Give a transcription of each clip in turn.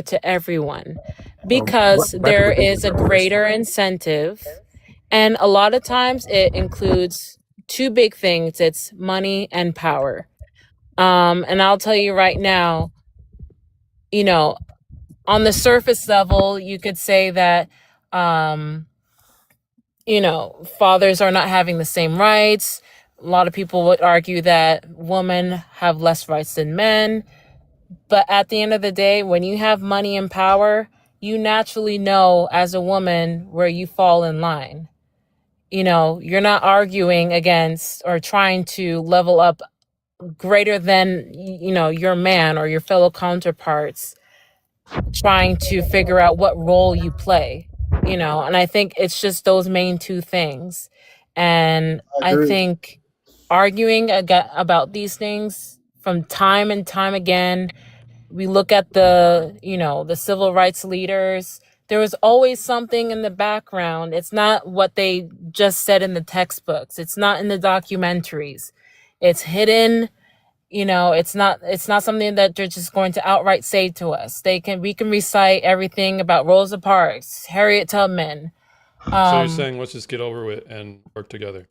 to everyone What, because back up there again. is a greater incentive. And a lot of times it includes two big things, it's money and power. And I'll tell you right now, you know, on the surface level, you could say that, um, fathers are not having the same rights. A lot of people would argue that women have less rights than men. But at the end of the day, when you have money and power, you naturally know as a woman where you fall in line. You're not arguing against or trying to level up greater than, your man or your fellow counterparts, trying to figure out what role you play, and I think it's just those main two things. And I I agree. think arguing about these things from time and time again, we look at the civil rights leaders. There was always something in the background. It's not what they just said in the textbooks. It's not in the documentaries. It's hidden. It's not something that they're just going to outright say to us. We can recite everything about Rosa Parks, Harriet Tubman. So you're saying let's just get over with and work together?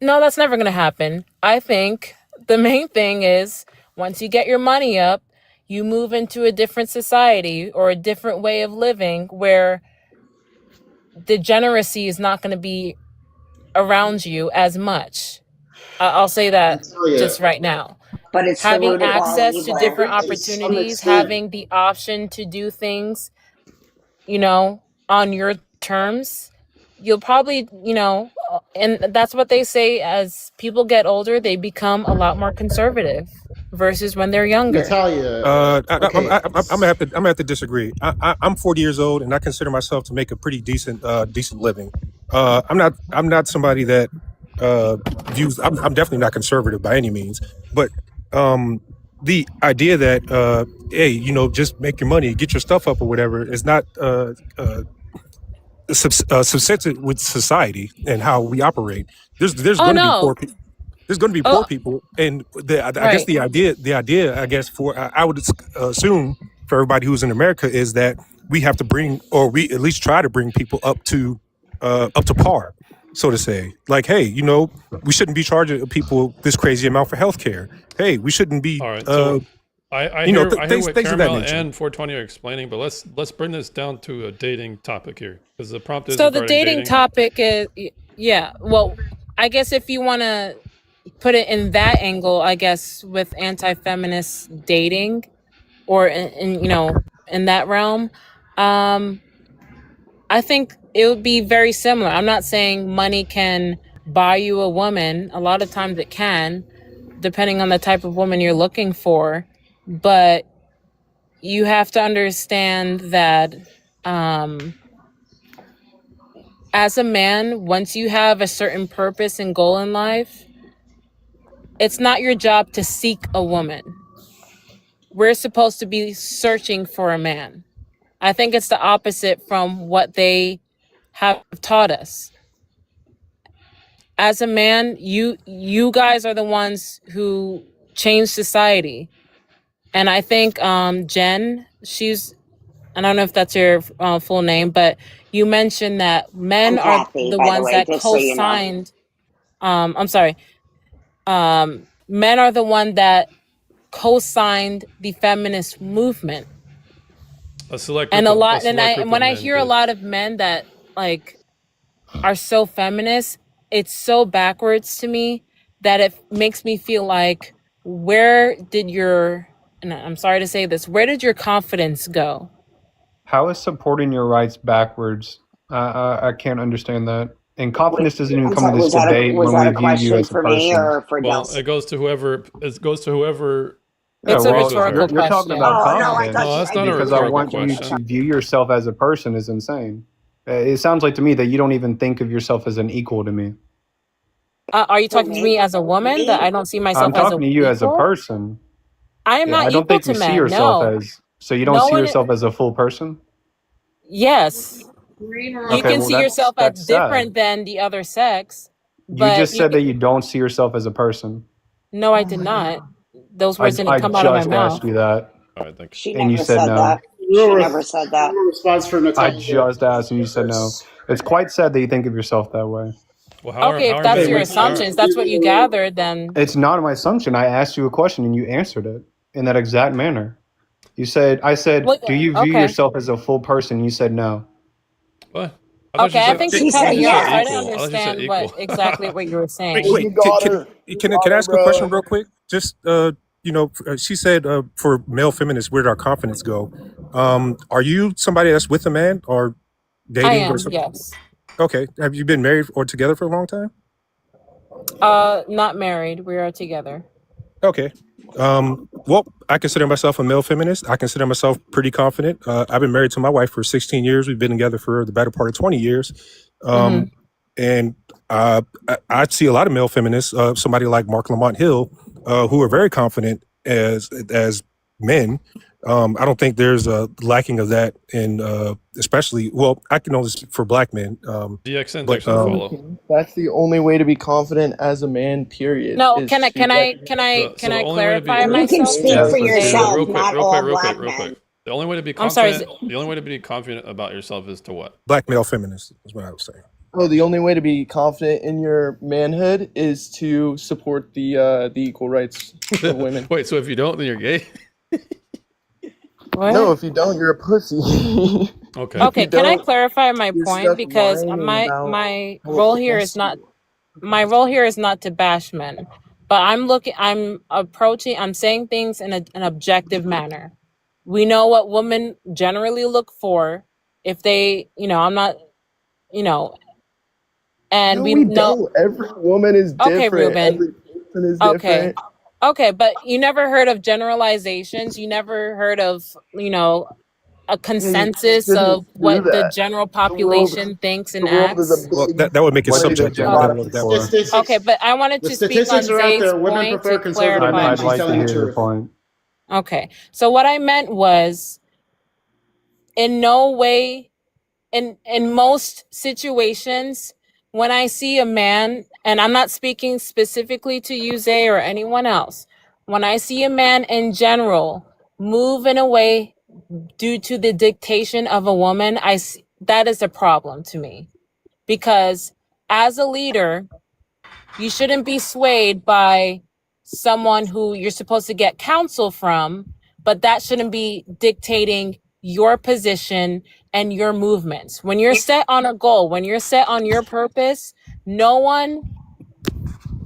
No, that's never going to happen. I think the main thing is once you get your money up, you move into a different society or a different way of living where degeneracy is not going to be around you as much. I'll say that just right now. But it's the Having root of all access to evil. different To some opportunities, extent. having the option to do things, on your terms, you'll probably, and that's what they say, as people get older, they become a lot more conservative versus when they're younger. Natalia. I'm gonna have to disagree. I'm 40 years old and I consider myself to make a pretty decent living. I'm not somebody that views. I'm definitely not conservative by any means, but the idea that hey, just make your money, get your stuff up or whatever is not subsistent with society and how we operate. There's going to be poor people. There's going to be poor people, and I guess the idea, I guess, for I would assume for everybody who's in America is that we have to bring, or we at least try to bring people up to par, so to say. Like, hey, we shouldn't be charging people this crazy amount for healthcare. Hey, we shouldn't be. All right. So I hear what things of that Caramel nature. and 420 are explaining, but let's bring this down to a dating topic here, because the prompt is So the regarding dating topic is, well, I guess if you want to put it in that angle, I guess with anti-feminist dating, or in that realm, I think it would be very similar. I'm not saying money can buy you a woman. A lot of times it can, depending on the type of woman you're looking for. But you have to understand that as a man, once you have a certain purpose and goal in life, it's not your job to seek a woman. We're supposed to be searching for a man. I think it's the opposite from what they have taught us. As a man, you guys are the ones who change society. And I think Jen, I don't know if that's your full name, but you mentioned that men are Kathy, the by the ones way, that just so you know. co-signed. I'm sorry. Men are the one that co-signed the feminist movement. And when I hear a lot of men that are so feminist, it's so backwards to me that it makes me feel like, and I'm sorry to say this, where did your confidence go? How is supporting your rights backwards? I can't understand that. And confidence doesn't even come to this debate when we view you as a person. Me or for well, Delcy? it goes to whoever. It's a rhetorical you're talking about confidence. That's not a because I rhetorical want you question. to view yourself as a person is insane. It sounds like to me that you don't even think of yourself as an equal to me. Are you talking to me as a woman that I don't see myself I'm talking to you as a equal? person. I am not I don't equal think to you men. see yourself No. as. So you don't see yourself as a full person? Yes. You can see yourself as different than the other sex. You just said that you don't see yourself as a person. No, I did not. Those words didn't come out of my mouth. I just asked you that. All right, thank you. She And you never said said no. that. She Real never said that. response for I Natalia. just asked and you said no. It's quite sad that you think of yourself that way. Well, how Okay, are if that's men? your wait, assumptions, that's what you gathered, then It's not my assumption. I asked you a question and you answered it in that exact manner. I said, what? do you view Okay, yourself as a full person? You said no. What? I thought you okay. I said. think I you She cut said me thought off. you I said yes. didn't equal. I thought you said understand what equal. exactly what you were Wait, saying. wait. Can I ask a question real quick? Just she said for male feminists, where did our confidence go? Are you somebody that's with a man or I dating or am, something? yes. Okay. Have you been married or together for a long time? Not married. We are together. Okay. Well, I consider myself a male feminist. I consider myself pretty confident. I've been married to my wife for 16 years. We've been together for the better part of 20 years. Hmm. And I see a lot of male feminists, somebody like Mark Lamont Hill, who are very confident as men. I don't think there's a lacking of that in especially, well, I can only speak for black men. DXN's But actually follow. That's the only way to be confident as a man. Period. No, is can I to can I recognize can I So can the I only way to be clarify You can myself? speak Yes, for let's do it. yourself, real quick, not real all quick, real black quick, real men. quick. The only way to be I'm sorry. confident. The only way to be confident about yourself is to what? black male feminists is what I was saying. Oh, the only way to be confident in your manhood is to support the equal rights of women. Wait, so if you don't, then you're gay? What? No, if you don't, you're a pussy. Okay. Okay, you can I don't, clarify my you're point? stuck Because whining about my how role it here affects is not you. my role here is not to bash men, but I'm saying things in an objective manner. We know what women generally look for if they, I'm not, you know, and No, we we know. don't. Every woman is Okay, different. Ruben. Every person is Okay. different. Okay, but you never heard of generalizations. You never heard of, a Yeah, you consensus shouldn't of do what the that. general The world, population thinks the and world is a acts. Well, big that would make it way to subjective. Oh, That generalize. would. okay, Statistics. but I wanted The to speak on statistics are out Zay's there. Women point prefer to conservative men. clarify. I'd She's like to telling the hear your truth. point. Okay, so what I meant was, in no way, in most situations, when I see a man, and I'm not speaking specifically to you, Zay, or anyone else, when I see a man in general move in a way due to the dictation of a woman, that is a problem to me. Because as a leader, you shouldn't be swayed by someone who you're supposed to get counsel from, but that shouldn't be dictating your position and your movements. When you're set on a goal, when you're set on your purpose, no one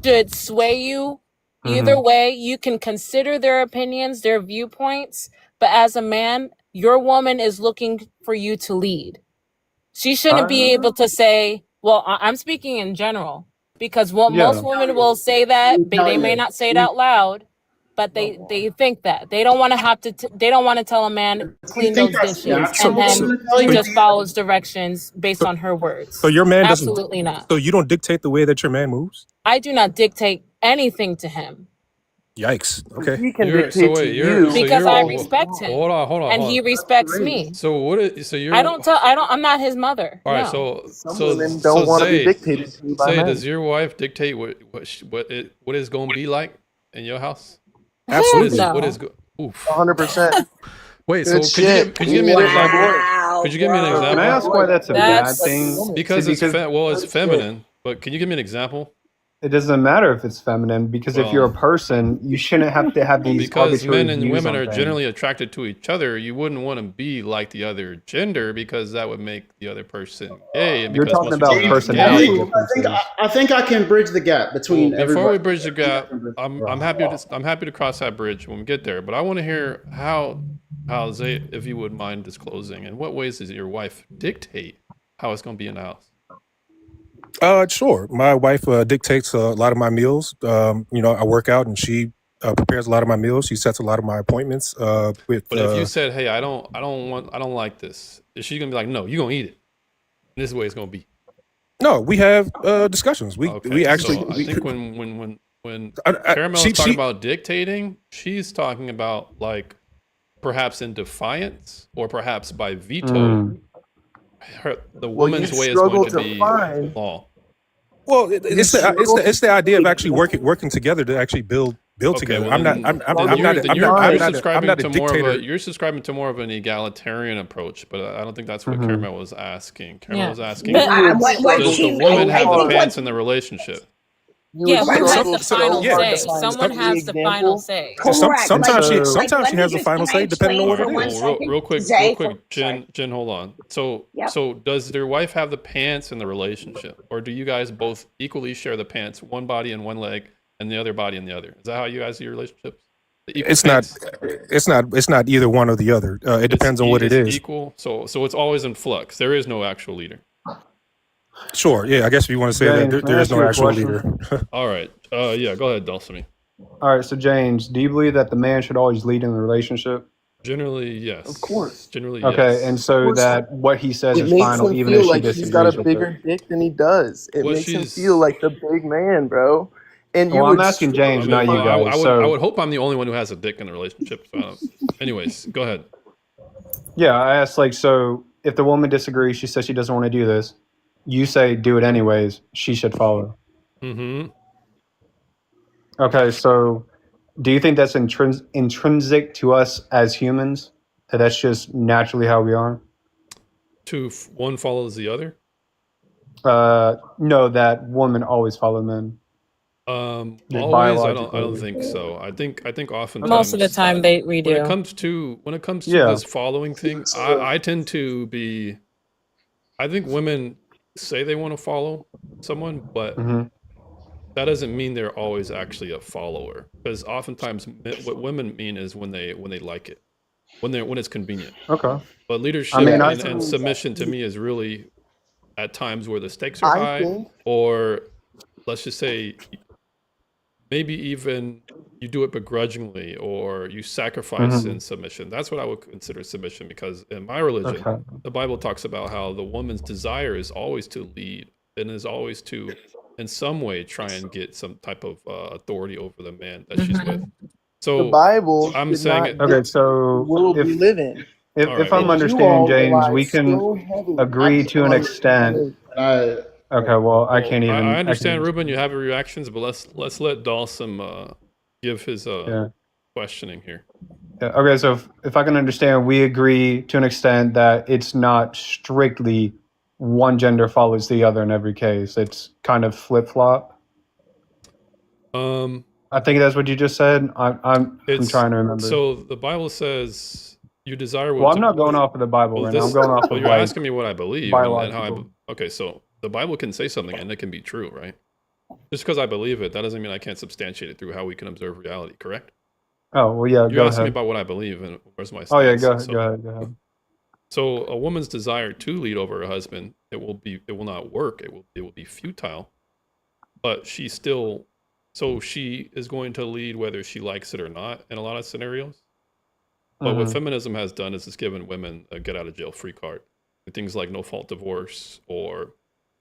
should sway you. Either way, you can consider their opinions, their viewpoints, but as a man, your woman is looking for you to lead. She shouldn't be able to say, well, I'm speaking in general, because most Yeah. women will say that, but they may not say it out loud, but they think that. They don't want to have to, they don't want to tell a man, Do you clean think those that's dishes, natural, and then he Natalia? just follows directions based on her So words. your man doesn't. Absolutely not. So you don't dictate the way that your man moves. I do not dictate anything to him Yikes. Okay. He can You're dictate so to wait. You're you. so because you're. I all wh- he respect wants. him Hold on, hold on, and hold he on. respects me. So what? So you're. I'm not his mother. All right. No. Some So women don't want to be Zay, dictated to by men. does your wife dictate what is going to be like in your house? Absolutely. No. What is go? Oof. 100%. Wait. Good So could you give me an shit. example? Wow, Could you give me an bro. Can I ask example? why that's a That's- bad thing? Because See, it's it's feminine. But can you give me an example? it doesn't matter if it's feminine, because if you're a person, you shouldn't have to have Well, these because arbitrary men and views women on are things. generally attracted to each other, you wouldn't want to be like the other gender because that would make the other person gay. And You're because talking most about people are not personality gay- differences. I think I can bridge the gap between Well, before everybody. we bridge the gap, I'm happy to cross that bridge when we get there. But I want to hear how Zay, if you would mind disclosing, in what ways does your wife dictate how it's going to be in the house? Sure. My wife dictates a lot of my meals. I work out and she prepares a lot of my meals. She sets a lot of my appointments. With. But if you said, "Hey, I don't like this," is she gonna be like, "No, you're gonna eat it. This is the way it's gonna be"? No, we have discussions. We actually. So I think when I- Caramel she- is talking she- about dictating, she's talking about like perhaps in defiance or perhaps by veto. Mm. The Well, you woman's way is struggle going to to be find- law. Well, it's the idea of actually working together to actually build built Okay, together. well I'm not. then, I'm. I'm. then I'm you're not. then I'm you're not. I'm you're not. I'm subscribing not a to more of dictator. a you're subscribing to more of an egalitarian approach, but I don't think that's what Hmm. Caramel was asking. Caramel Yeah. was asking, But You would What does the she, struggle woman so have the think hard. pants what, in the relationship? You yeah, would but who has struggle the final so Yeah. hard to say? find Someone any has the final example. say. correct. Like, Sometimes So, sometimes let she me has the just, final can I say, depending on explain what for it one is. second? Real quick, Zay, Jen, hold on. So, yep. does their wife have the pants in the relationship, or do you guys both equally share the pants, one body and one leg, and the other body and the other? Is that how you guys see your relationships? The equal It's not. pants? It's not either one or the other. It depends on what it It's is. equal. So it's always in flux. There is no actual leader. Sure. Yeah. I guess if you want to say that, James, may there I is ask no you a actual question? leader. All right. Yeah. Go ahead, Dulcimi. All right, so James, do you believe that the man should always lead in the relationship? Generally, yes. Of course. Generally, Okay, yes. and Of so course. that what he says It is makes final, him even if feel she like he's got a disagrees with it. bigger dick than he does. It Well, makes him she's. feel like the big man, bro. And you Well, I'm would asking James, I not mean, you I guys. would I So, would hope I'm the only one who has a dick in a relationship. So I don't, anyways, go ahead. yeah, I asked, like, so if the woman disagrees, she says she doesn't want to do this, you say do it anyways, she should follow. Mm-hmm. Okay, so do you think that's intrinsic to us as humans? That that's just naturally how we are? One follows the other. No, that women always follow men. Just Always, I don't biologically. think so. I think oftentimes Most of the time, we when it do. comes to Yeah. this following thing, I tend to be. I think women say they want to follow someone, but Hmm. that doesn't mean they're always actually a follower. Because oftentimes, what women mean is when they like it, when it's convenient. Okay. But leadership I mean, and submission to me is really at times where the stakes are I high, think or let's just say maybe even you do it begrudgingly or you sacrifice in submission. That's what I would consider submission, because in my religion, Okay. the Bible talks about how the woman's desire is always to lead and is always to, in some way, try and get some type of authority over the man that she's with. the So Bible I'm did saying not it. Okay, dictate the so world we if live in. if, All if right, I'm well, And you understanding all James, rely we can so heavily agree to an Actually, extent. Okay, well, I can't even. I I understand, can, Ruben, you have your reactions, but let's let Dalsum give his yeah. questioning here. Yeah, okay, so if I can understand, we agree to an extent that it's not strictly one gender follows the other in every case. It's kind of flip flop. I think that's what you just said. I'm It's trying to remember. so the Bible says you desire. Well, I'm not going off of the Bible Well, right now. I'm going off well, of you're like asking me what I believe and how I. biological. Okay, so the Bible can say something and it can be true, right? Just because I believe it, that doesn't mean I can't substantiate it through how we can observe reality. Correct? Oh well, yeah. You Go asked me ahead. about what I believe and where's my stance. Oh yeah, go ahead. So, Go ahead. Go ahead. so a woman's desire to lead over her husband, it will not work. It will be futile. But she still, so she is going to lead whether she likes it or not in a lot of scenarios. But what Mhm. feminism has done is it's given women a get out of jail free card. Things like no fault divorce or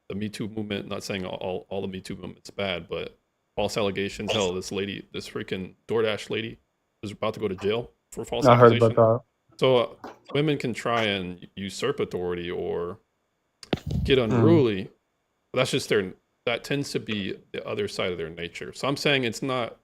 the Me Too movement. Not saying all the Me Too movement's bad, but false allegations. Hell, this freaking DoorDash lady was about to go to jail for false I heard accusation. about So women can try and usurp authority or get that. unruly. But that's just that tends to be the other side of their nature. So I'm saying it's not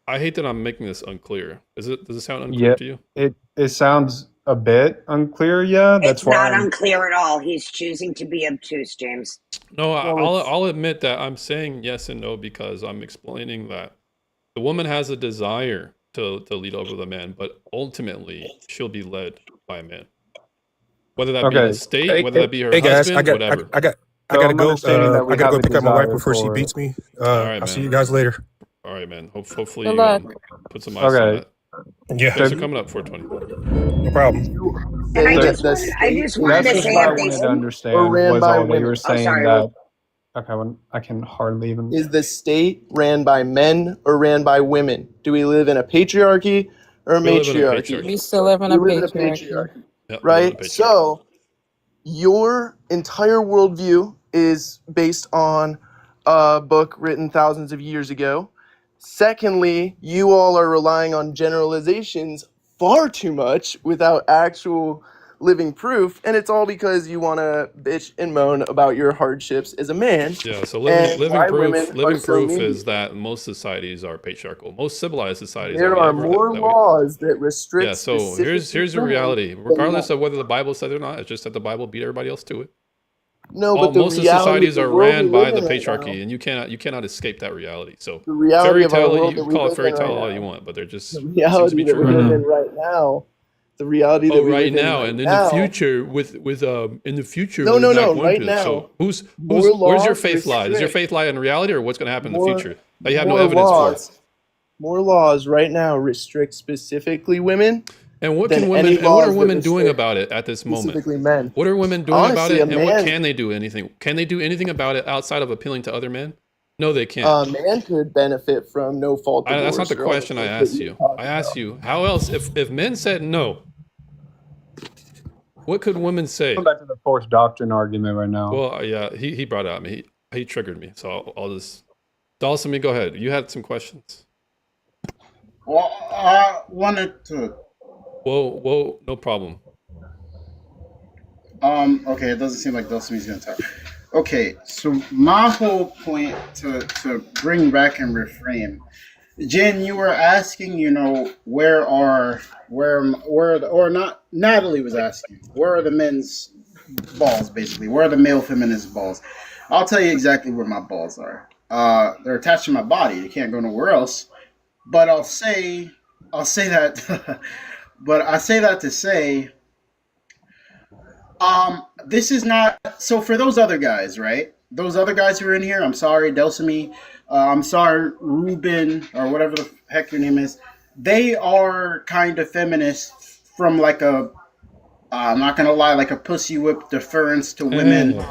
I hate that I'm making this unclear. Does it sound unclear Yeah, to you? it sounds a bit unclear. Yeah, that's It's why not I'm. unclear at all. He's choosing to be obtuse, James. No, Well, it's- I'll admit that I'm saying yes and no because I'm explaining that the woman has a desire to lead over the man, but ultimately she'll be led by a man. Whether that be Okay. the state, whether that be her Hey guys, husband, whatever. I So gotta I'm go. understanding that we I gotta have go a pick up my wife desire before she for it. beats me. All right, I'll see man. you guys later. All right, man. Hopefully Good you luck. put some ice on Okay. that. Yeah, Thanks for coming up, 420. no problem. And I Say just that the wanted, I state just wanted That's to just say what I if they wanted to said, or understand ran was by all that you women. were saying sorry, that. Okay, well, I can hardly even. Is the state ran by men or ran by women? Do we live in a patriarchy or a We live in a matriarchy? We patriarchy. still live in We a live in a patriarchy. patriarchy, Yeah, we live in a right? patriarchy. So your entire worldview is based on a book written thousands of years ago. Secondly, you all are relying on generalizations far too much without actual living proof, and it's all because you want to bitch and moan about your hardships as a man. Yeah, so and living why proof women are living so proof mean. is that most societies are patriarchal. Most civilized societies There that we are ever more that we, laws that restrict. yeah, so here's the specifically women reality. than Regardless men. of whether the Bible said it or not, it's just that the Bible beat everybody else to it. No, but the Most of reality of societies the are world we ran by live the in right patriarchy, now, and you cannot escape that reality. So the reality fairy of our tale, world you that we call it live fairy in tale right all you now, want, but they're just the seems to reality be that we true. live in right now, the reality that Oh, we right live in now, right and in the now. future, with in the future, No, we're no, not no, going right to. now. So where's More where's your laws faith lie? Does your restrict faith lie in reality, or what's going to happen in the more future that you have no more evidence for? laws. More laws right now restrict specifically women And what than can any women and what are laws that women doing restrict about it at this moment? specifically men. What are women doing about Honestly, it, a and what man can they do? Anything? Can they do anything about it outside of appealing to other men? No, they can't. a man could benefit from no fault That's not divorce the or all the question I things that asked you're you. talking I asked about. you how else if men said no, what could women say? Going back to the forced doctrine argument right now. Well, yeah, he brought it up. He triggered me, so I'll just. Dawson, go ahead. You had some questions. Well, I wanted to. Whoa, no problem. Okay, it doesn't seem like Dulcimi's gonna talk. Okay, so my whole point to bring back and reframe, Jen, you were asking, or not? Natalie was asking, where are the men's balls, basically? Where are the male feminist balls? I'll tell you exactly where my balls are. They're attached to my body. They can't go nowhere else. But I'll say that, but I say that to say, this is not so for those other guys, right? Those other guys who are in here. I'm sorry, Delsamy. I'm sorry, Ruben, or whatever the heck your name is. They are kind of feminists from like a, I'm not gonna lie, like a pussy whip deference to women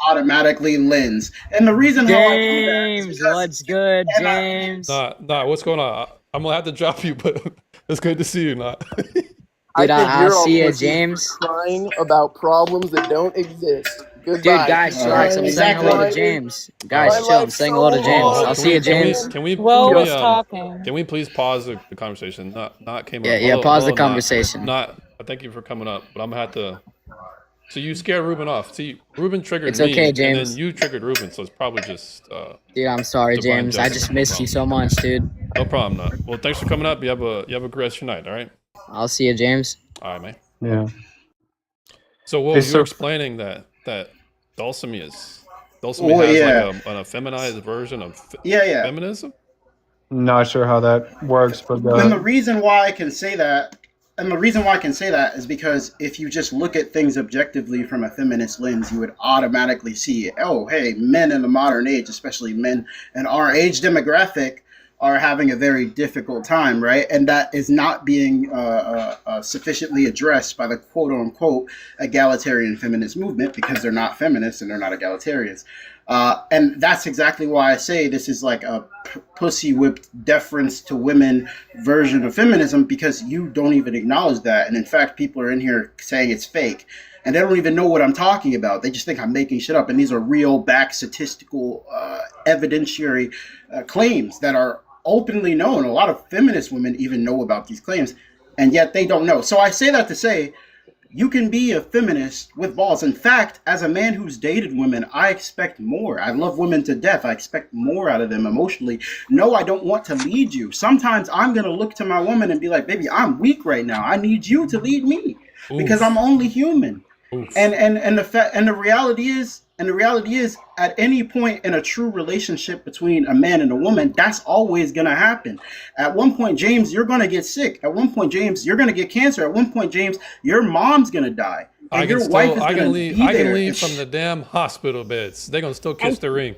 automatically lens. And the reason how I do that is James, because, what's good, and James? Nah, what's going on? I'm gonna have to drop you, but it's good to see you. Not. Dude, I'll see you, pussies James. for crying about problems that don't exist. Goodbye. Dude, guys, chillax. I'm saying hello to Exactly. James. Guys, My chill. I'm life's saying so hello to James. hard. I'll see you, James. Can we Will was can talking. we please pause the conversation? Not came up. Yeah, pause the conversation. Not. Thank you for coming up, but I'm gonna have to. So you scared Ruben off. See, Ruben triggered It's me, okay, and James. then you triggered Ruben. So it's probably just. Dude, I'm sorry, Divine James. I justice, just no missed you problem. so much, dude. No problem. Not. Well, thanks for coming up. You have a good rest of your night. All right. I'll see you, James. All right, man. Yeah. So, Will, Hey, you so- were explaining that Dulcimy has like a feminized version of yeah. feminism. Not sure how that works, but And the reason why I can say that, is because if you just look at things objectively from a feminist lens, you would automatically see, oh, hey, men in the modern age, especially men in our age demographic, are having a very difficult time, right? And that is not being sufficiently addressed by the quote-unquote egalitarian feminist movement because they're not feminists and they're not egalitarians. And that's exactly why I say this is like a pussy whipped deference to women version of feminism, because you don't even acknowledge that. And in fact, people are in here saying it's fake. And they don't even know what I'm talking about. They just think I'm making shit up. And these are real back statistical evidentiary claims that are openly known. A lot of feminist women even know about these claims, and yet they don't know. So I say that to say, you can be a feminist with balls. In fact, as a man who's dated women, I expect more. I love women to death. I expect more out of them emotionally. No, I don't want to lead you. Sometimes I'm going to look to my woman and be like, baby, I'm weak right now. I need you to lead me because I'm only human. And the reality is, at any point in a true relationship between a man and a woman, that's always gonna happen. At one point, James, you're gonna get sick. At one point, James, you're gonna get cancer. At one point, James, your mom's gonna die. And I can leave from the damn hospital beds. They're gonna still kiss the ring.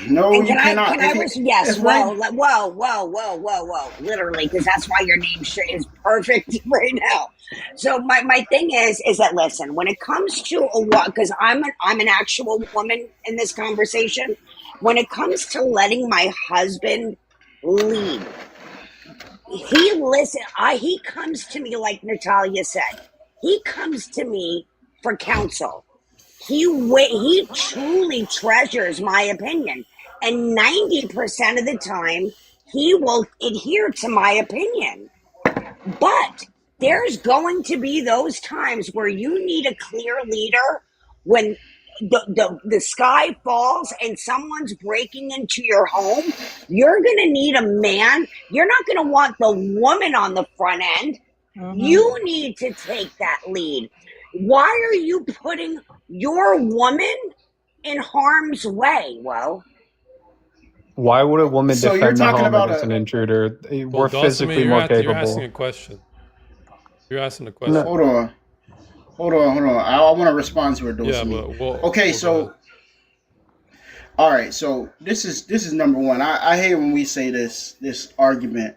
No, And you cannot. Yes, It's right. whoa, literally, because that's why your name is perfect right now. So my thing is that, listen, when it comes to because I'm an actual woman in this conversation. When it comes to letting my husband lead, he comes to me, like Natalia said. He comes to me for counsel. He truly treasures my opinion, and 90% of the time he will adhere to my opinion. But there's going to be those times where you need a clear leader when the sky falls and someone's breaking into your home. You're going to need a man. You're not going to want the woman on the front end. You need to take that lead. Why are you putting your woman in harm's way? Well, Why would a woman So you're defend the talking home about against an intruder? Well, We're Dawson, physically more you're asking capable. a question. You're asking a No. question. Hold on. I want to respond to it, Yeah, Dulcimi. but well, Okay, well, go so ahead. all right, so this is number one. I hate when we say this argument.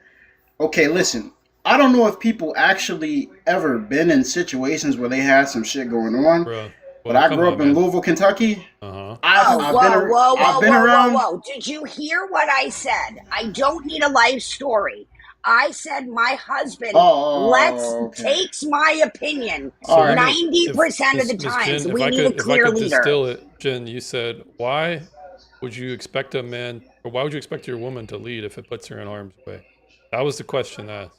Okay, listen. I don't know if people actually ever been in situations where they had some shit going on, Bruh. but Well, I come grew on, up in man. Louisville, Kentucky. Uh-huh. I've been around. whoa. Did you hear what I said? I don't need a life story. I said my husband Okay. takes my opinion All right. 90% of the Miss times. Jen, We need a if I clear could leader. distill it, Jen, you said, why would you expect a man, or why would you expect your woman to lead if it puts her in harm's way? That was the question asked.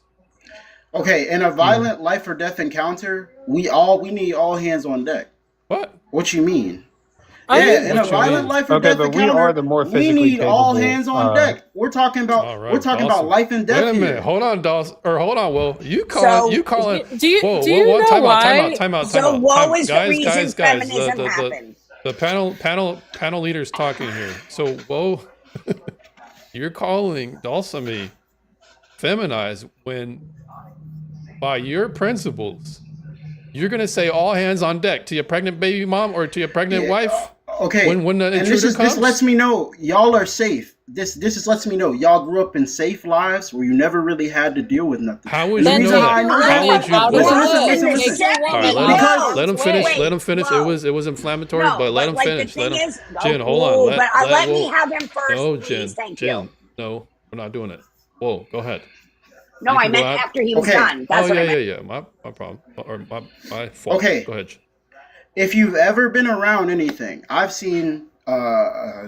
Okay, in a violent life or death encounter, we need all hands on deck. What? What you mean? I Yeah, mean, in What a you violent mean? life or Okay, death but we encounter, are the more we physically need all capable. hands on deck. We're talking about All right, we're talking about Dawson. life and death Wait a here. minute. Hold on, Dawson. Or hold on, Will. You So- call it. do you Whoa, do you know why? Time out. So woe is the Guys, reason guys. feminism happened. The panel leaders talking here. So whoa, you're calling Dulcimi feminized when, by your principles, you're gonna say all hands on deck to your pregnant baby mom or to your pregnant Yeah. wife. Okay, When the and intruder this comes? lets me know y'all are safe. This lets me know y'all grew up in safe lives where you never really had to deal with nothing. How would Then you reason know why I that? know take that- your How would woman out you? of the Listen, way. listen, Take listen. your All woman right, out Because- of let him harm's finish. way. Let him finish. Whoa. It was inflammatory, No, but let but him like the finish. thing Let him. is, Jen, hold on. oh, but let me Whoa. have him first, No, please. Jen. Thank Jen. you. No, we're not doing it. Whoa, go ahead. No, You I can go meant out. after he was Okay. done. That's Oh what I yeah, meant. yeah. My problem or my fault. Okay. Go ahead. Jen. If you've ever been around anything, I've seen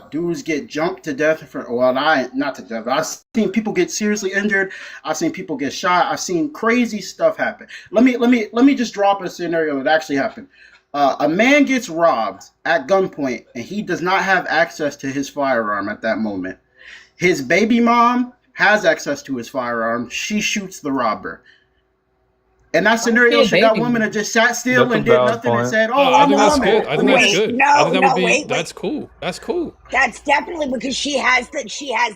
dudes get jumped to death not to death. I've seen people get seriously injured. I've seen people get shot. I've seen crazy stuff happen. Let me just drop a scenario that actually happened. A man gets robbed at gunpoint and he does not have access to his firearm at that moment. His baby mom has access to his firearm. She shoots the robber. In that scenario, Okay, should that baby. woman have just sat still That's a and did valid nothing and point. said, "Oh, I I'm think a that's woman"? good. I think that's Wait, good. no, I think that no, would be. wait. That's cool. That's cool. That's definitely because she has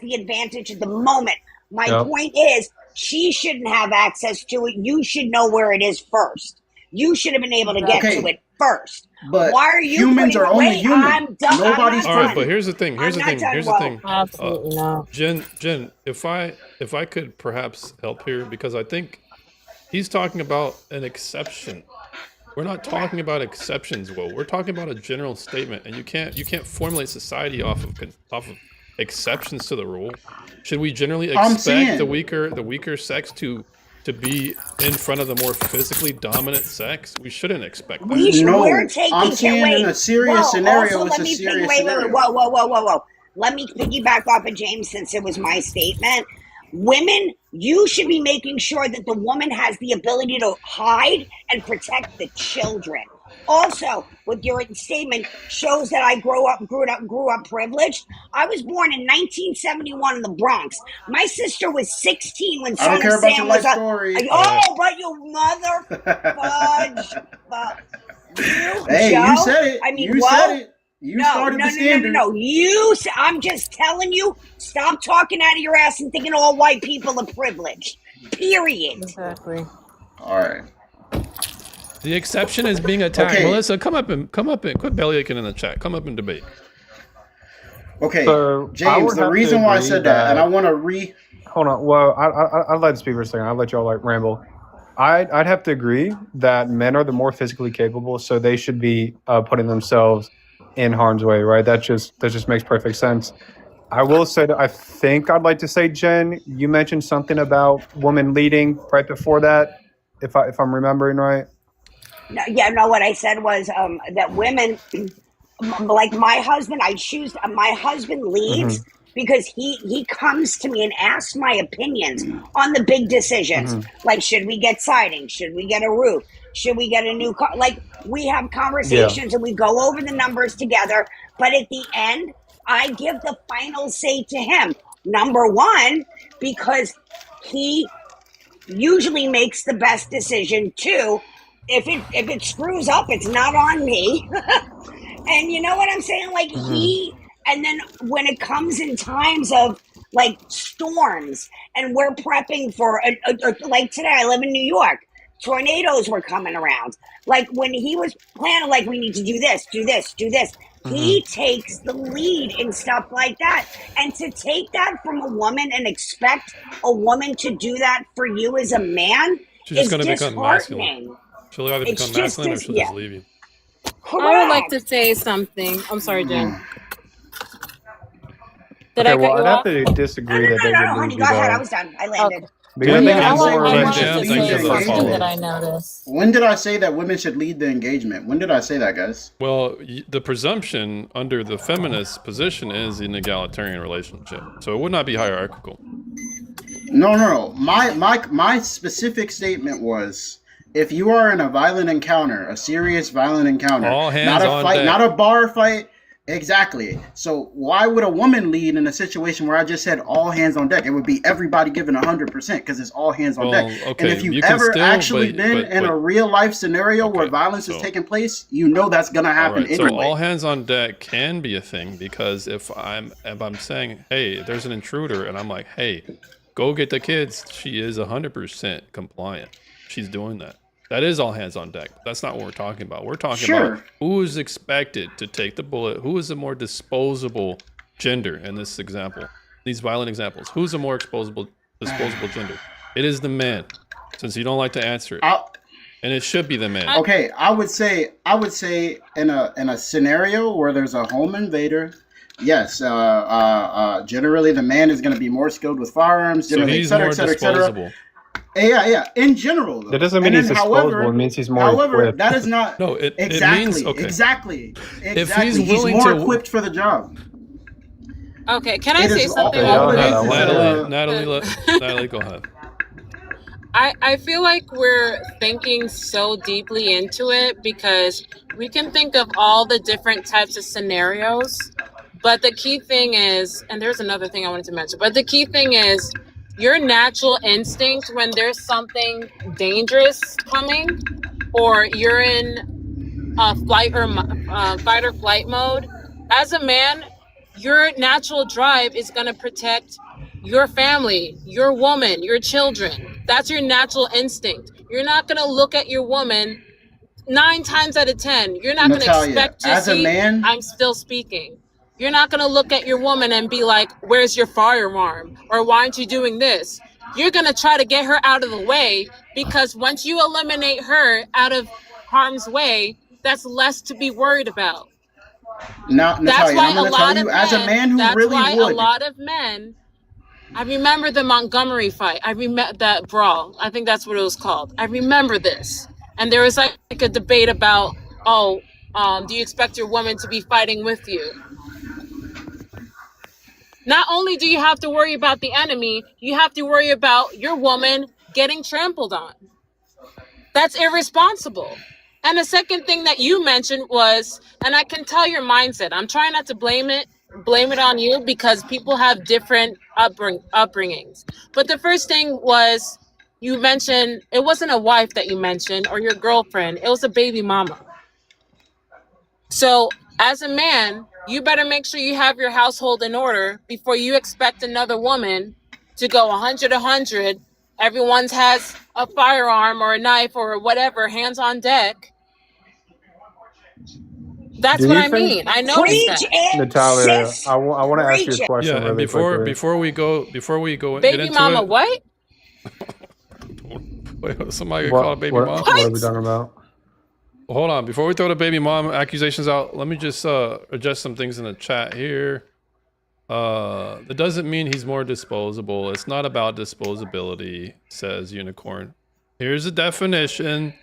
the advantage at the moment. My Yep. point is, she shouldn't have access to it. You should know where it is first. You should have been able to get Okay. to it first. But Why are you humans putting are only wait, human. I'm done. Nobody's I'm All not right, done. but here's the thing. Here's I'm the not thing. done, Here's the Will. thing. Absolutely not. Jen, if I could perhaps help here, because I think he's talking about an exception. We're not talking about exceptions, Will. We're talking about a general statement, and you can't formulate society off of exceptions to the rule. Should we generally I'm expect saying- the weaker sex to be in front of the more physically dominant sex? We shouldn't expect that. No, We're taking I'm saying wait, in a serious whoa, scenario, also, it's let a me serious wait, scenario. whoa. Let me piggyback off of James since it was my statement. Women, you should be making sure that the woman has the ability to hide and protect the children. Also, with your statement shows that I grew up privileged. I was born in 1971 in the Bronx. My sister was 16 when I don't Son care of about Sam your was life up. story. Oh, but you mother fudge. You, Hey, Joe? you said it. I mean, you whoa. said it. You No, started the standard. No. I'm just telling you, stop talking out of your ass and thinking all white people are privileged. Period. Exactly. All right. The exception is being attacked. Okay. Melissa, come up and quit bellyaching in the chat. Come up and debate. Okay, So, I James. would The have to reason why I agree said that, and I that- want to Hold on. Well, I'll let it speak for a second. I'll let y'all ramble. I'd have to agree that men are the more physically capable, so they should be putting themselves in harm's way, right? That just makes perfect sense. I will say that I think I'd like to say, Jen, you mentioned something about women leading right before that, if I'm remembering right. No, what I said was that women, like my husband, my husband leads because he comes to me and asks my opinions on the big decisions. Like, should we get siding? Should we get a roof? Should we get a new car? Like, we have conversations and we go over the numbers together. But at the end, I give the final say to him. Number one, because he usually makes the best decision. Two, if it screws up, it's not on me. And you know what I'm saying? Like and then when it comes in times of like storms and we're prepping for like today, I live in New York. Tornadoes were coming around. Like when he was planning, like, we need to do this, do this, do this. He takes the lead in stuff like that. And to take that from a woman and expect a woman to do that for you as a man is disheartening. She'll either become masculine or she'll just leave you. Correct. I would like to say something. I'm sorry, Jen. Did Okay, I cut well, you I'd off? have to disagree that they No, would honey, leave go you ahead. I though. was done. I landed. Because I think Yeah, I it's wanted more to like Jam, say thank you for something following. that I noticed. When did I say that women should lead the engagement? When did I say that, guys? Well, the presumption under the feminist position is an egalitarian relationship, so it would not be hierarchical. No. My specific statement was, if you are in a violent encounter, a serious violent encounter, All hands not a on fight, deck. not a bar fight. Exactly. So why would a woman lead in a situation where I just said all hands on deck? It would be everybody giving 100% because it's all hands on deck. Okay, And if you've you can ever still, actually but- been but- in a real life scenario where Okay, violence is so- taking place, you know that's gonna happen Alright, anyway. so all hands on deck can be a thing because if I'm saying, hey, there's an intruder, and I'm like, hey, go get the kids, she is 100% compliant. She's doing that. That is all hands on deck. That's not what we're talking about. We're talking about who is expected to take the bullet. Who is the more disposable gender in this example? These violent examples. Who's the more disposable gender? It is the man, since you don't like to answer it. And it should be the man. Okay, I would say in a scenario where there's a home invader, yes, generally the man is going to be more skilled with firearms, So generally, he's et more cetera, et cetera, et cetera. disposable. Yeah. In general, though. That doesn't mean And he's then, disposable. It means he's more However, equipped. that is not No, it exactly. means okay. Exactly. If he's He's willing more to- equipped for the job. Okay, can I It say is something? all- Okay, real quick? yeah, Natalie, go ahead. I feel like we're thinking so deeply into it because we can think of all the different types of scenarios, but the key thing is, and there's another thing I wanted to mention, but the key thing is your natural instinct when there's something dangerous coming or you're in fight or flight mode. As a man, your natural drive is going to protect your family, your woman, your children. That's your natural instinct. You're not going to look at your woman 9 times out of 10. You're not going to Natalia, expect to as a see. man- I'm still speaking. You're not going to look at your woman and be like, where's your firearm? Or why aren't you doing this? You're going to try to get her out of the way because once you eliminate her out of harm's way, that's less to be worried about. Now, That's Natalia, why I'm going a to tell lot you, of as a men, man who that's really why would. a lot of men, I remember the Montgomery fight. I remember that brawl. I think that's what it was called. I remember this. And there was like a debate about, do you expect your woman to be fighting with you? Not only do you have to worry about the enemy, you have to worry about your woman getting trampled on. That's irresponsible. And the second thing that you mentioned was, and I can tell your mindset, I'm trying not to blame it on you because people have different upbringings. But the first thing was you mentioned, it wasn't a wife that you mentioned or your girlfriend, it was a baby mama. So as a man, you better make sure you have your household in order before you expect another woman to go 100. Everyone's has a firearm or a knife or whatever, hands on deck. That's Do what you I think- mean. I noticed Preach that. it, Natalia, sis. I want to ask you Preach a it. question Yeah, and really quickly. before we go get Baby into mama, it, what? wait, somebody got called a baby what, mom. what are we talking about? Hold on, before we throw the baby mom accusations out, let me just adjust some things in the chat here. That doesn't mean he's more disposable. It's not about disposability, says Unicorn. Here's a definition.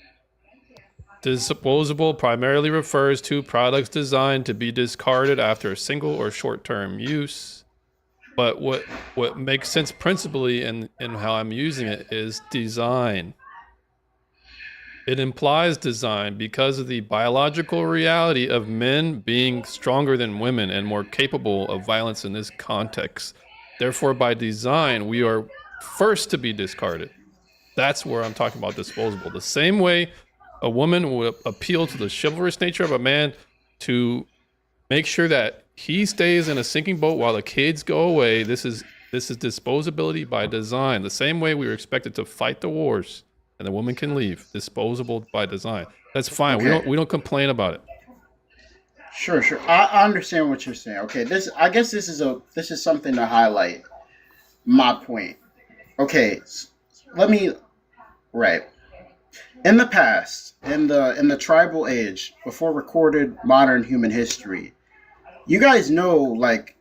Disposable primarily refers to products designed to be discarded after a single or short-term use. But what makes sense principally in how I'm using it is design. It implies design because of the biological reality of men being stronger than women and more capable of violence in this context. Therefore, by design, we are first to be discarded. That's where I'm talking about disposable. The same way a woman would appeal to the chivalrous nature of a man to make sure that he stays in a sinking boat while the kids go away. This is disposability by design. The same way we were expected to fight the wars and the woman can leave, disposable by design. That's fine. Okay. We don't complain about it. Sure. I understand what you're saying. Okay, I guess this is something to highlight my point. Okay, right. In the past, in the tribal age, before recorded modern human history, you guys know, like,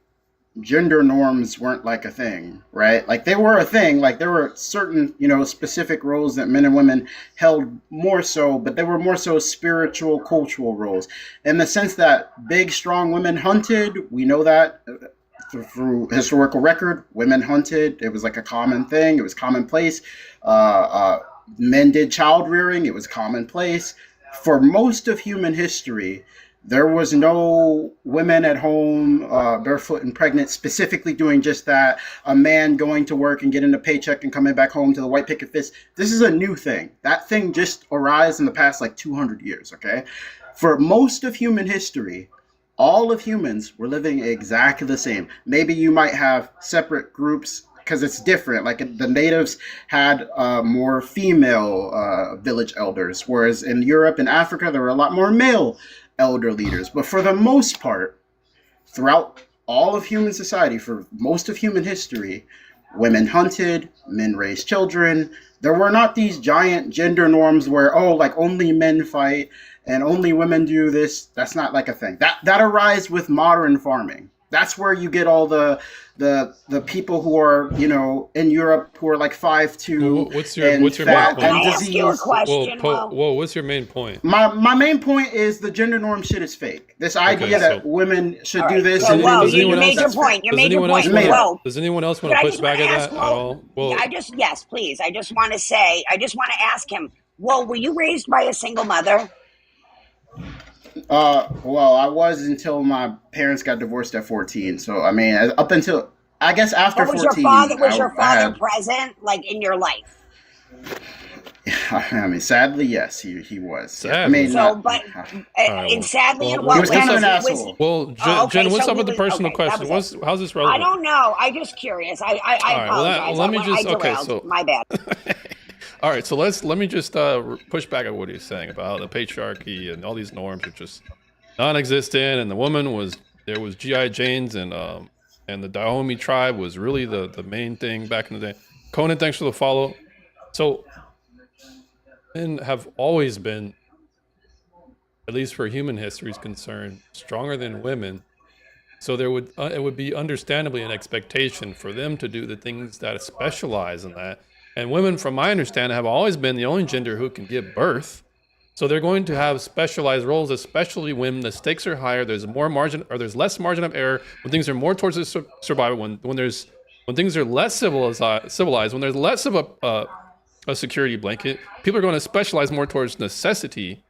gender norms weren't like a thing, right? Like, they were a thing. Like, there were certain, specific roles that men and women held more so, but they were more so spiritual, cultural roles. In the sense that big, strong women hunted, we know that through historical record, women hunted. It was like a common thing. It was commonplace. Men did child rearing. It was commonplace. For most of human history, there was no women at home, barefoot and pregnant, specifically doing just that. A man going to work and getting a paycheck and coming back home to the white picket fist. This is a new thing. That thing just arose in the past, 200 years, okay? For most of human history, all of humans were living exactly the same. Maybe you might have separate groups because it's different. Like, the natives had more female village elders, whereas in Europe and Africa, there were a lot more male elder leaders. But for the most part, throughout all of human society, for most of human history, women hunted, men raised children. There were not these giant gender norms where, only men fight and only women do this. That's not like a thing. That arises with modern farming. That's where you get all the people who are, in Europe who are 5'2". What's your main point? Can I ask you a question? Whoa, what's your main point? My main point is the gender norm shit is fake. This idea that women should do this. So, you made your point. You made your point. Does anyone else want to push back at that at all? Well, yes, please. I just want to ask him, were you raised by a single mother? Well, I was until my parents got divorced at 14. So, I mean, up until, I guess, after 14. Was your father present, in your life? I mean, sadly, yes, he was. Sadly. I mean, sadly, he was kind of an asshole. Well, Jen, what's up with the personal question? How's this relevant? I don't know. I'm just curious. I apologize. Let me just, my bad. All right, so let me just push back at what he's saying about the patriarchy and all these norms are just non-existent, and there was G.I. Janes and the Dahomey tribe was really the main thing back in the day. Conan, thanks for the follow. So men have always been, at least for human history is concerned, stronger than women. So it would be understandably an expectation for them to do the things that specialize in that. And women, from my understanding, have always been the only gender who can give birth. So they're going to have specialized roles, especially when the stakes are higher. There's less margin of error. When things are more towards the survival. When things are less civilized. When there's less of a security blanket, people are going to specialize more towards necessity.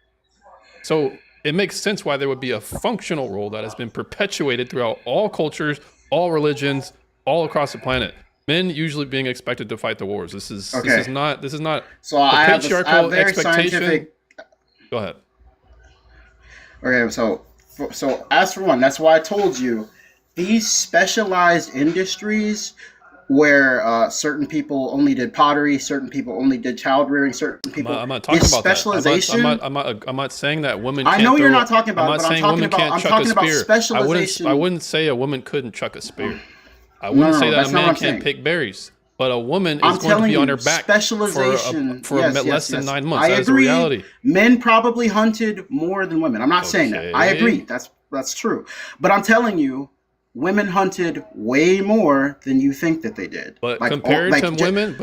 So it makes sense why there would be a functional role that has been perpetuated throughout all cultures, all religions, all across the planet. Men usually being expected to fight the wars. This is not so I have a very expectation. Scientific... Go ahead. Okay, so as for one, that's why I told you these specialized industries where certain people only did pottery, certain people only did child rearing, certain people. I'm not talking about specialization. that. I'm not saying that women. Can't I know you're throw, not talking about. I'm not saying women can't chuck a spear. Specialization. I wouldn't say a woman couldn't chuck a spear. I wouldn't say that a man can't pick berries, but a woman is going to be on her back for less than 9 months. That's the reality. Men probably hunted more than women. I'm not saying that. I agree. That's true. But I'm telling you, women hunted way more than you think that they did. But compared to women,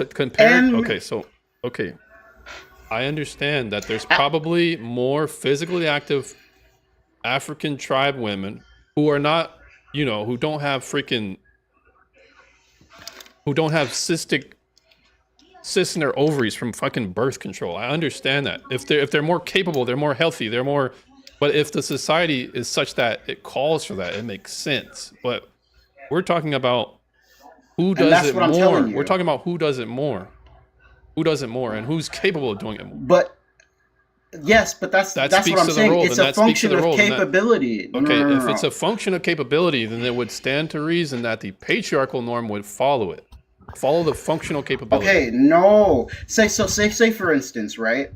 I understand that there's probably more physically active African tribe women who are not, who don't have freaking who don't have cysts in their ovaries from fucking birth control. I understand that. If they're more capable, they're more healthy, they're more. But if the society is such that it calls for that, it makes sense. But we're talking about who does it more. We're talking about who does it more. Who does it more, and who's capable of doing it more. But yes, but that's what I'm saying. It's a function of capability. Okay, if it's a function of capability, then it would stand to reason that the patriarchal norm would follow it. Follow the functional capability. Okay, no. Say for instance, right?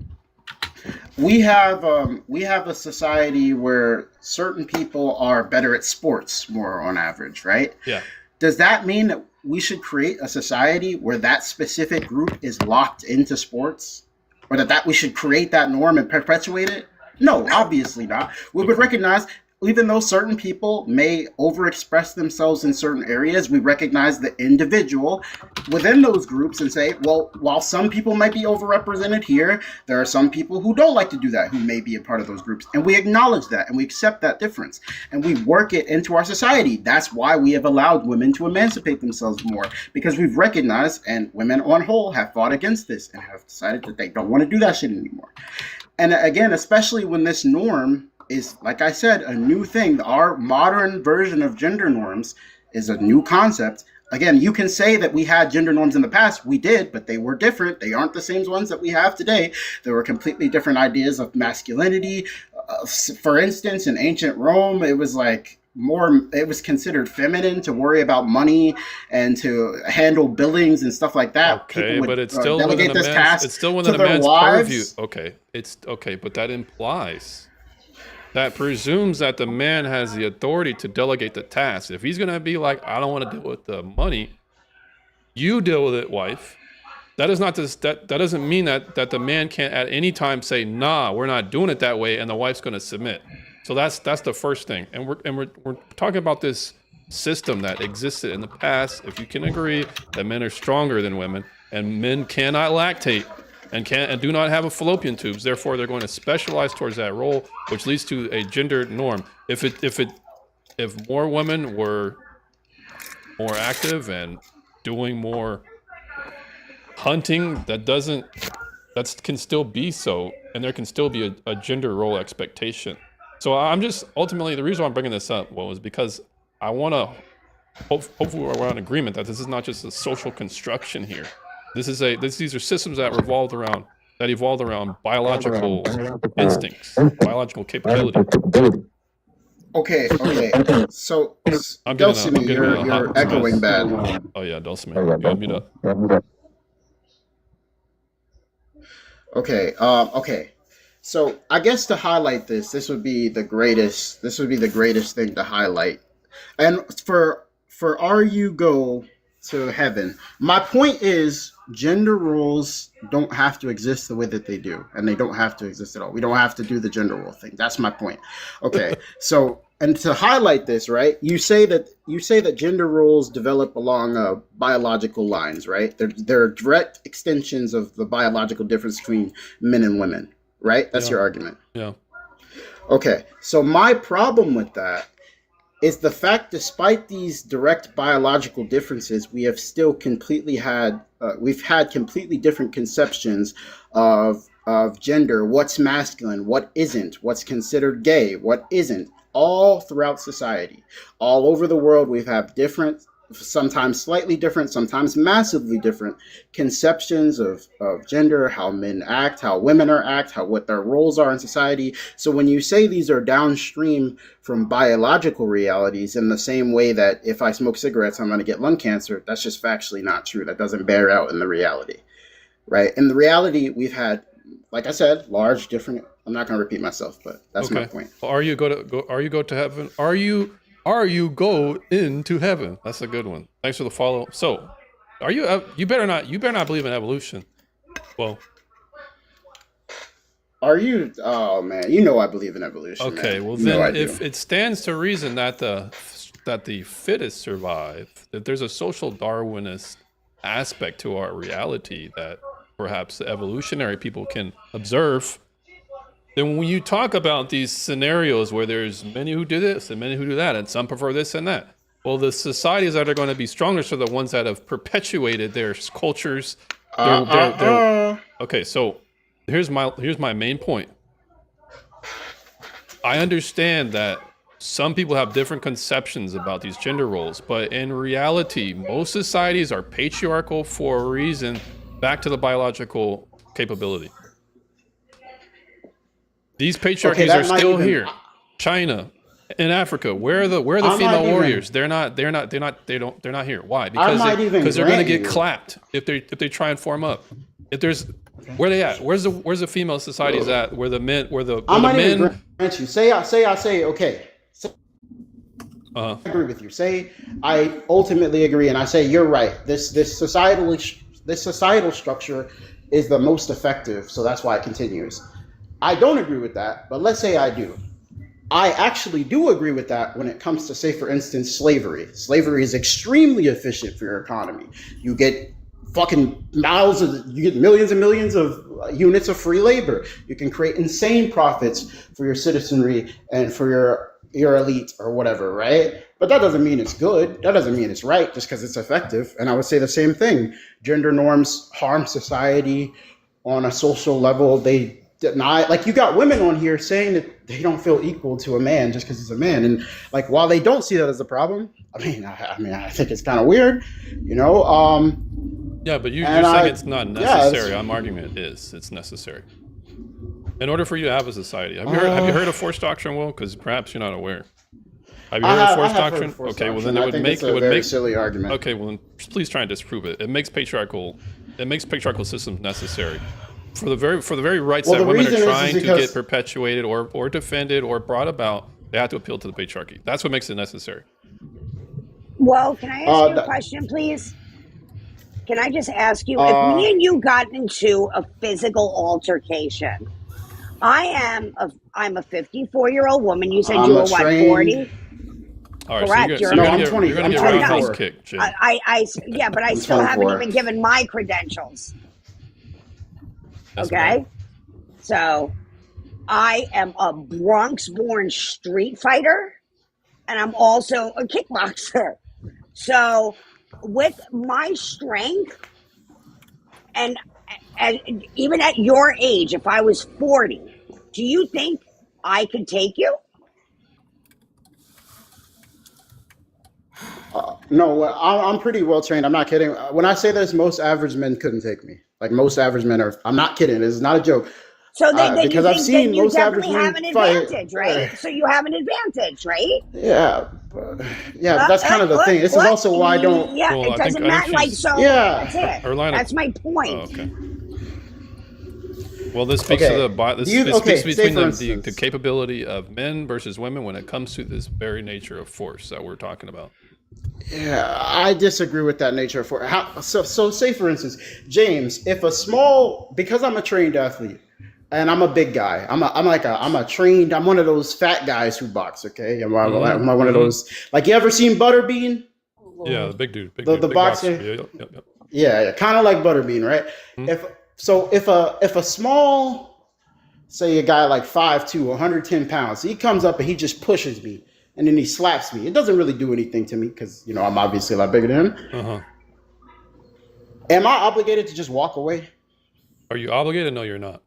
We have a society where certain people are better at sports more on average, right? Yeah. Does that mean that we should create a society where that specific group is locked into sports? Or that we should create that norm and perpetuate it? No, obviously not. We would recognize, even though certain people may overexpress themselves in certain areas, we recognize the individual within those groups and say, well, while some people might be overrepresented here, there are some people who don't like to do that, who may be a part of those groups. And we acknowledge that and we accept that difference and we work it into our society. That's why we have allowed women to emancipate themselves more, because we've recognized, and women on whole have fought against this and have decided that they don't want to do that shit anymore. And again, especially when this norm is, like I said, a new thing. Our modern version of gender norms is a new concept. Again, you can say that we had gender norms in the past. We did, but they were different. They aren't the same ones that we have today. There were completely different ideas of masculinity. For instance, in ancient Rome, it was considered feminine to worry about money and to handle billings and stuff like that. Okay, but it's still within a man's purview. Okay, it's okay, but that presumes that the man has the authority to delegate the task. If he's gonna be like, I don't want to deal with the money, you deal with it, wife. That doesn't mean that the man can't at any time say, nah, we're not doing it that way, and the wife's gonna submit. So that's the first thing. And we're talking about this system that existed in the past. If you can agree that men are stronger than women, and men cannot lactate, and do not have fallopian tubes, therefore they're going to specialize towards that role, which leads to a gendered norm. If more women were more active and doing more hunting, that can still be so, and there can still be a gender role expectation. So I'm just ultimately, the reason why I'm bringing this up was because I want to hopefully we're in agreement that this is not just a social construction here. These are systems that evolved around biological instincts, biological capability. Okay. So, Dulcime, you're echoing bad. Oh yeah, Dulcime, you gotta mute up. Okay. So I guess to highlight this would be the greatest thing to highlight. And for Are You Go to Heaven, my point is gender roles don't have to exist the way that they do, and they don't have to exist at all. We don't have to do the gender role thing. That's my point. Okay. So, and to highlight this, right? You say that gender roles develop along biological lines, right? They're direct extensions of the biological difference between men and women, right? That's your argument. Yeah. Okay. So my problem with that is the fact, despite these direct biological differences, we have still we've had completely different conceptions of gender, what's masculine, what isn't, what's considered gay, what isn't, all throughout society. All over the world, we've had different, sometimes slightly different, sometimes massively different conceptions of gender, how men act, how women act, what their roles are in society. So when you say these are downstream from biological realities, in the same way that if I smoke cigarettes, I'm going to get lung cancer, that's just factually not true. That doesn't bear out in the reality, right? In the reality, we've had, like I said, large different, I'm not going to repeat myself, but that's my point. Are you go to heaven? Are you go into heaven? That's a good one. Thanks for the follow. So, are you? You better not believe in evolution. Well, are you? Oh man, you know I believe in evolution. Okay, man. Well then, if it stands to reason that the fittest survive, that there's a social Darwinist aspect to our reality that perhaps the evolutionary people can observe. Then when you talk about these scenarios where there's many who do this and many who do that, and some prefer this and that, Well, the societies that are going to be strongest are the ones that have perpetuated their cultures. Okay, so here's my main point. I understand that some people have different conceptions about these gender roles, but in reality, most societies are patriarchal for a reason. Back to the biological capability. These patriarchies are still here. China, in Africa, where are the female warriors? They're not here. Why? Because they're going to get clapped if they try and form up. If there's where they at? Where's the female societies at? Where the men? I might even grant you. Say okay. I agree with you. Say I ultimately agree, and I say you're right. This societal structure is the most effective, so that's why it continues. I don't agree with that, but let's say I do. I actually do agree with that when it comes to, say, for instance, slavery. Slavery is extremely efficient for your economy. You get you get millions and millions of units of free labor. You can create insane profits for your citizenry and for your elite or whatever, right? But that doesn't mean it's good. That doesn't mean it's right just because it's effective. And I would say the same thing. Gender norms harm society on a social level. They deny, like, you got women on here saying that they don't feel equal to a man just because he's a man. And like, while they don't see that as a problem, I think it's kind of weird, Yeah, but you're saying it's not necessary. I'm arguing it is. It's necessary. In order for you to have a society. Have you heard of force doctrine, Will? Because perhaps you're not aware. Have you heard of force doctrine? Okay, well then it would make a silly argument. Okay, well then please try and disprove it. It makes patriarchal systems necessary. For the very rights that women are trying to get perpetuated or defended or brought about, they have to appeal to the patriarchy. That's what makes it necessary. Well, can I ask you a question, please? Can I just ask you, if me and you got into a physical altercation, I'm a 54-year-old woman. You said you were what, 40? All right, correct. So I'm 20. You're going to get roundhouse kicked, Jim. Yeah, but I still haven't even given my credentials. That's okay? bad. So I am a Bronx-born street fighter, and I'm also a kickboxer. So with my strength, and even at your age, if I was 40, do you think I could take you? No, I'm pretty well trained. I'm not kidding. When I say this, most average men couldn't take me. Like, most average men are. I'm not kidding. This is not a joke. So then because I've seen you most average definitely have men an fight. advantage, right? So you have an advantage, right? Yeah, that's kind of the thing. This is also why I don't. Yeah, Well, it doesn't matter. Like, so Yeah. that's it. Erlina- That's my point. Oh, okay. Well, this speaks to this speaks between the capability of men versus women when it comes to this very nature of force that we're talking about. Yeah, I disagree with that nature of force. So say for instance, James, because I'm a trained athlete and I'm a big guy. I'm one of those fat guys who box. Okay, I'm one of those. Like, you ever seen Butterbean? Yeah, the big dude, the big boxer. Yep. Yeah, kind of like Butterbean, right? Mm-hmm. If a small, say a guy like 5'2", 110 pounds, he comes up and he just pushes me and then he slaps me. It doesn't really do anything to me because, I'm obviously a lot bigger than him. Uh-huh. Am I obligated to just walk away? Are you obligated? No, you're not.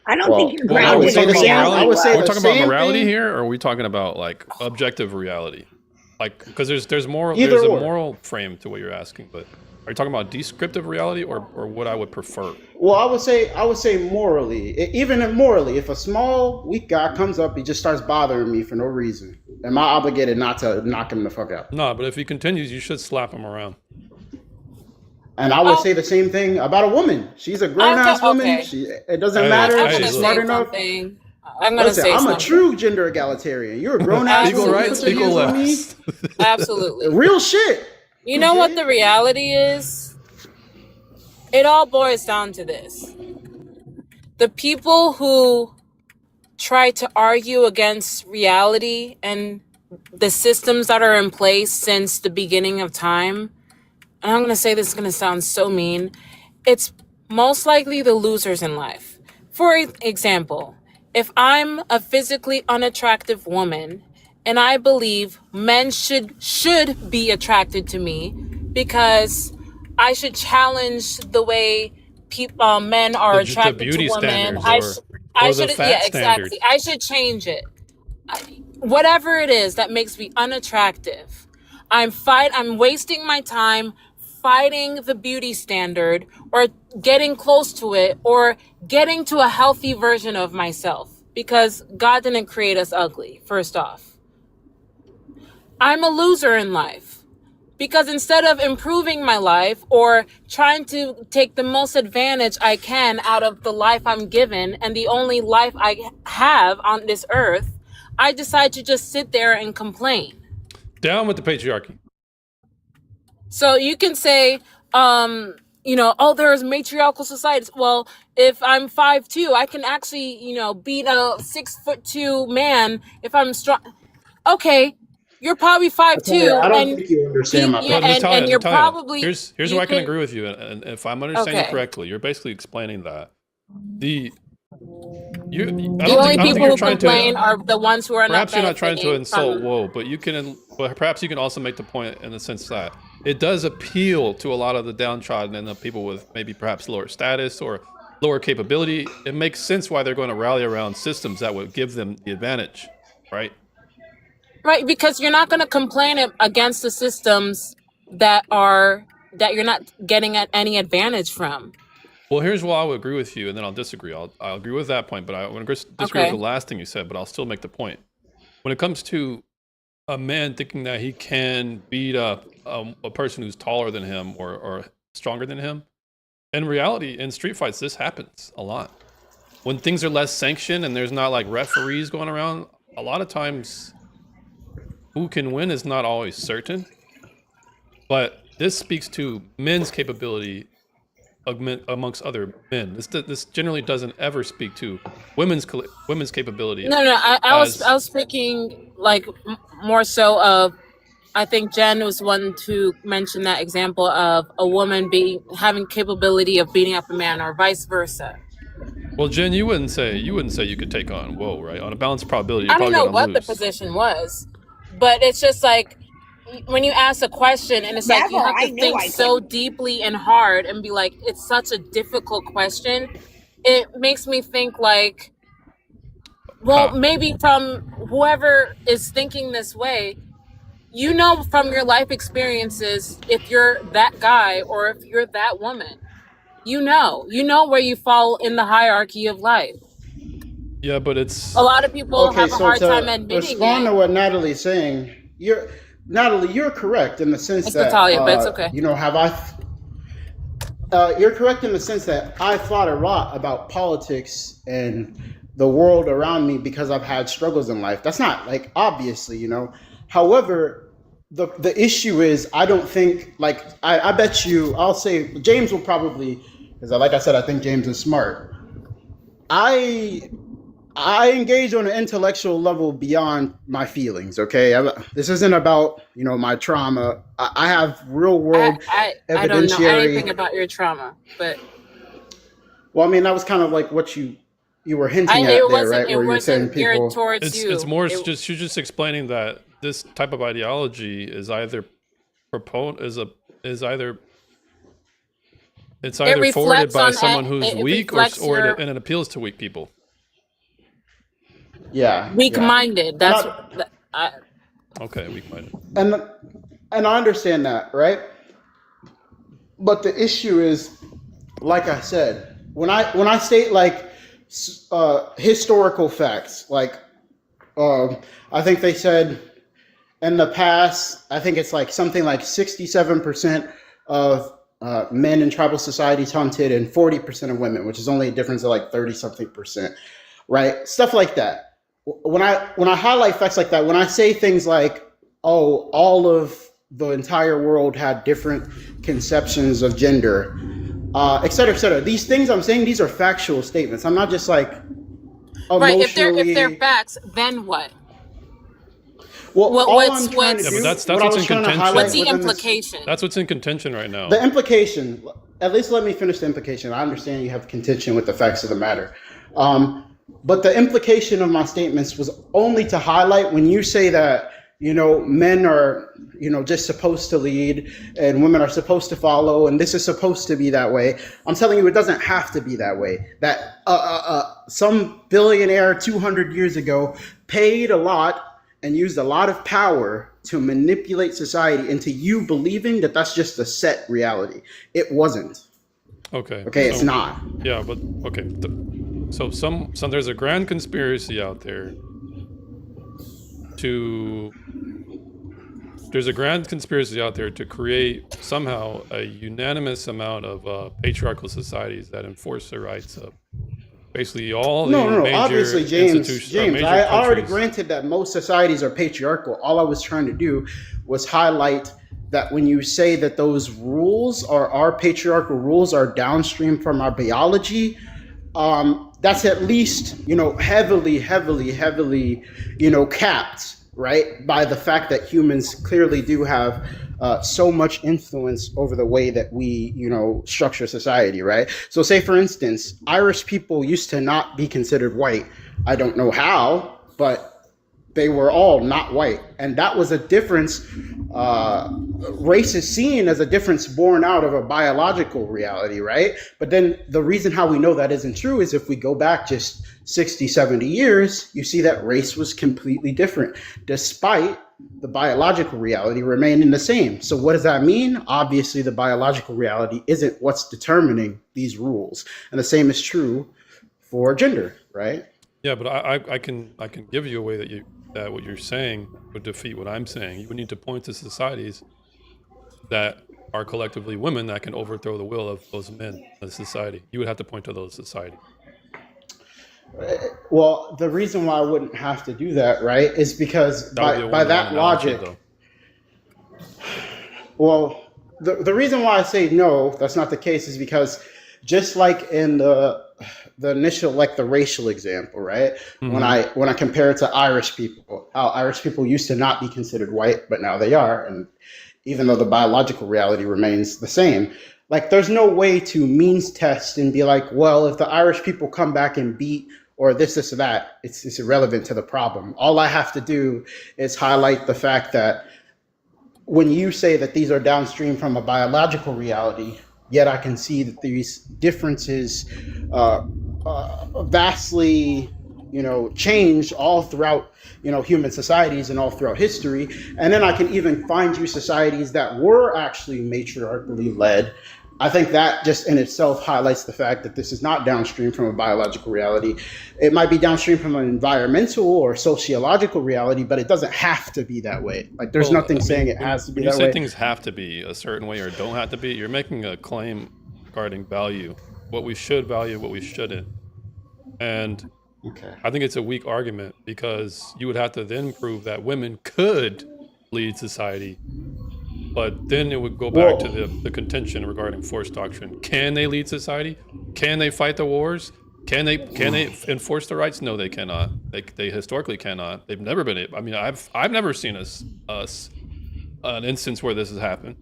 I don't think you're grounded. I would say we're talking about morality thing. here, or are we talking about like objective reality? Like, because there's a moral frame to what you're asking, but are you talking about descriptive reality or what I would prefer? Well, I would say morally, even morally, if a small weak guy comes up, he just starts bothering me for no reason. Am I obligated not to knock him the fuck out? No, but if he continues, you should slap him around. And I would say the same thing about a woman. She's a grown-ass woman. It doesn't matter if she's smart enough. I'm going to say I'm something. a true gender egalitarian. You're a grown-ass Equal woman. rights, equal left. Absolutely. Real shit. You know what the reality is? It all boils down to this. The people who try to argue against reality and the systems that are in place since the beginning of time, and I'm going to say this is going to sound so mean, it's most likely the losers in life. For example, if I'm a physically unattractive woman and I believe men should be attracted to me because I should challenge the way men are The attracted beauty to women. standards I or the should, fat yeah, standard. exactly. I should change it. Whatever it is that makes me unattractive, I'm wasting my time fighting the beauty standard or getting close to it or getting to a healthy version of myself, because God didn't create us ugly, first off. I'm a loser in life because instead of improving my life or trying to take the most advantage I can out of the life I'm given and the only life I have on this earth, I decide to just sit there and complain. Down with the patriarchy. So you can say, oh, there's matriarchal societies. Well, if I'm 5'2", I can actually, beat a 6'2" man if I'm strong. Okay, you're probably 5'2", I don't and think you understand my yeah, point. and you're probably here's you where I can can agree with you, and if I'm understanding okay. correctly, you're basically explaining that I The don't only think people you're who trying to. complain are the ones who are not Perhaps you're not trying to benefiting insult from. woe, but perhaps you can also make the point in the sense that it does appeal to a lot of the downtrodden and the people with maybe perhaps lower status or lower capability. It makes sense why they're going to rally around systems that would give them the advantage, right? Right, because you're not going to complain against the systems that you're not getting at any advantage from. Well, here's why I would agree with you, and then I'll disagree. I'll agree with that point, but I want to disagree with Okay. the last thing you said, but I'll still make the point. When it comes to a man thinking that he can beat up a person who's taller than him or stronger than him, in reality, in street fights, this happens a lot. When things are less sanctioned and there's not like referees going around, a lot of times who can win is not always certain. But this speaks to men's capability amongst other men. This generally doesn't ever speak to women's capability. No, I was as speaking like more so of, I think Jen was one to mention that example of a woman having capability of beating up a man or vice versa. well, Jen, you wouldn't say you could take on Woe, right? On a balanced probability, you're I don't probably know gonna what the lose. position was, but it's just like when you ask a question and it's like you Never. have I to knew think I so couldn't. deeply and hard and be like, it's such a difficult question. It makes me think like, well, Huh. maybe from whoever is thinking this way, from your life experiences, if you're that guy or if you're that woman, you know where you fall in the hierarchy of life. Yeah, but it's A lot of people Okay, have a so hard time to admitting respond it. to what Natalie's saying, Natalie, you're correct in the sense It's that Natalia, but it's okay. you're correct in the sense that I thought a lot about politics and the world around me because I've had struggles in life. That's not like obviously, However, the issue is I don't think like I bet you I'll say James will probably, because like I said, I think James is smart. I engage on an intellectual level beyond my feelings. Okay, this isn't about my trauma. I have real world I don't know evidentiary. anything about your trauma, but Well, I mean, that was kind of like what you were hinting at it there, right? wasn't Where you're saying geared people. towards you. it's more It- just you're just explaining that this type of ideology is either it's either forwarded reflects by on someone who's it weak reflects your and it appeals to weak people. Yeah, weak-minded. That's Okay, weak-minded. and I understand that, right? But the issue is, like I said, when I state like historical facts, like I think they said in the past, I think it's like something like 67% of men in tribal societies hunted and 40% of women, which is only a difference of like 30 something percent, right? Stuff like that. When I highlight facts like that, when I say things like, oh, all of the entire world had different conceptions of gender, et cetera, et cetera. These things I'm saying, these are factual statements. I'm not just like right. emotionally. If they're facts, then what? Well, what's I'm trying to Yeah, but do, that's what I what's was in trying to contention. highlight What's the within this- implication? That's what's in contention right now. The implication, at least let me finish the implication. I understand you have contention with the facts of the matter. But the implication of my statements was only to highlight when you say that, men are, just supposed to lead and women are supposed to follow and this is supposed to be that way. I'm telling you, it doesn't have to be that way. That some billionaire 200 years ago paid a lot and used a lot of power to manipulate society into you believing that that's just a set reality. It wasn't. Okay. Okay, it's not. Yeah, but okay. So there's a grand conspiracy out there to create somehow a unanimous amount of patriarchal societies that enforce the rights of basically all the major obviously, institutions. James, I already granted that most societies are patriarchal. All I was trying to do was highlight that when you say that those rules are our patriarchal rules are downstream from our biology, that's at least, heavily, capped, right, by the fact that humans clearly do have so much influence over the way that we, structure society, right? So say, for instance, Irish people used to not be considered white. I don't know how, but they were all not white. And that was a difference. Race is seen as a difference born out of a biological reality, right? But then the reason how we know that isn't true is if we go back just 60, 70 years, you see that race was completely different, despite the biological reality remaining the same. So what does that mean? Obviously, the biological reality isn't what's determining these rules. And the same is true for gender, right? Yeah, but I can give you a way that what you're saying would defeat what I'm saying. You would need to point to societies that are collectively women that can overthrow the will of those men in the society. You would have to point to those societies. Well, the reason why I wouldn't have to do that, right, is because by that logic, well, the reason why I say no, that's not the case, is because just like in the initial, like the racial example, right? Mm-hmm. When I compare it to Irish people, how Irish people used to not be considered white, but now they are, and even though the biological reality remains the same, like there's no way to means test and be like, well, if the Irish people come back and beat or this or that, it's irrelevant to the problem. All I have to do is highlight the fact that when you say that these are downstream from a biological reality, yet I can see that these differences vastly, change all throughout, human societies and all throughout history. And then I can even find you societies that were actually matriarchally led. I think that just in itself highlights the fact that this is not downstream from a biological reality. It might be downstream from an environmental or sociological reality, but it doesn't have to be that way. Like there's nothing saying it has to be that way. When you say things have to be a certain way or don't have to be, you're making a claim regarding value, what we should value, what we shouldn't. And I think it's a weak argument because you would have to then prove that women could lead society. But then it would go back to the contention regarding force doctrine. Can they lead society? Can they fight the wars? Can they enforce the rights? No, they cannot. They historically cannot. They've never been able. I mean, I've never seen an instance where this has happened.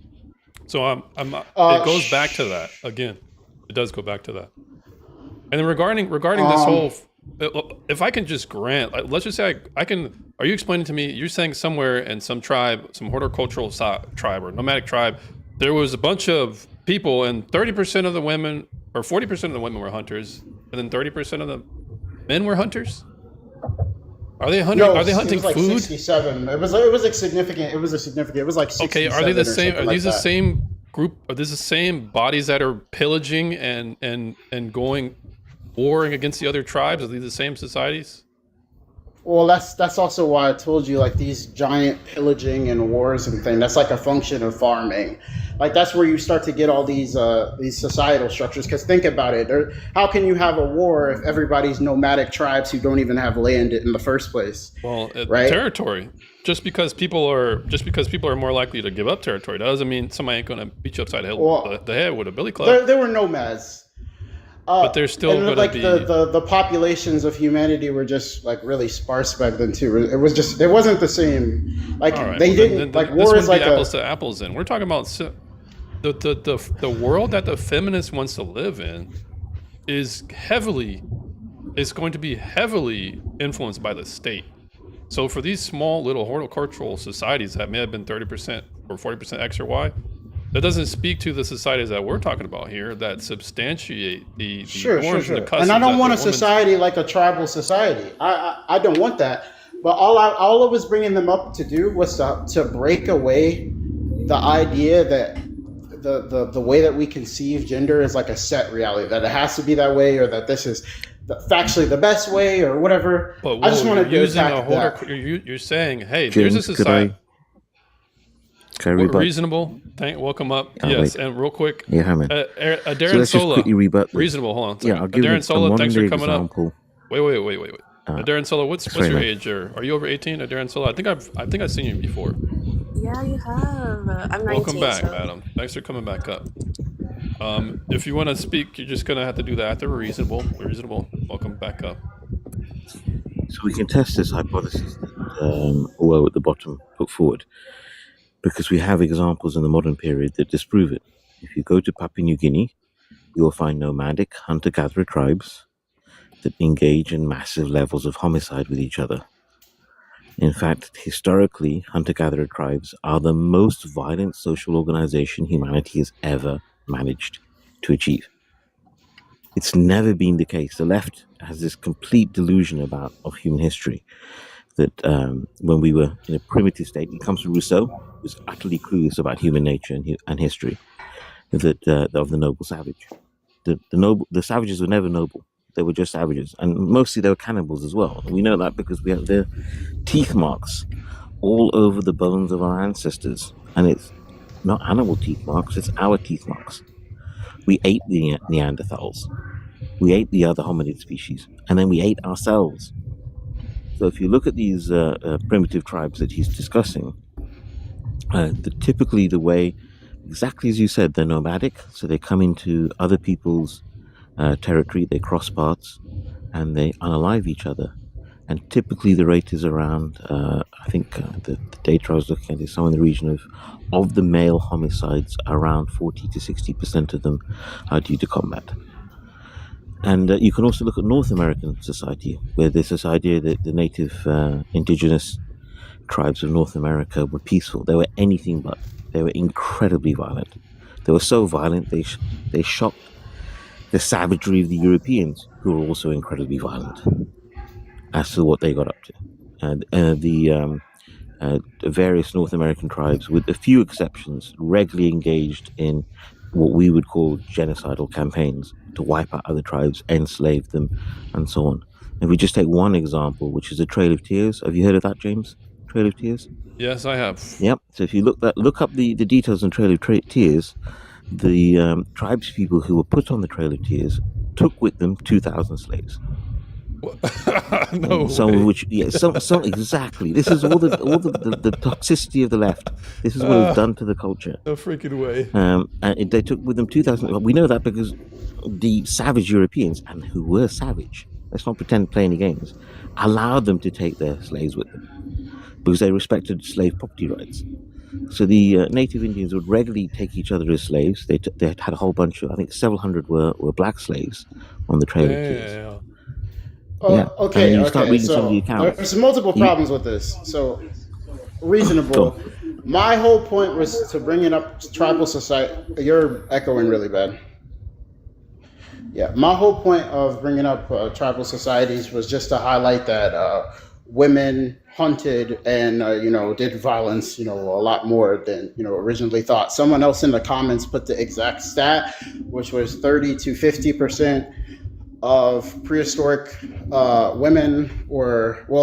So it goes back to that again. It does go back to that. And then regarding this whole, if I can just grant, let's just say I can. Are you explaining to me? You're saying somewhere in some tribe, some horticultural tribe or nomadic tribe, there was a bunch of people, and 30% of the women or 40% of the women were hunters, and then 30% of the men were hunters. Are they hunting? No, are they hunting it was like food? 67. It was like significant. It was significant. It was like 67. Okay, are they the same? Are these the that. same group? Are these the same bodies that are pillaging and going warring against the other tribes? Are these the same societies? Well, that's also why I told you, like, these giant pillaging and wars and things, that's like a function of farming. Like, that's where you start to get all these societal structures. Because think about it. How can you have a war if everybody's nomadic tribes who don't even have land in the first place? Well, right? Territory. Just because people are more likely to give up territory, that doesn't mean somebody ain't going to beat you upside the head with a billy club. There were nomads. But there's still going to be the populations of humanity were just like really sparse back then too. It wasn't the same. Like they didn't like war is like apples to apples. Then we're talking about the world that the feminist wants to live in is heavily is going to be heavily influenced by the state. So for these small little horticultural societies that may have been 30% or 40% X or Y, that doesn't speak to the societies that we're talking about here that substantiate the norms and the customs. And I don't want a that the society like a tribal society. I don't want that. But all I was bringing them up to do was to break away the idea that the way that we conceive gender is like a set reality, that it has to be that way, or that this is factually the best way, or whatever. But I just want to using attack that. you're saying, hey, James, there's a society. Can I rebut? Reasonable. Welcome up. Oh, yes, wait. and real quick. Yeah, Hammond. Darren So let's just Sola. quickly rebut this. Reasonable. Hold on. Yeah, I'll give you Darren a Sola, modern thanks for day coming up. example. Wait. Darren Sola, what's Sorry, your man. age? Or are you over 18? Darren Sola, I think I've seen you before. Yeah, you have. I'm 19. Welcome back, so. madam. Thanks for coming back up. If you want to speak, you're just gonna have to do that after reasonable. Welcome back up. So we can test this hypothesis that Orwell at the bottom put forward, because we have examples in the modern period that disprove it. If you go to Papua New Guinea, you will find nomadic hunter-gatherer tribes that engage in massive levels of homicide with each other. In fact, historically, hunter-gatherer tribes are the most violent social organization humanity has ever managed to achieve. It's never been the case. The left has this complete delusion of human history, that when we were in a primitive state, it comes from Rousseau, who's utterly clueless about human nature and history, that of the noble savage. The savages were never noble. They were just savages, and mostly they were cannibals as well. And we know that because we have their teeth marks all over the bones of our ancestors, and it's not animal teeth marks; it's our teeth marks. We ate the Neanderthals, we ate the other hominid species, and then we ate ourselves. So if you look at these primitive tribes that he's discussing, typically the way, exactly as you said, they're nomadic, so they come into other people's territory, they cross paths, and they unalive each other. And typically the rate is around, I think the data I was looking at is somewhere in the region of the male homicides, around 40 to 60% of them are due to combat. And you can also look at North American society, where there's this idea that the native indigenous tribes of North America were peaceful. They were anything but. They were incredibly violent. They were so violent, they shocked the savagery of the Europeans, who were also incredibly violent, as to what they got up to. And the various North American tribes, with a few exceptions, regularly engaged in what we would call genocidal campaigns to wipe out other tribes, enslave them, and so on. If we just take one example, which is the Trail of Tears. Have you heard of that, James? Trail of Tears? Yes, I have. Yep. So if you look up the details on Trail of Tears, the tribes people who were put on the Trail of Tears took with them 2,000 slaves. No some way. of which, yeah, some exactly. This is all the toxicity of the left. This is what it's done to the culture. No freaking way. And they took with them 2,000. We know that because the savage Europeans, and who were savage, let's not pretend to play any games, allowed them to take their slaves with them because they respected slave property rights. So the native Indians would regularly take each other as slaves. They had a whole bunch of, I think several hundred were black slaves on the Trail of Tears. Yeah. Yeah. Okay, And you start reading some of the so accounts. there's multiple problems with this. So, reasonable. My whole point was to bring it up to tribal society. You're echoing really bad. Yeah, my whole point of bringing up tribal societies was just to highlight that women hunted and did violence, a lot more than originally thought. Someone else in the comments put the exact stat, which was 30 to 50% of prehistoric women,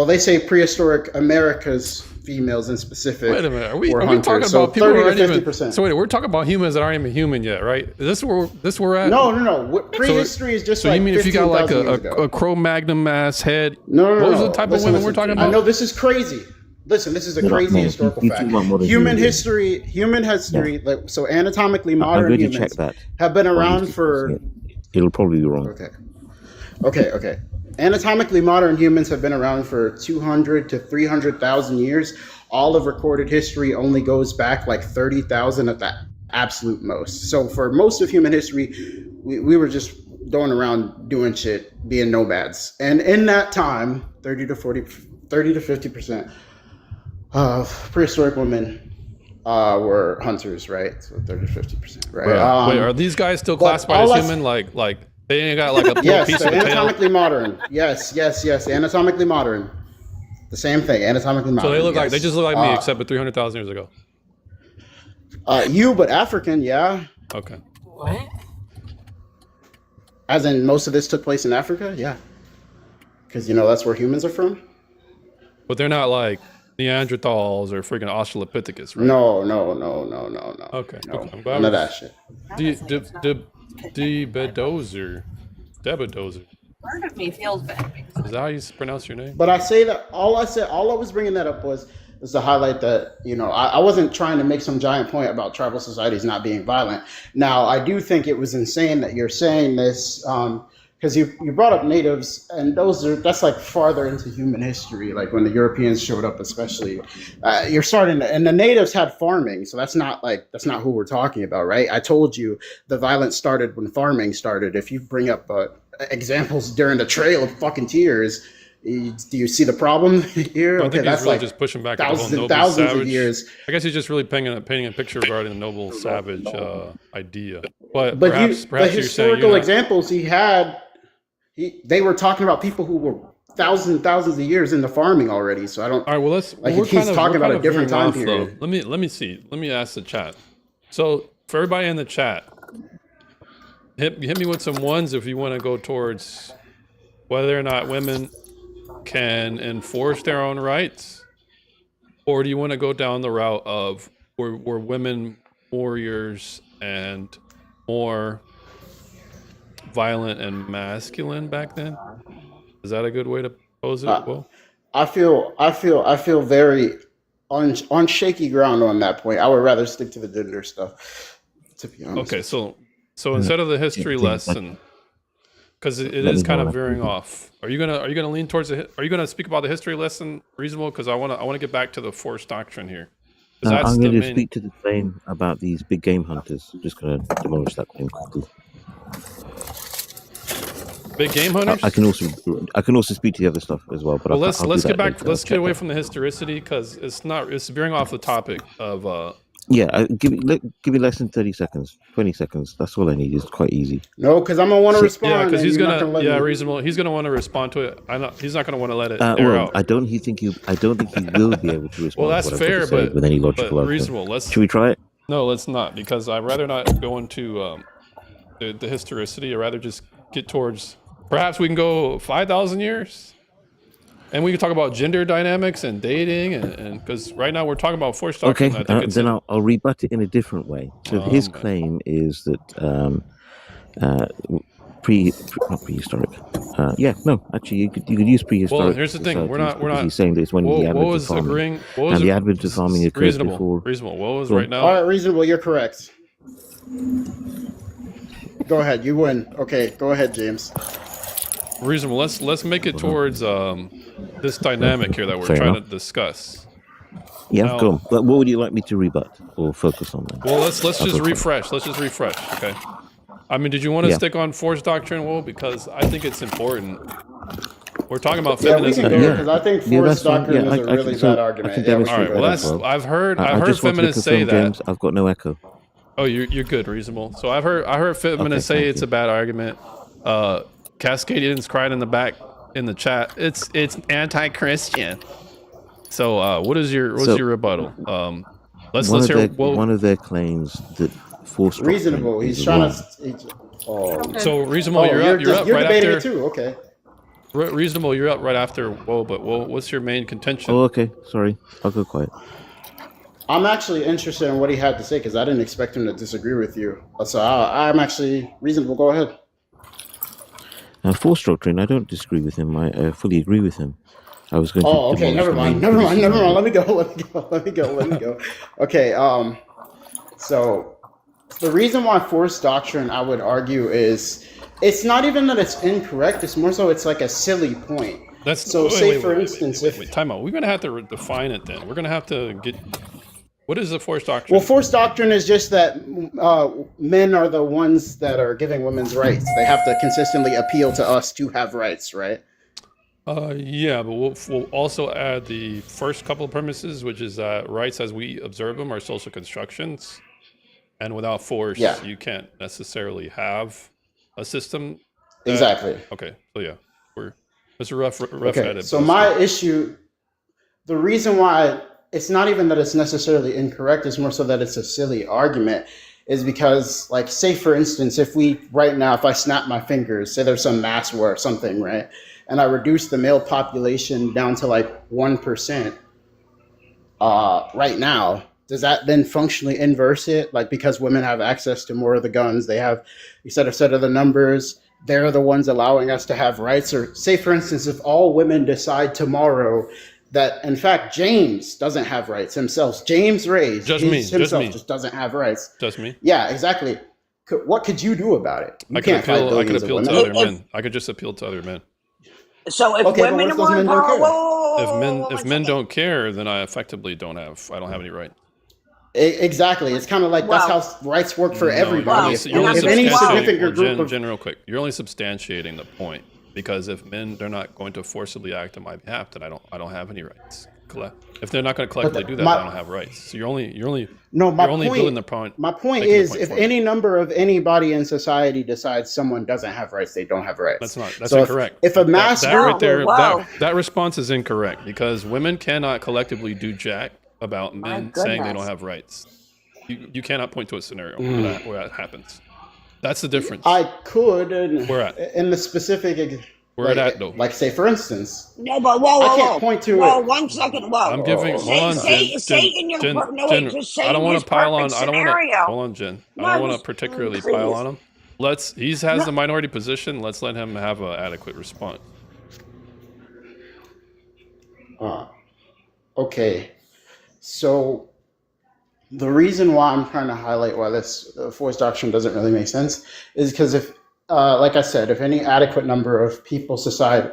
they say prehistoric America's females in specific. Wait a minute. Are we hunters. talking So about people who 30 aren't to even? 50%. So wait, we're talking about humans that aren't even human yet, right? Is this where we're at? No. Prehistory is just So like you mean if you got like 15,000 years ago. a Cro-Magnon ass head? No. What was the type of women we're talking about? I know this is crazy. Listen, this is a No, crazy man, historical you fact. talk about modern Human human history, like, so anatomically I'm modern going to humans check that. have been around for. It'll probably be wrong. Okay. Anatomically modern humans have been around for 200 to 300,000 years. All of recorded history only goes back like 30,000 at the absolute most. So for most of human history, we were just going around doing shit, being nomads. And in that time, 30 to 50% of prehistoric women were hunters, right? So 30 to 50%, right? Wait, are these guys still but classified all as us- human? Like they ain't got like a little Yes, piece they're of the tail? anatomically modern. Yes, anatomically modern. The same thing, anatomically modern. So they look like, yes. they just look like me, except for 300,000 years ago. You, but African, yeah. Okay. What? As in, most of this took place in Africa, yeah. Because that's where humans are from. But they're not like Neanderthals or freaking Australopithecus, right? No. Okay. No, Okay. I'm glad none of that shit. Debedozer. Part of me feels bad. Is that how you pronounce your name? But I say that all I was bringing that up was to highlight that I wasn't trying to make some giant point about tribal societies not being violent. Now I do think it was insane that you're saying this because you brought up natives, and that's like farther into human history, like when the Europeans showed up, especially. You're starting to, and the natives had farming, so that's not who we're talking about, right? I told you the violence started when farming started. If you bring up examples during the Trail of fucking Tears, do you see the problem here? I think he's that's really like just pushing back thousands the whole and noble thousands savage. of years. I guess he's just really painting a picture regarding the noble savage idea. But But perhaps the you're saying historical examples he had, they were talking about people who were thousands and thousands of years into farming already. So I don't. All right. Well, he's talking about a different time period. Let me see. Let me ask the chat. So for everybody in the chat, hit me with some ones if you want to go towards whether or not women can enforce their own rights, or do you want to go down the route of were women warriors and more violent and masculine back then? Is that a good way to pose it? Well, I feel very on shaky ground on that point. I would rather stick to the gender stuff, to be honest. okay. So instead of the history lesson, because it is kind of veering off. Are you gonna lean towards are you gonna speak about the history lesson reasonable? Because I wanna get back to the force doctrine here. I'm going to speak to the claim about these big game hunters. I'm just going to demolish that claim quickly. Big game hunters. I can also speak to the other stuff as well. But well, I'll let's do get that back. later. Let's get away from the historicity because it's veering off the topic of. Yeah, give me less than 30 seconds, 20 seconds. That's all I need. It's quite easy. No, because I'm gonna want to respond. Yeah, because he's gonna reasonable. He's gonna want to respond to it. He's not gonna want to let it air out. I don't think he will be able to respond. Well, that's to what I've got fair, to say with any logical outcome. reasonable. Should we try it? No, let's not, because I'd rather not go into the historicity. I'd rather just get towards. Perhaps we can go 5,000 years, and we can talk about gender dynamics and dating, and because right now we're talking about force doctrine. Okay, I think then I'll rebut it in a different way. So his claim is that not prehistoric. Actually, you could use prehistoric. Well, here's the thing: we're not. He's saying that it's when the advent of farming. The advent of farming occurred before. Reasonable. What was right now? All right, reasonable. You're correct. Go ahead. You win. Okay, go ahead, James. Reasonable. Let's make it towards this dynamic here that we're trying to discuss. Yeah, now, go on. But what would you like me to rebut or focus on then? Well, let's just refresh. Let's just refresh. Okay. I mean, did you want to stick on force doctrine? Well, because I think it's important. We're talking about feminism. Because I think force doctrine is a really bad argument. All right. Well, I've heard feminists say that. James, I've got no echo. Oh, you're good, reasonable. So I heard feminists say it's a bad argument. Cascadians cried in the back in the chat. It's anti-Christian. So what's your rebuttal? Let's hear. One of their claims that force reasonable. He's trying to. So reasonable. You're up you're right debating after. it too. Okay. Reasonable. You're up right after. What's your main contention? Oh, okay. Sorry, I'll go quiet. I'm actually interested in what he had to say because I didn't expect him to disagree with you. So I'm actually reasonable. Go ahead. Force doctrine. I don't disagree with him. I fully agree with him. I was going to. Oh, okay. Never mind. Let me go. Okay. So the reason why force doctrine, I would argue, is it's not even that it's incorrect. It's more so it's like a silly point. That's so. For instance, time out. We're gonna have to define it then. We're gonna have to get. What is the force doctrine? Well, force doctrine is just that men are the ones that are giving women's rights. They have to consistently appeal to us to have rights, right? Yeah, but we'll also add the first couple of premises, which is that rights as we observe them are social constructions. And without force, you can't necessarily have a system. Exactly. Okay, so yeah, it's a rough Okay, edit. so my issue, the reason why it's not even that it's necessarily incorrect, it's more so that it's a silly argument, is because, like, say for instance, if I snap my fingers, say there's some mass war or something, right? And I reduce the male population down to like 1% right now, does that then functionally inverse it? Like, because women have access to more of the guns, they have a set of the numbers, they're the ones allowing us to have rights? Or say, for instance, if all women decide tomorrow that, in fact, James doesn't have rights himself, James Reyes himself just doesn't have rights. Just me. Yeah, exactly. What could you do about it? You I could appeal to other If- men. I could just appeal to other men. So if Okay, but what women if those were men don't care? If men don't care, then I effectively don't have any right. Exactly. It's kind of like that's Well- how rights work for No, everybody. you're only If any substantiating- significant group of Jen, real quick, you're only substantiating the point, because if men they're not going to forcibly act on my behalf, then I don't have any rights. If they're not going to collectively do that, I don't have rights. So you're only building the point. My point making the is, point if for me. any number of anybody in society decides someone doesn't have rights, they don't have rights. That's So incorrect. If a mass that group, right there, Wow. that response is incorrect, because women cannot collectively do jack about My men saying they goodness. don't have rights. You cannot point to a scenario where that happens. That's the difference. I could, Where at? in the specific, Where it at, though? like say for instance, No, but whoa, I whoa, can't whoa. point to Whoa, it. 1 second. Whoa. I'm giving. Say- Hold on, say- Jen. say Jen, in your Jen, per- no, Jen, wait, just say I don't in want his to pile on. perfect I don't want to. scenario. Hold on, Jen. No, I don't want to just- particularly please. pile on him. He has the minority position. Let's let him have an adequate response. Okay, so the reason why I'm trying to highlight why this force doctrine doesn't really make sense is because if, like I said, if any adequate number of people decide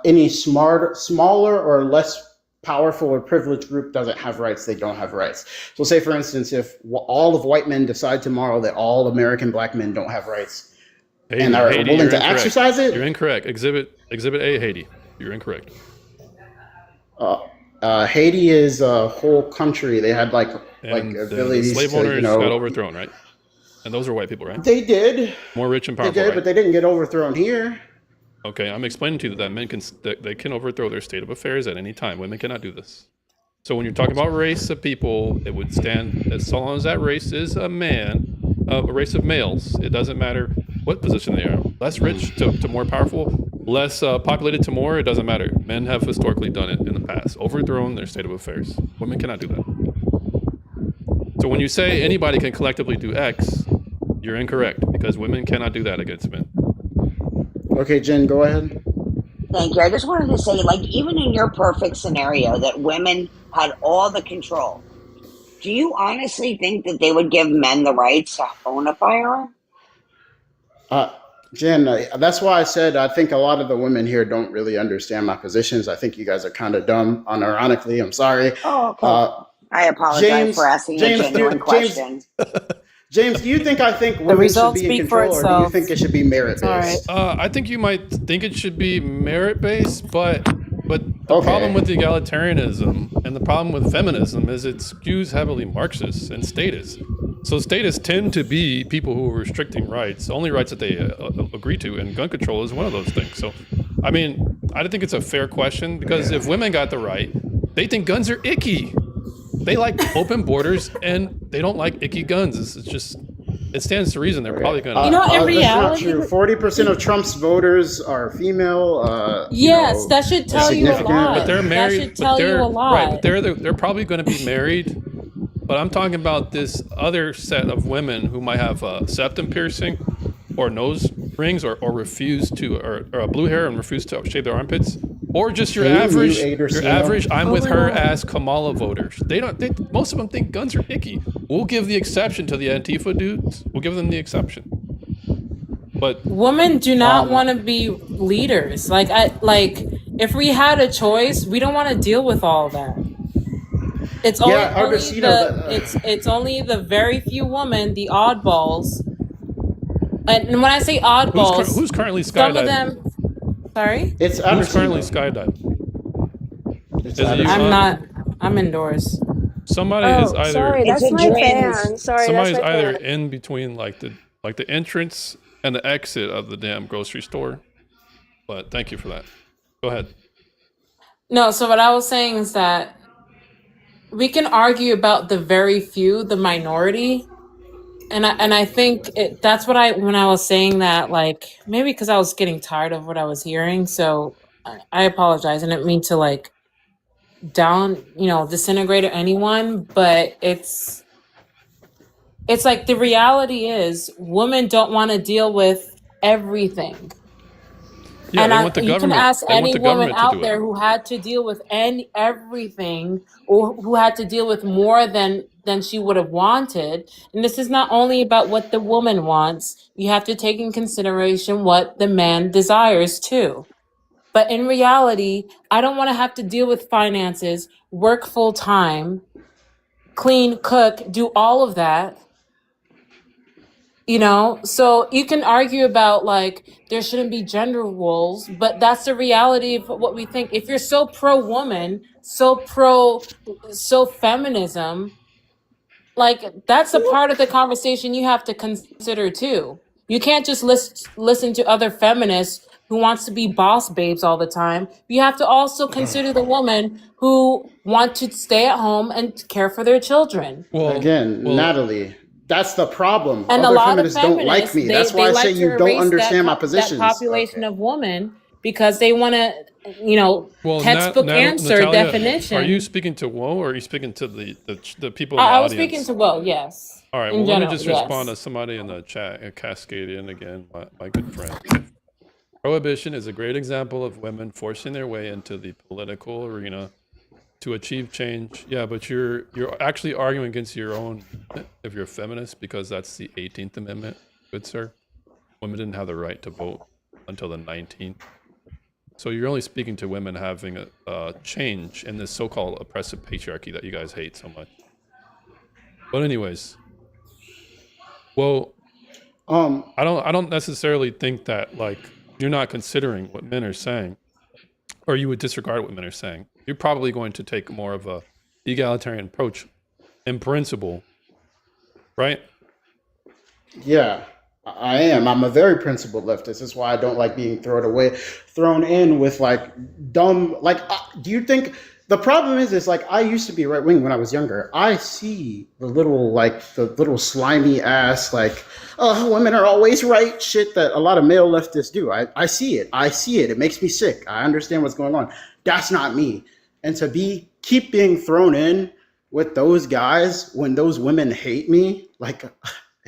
any smaller or less powerful or privileged group doesn't have rights, they don't have rights. So say, for instance, if all of white men decide tomorrow that all American black men don't have rights and are Haiti, willing you're to incorrect. exercise it, You're incorrect. Exhibit A, Haiti. You're incorrect. Haiti is a whole country. They had like And the abilities slave to, owners got overthrown, right? And those are white people, right? They did. More rich and They powerful, did, right? but they didn't get overthrown here. Okay, I'm explaining to you that men they can overthrow their state of affairs at any time. Women cannot do this. So when you're talking about race of people, it would stand as long as that race is a race of males. It doesn't matter what position they are. Less rich to more powerful, less populated to more. It doesn't matter. Men have historically done it in the past, overthrown their state of affairs. Women cannot do that. So when you say anybody can collectively do X, you're incorrect, because women cannot do that against men. Okay, Jen, go ahead. Thank you. I just wanted to say, like, even in your perfect scenario that women had all the control, do you honestly think that they would give men the rights to own a firearm? Jen, that's why I said I think a lot of the women here don't really understand my positions. I think you guys are kind of dumb, unironically. I'm sorry. Oh, okay. I apologize for asking a genuine question. James, do you think I think women should results be in speak for control, or do you itself. think it should be merit-based? All right. I think you might think it should be merit-based, but the Okay. problem with egalitarianism and the problem with feminism is it skews heavily Marxist and statist. So statists tend to be people who are restricting rights, only rights that they agree to, and gun control is one of those things. So, I mean, I think it's a fair question, because if women got the right, they think guns are icky. They like open borders, and they don't like icky guns. It's just, it stands to reason they're probably going to. You know, in That's reality, not true. 40% of Trump's voters are female. yes, that should tell you a significant. lot. But they're married. That should tell you a lot. Right, but they're probably going to be married. But I'm talking about this other set of women who might have septum piercing, or nose rings, or refuse to, or a blue hair and refuse to shave their armpits, or just your Hey, average, you ate or your sale. average. I'm with her God. as Kamala voters. Most of them think guns are icky. We'll give the exception to the Antifa dudes. We'll give them the exception. But Women do not want to be leaders. Like if we had a choice, we don't want to deal with all that. It's Yeah, only Argosino. it's only the very few women, the oddballs. And when I say oddballs, Who's currently some of skydiving? them. Sorry, It's Who's currently Argosino. skydiving? It's Is it you, I'm Argosino. not. I'm indoors. Somebody is Oh, either sorry, It's that's a my trans. fan. Sorry, that's somebody's my either fan. in between like the entrance and the exit of the damn grocery store. But thank you for that. Go ahead. No, so what I was saying is that we can argue about the very few, the minority, and I think that's what when I was saying that, like, maybe because I was getting tired of what I was hearing, so I apologize. I didn't mean to like disintegrate anyone, but it's like the reality is women don't want to deal with everything. Yeah, And they want the you can government. ask They want any the woman government to out do there it. who had to deal with everything, or who had to deal with more than she would have wanted. And this is not only about what the woman wants. You have to take in consideration what the man desires too. But in reality, I don't want to have to deal with finances, work full time, clean, cook, do all of that. So you can argue about like there shouldn't be gender roles, but that's the reality of what we think. If you're so pro woman, so feminism, like that's a part of the conversation you have to consider too. You can't just listen to other feminists who wants to be boss babes all the time. You have to also consider the woman who want to stay at home and care for their children. Again, Well, Natalie, that's the problem. And a Other lot of feminists don't like feminists, me. they, That's why they I say like to you don't erase understand my that positions. population Okay. of women because they want to, well, textbook answer Natalia, definition. are you speaking to Woe or are you speaking to the people in the I was audience? speaking to Will, yes. All right. In Well, general, let me just yes. respond to somebody in the chat. Cascadian again, my good friend. Prohibition is a great example of women forcing their way into the political arena to achieve change. Yeah, but you're actually arguing against your own, if you're a feminist, because that's the 18th Amendment, good sir. Women didn't have the right to vote until the 19th. So you're only speaking to women having a change in this so-called oppressive patriarchy that you guys hate so much. But anyways, well, I don't necessarily think that like you're not considering what men are saying, or you would disregard what men are saying. You're probably going to take more of a egalitarian approach in principle, right? Yeah, I am. I'm a very principled leftist. That's why I don't like being thrown in with like dumb. Like, do you think the problem is like I used to be right wing when I was younger. I see the little slimy ass like, oh, women are always right shit that a lot of male leftists do. I see it. It makes me sick. I understand what's going on. That's not me. And to keep being thrown in with those guys when those women hate me, like.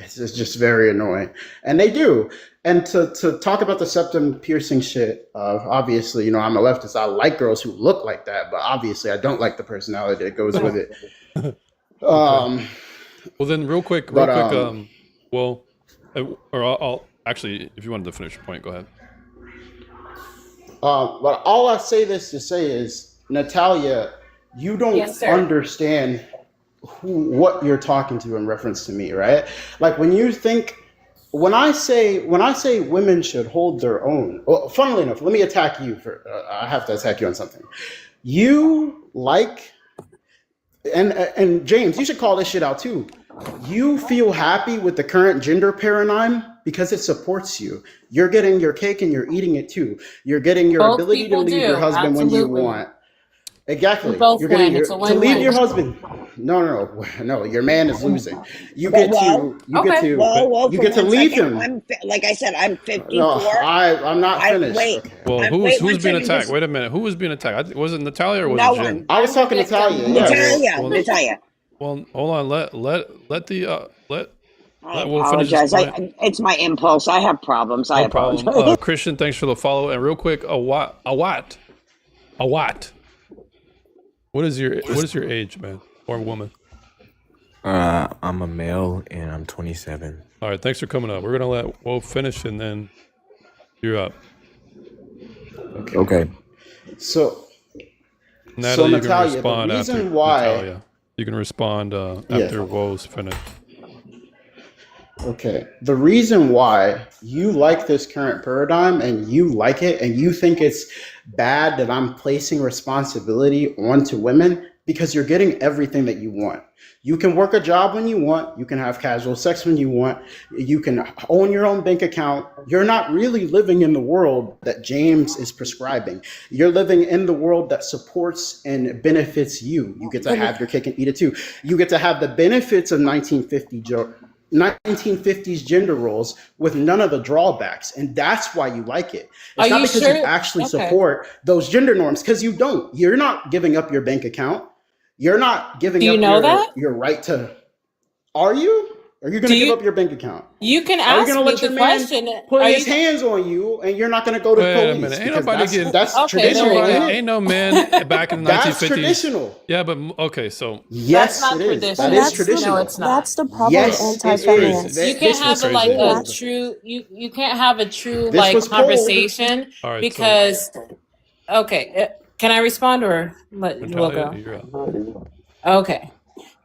It's just very annoying. And they do. And to talk about the septum piercing shit, obviously, I'm a leftist. I like girls who look like that, but obviously I don't like the personality that goes with it. Well, then real quick, well, or I'll actually, if you wanted to finish your point, go ahead. But all I say this to say is, Natalia, you don't understand what you're talking to in reference to me, right? Like when I say women should hold their own. Well, funnily enough, let me attack you I have to attack you on something. You like, and James, you should call this shit out too. You feel happy with the current gender paradigm because it supports you. You're getting your cake and you're eating it too. You're getting your Both ability to people leave do, your husband when you absolutely. want. Exactly. Both You're getting win. It's a to leave win-win. your husband. No. Your man is losing. You get to leave him. Like I said, I'm 54. No, I'm not finished. Wait. Okay. Well, Wait, who's one being second, attacked? just- Wait a minute. Who was being attacked? Was it Natalia or was No it Jim? one. I was talking to Natalia. Yeah. Natalia. Well, hold on. Let I we'll finish apologize. this point. It's my impulse. I have problems. I No problem. apologize. Christian, thanks for the follow. And real quick, a watt. What is your age, man, or woman? I'm a male and I'm 27. All right, thanks for coming up. We're gonna let Wolf finish and then you're up. Okay. So Natalia, you can Natalia, respond the reason after why Natalia. You can respond Yeah. after Woe's finished. Okay. The reason why you like this current paradigm and you like it and you think it's bad that I'm placing responsibility onto women because you're getting everything that you want. You can work a job when you want. You can have casual sex when you want. You can own your own bank account. You're not really living in the world that James is prescribing. You're living in the world that supports and benefits you. You get to have your cake and eat it too. You get to have the benefits of 1950s gender roles with none of the drawbacks, and that's why you like it. Are It's not you because sure? you actually Okay. support those gender norms, because you don't. You're not giving up your bank account. You're not giving Do you up know that? your right to. Are you? Are you going Do to give you? up your bank account? You can Are you ask going to me let your the man question. put Are his you? hands on you, and you're not going to go to Wait a police? minute. Ain't Because nobody that's getting. that's Okay, there traditional, you ain't go. it? Ain't no man back in the That's 1950s. traditional. Yeah, but okay, so That's Yes, not it is. traditional. That And is that's the traditional. No, it's not. that's the problem with Yes, it that's is. crazy. anti-feminists. You This can't have was a, like a pulled. true you can't have a true This like was pulled. conversation all right. So because okay, can I respond or let you will Natalia, go? you're up. Okay,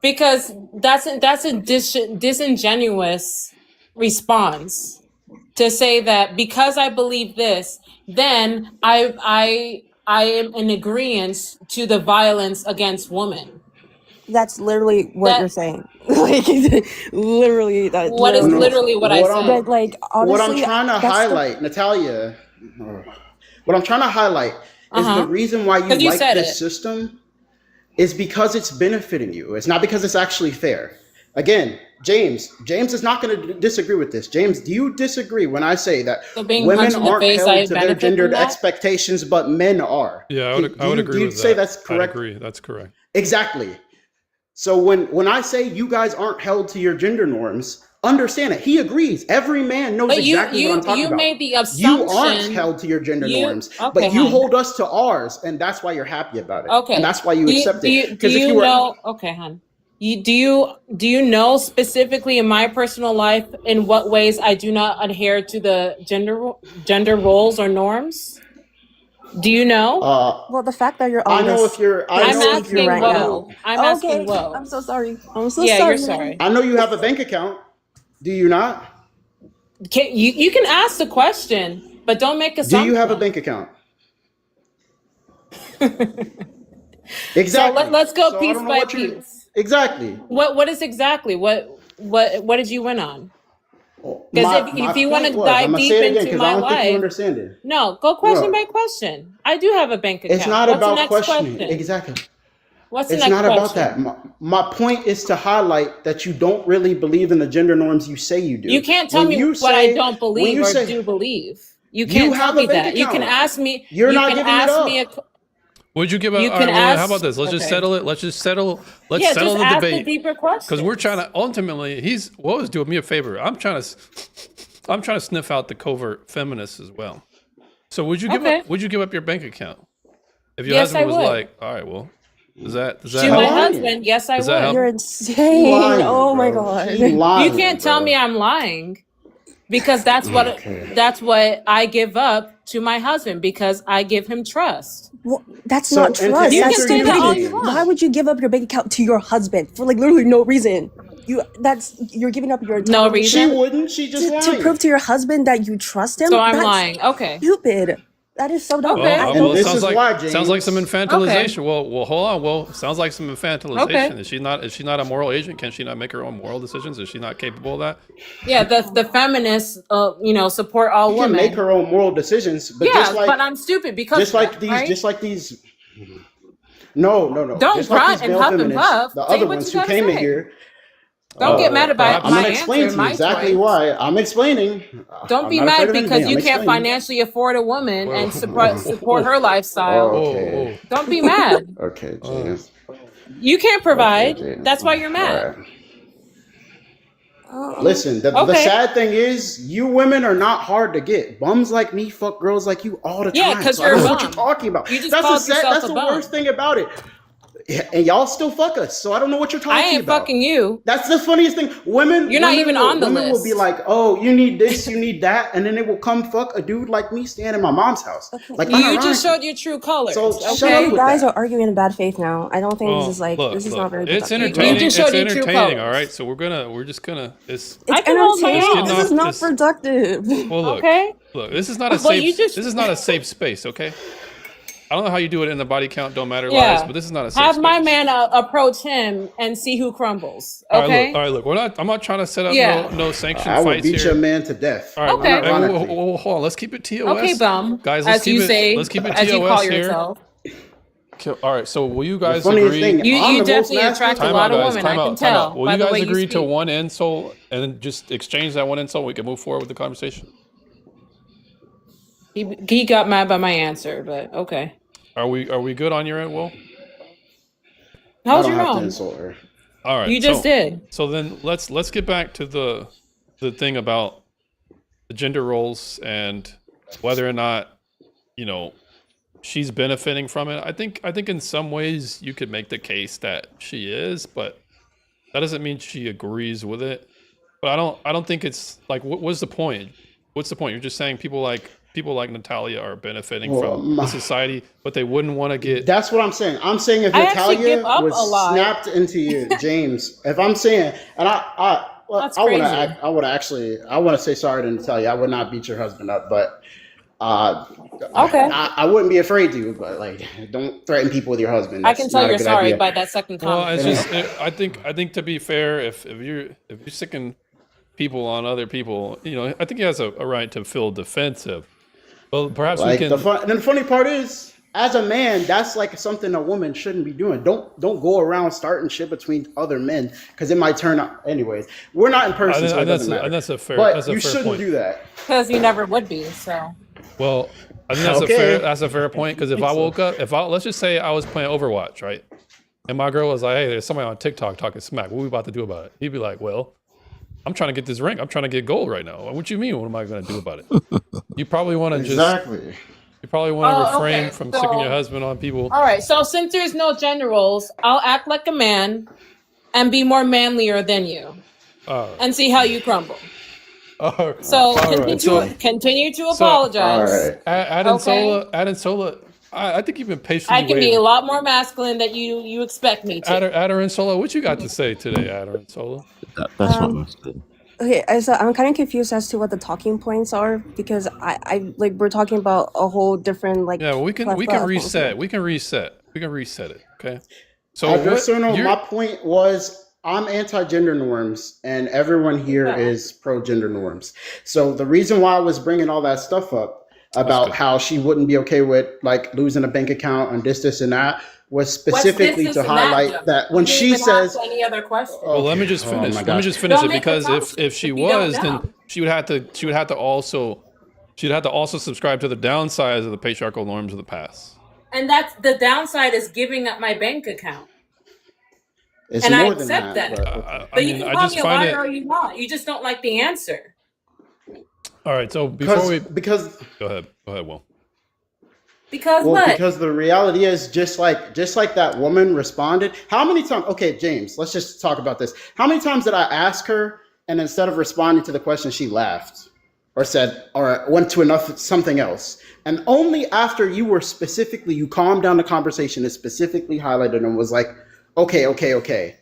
because that's a disingenuous response to say that because I believe this, then I am in agreement to the violence against women. That's literally what you're That saying. Like literally that what is literally. No, literally what I what I'm But said. like what I'm honestly, trying to that's the highlight, Natalia, what I'm trying to highlight is the Uh-huh. reason why you Because you like said this it. system is because it's benefiting you. It's not because it's actually fair. Again, James is not going to disagree with this. James, do you disagree when I say that So being women punched in the aren't face, held I to their benefit from gendered that? expectations, but men are? Yeah, I would Do agree you with say that. that's I'd correct? agree. That's correct. Exactly. So when I say you guys aren't held to your gender norms, understand it. He agrees. Every man knows But exactly what I'm talking you about. made the You aren't assumption held to your gender you norms, okay, but you hon. hold us to ours, and that's why you're happy about it, and Okay. that's why you accept Do it. you Because if you you were, know okay, hon. Do you know specifically in my personal life in what ways I do not adhere to the gender roles or norms? Do you know? well the fact that you're I on know if this you're, I I'm know if speaker you, asking right I now. know, Woe. I'm asking Okay, Woe. I'm so sorry. I'm so Yeah, sorry. you're sorry. I know you have a bank account. Do you not? You can ask the question, but don't make Do you have a assumptions. bank account? So Exactly. let's go So I piece don't know by what you piece. exactly. What is exactly what did you win on? Because My if you want point to was, I'm dive gonna deep say it again into because I my don't think you life, understand it. no, go question No, by question. I do have a bank it's account. not What's the about next questioning. question? Exactly. What's the It's next not about that. question? My point is to highlight that you don't really believe in the gender norms you say you You do. can't tell me what I don't believe or do believe. You you can't tell have a me bank that. You can account, ask me. you're You not can giving it ask me a. up. Would you give a? You All can right, well, how ask. about this? Let's just Okay. settle it. Let's Yeah, settle just the ask the debate deeper because we're trying questions. to ultimately. Woe's doing me a favor. I'm trying to sniff out the covert feminists as well. So would you give Okay. up? Would you give up your bank account if your Yes, I husband was would. like, all right, well, does that To help? my lying. husband, yes, I Does that would. help? You're She insane. lying, Oh my bro. god. She You lying, can't tell bro. me I'm lying because Okay. that's what I give up to my husband because I give him trust. Well, that's So, not and to trust. You can That's answer say you, that all stupidity. you James, Why want. would you give up your bank account to your husband for like literally no reason? You're giving up your No entire she reason. wouldn't. She just to prove lying. to your husband that you trust him. So I'm That's lying. Okay. stupid. That is so dumb. Okay. Well, And well, it this sounds is like why, sounds like some James. infantilization. Okay. Well, hold on. Well, sounds like some infantilization. Okay. Is she not a moral agent? Can she not make her own moral decisions? Is she not capable of that? Yeah, the feminists, support all She can make women. her own moral decisions, but Yeah, but I'm stupid because just of like that, these, right? just like these. No. Don't Just like grunt these and male huff and feminists, puff. the Say other what ones you who gotta came in say. here. Don't get mad about Perhaps I'm my gonna explain answer, to you my exactly choice. why. I'm explaining. Don't I'm be not afraid mad of because anything. I'm you can't explaining. financially afford a woman Whoa, and support her lifestyle. Okay. Don't be mad. Okay, whoa. James. You can't Okay, provide. James. That's why you're All mad. right. Listen, the Okay. sad thing is, you women are not hard to get. Bums like me fuck girls like you all the Yeah, time. because So I you're don't a know what you're bum. talking about. You just That's called yourself That's a the bum. worst thing about it. and y'all still fuck us. So I don't know what you're talking I ain't about. fucking you. That's the funniest thing. Women, You're not women even will, on the women will be list. like, "Oh, you need this, you need that," and then they will come fuck a dude like me staying in my mom's house. Like, You just unironically. showed your true colors. So shut Okay. up You with guys that. are arguing in bad faith now. I don't think Well, this is like look, this is look, not very it's productive. entertaining. just It's showed your true entertaining. colors. All right, so we're just gonna. It's I can hold my entertaining. own. This is not productive. Well, look, Okay. look. This is not a Well, you safe. just- This is not a safe space. Okay. I don't know how you do it in the body count don't matter Yeah. lives, but this is not a safe Have space. my man approach him and see who crumbles. All right, Okay. look. All right, look. We're not. I'm not trying to set up Yeah. no sanctioned I would fights beat here. your man to death. All right, Okay. hey, Unironically. hold on. Let's keep it TOS. Okay, bum. Guys, let's as keep you it. say, Let's keep it as TOS you call here. yourself. All right. So will you The guys funniest agree? thing, You I'm the definitely most attract a Time lot out, of guys. women. I Time can out. Time tell out. Will by you the way guys you agree to speak. one insult and then just exchange that one insult? We can move forward with the conversation. He got mad by my answer, but okay. Are we good on your end, Will? How was I don't your have to own? insult her. All right. You just did. So then let's get back to the thing about the gender roles and whether or not, you know, she's benefiting from it. I think in some ways you could make the case that she is, but that doesn't mean she agrees with it. But I don't think it's like what's the point? What's the point? You're just saying people like Natalia are benefiting Well, from the society, but they wouldn't want to get. That's what I'm saying. I'm saying if I actually Natalia give up was a lot. snapped into you, James. If I'm saying, and That's I crazy. want to say sorry to Natalia. I would not beat your husband up, but Okay. I wouldn't be afraid to. But like, don't threaten people with your husband. I That's can tell not a you're good sorry idea. by that second Well, comment. it's just I think to be fair, if you're sicking people on other people, you know, I think he has a right to feel defensive. Well, perhaps Like we can. the funny part is, as a man, that's like something a woman shouldn't be doing. Don't go around starting shit between other men because it might turn out. Anyways, we're not in person, so it doesn't matter. And that's a fair. But That's a you fair shouldn't point. do that. Because you never would be, so. Well, I think that's Okay. that's a fair point because if I woke up, let's just say I was playing Overwatch, right, and my girl was like, "Hey, there's somebody on TikTok talking smack. What are we about to do about it?" He'd be like, "Well, I'm trying to get this rank. I'm trying to get gold right now. What you mean? What am I going to do about it?" You probably want to Exactly. You probably want to refrain okay. from So- sticking your husband on people. All right, so since there's no gender roles, I'll act like a man and be more manlier than you and see how you crumble. So continue to apologize. All right. Adam Sola, I think you've been patiently I can be waiting. a lot more masculine than you expect me to. Adarin Sola, what you got to say today, Adarin Sola? That's not masculine. Okay, so I'm kind of confused as to what the talking points are because I like we're talking about a whole different like. Yeah, well, we can platform. reset. We can reset it. Okay. So My point was I'm anti-gender norms, and everyone here is pro-gender norms. So the reason why I was bringing all that stuff up about how she wouldn't be okay with like losing a bank account and this, and that was specifically to highlight that when she says. Any other question? Well, let me just finish. Let me just finish it because if she was, then she would have to also subscribe to the downsides of the patriarchal norms of the past. And that's the downside is giving up my bank account. It's And I more than accept that. But, But you can call me a liar all you want. You just don't like the answer. All right. So because go ahead, Will. Because well, what? because the reality is just like that woman responded. How many times? Okay, James, let's just talk about this. How many times did I ask her, and instead of responding to the question, she laughed, or said, or went to something else? And only after you calmed down the conversation and specifically highlighted and was like, okay.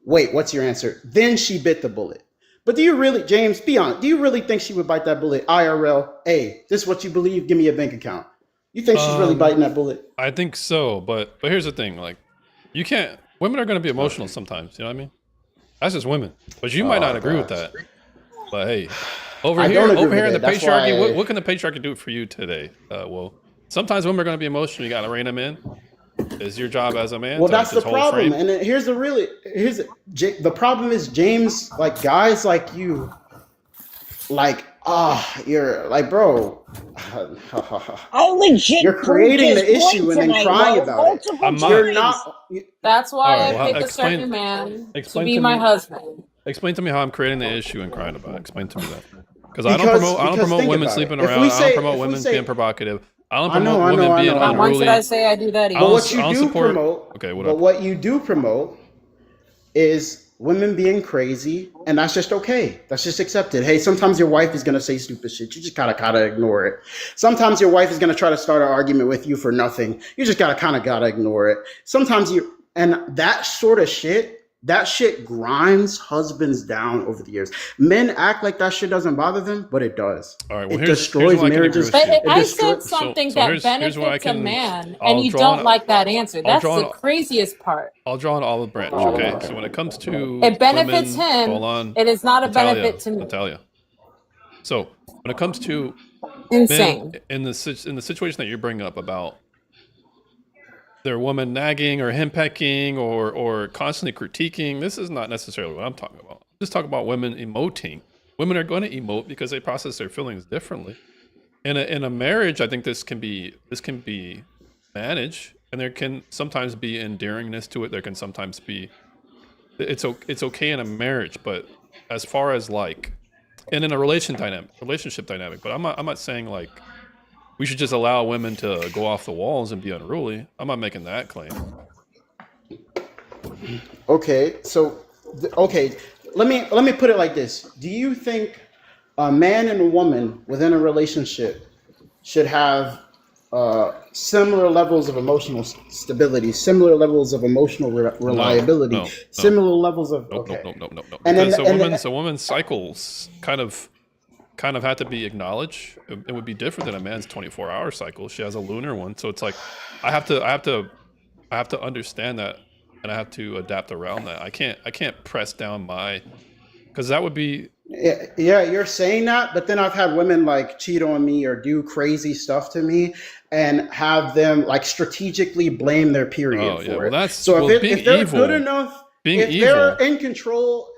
Wait, what's your answer? Then she bit the bullet. But do you really, James, be honest, do you really think she would bite that bullet IRL? Hey, this is what you believe? Give me a bank account. You think she's really biting that bullet? I think so, but here's the thing: like, you can't. Women are going to be emotional sometimes. You know what I mean? That's just women. But you might not agree with that. But hey, over here in the patriarchy, what can the patriarchy do for you today? Well, sometimes women are going to be emotional. You got to rein them in. It's your job as a man. Well, that's the problem. And the problem is, James, like guys like you, like you're like, bro. I legit. You're creating the issue and then crying about it. You're not. That's why All right, I pick a explain- certain man to explain be to my me- husband. Explain to me how I'm creating the issue and crying about it. Explain to me that. Because I don't Because promote think women about sleeping it. If around. we I say- don't promote if we women say- being provocative. I don't I know, promote I know, women I being know, I Not know. once did I unruly. say I do that I But either. what you don't do support. promote, Okay, what but up? what you do promote is women being crazy, and that's just okay. That's just accepted. Hey, sometimes your wife is gonna say stupid shit. You just gotta ignore it. Sometimes your wife is gonna try to start an argument with you for nothing. You just gotta ignore it. Sometimes and that sort of shit. That shit grinds husbands down over the years. Men act like that shit doesn't bother them, but it does. All right. Well, It here's destroys where I can agree marriages. with But you. if It I destroys. said something So that here's where I benefits a can. man and I'll you draw don't like that answer, I'll that's draw the craziest part. I'll draw an olive branch. Okay. So when it comes to It benefits women, him. hold on, It is not a Natalia, benefit to me. Natalia. So when it comes to men Insane. in the situation that you're bringing up about their woman nagging or henpecking or constantly critiquing, this is not necessarily what I'm talking about. I'm just talking about women emoting. Women are going to emote because they process their feelings differently. In a marriage, I think this can be managed, and there can sometimes be endearingness to it. There can sometimes be it's okay in a marriage, but as far as like, and in a relationship dynamic, but I'm not saying like we should just allow women to go off the walls and be unruly. I'm not making that claim. Okay, so okay, let me put it like this. Do you think a man and a woman within a relationship should have similar levels of emotional stability, similar levels of emotional reliability, no. similar levels of Nope, okay? nope. And then Because a woman's cycles kind of have to be acknowledged. It would be different than a man's 24-hour cycle. She has a lunar one, so it's like I have to understand that, and I have to adapt around that. I can't press down because that would be. Yeah, you're saying that, but then I've had women like cheat on me or do crazy stuff to me, and have them like strategically blame their period Oh yeah, for well it. that's So being if they're evil. good enough, Being if evil. they're in control.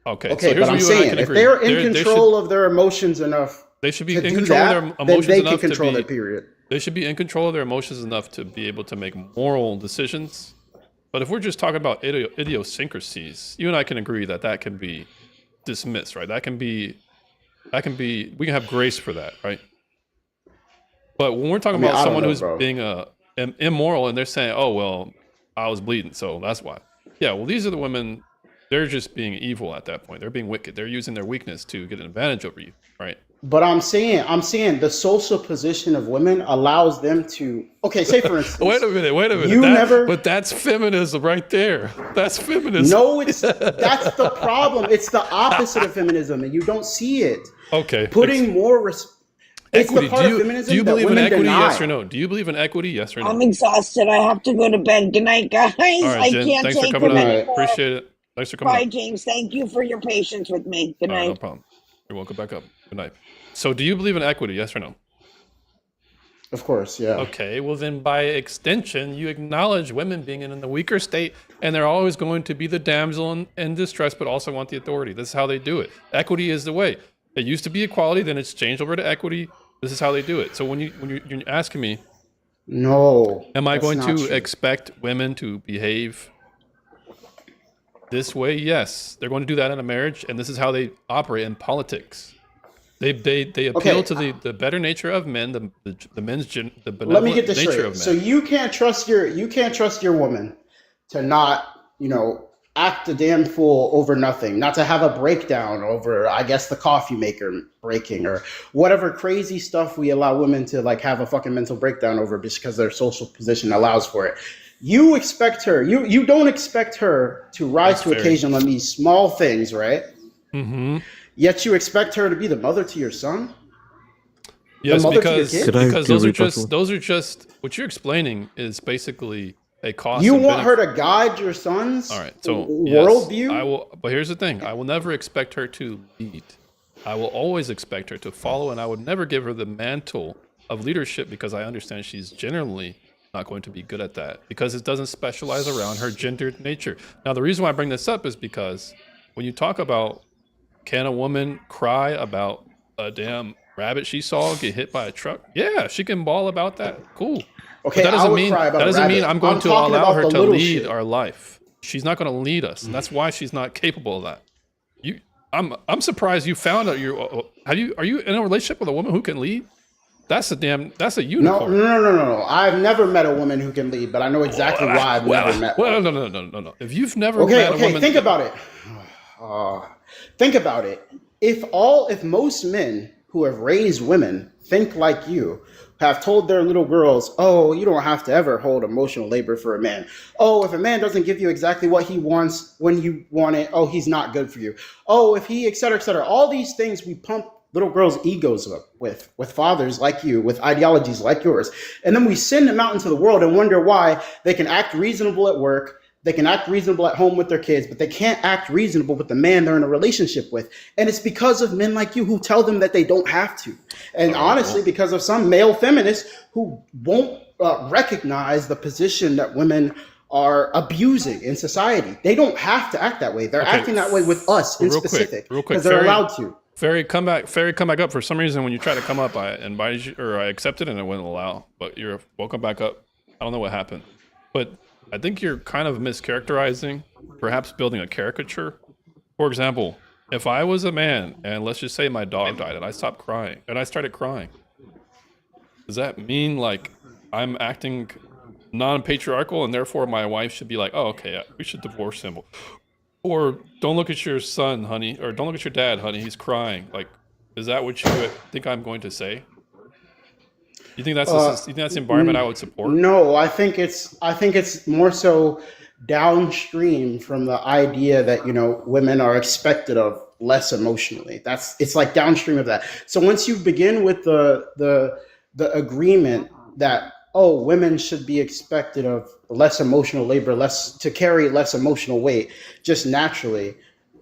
Okay, so Okay, here's but where I'm you and I saying can if agree. they're in They control of their emotions enough should be to in do control of that, their then emotions they can enough control to their be. period. They should be in control of their emotions enough to be able to make moral decisions. But if we're just talking about idiosyncrasies, you and I can agree that can be dismissed, right? That can be we can have grace for that, right? But when we're talking I mean, about I don't someone know, who's bro. being immoral and they're saying, "Oh well, I was bleeding, so that's why." Yeah, well, these are the women. They're just being evil at that point. They're being wicked. They're using their weakness to get an advantage over you, right? But I'm saying the social position of women allows them to. Okay, say for instance. Wait a minute. You never. But that's feminism right there. That's feminism. No, that's the problem. It's the opposite of feminism, and you don't see it. Okay. Putting more It's equity. the part of feminism Do you that believe in women equity? deny. Yes or no? Do you believe in equity? Yes or no? I'm exhausted. I have to go to bed. Good night, guys. All right, I Jen. can't Thanks for take coming it up. anymore. Appreciate it. Thanks for coming Bye, up. James. Thank you for your patience with me. Good All right, night. no problem. You're welcome back up. Good night. So, do you believe in equity? Yes or no? Of course, yeah. Okay. Well, then by extension, you acknowledge women being in the weaker state, and they're always going to be the damsel in distress, but also want the authority. This is how they do it. Equity is the way. It used to be equality, then it's changed over to equity. This is how they do it. So when you're asking me, No. am I that's going not to true. expect women to behave this way? Yes, they're going to do that in a marriage, and this is how they operate in politics. They appeal Okay. to the better nature of men, the Let me benevolent get this nature straight. of men. So you can't trust your woman to not, act a damn fool over nothing, not to have a breakdown over, I guess, the coffee maker breaking or whatever crazy stuff we allow women to like have a fucking mental breakdown over just because their social position allows for it. You expect her, you don't expect her to rise That's to fair. occasion on these small things, right? Mm-hmm. Yet you expect her to be the mother to your son? Yes, mother to your because kid? Could I because do a those are just what you're explaining is basically a cost. You and want her benefit. to guide your son's All right, so yes, worldview? I will. But here's the thing: I will never expect her to lead. I will always expect her to follow, and I would never give her the mantle of leadership because I understand she's generally not going to be good at that because it doesn't specialize around her gendered nature. Now, the reason why I bring this up is because when you talk about can a woman cry about a damn rabbit she saw get hit by a truck? Yeah, she can bawl about that. Cool. Okay, But that I doesn't would mean cry about that a doesn't mean rabbit. I'm going to talking allow about her the to little lead shit. our life. She's not going to lead us, and that's why she's not capable of that. I'm surprised you found out are you in a relationship with a woman who can lead? That's a No, unicorn. no. I've never met a woman who can lead, but I know exactly why I've never met one. No. If you've never Okay, met a woman, think about it. Think about it. If most men who have raised women think like you, have told their little girls, oh, you don't have to ever hold emotional labor for a man. Oh, if a man doesn't give you exactly what he wants when you want it, oh, he's not good for you. Oh, if he, et cetera, et cetera. All these things we pump little girls' egos up with fathers like you, with ideologies like yours. And then we send them out into the world and wonder why they can act reasonable at work, they can act reasonable at home with their kids, but they can't act reasonable with the man they're in a relationship with. And it's because of men like you who tell them that they don't have to. And honestly, because of some male feminists who won't recognize the position that women are abusing in society. They don't have to act that way. They're acting that way with us in specific because they're allowed to. Fairy, come back up. For some reason, when you try to come up, I invited you, or I accepted and it wouldn't allow. But you're welcome back up. I don't know what happened, but I think you're kind of mischaracterizing, perhaps building a caricature. For example, if I was a man and let's just say my dog died and I stopped crying and I started crying, does that mean like I'm acting non-patriarchal and therefore my wife should be like, oh, okay, we should divorce him? Or don't look at your son, honey, or don't look at your dad, honey, he's crying. Like, is that what you would think I'm going to say? You think that's the environment I would support? No, I think it's more so downstream from the idea that, you know, women are expected of less emotionally. It's like downstream of that. So once you begin with the agreement that, oh, women should be expected of less emotional labor, to carry less emotional weight, just naturally,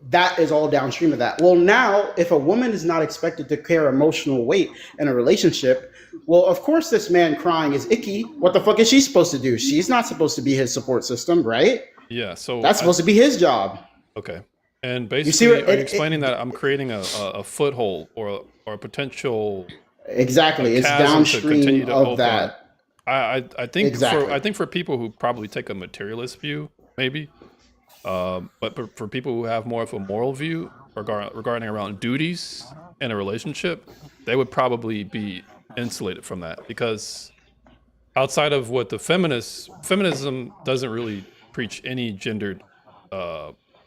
that is all downstream of that. Well, now, if a woman is not expected to carry emotional weight in a relationship, well, of course, this man crying is icky. What the fuck is she supposed to do? She's not supposed to be his support system, right? Yeah, so that's supposed to be his job. Okay, and basically, are you explaining that I'm creating a foothold or a potential? Exactly, it's downstream of that. I think Exactly. I think for people who probably take a materialist view, maybe, but for people who have more of a moral view regarding around duties in a relationship, they would probably be insulated from that, because outside of what the feminism doesn't really preach any gendered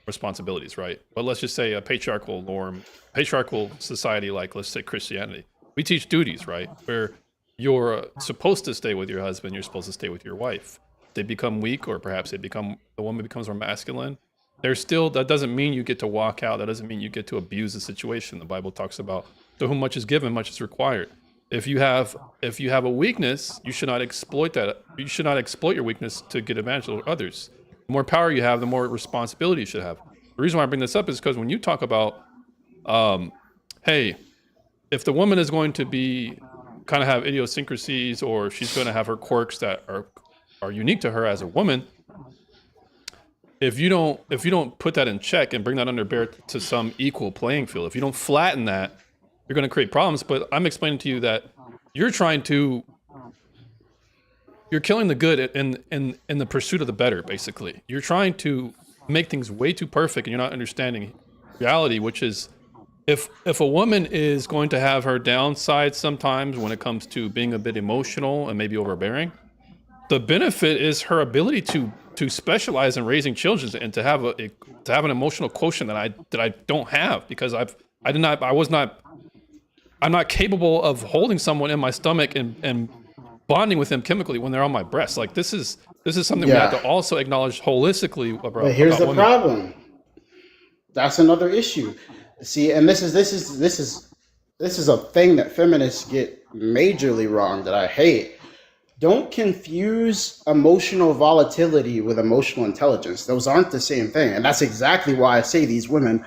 responsibilities, right? But let's just say a patriarchal society, like let's say Christianity, we teach duties, right? Where you're supposed to stay with your husband, you're supposed to stay with your wife. They become weak, or perhaps the woman becomes more masculine. That doesn't mean you get to walk out. That doesn't mean you get to abuse the situation. The Bible talks about, to whom much is given, much is required. If you have a weakness, you should not exploit that. You should not exploit your weakness to get advantage of others. The more power you have, the more responsibility you should have. The reason why I bring this up is because when you talk about, hey, if the woman is going to be kind of have idiosyncrasies, or she's going to have her quirks that are unique to her as a woman, if you don't put that in check and bring that under bear to some equal playing field, if you don't flatten that, you're going to create problems. But I'm explaining to you that you're killing the good in the pursuit of the better. Basically, you're trying to make things way too perfect, and you're not understanding reality, which is, if a woman is going to have her downsides sometimes when it comes to being a bit emotional and maybe overbearing, the benefit is her ability to specialize in raising children and to have an emotional quotient that I don't have, because I'm not capable of holding someone in my stomach and bonding with them chemically when they're on my breast. Like this is something we have to also acknowledge holistically about. But here's the women. problem. That's another issue. See, and this is a thing that feminists get majorly wrong that I hate. Don't confuse emotional volatility with emotional intelligence. Those aren't the same thing. And that's exactly why I say these women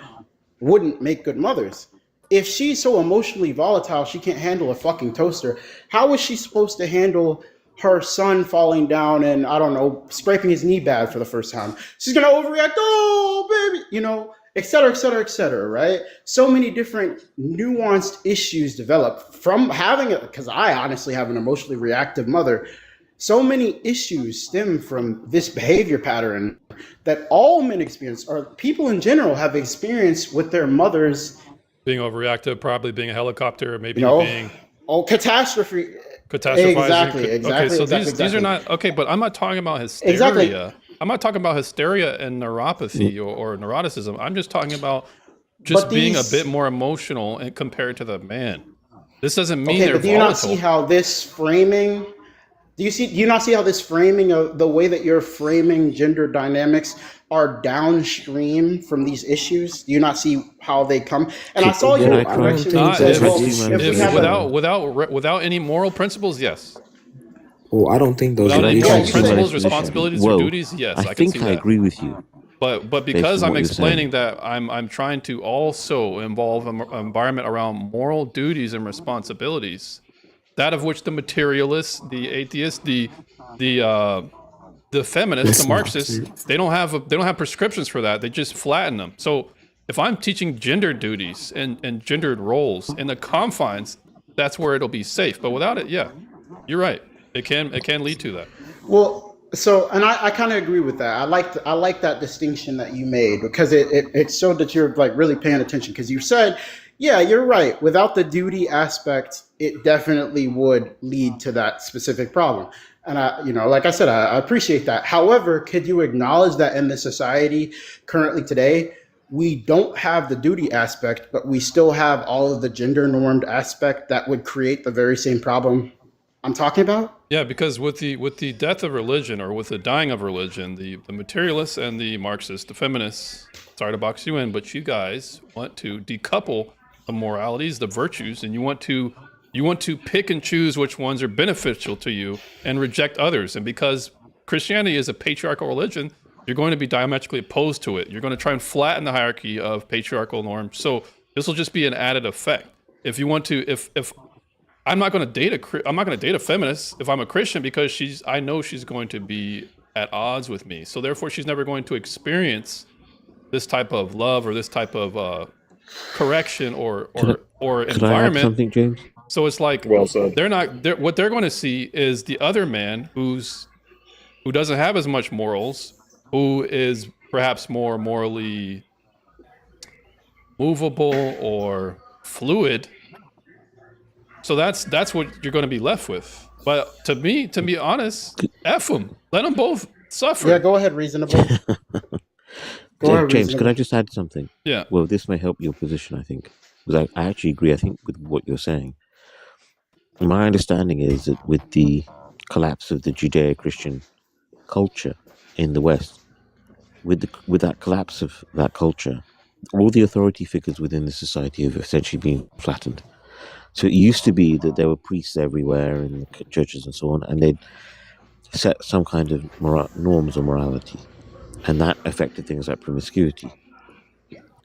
wouldn't make good mothers. If she's so emotionally volatile, she can't handle a fucking toaster, how is she supposed to handle her son falling down and, I don't know, scraping his knee bad for the first time? She's going to overreact, oh, baby, you know, et cetera, right? So many different nuanced issues develop from because I honestly have an emotionally reactive mother. So many issues stem from this behavior pattern that all men experience, or people in general have experienced with their mothers. Being overreactive, probably being a helicopter, maybe You know, being Oh, catastrophe. Catastrophizing. Exactly, Okay, so these exactly. are not okay, but I'm not talking about hysteria. Exactly. I'm not talking about hysteria and neuropathy or neuroticism. I'm just talking about But just being a these bit more emotional and compared to the man. This doesn't mean okay, they're but do you not see volatile. how this framing do you not see how this framing of the way that you're framing gender dynamics are downstream from these issues? Do you not see how they come? And I Could, saw could your I try? correction think when you Not said, those well, issues if we if have a without any moral principles, yes. Well, I don't think those Without are Could I any try moral yeah, to you see my said principles, okay. position? responsibilities, or Well, duties, yes, I I can see think I that. agree with you But based because on I'm what you're explaining saying. that I'm trying to also involve an environment around moral duties and responsibilities, that of which the materialists, the atheists, the feminists, the That's not Marxists, true. they don't have prescriptions for that. They just flatten them. So if I'm teaching gender duties and gendered roles in the confines, that's where it'll be safe. But without it, yeah, you're right. It can lead to that. Well, so and I kind of agree with that. I like that distinction that you made because it showed that you're like really paying attention because you said, yeah, you're right. Without the duty aspect, it definitely would lead to that specific problem. And like I said, I appreciate that. However, could you acknowledge that in the society currently today, we don't have the duty aspect, but we still have all of the gender normed aspect that would create the very same problem I'm talking about? Yeah, because with the death of religion or with the dying of religion, the materialists and the Marxists, the feminists, sorry to box you in, but you guys want to decouple the moralities, the virtues, and you want to pick and choose which ones are beneficial to you and reject others. And because Christianity is a patriarchal religion, you're going to be diametrically opposed to it. You're going to try and flatten the hierarchy of patriarchal norms. So this will just be an added effect. If you want to, if I'm not going to date a feminist if I'm a Christian because I know she's going to be at odds with me. So therefore, she's never going to experience this type of love or this type of correction or Could I add environment. something, James? So it's like Well said. what they're going to see is the other man who doesn't have as much morals, who is perhaps more morally movable or fluid. So that's what you're going to be left with. But to be honest, F them. Let them both suffer. Yeah, go ahead, reasonable. Go ahead, James, could I reasonable. just add something? Yeah. Well, this may help your position, I think. Because I actually agree, I think, with what you're saying. My understanding is that with the collapse of the Judeo-Christian culture in the West, with that collapse of that culture, all the authority figures within the society have essentially been flattened. So it used to be that there were priests everywhere in churches and so on, and they'd set some kind of norms of morality, and that affected things like promiscuity.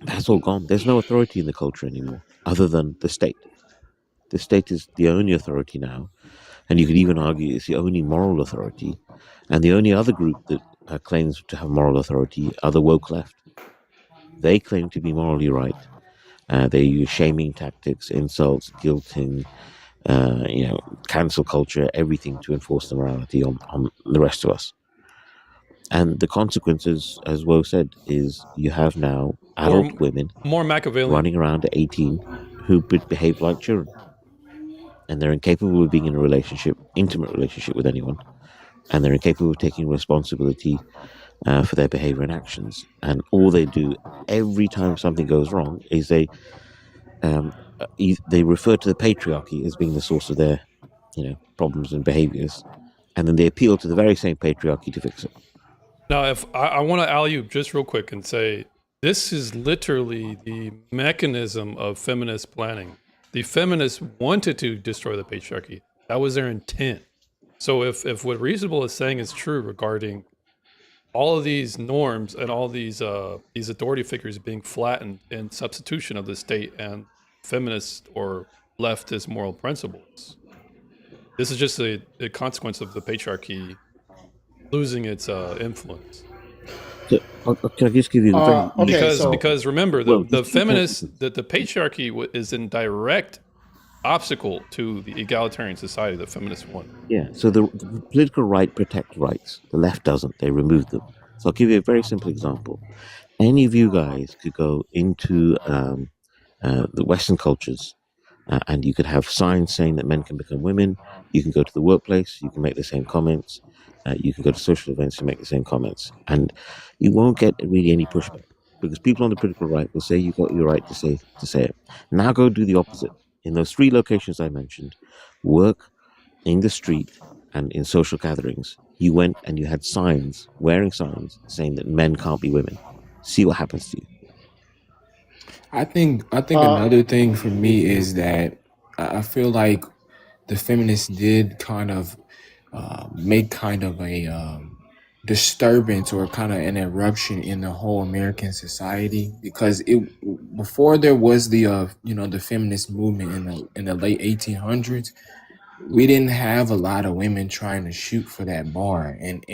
That's all gone. There's no authority in the culture anymore, other than the state. The state is the only authority now, and you could even argue it's the only moral authority, and the only other group that claims to have moral authority are the woke left. They claim to be morally right. They use shaming tactics, insults, guilting, cancel culture, everything to enforce the morality on the rest of us. And the consequences, as Woe said, is you have now adult women more Machiavellian running around at 18 who behave like children. And they're incapable of being in a intimate relationship with anyone. And they're incapable of taking responsibility for their behavior and actions. And all they do every time something goes wrong is they refer to the patriarchy as being the source of their problems and behaviors. And then they appeal to the very same patriarchy to fix it. Now, if I want to alley-oop just real quick and say, this is literally the mechanism of feminist planning. The feminists wanted to destroy the patriarchy. That was their intent. So if what Reasonable is saying is true regarding all of these norms and all these authority figures being flattened in substitution of the state and feminist or leftist moral principles, this is just a consequence of the patriarchy losing its influence. So, can I just give you the very because remember the feminists the patriarchy is in direct obstacle to the egalitarian society that feminists want. Yeah, so the political right protects rights. The left doesn't. They remove them. So I'll give you a very simple example. Any of you guys could go into the Western cultures and you could have signs saying that men can become women. You can go to the workplace, you can make the same comments. You can go to social events and make the same comments, and you won't get really any pushback because people on the political right will say you got your right to say it. Now go do the opposite. In those 3 locations I mentioned, work, in the street, and in social gatherings, you went and you had signs, wearing signs, saying that men can't be women. See what happens to you. I think another thing for me is that I feel like the feminists did kind of make kind of a disturbance or kind of an eruption in the whole American society, because before there was the the feminist movement in the late 1800s, we didn't have a lot of women trying to shoot for that bar, and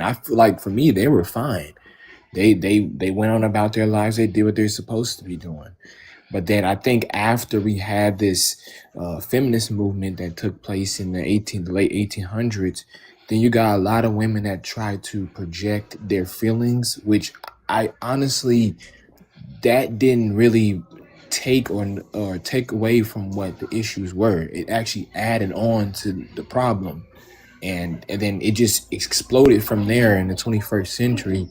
I feel like for me they were fine. They went on about their lives. They did what they're supposed to be doing. But then I think after we had this feminist movement that took place in the late 1800s, then you got a lot of women that try to project their feelings, which I honestly, that didn't really take or take away from what the issues were. It actually added on to the problem. And then it just exploded from there in the 21st century.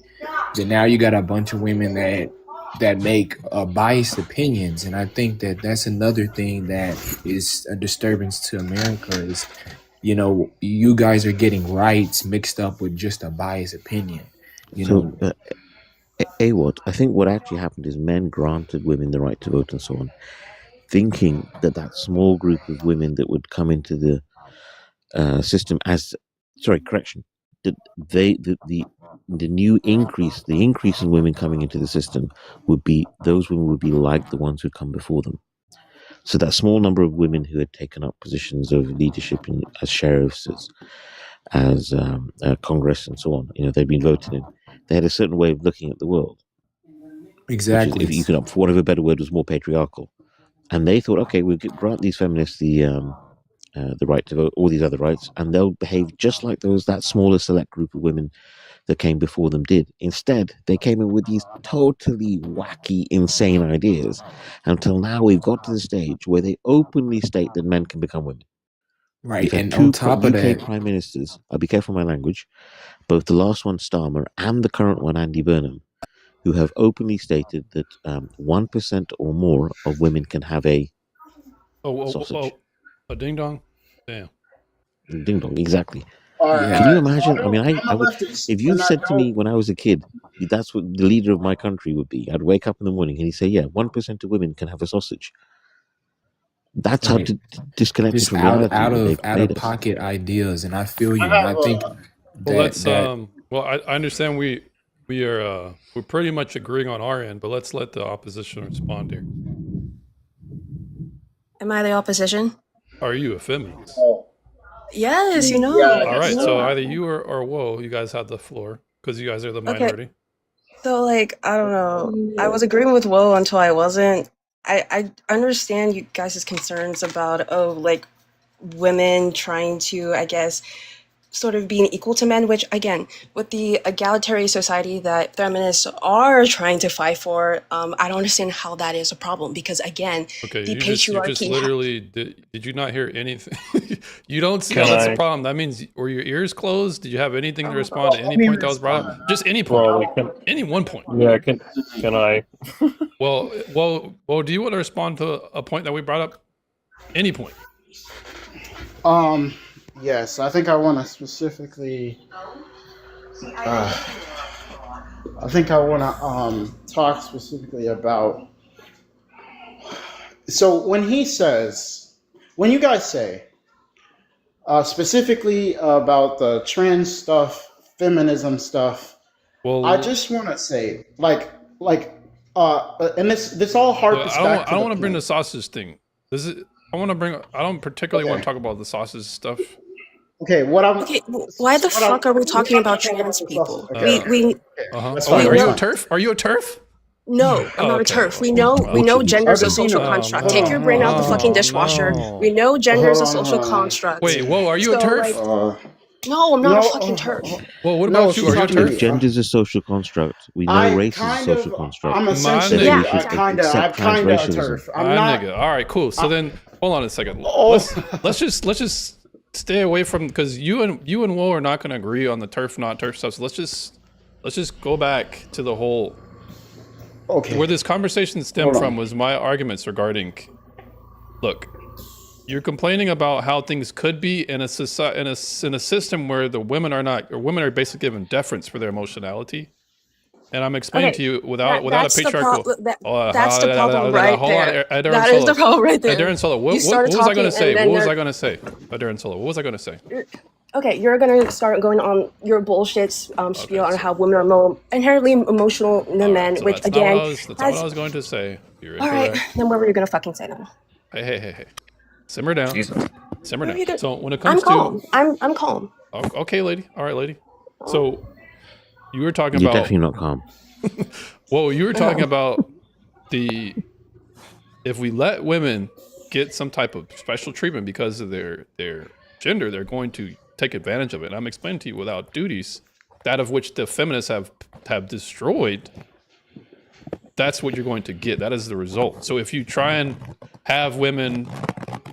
Then now you got a bunch of women that make biased opinions, and I think that that's another thing that is a disturbance to America. Is you guys are getting rights mixed up with just a biased opinion. Awad, I think what actually happened is men granted women the right to vote and so on, thinking that small group of women that would come into the system that the increase in women coming into the system those women would be like the ones who'd come before them. So that small number of women who had taken up positions of leadership as sheriffs, as Congress and so on, they'd been voted in. They had a certain way of looking at the world. Exactly. If you could, for whatever better word, was more patriarchal. And they thought, okay, we'll grant these feminists the right to vote, all these other rights, and they'll behave just like that smaller select group of women that came before them did. Instead, they came in with these totally wacky, insane ideas, until now we've got to the stage where they openly state that men can become women. Right, and on top of that, prime ministers, I'll be careful with my language, both the last one, Starmer, and the current one, Andy Burnham, who have openly stated that 1% or more of women can have a sausage. A ding dong? Damn. Ding dong, exactly. Can you imagine? I mean, I would, if you said to me when I was a kid, that's what the leader of my country would be, I'd wake up in the morning and he'd say, yeah, 1% of women can have a sausage. That's how disconnected from reality. Out of pocket ideas, and I feel you. And I think I understand we're pretty much agreeing on our end, but let's let the opposition respond here. Am I the opposition? Are you a feminist? Yes, Yeah, all right, so either you or Whoa, you guys have the floor because you guys are the minority. Okay. So, I don't know. I was agreeing with Whoa until I wasn't. I understand you guys' concerns about, women trying to, I guess, sort of being equal to men, which, again, with the egalitarian society that feminists are trying to fight for, I don't understand how that is a problem because, again, Okay, the you just patriarchy... literally, did you not hear anything? You don't see how that's a problem. That means, were your ears closed? Did you have anything to respond to any point that was brought up? Just any point. Any one point. Yeah, can I? Well, do you want to respond to a point that we brought up? Any point. Yes, I think I want to specifically. I think I want to talk specifically about. So when you guys say specifically about the trans stuff, feminism stuff, well, I just want to say, and this all harps back. I don't want to bring the sausage thing. I don't particularly want to talk about the sausage stuff. Okay, why the fuck are we talking about trans people? Are you a TERF? Are you a TERF? No, I'm not a TERF. We know gender is a social construct. Take your brain out of the fucking dishwasher. We know gender is a social construct. Wait, Whoa, are you a TERF? No, I'm not a No, fucking turf. Well, what no, about you? she's Are you a talking to Look, me. turf? gender is a social construct. We know I race is a kind social of, construct. I'm My essentially, Then we nigga. I should kind of, I'm accept kind of a transracialism. turf. My I'm not. nigga. All right, cool. So then, hold on a second. Oh, Let's just stay away from, because you and Will are not going to agree on the turf not turf stuff. So let's just go back to the whole okay. where this conversation stemmed Hold from on. was my arguments regarding. Look, you're complaining about how things could be in a society, in a system where the women are not, or women are basically given deference for their emotionality. And I'm explaining Okay, to you without a that's the patriarchal. problem. That's the problem right Hold on, there. Adair That is the Solo. problem right there. Adair Solo. You What started was I going talking to say? and then What was you're I going to say? Adair Solo. What was I going to say? okay. You're gonna start going on your bullshit spiel Okay, on so how women are more inherently emotional than all right, men, so which that's not what again that's not what I has. was going to say. You're All right, incorrect. then what were you gonna fucking say then? Hey. Simmer down. Simmer What were you down. gonna? So when it I'm comes to, calm. I'm calm. okay, lady. All right, lady. So you were talking You're about, definitely not calm. well, you were talking Oh. about if we let women get some type of special treatment because of their gender, they're going to take advantage of it. And I'm explaining to you without duties, that of which the feminists have destroyed. That's what you're going to get. That is the result. So if you try and have women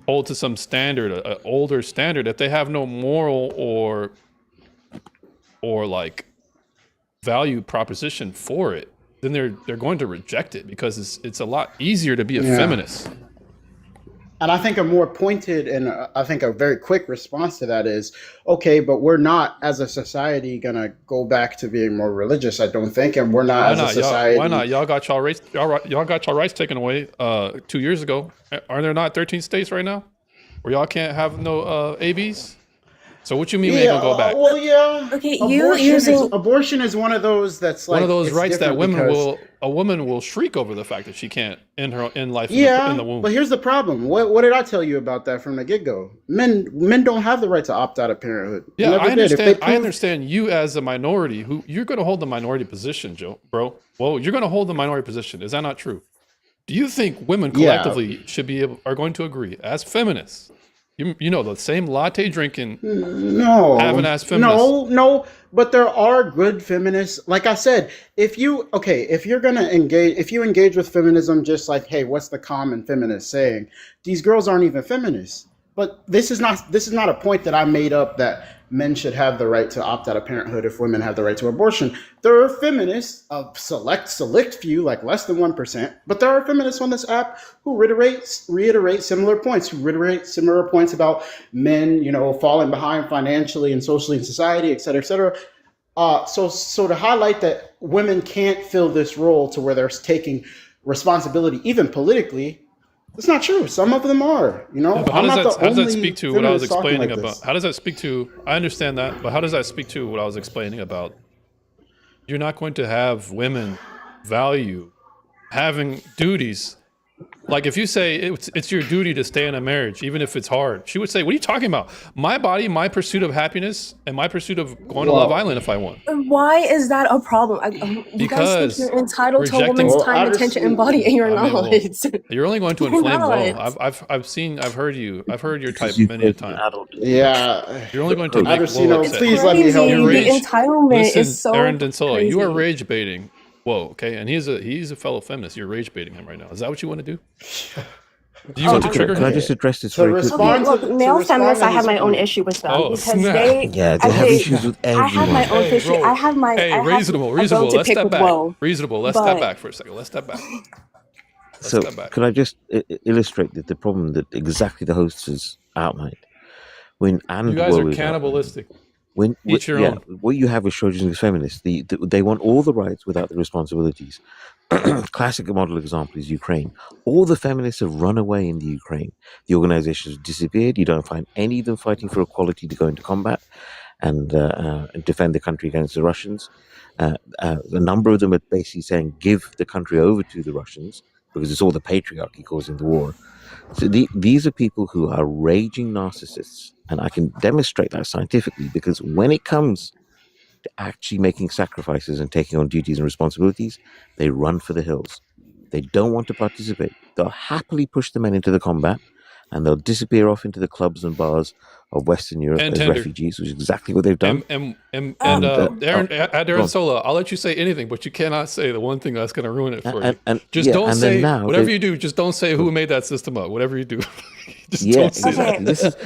hold to some standard, an older standard, if they have no moral or like value proposition for it, then they're going to reject it, because it's a lot easier to be a Yeah. feminist. And I think a more pointed and I think a very quick response to that is, okay, but we're not as a society gonna go back to being more religious. I don't think, and we're not Why as a not? society. Why not? Y'all got y'all rights taken away 2 years ago. Are there not 13 states right now where y'all can't have no ABs? So what you mean we ain't Yeah, gonna go back? well, yeah. Okay, you using Abortion is one of those that's like One of those it's rights that different a woman will shriek over the fact that she can't end life Yeah, in the womb. but here's the problem. What did I tell you about that from the get go? Men don't have the right to opt out of parenthood. They Yeah, never I did. If they understand. I prove- understand you as a minority who you're going to hold the minority position, bro. Well, you're going to hold the minority position. Is that not true? Do you think women Yeah. collectively are going to agree as feminists? You know, the same latte drinking, No, having as feminists. no. But there are good feminists. Like I said, if you engage with feminism, just like, hey, what's the common feminist saying? These girls aren't even feminists. But this is not a point that I made up that men should have the right to opt out of parenthood if women have the right to abortion. There are feminists, a select few, like less than 1%, but there are feminists on this app who reiterate similar points, about men, falling behind financially and socially in society, et cetera, et cetera. So to highlight that women can't fill this role to where they're taking responsibility, even politically, it's not true. Some of them are, Yeah, but how does that speak to what I was explaining like about? this. How does that speak to? I understand that, but how does that speak to what I was explaining about? You're not going to have women value having duties. Like if you say it's your duty to stay in a marriage, even if it's hard, she would say, "What are you talking about? My body, my pursuit of happiness, and my pursuit of going to Love Island if I want." Why is that a problem? You guys think you're entitled to a woman's time, attention, and body, and you're not. You're only going to You're inflame not. Will. I've heard your type many a time. Yeah. You're only going to make Others, Will upset. please let me help Crazy. you. The entitlement Listen, is so Aaron Densolo, you are crazy. rage baiting. Whoa, okay, and he's a fellow feminist. You're rage baiting him right now. Is that what you want to do? Do you want to trigger Can I him? just address this To very quickly? respond Okay, to- look, male respond feminists, to I have his my own point. issue with them Oh, because snap. they. Yeah, they have okay, issues with I have my everyone. own issue. bro. I have my. Hey, I have reasonable. a bone to Let's pick step with back. Will, Reasonable. Let's step but back for a second. Let's step back. So, step back. could I just illustrate the problem that exactly the host has outlined? When Anne You guys are Will is cannibalistic. What Each your own. what you have with Schrodinger's feminists, they want all the rights without the responsibilities. Classic model example is Ukraine. All the feminists have run away in the Ukraine. The organization has disappeared. You don't find any of them fighting for equality to go into combat and defend the country against the Russians. A number of them are basically saying, give the country over to the Russians because it's all the patriarchy causing the war. So these are people who are raging narcissists, and I can demonstrate that scientifically because when it comes to actually making sacrifices and taking on duties and responsibilities, they run for the hills. They don't want to participate. They'll happily push the men into the combat, and they'll disappear off into the clubs and bars of Western Europe And as Tinder. refugees, which is exactly what they've done. Aaron Sola, I'll let you say anything, but you cannot say the one thing that's going to ruin it for you. Just don't and say now whatever you do. Just don't say who made that system up. Whatever you do, just don't say exactly. that. This is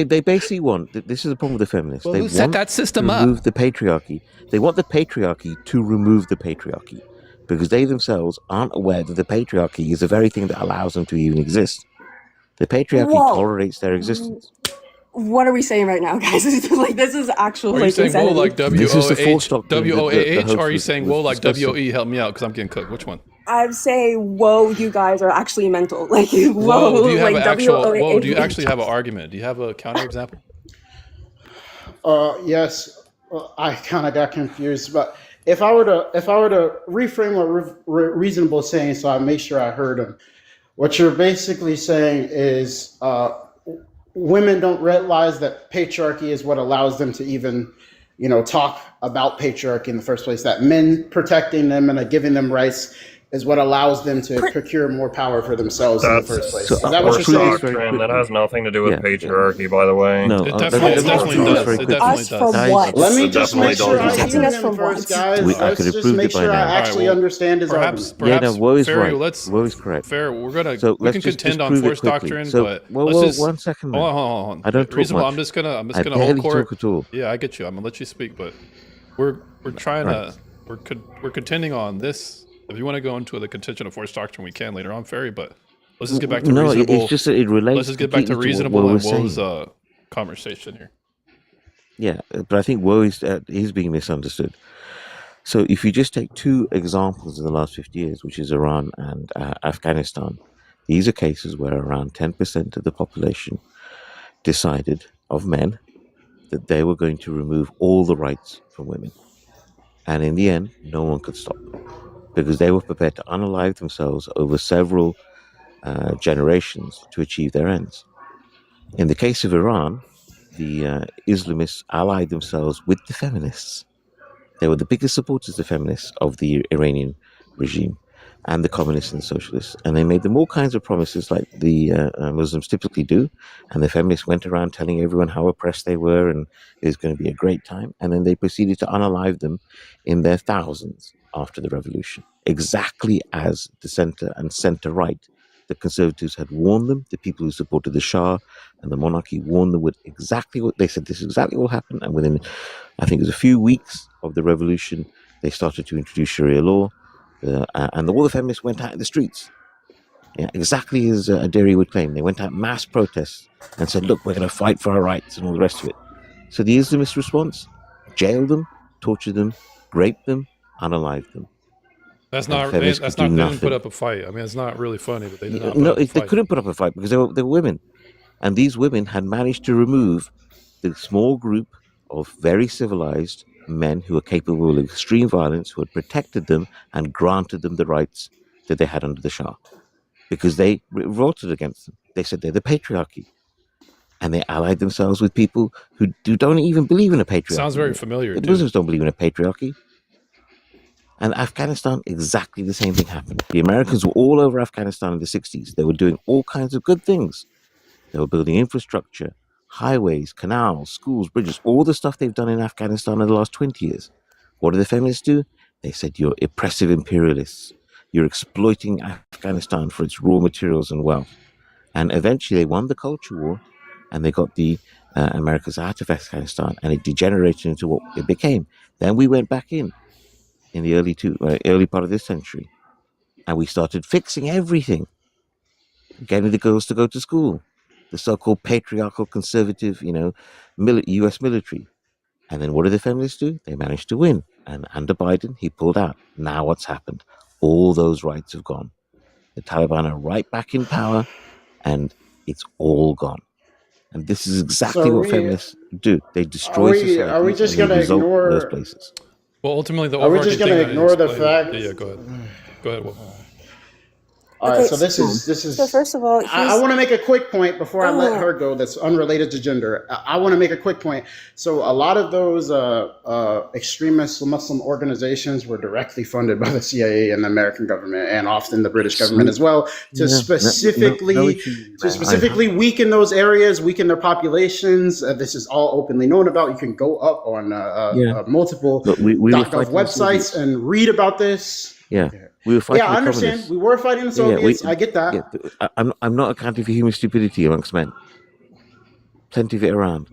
they basically want. This is the problem with the feminists. Well, they who set that system to up? remove the patriarchy. They want the patriarchy to remove the patriarchy, because they themselves aren't aware that the patriarchy is the very thing that allows them to even exist. The patriarchy tolerates their existence. What are we saying right now, guys? Like, this is actual Are you like saying whoa insanity. like This is the false doctrine that WOAH, the or are you host saying was whoa like discussing. WOE? Help me out because I'm getting cooked. Which one? I'm saying, whoa, you guys are actually mental. Like, whoa, Whoa, do you have like an actual? Whoa, WOAH. do you actually have an argument? Do you have a counter example? Yes, I kind of got confused, but if I were to reframe what Reasonable is saying, so I make sure I heard him, what you're basically saying is women don't realize that patriarchy is what allows them to even, talk about patriarchy in the first place. That men protecting them and giving them rights is what allows them to procure more power for themselves in the first place. Is that what you're saying? Doctrine that has nothing to do with patriarchy, by the way. No, It definitely does. It definitely Us for does. what? Let me just make sure I Protecting hear us him from first, what? guys. I Let's could have just proved make it by sure now. I actually understand his argument. Perhaps, Woe is Ferry, right. Woe is correct. Fair. We're gonna So we let's can just contend on prove it force quickly. doctrine, So, but well, let's just 1 second. hold man. on. I don't talk Reasonable. much. I'm just gonna I hold barely court. talk at all. Yeah, I get you. I'm gonna let you speak, but we're trying Right. to we're contending on this. If you want to go into the contention of force doctrine, we can later on, Ferry. But let's just get back to No, reasonable. it's just that it relates. Let's just get back to completely reasonable what and we're Woe's saying. conversation here. Yeah, but I think Woe is being misunderstood. So if you just take two examples in the last 50 years, which is Iran and Afghanistan, these are cases where around 10% of the population decided, of men, that they were going to remove all the rights from women. And in the end, no one could stop them because they were prepared to unalive themselves over several generations to achieve their ends. In the case of Iran, the Islamists allied themselves with the feminists. They were the biggest supporters, the feminists, of the Iranian regime and the communists and the socialists. And they made them all kinds of promises like the Muslims typically do. And the feminists went around telling everyone how oppressed they were and it was going to be a great time. And then they proceeded to unalive them in their thousands after the revolution, exactly as the center and center-right, the conservatives had warned them, the people who supported the Shah and the monarchy warned them with exactly what they said. This is exactly what will happen. And within, I think it was a few weeks of the revolution, they started to introduce Sharia law. And all the feminists went out in the streets. Yeah, exactly as Aderi would claim. They went out mass protests and said, look, we're going to fight for our rights and all the rest of it. So the Islamist response, jail them, torture them, rape them, unalive them. That's And the not. feminists That's could not. do They didn't nothing. put up a fight. I mean, it's not really funny, but they did not. No, Put up a they fight. couldn't put up a fight because they were women. And these women had managed to remove the small group of very civilized men who were capable of extreme violence, who had protected them and granted them the rights that they had under the Shah. Because they revolted against them. They said they're the patriarchy. And they allied themselves with people who don't even believe in a patriarchy. Sounds very familiar, The too. Muslims don't believe in a patriarchy. And Afghanistan, exactly the same thing happened. The Americans were all over Afghanistan in the 60s. They were doing all kinds of good things. They were building infrastructure, highways, canals, schools, bridges, all the stuff they've done in Afghanistan in the last 20 years. What did the feminists do? They said, you're oppressive imperialists. You're exploiting Afghanistan for its raw materials and wealth. And eventually they won the culture war and they got the Americans out of Afghanistan and it degenerated into what it became. Then we went back in the early part of this century and we started fixing everything, getting the girls to go to school, the so-called patriarchal conservative, U.S. military. And then what did the feminists do? They managed to win. And under Biden, he pulled out. Now what's happened? All those rights have gone. The Taliban are right back in power, and it's all gone. And this is exactly So what feminists do. They destroy society are we just and they gonna result in those ignore? places. Well, ultimately, the Are we overarching just thing gonna I ignore the explained. fact? Yeah, go ahead. Go ahead. Will. All right, Okay, so this so is. first of all, I he's want to make a quick point before I let oh, her go. That's unrelated to gender. I want to make a quick point. So a lot of those extremist Muslim organizations were directly funded by the CIA and the American government, and often the British government as well, to Yeah, specifically weaken those areas, weaken their populations. This is all openly known about. You can go up on yeah. multiple Look, we were .gov fighting the websites Soviets. and read about this. Yeah, we were fighting Yeah, I the understand. communists. We were fighting the Yeah, Soviets. I get that. I'm not accounting for human stupidity amongst men. Plenty of it around.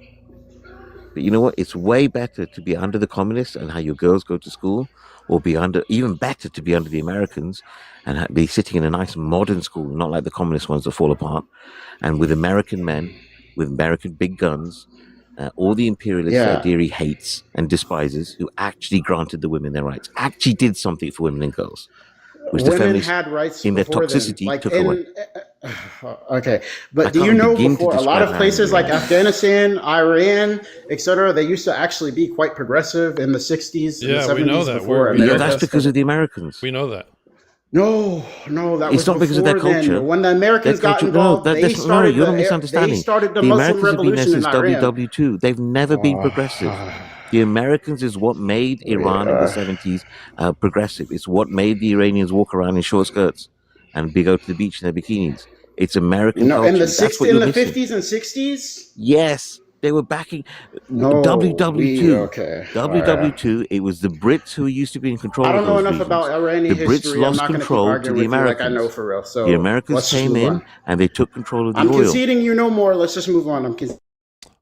But you know what? It's way better to be under the communists and how your girls go to school, or be under, even better to be under the Americans and be sitting in a nice modern school, not like the communist ones that fall apart, and with American men, with American big guns, all the imperialists Yeah. that Deary hates and despises, who actually granted the women their rights, actually did something for women and girls, which the Women feminists, had rights in their before then, toxicity, like took away. okay, I but do you can't know begin to before a lot describe of how places angry like I am. Afghanistan, Iran, etc., they used to actually be quite progressive in the 60s and the Yeah, we know 70s that. before We Yeah, know America that's that. because started. of the Americans. We know that. No, that It's was not because of their before then. culture. When the Their Americans got culture, no, involved, they no, started you're not they misunderstanding. started the The Muslim Americans have been there Revolution in since Iran. WW2. They've never been progressive. The Americans is what made Iran in the 70s progressive. It's what made the Iranians walk around in short skirts and go to the beach in their bikinis. It's American No, in culture. the That's what in you're the missing. 50s and 60s. Yes, they were backing No, WW2. okay. WW2, it was the Brits who used to be in control I of don't know those enough regions. about Iranian The Brits history. I'm lost not going to keep control to arguing the with you like I know Americans. for real. The So Americans let's just came move in on. and they took control of the I'm oil. conceding you know more. Let's just move on.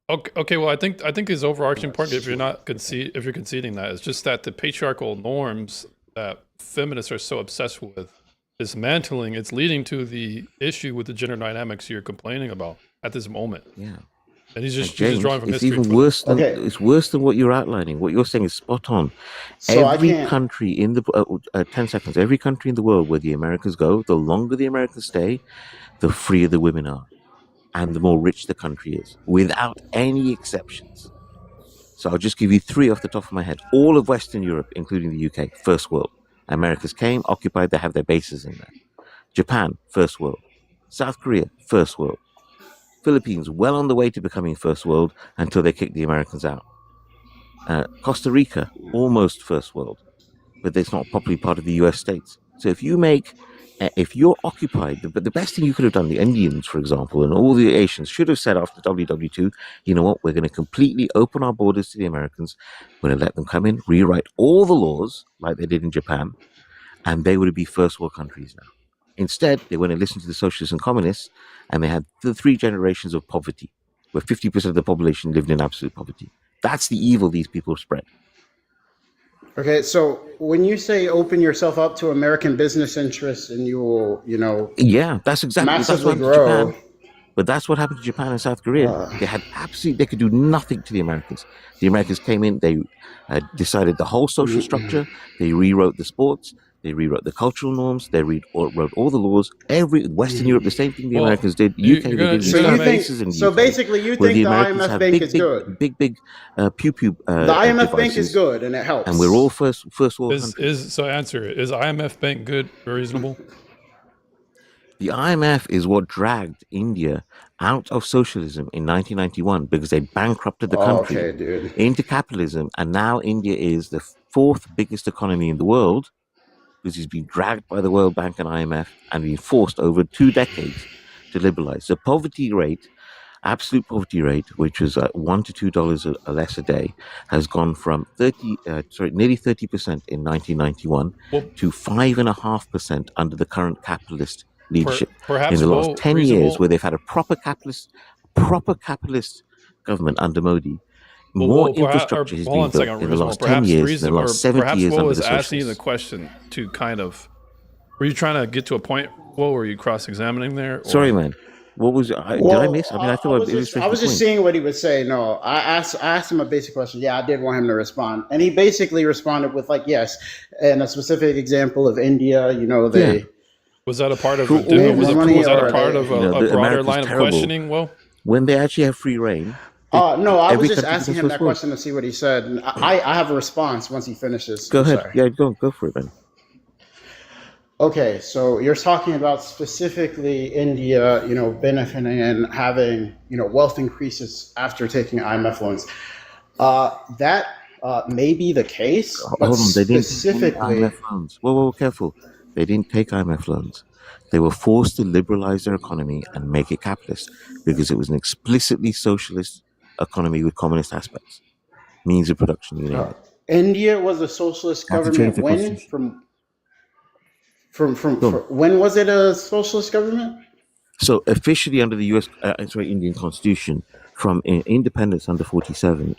Okay. Well, I think his overarching point, if you're conceding that, is just that the patriarchal norms that feminists are so obsessed with dismantling. It's leading to the issue with the gender dynamics you're complaining about at this moment. Yeah. And he's just James, drawing from it's history. even worse than it's worse than what you're outlining. What you're saying is spot on. So I Every can't. country in the 10 seconds. Every country in the world where the Americans go, the longer the Americans stay, the freer the women are, and the more rich the country is, without any exceptions. So I'll just give you three off the top of my head. All of Western Europe, including the UK, first world. Americans came, occupied. They have their bases in there. Japan, first world. South Korea, first world. Philippines, well on the way to becoming first world until they kicked the Americans out. Costa Rica, almost first world, but it's not properly part of the US states. So if you're occupied, but the best thing you could have done, the Indians, for example, and all the Asians should have said after WW2, you know what, we're going to completely open our borders to the Americans. We're going to let them come in, rewrite all the laws like they did in Japan, and they would be first world countries now. Instead, they went and listened to the socialists and communists, and they had the 3 generations of poverty, where 50% of the population lived in absolute poverty. That's the evil these people spread. Okay, so when you say open yourself up to American business interests and you will, Yeah, that's what massively happened to grow. Japan. But that's what happened to Japan and South Korea. They could do nothing to the Americans. The Americans came in, they decided the whole social structure, they rewrote the sports, they rewrote the cultural norms, they wrote all the laws. Western Europe, the same thing the Americans did. UK, they did bases in the So UK, basically you where think the Americans IMF have Bank is good. big pew-pew The IMF Bank devices, is good and it helps. and we're all first world countries. So answer it. Is IMF Bank good or reasonable? The IMF is what dragged India out of socialism in 1991 because they bankrupted the country into capitalism, and now India is the 4th biggest economy in the world because it's been dragged by the World Bank and IMF and been forced over 2 decades to liberalize. The poverty rate, absolute poverty rate, which was $1 to $2 less a day, has gone from nearly 30% in 1991 to 5.5% under the current capitalist leadership. Perhaps in the last 10 years, where they've had a proper capitalist government under Modi, more infrastructure has been built in the last 10 years than the last 70 years under the Perhaps Will was asking you the socialists. question to kind of, were you trying to get to a point, Will, were you cross-examining there? Or? Sorry, man. What was did I miss? I mean, I thought it was I was just seeing what he would say. No, I asked him a basic question. Yeah, I did want him to respond, and he basically responded with like, yes, and a specific example of India. they. Was that a part of Cool. was that a part of a broader line of questioning? Well, when they actually have free reign. No, I was every just country asking becomes him first that world. question to see what he said. And I have a response once he finishes. Go I'm ahead. sorry. Yeah, go for it, man. Okay, so you're talking about specifically India, benefiting and having, wealth increases after taking IMF loans. That may be the case, but Hold on, they didn't take specifically, IMF loans. Whoa, careful. They didn't take IMF loans. They were forced to liberalize their economy and make it capitalist because it was an explicitly socialist economy with communist aspects. Means of production, you name it. India was a socialist After change government the when? constitution. When was it a socialist government? So officially under the Indian Constitution, from independence under 47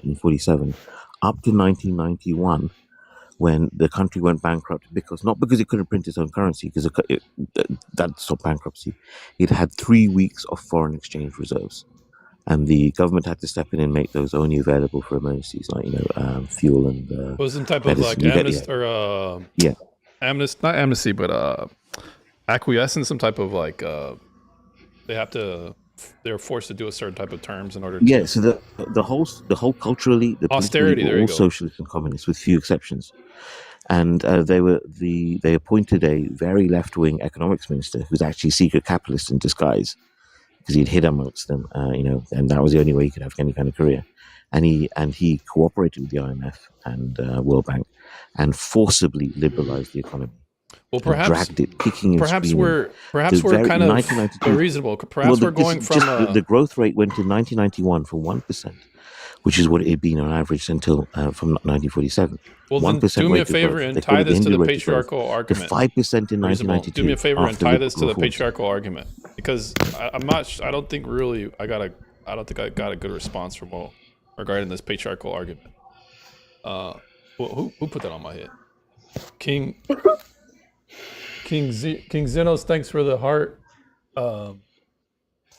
up to 1991, when the country went bankrupt not because it couldn't print its own currency, because that stopped bankruptcy. It had 3 weeks of foreign exchange reserves, and the government had to step in and make those only available for emergencies, like fuel and It was some type of medicine. like You get the amnesty idea. or Yeah. not amnesty, but acquiescence, some type of like they're forced to do a certain type of terms in order to Yeah, so the whole culturally, the politically austerity. There were you all go. socialists and communists with few exceptions, and they appointed a very left wing economics minister who's actually secret capitalist in disguise because he'd hid amongst them, and that was the only way he could have any kind of career, and he cooperated with the IMF and World Bank and forcibly liberalized the economy. Well, And dragged it kicking and screaming. we're kind of 1992. reasonable. Perhaps we're going from the growth rate went to 1991 from 1%, which is what it had been on average until from 1947. well. Then 1% do me a rate of favor growth. and They call tie it the this to the Hindu rate of growth. patriarchal The argument. 5% in Reasonable. 1992. Do me a favor and after tie this to the reforms. patriarchal argument because I'm not. I don't think really. I don't think I got a good response from Mo regarding this patriarchal argument. Who put that on my head? King Xenos, thanks for the heart.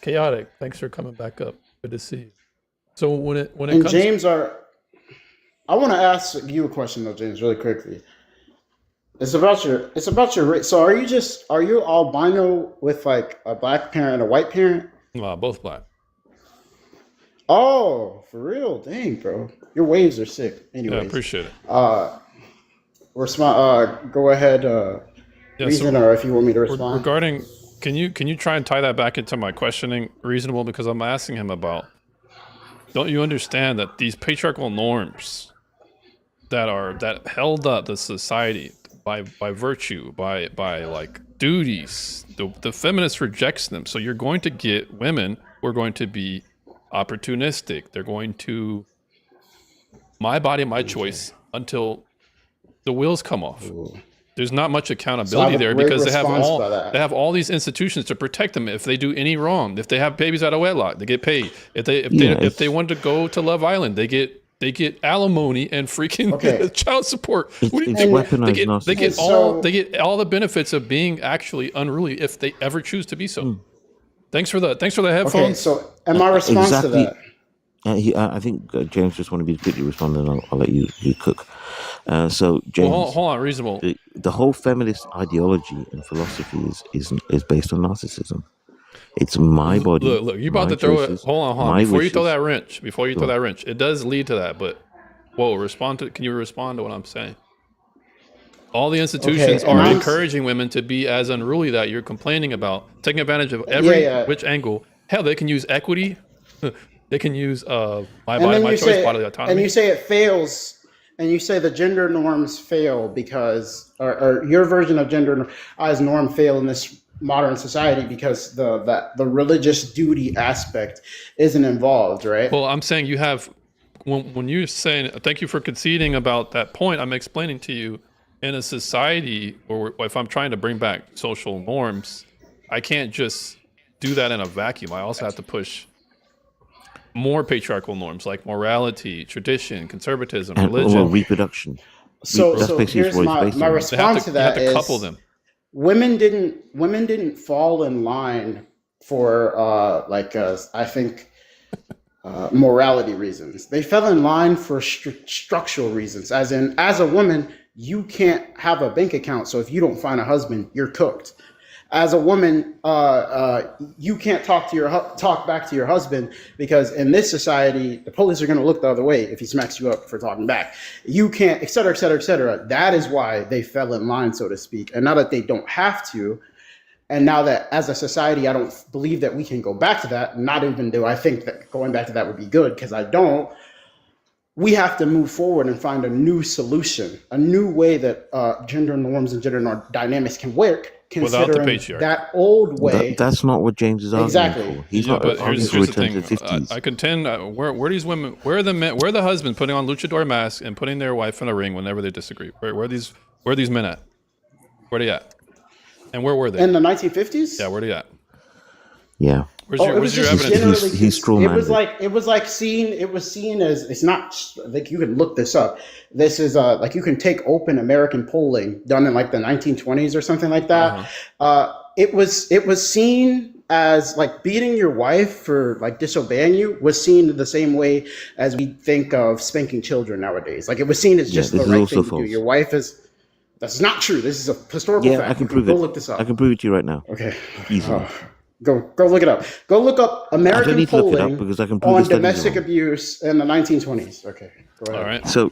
Chaotic, thanks for coming back up. Good to see you. So when it And comes, James, I want to ask you a question though, James, really quickly. It's about your race. So are you albino with like a black parent and a white parent? both black. Oh, for real? Dang, bro. Your waves are sick. Yeah, I Anyways, appreciate it. go ahead, Yeah, reason, or if you want me to Re- respond. regarding, can you try and tie that back into my questioning reasonable? Because I'm asking him about, don't you understand that these patriarchal norms that held up the society by virtue, by like duties, the feminist rejects them. So you're going to get women who are going to be opportunistic. They're going to my body, my choice until the wheels come off. There's not much So I accountability have a there great because response by that. they have all these institutions to protect them if they do any wrong. If they have babies out of wedlock, they get paid. If they want to go to Love Island, they get alimony and freaking Okay. child support. It's What do you- weaponized they get narcissism. they get all the benefits of being actually unruly if they ever choose to be so. Thanks for the Okay, headphones. so and my response to Exactly. that. I think James just wanted me to quickly respond, and I'll let you cook. So James, Well, hold on, reasonable. the whole feminist ideology and philosophy is based on narcissism. It's my body. Look, you about my to throw it. choices, Hold on. my Before you throw wishes. that wrench, Go on. it does lead to that. But can you respond to what I'm saying? All the institutions and are I'm encouraging women to be as unruly that you're complaining about, taking advantage of every yeah. which angle. Hell, they can use equity. They can use my And body, then my you choice, say, bodily and autonomy. you say it fails, and you say the gender norms fail because, or your version of gender as norm fail in this modern society because the religious duty aspect isn't involved, right? Well, I'm saying you have when you're saying thank you for conceding about that point. I'm explaining to you in a society, or if I'm trying to bring back social norms, I can't just do that in a vacuum. I also have to push more patriarchal norms like morality, tradition, conservatism, And religion. reproduction. So That's basically here's what it's based my on. response to that you have to is couple them. women didn't fall in line for I think morality reasons. They fell in line for structural reasons, as in, as a woman, you can't have a bank account, so if you don't find a husband, you're cooked. as a woman, you can't talk back to your husband because in this society, the police are going to look the other way if he smacks you up for talking back. You can't, et cetera, et cetera, et cetera. That is why they fell in line, so to speak. And now that they don't have to, and now that as a society, I don't believe that we can go back to that, not even do I think that going back to that would be good, because I don't. We have to move forward and find a new solution, a new way that gender norms and gender dynamics can work, without the considering patriarchy. that old way. That's not what James is arguing Exactly. for. He's Yeah, not but arguing here's for the return to thing. the 50s. I contend where are these women? Where are the men? Where are the husbands putting on luchador masks and putting their wife in a ring whenever they disagree? Where are these men at? Where are they at? And where were they? In the 1950s? Yeah, where are they at? Yeah. Where's your evidence? He's it was like seen. It was seen as, it's not like, you can look this up. This is like, you can take open American polling done in like the 1920s or something like that. It was seen as like beating your wife for like disobeying you was seen the same way as we think of spanking children nowadays. Like, it was seen as just the right thing to do. Your wife is. That's not true. This is a historical fact. I can prove Go it. look this up. I can prove it to you right now. Okay. Easily. Go look it up. Go look up I don't American need to look it polling up because I can prove on the studies domestic wrong. abuse in the 1920s. Okay, go ahead. All right. So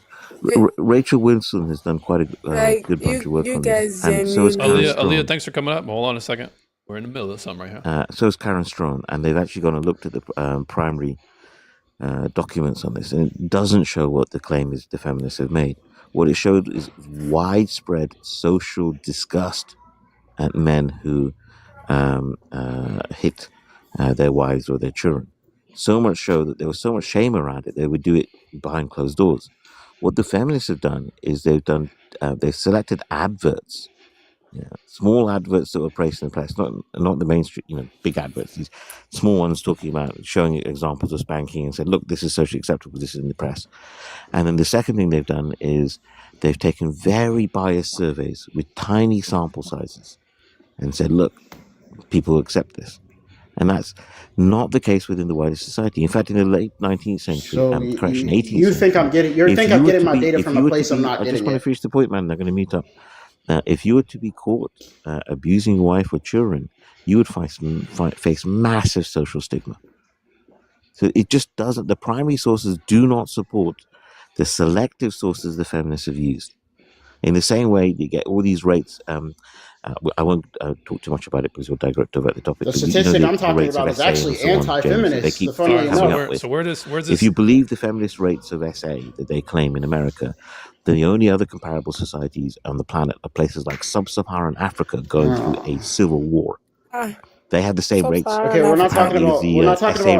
Rachel Wilson has done quite a good bunch of work on this. And so has Karen Strong. Aaliyah, thanks for coming up. Hold on a second. We're in the middle of something right here. So has Karen Strong, and they've actually gone and looked at the primary documents on this, and it doesn't show what the claim is the feminists have made. What it showed is widespread social disgust at men who hit their wives or their children. So much so that there was so much shame around it, they would do it behind closed doors. What the feminists have done is they've selected adverts, small adverts that were placed in the press, not the mainstream, big adverts, these small ones talking about showing examples of spanking and said, look, this is socially acceptable, this is in the press. And then the second thing they've done is they've taken very biased surveys with tiny sample sizes and said, look, people accept this. And that's not the case within the wider society. In fact, in the late 19th century, 18th You think I'm getting? You think I'm getting my data from a place I'm not I getting just want to it? finish the point, man. They're going to meet up. If you were to be caught abusing your wife or children, you would face massive social stigma. So it just doesn't. The primary sources do not support the selective sources the feminists have used. In the same way, you get all these rates. I won't talk too much about it because we'll digress about the topic. The but statistic the I'm talking rates of about is SA and actually so on, James, that they anti-feminist. keep Funnily coming enough. up with. So where's this? If you believe the feminist rates of SA that they claim in America, then the only other comparable societies on the planet are places like sub-Saharan Africa going through a civil war. They have the same rates. Okay, we're not talking about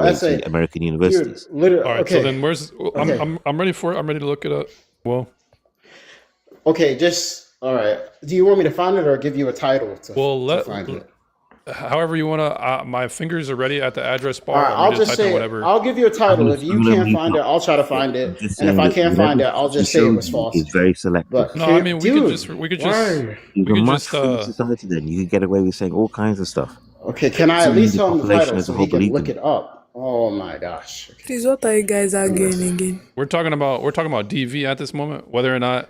rates SA. in American universities. All right. Okay. So then where's? Okay. I'm ready for it. I'm ready to look it up. Well. Okay, just all right. Do you want me to find it or give you a title to find it? However you want to. My fingers are ready at the address bar. All right, I'll just say whatever. I'll give you a title. If you can't find it, I'll try to find it. And if I can't find it, I'll just say it was false. It's very selective. But No, I mean we could just You've got much free society then. You could get away with saying all kinds of stuff. Okay, can I at least tell him the population title as a so whole he can believe look them. it up? Oh my gosh. Please, what are you guys arguing again? We're talking about DV at this moment. Whether or not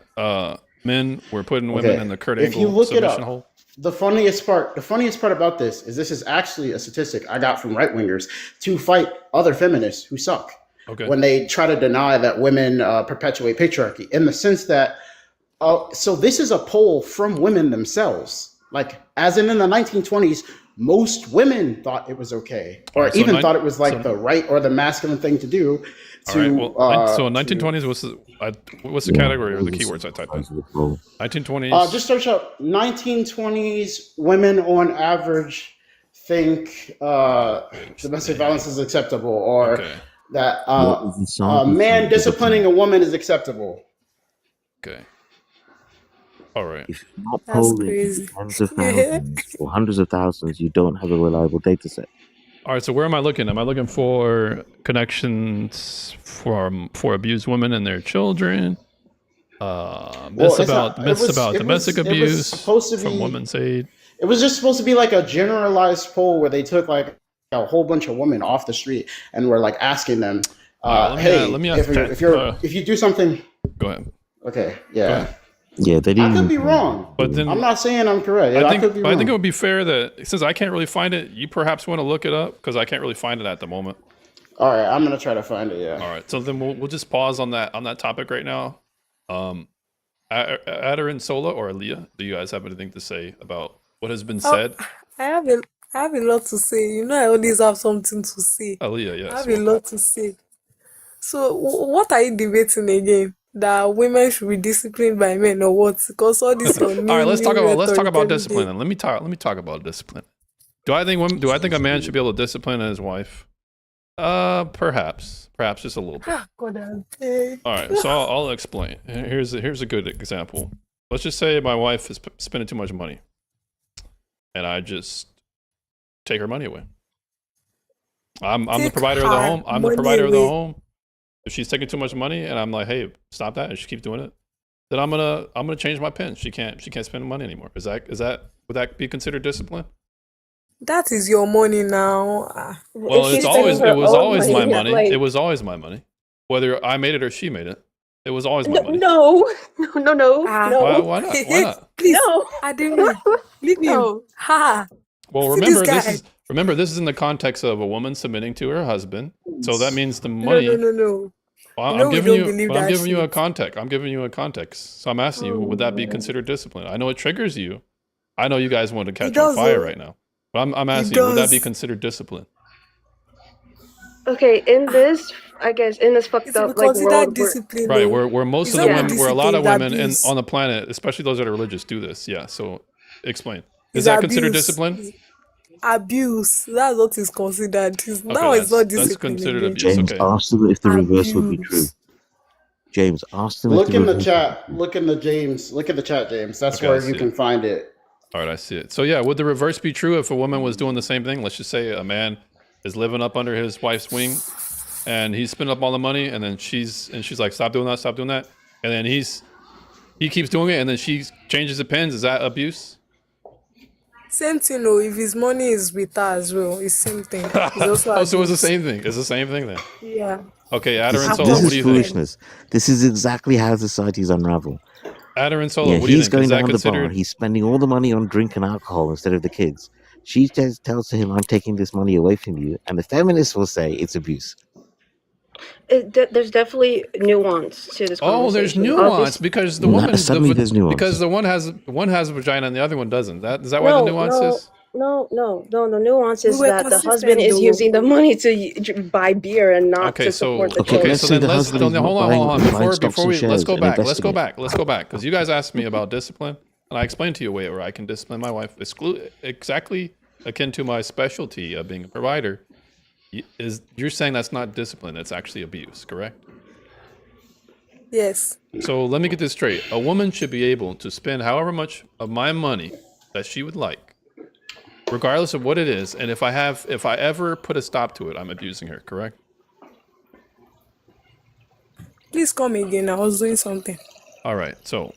men were putting women Okay, in the Kurt if you Angle look it submission up, hole. the funniest part about this is actually a statistic I got from right wingers to fight other feminists who suck. Okay. When they try to deny that women perpetuate patriarchy, in the sense that, so this is a poll from women themselves. Like, as in the 1920s, most women thought it was okay, or Alright, so even nine- thought it was like so- the right or the masculine thing to do. All right. Well, so in 1920s, what's the category or the keywords I typed in? 1920s. Just search up 1920s women on average think domestic violence is acceptable, or that a man disciplining a woman is acceptable. Okay. All right. If you're not That's polling crazy. tens of thousands or hundreds of thousands, you don't have a reliable data set. All right. So where am I looking? Am I looking for connections for abused women and their children? Myths about domestic abuse from Women's Aid. It was just supposed to be like a generalized poll where they took like a whole bunch of women off the street and were like asking them, let me "Hey, let me ask if you do something." Go ahead. Okay, Go yeah. ahead. Yeah, they I didn't. could be wrong. But then I'm not saying I'm correct. I I think could be but I think it wrong. would be fair that since I can't really find it, you perhaps want to look it up because I can't really find it at the moment. All right, I'm gonna try to find it. Yeah. All right, so then we'll just pause on that topic right now. Adder and Sola or Aaliyah, do you guys have anything to say about what has been Oh, said? I have a lot to say. You know, I always have something to say. Aaliyah, I yes. have a lot to say. So, what are you debating again? That women should be disciplined by men or what? Because all this your All right, let's talk about rhetoric discipline. every day. Then let me talk about discipline. Do I think a man should be able to discipline his wife? Perhaps just a little bit. Ah, God, I beg. All right, so I'll explain. Here's a good example. Let's just say my wife is spending too much money, and I just take her money away. I'm the Take provider of the her home. I'm the money provider of the away. home. If she's taking too much money, and I'm like, hey, stop that, and she keeps doing it, then I'm gonna change my pin. She can't spend money anymore. Would that be considered discipline? That is your money now. Ah, Well, If she's spending it her was own always my money, money. like It was always my money, whether I made it or she made it. It was always my money. no, no, ah. Why not? Why not? Please, no, Ademi, leave him. no. Ha! Well, See this guy. remember this is in the context of a woman submitting to her husband. So that means the No, money. no. Well, You know we don't believe I'm that giving you a shit. context. I'm giving you a context. So I'm asking you, would that be considered discipline? I know it triggers you. I know you guys want to It catch on does, fire though. right now. But I'm It asking you, would that be does. considered discipline? Okay, in this, I guess, in this fucked It's to be up like considered world, where discipline, Right, though. where most It's of the not women, where a lot discipline, of it's women abuse. on the planet, especially those that are religious, do this. Yeah. So explain. It's Is that considered abuse. discipline? Abuse. That's what is considered. Okay, Now it's not that's discipline considered again. abuse. James, Okay. ask them if the reverse would be true. Abuse. James, ask them if Look the in the reverse. chat. Look in the chat, James. That's Okay, I where see you it. can find it. All right, I see it. So yeah, would the reverse be true if a woman was doing the same thing? Let's just say a man is living up under his wife's wing, and he's spending up all the money, and then she's like, stop doing that, and then he keeps doing it, and then she changes the pins. Is that abuse? Same thing, though. If his money is with her as well, it's same thing. It's also Oh, so it's the abuse. same thing. It's the same thing then. Yeah. Okay, Adder and After Solo, This what is do you think? foolishness. This is exactly how societies unravel. Adder and Solo, Yeah, what do you he's think? going Is that down the bar. considered? He's spending all the money on drink and alcohol instead of the kids. She tells him, "I'm taking this money away from you," and the feminists will say it's abuse. there's definitely nuance to this Oh, there's conversation. nuance Obviously, because the woman Suddenly, there's nuance. because the one has a vagina and the other one doesn't. Is that why the nuance is? No. The nuance We is were that the husband consistent, is though. using the money to buy beer and not Okay, to so support the Okay, kids. let's so say then the let's husband is hold not on buying stocks before and we let's shares go and back investing it. because you guys asked me about discipline and I explained to you a way where I can discipline my wife exactly akin to my specialty of being a provider. You're saying that's not discipline, that's actually abuse, correct? Yes. So let me get this straight. A woman should be able to spend however much of my money that she would like, regardless of what it is, and if I ever put a stop to it, I'm abusing her, correct? Please come again. I was doing something. All right. So,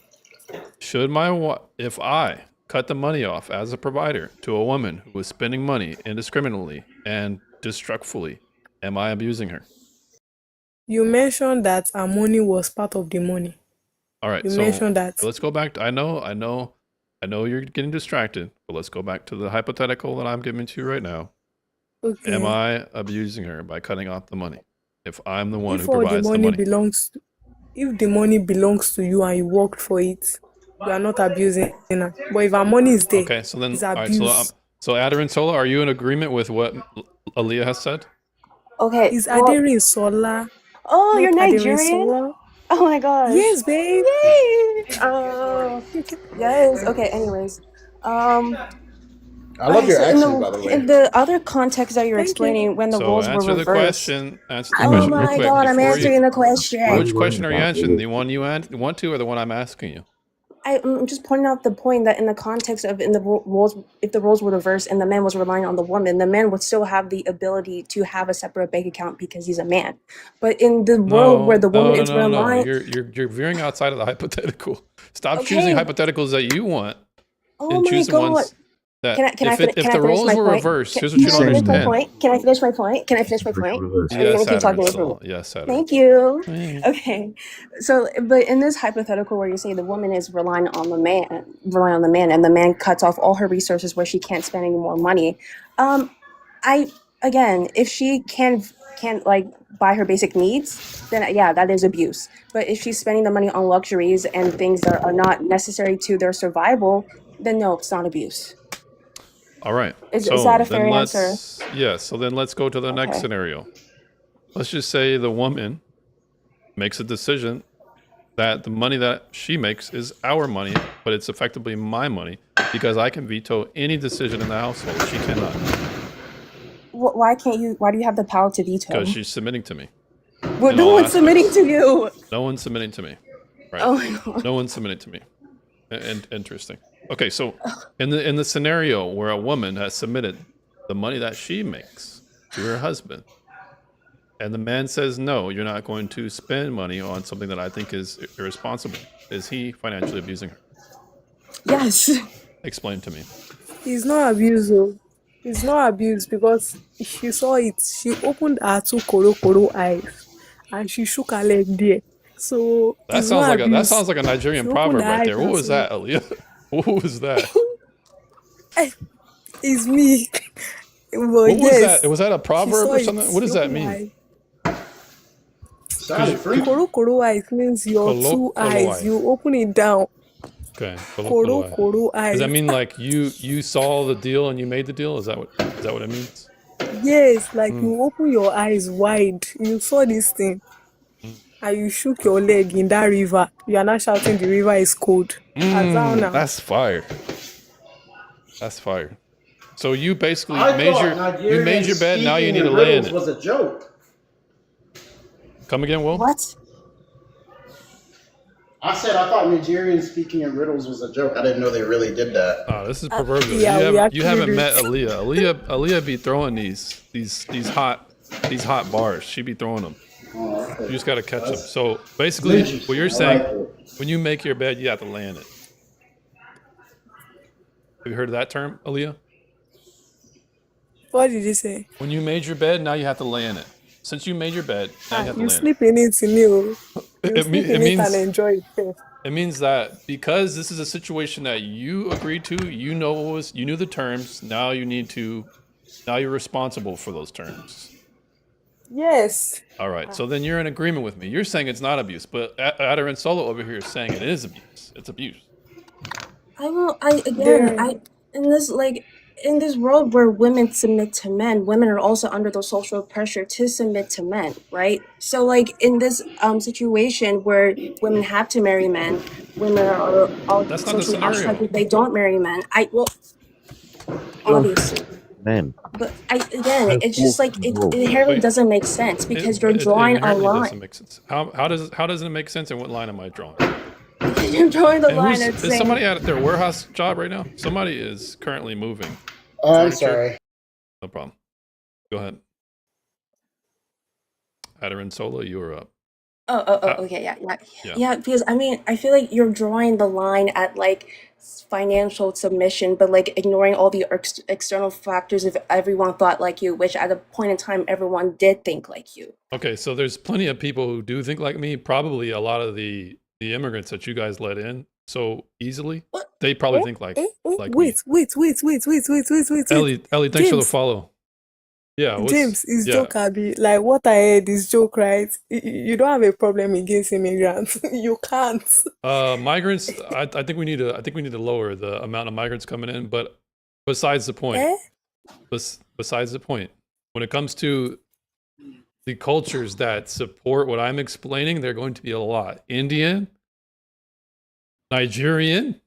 if I cut the money off as a provider to a woman who is spending money indiscriminately and destructively, am I abusing her? You mentioned that our money was part of the money. All right. You So mentioned that. let's go back. I know you're getting distracted, but let's go back to the hypothetical that I'm giving to you right now. Okay. Am I abusing her by cutting off the money? If I'm the one If who all the provides the money money. if the money belongs to you and you worked for it, you are not abusing her. But if our money is there, Okay. So then, it's all right. abuse. So Adder and Sola, are you in agreement with what Aaliyah has said? Okay. Is Well, Aderi Sola? oh, Not you're Aderi Nigerian? Sola? Oh my gosh. Yes, babe. Yay! Yes. Okay. Anyways, I love your so accent, by the way. in the other context that you're Thank you. explaining, when the So roles were answer the reversed. question. Answer the Oh question real my quick God, I'm before answering you. the question. Which question are you answering? The one you want to, or the one I'm asking you? I'm just pointing out the point that in the context of roles, if the roles were reversed and the man was relying on the woman, the man would still have the ability to have a separate bank account because he's a man. But in the world where the woman is relying, You're veering outside of the hypothetical. Stop Okay. choosing hypotheticals that you want oh and my choose the God, ones that Can I if finish? if Can I the finish roles my were point? reversed, here's what Can you I don't finish my understand. point? Can I finish my point? Can I finish my point? And then Yes, we can talk Saturn over me. soul. Yes, Saturn Thank soul. you. Yeah. Okay. So, but in this hypothetical where you say the woman is relying on the man, and the man cuts off all her resources where she can't spend any more money, I again, if she can't like buy her basic needs, then yeah, that is abuse. But if she's spending the money on luxuries and things that are not necessary to their survival, then no, it's not abuse. All right. Is So that a then fair answer? so then let's go to the next Okay. scenario. Let's just say the woman makes a decision that the money that she makes is our money, but it's effectively my money because I can veto any decision in the household. She cannot Why can't you? Why do you have the power to veto? because she's submitting to me. Well, in no all one's submitting aspects. to you. No one's submitting to me. Right. Oh my god. No one's submitting to me. And interesting. Okay, so in the scenario where a woman has submitted the money that she makes to her husband, and the man says, no, you're not going to spend money on something that I think is irresponsible, is he financially abusing her? Yes. Explain to me. It's not abuse, though. It's not abuse because she saw it. She opened her two koro eyes and she shook her leg there. So That it's sounds not like that abuse. sounds like a Nigerian She proverb opened her right eyes there. What and was that, Aaliyah? What was that? It's me. But What was yes, that? Was that a she proverb saw or it. something? What does She that opened mean? her eye. Koro eyes means your two eyes. You open it down. Okay. Koro Does eyes. that mean like you saw the deal and you made the deal? Is that what it means? Yes, like you open your eyes wide. You saw this thing. And you shook your leg in that river. You are not shouting the river is cold. Now. That's fire. That's fire. So you basically I made thought you made Nigerian your bed. Now you speaking need to in lay in riddles it. was a joke. Come again, Will? What? I said I thought Nigerian speaking in riddles was a joke. I didn't know they really did that. Oh, this is proverbial. yeah, we you haven't actually met do. Aaliyah. Aaliyah be throwing these hot bars. She be throwing them. Oh, okay. You just got to catch them. So basically, Interesting. what you're I saying, like it. when you make your bed, you have to lay in it. Have you heard of that term, Aaliyah? What did you say? When you made your bed, now you have to lay in it. Since you made your bed, now you have to You lay in it. sleep in it, Neil. You It, sleep me- it in it means and enjoy it. First. it means that because this is a situation that you agreed to, you knew the terms. Now you're responsible for those terms. Yes. All right. So then you're in agreement with me. You're saying it's not abuse, but Adder and Solo over here is saying it is abuse. It's abuse. In this world where women submit to men, women are also under the social pressure to submit to men, right? So like in this situation where women have to marry men, women are all That's not the socially scenario. ostracized if they don't marry men. Obviously. Men. But it's just like it inherently Wait. doesn't make sense because you're It drawing a inherently doesn't line. make sense. How does it make sense? And what line am I drawing? You're drawing the And line and is saying somebody at their warehouse job right now? Somebody is currently moving. Oh, I'm furniture. sorry. No problem. Go ahead. Adder and Solo, you are up. Okay, yeah, because I mean, I feel like you're drawing the line at like financial submission, but like ignoring all the external factors if everyone thought like you, which at a point in time, everyone did think like you. Okay, so there's plenty of people who do think like me. Probably a lot of the immigrants that you guys let in so easily, they probably think like me. Wait. Ellie, thanks for the James. follow. Yeah, James is yeah. joke, Abby. Like what I heard is joke, right? You don't have a problem against immigrants. You can't. Migrants. I think we need to lower the amount of migrants coming in. But besides the point, besides the point, when it comes to the cultures that support what I'm explaining, they're going to be a lot. Indian, Nigerian,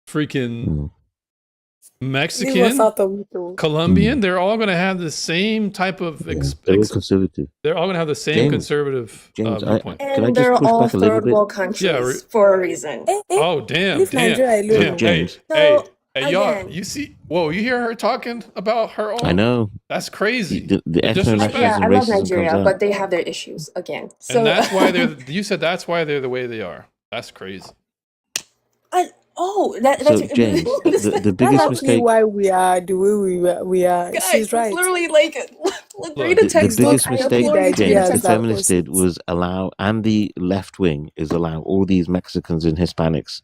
freaking Mexican, Colombian, they're all going to have the same type of they're all conservative. they're all going to have the same conservative James, viewpoint. can I And just they're push all back a little third bit? world countries Yeah, for a reason. Oh damn! Leave Nigeria alone. James. So, Hey, y'all! again- You see? Whoa! You hear her talking about her own? I know. That's crazy. The Disrespect. ethno-nationalism Yeah, I love racism Nigeria, comes but out. they have their issues again. So And that's why they're. You said that's why they're the way they are. That's crazy. Oh, So James, the That's biggest actually mistake, why we are the way we are. guys, She's it's right. literally like read Look, the the text. It's not biggest I mistake, implore you to read the James, the ideas text. that feminists cause did it. was allow, and the left wing is allow all these Mexicans and Hispanics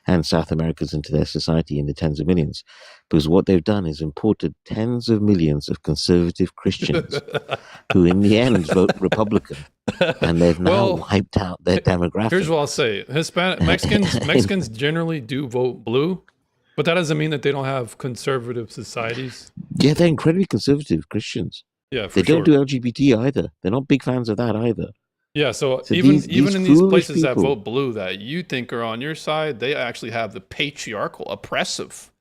and South Americans into their society in the tens of millions. Because what they've done is imported tens of millions of conservative Christians who in the end vote Republican. And they've now well, wiped out their demographic. here's what I'll say: Mexicans generally do vote blue, but that doesn't mean that they don't have conservative societies. Yeah, they're incredibly conservative Christians. Yeah, for They don't sure. do LGBT either. They're not big fans of that either. Yeah, so So even these in these foolish places that people, vote blue that you think are on your side, they actually have the patriarchal, oppressive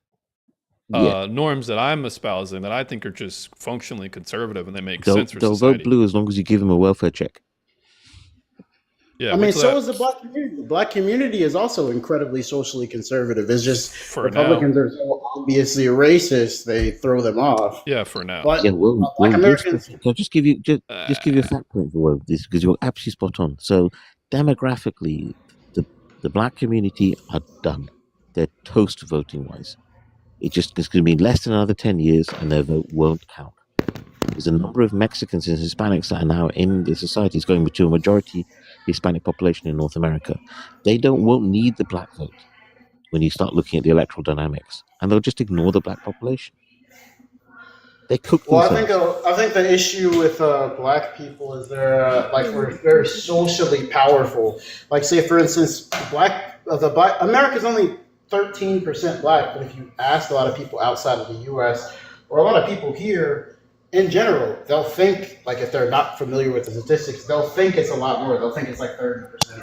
yeah, norms that I'm espousing that I think are just functionally conservative and they make they'll sense for vote society. blue as long as you give them a welfare check. Yeah, I wait mean, till so that is the black community. The black community is also incredibly socially conservative. It's just for now. Republicans are so obviously racist, they throw them off. Yeah, for now. But Yeah, well, black well, Americans, can I just give you a fact point for this because you're absolutely spot on. So demographically, the black community are done. They're toast voting wise. It's going to be less than another 10 years, and their vote won't count. There's a number of Mexicans and Hispanics that are now in the society. It's going to a majority Hispanic population in North America. They won't need the black vote when you start looking at the electoral dynamics, and they'll just ignore the black population. They cook well, themselves. I think the issue with black people is they're like we're very socially powerful. Like, say for instance, America's only 13% black, but if you ask a lot of people outside of the U.S. or a lot of people here in general, they'll think, like, if they're not familiar with the statistics, they'll think it's a lot more. They'll think it's like 30%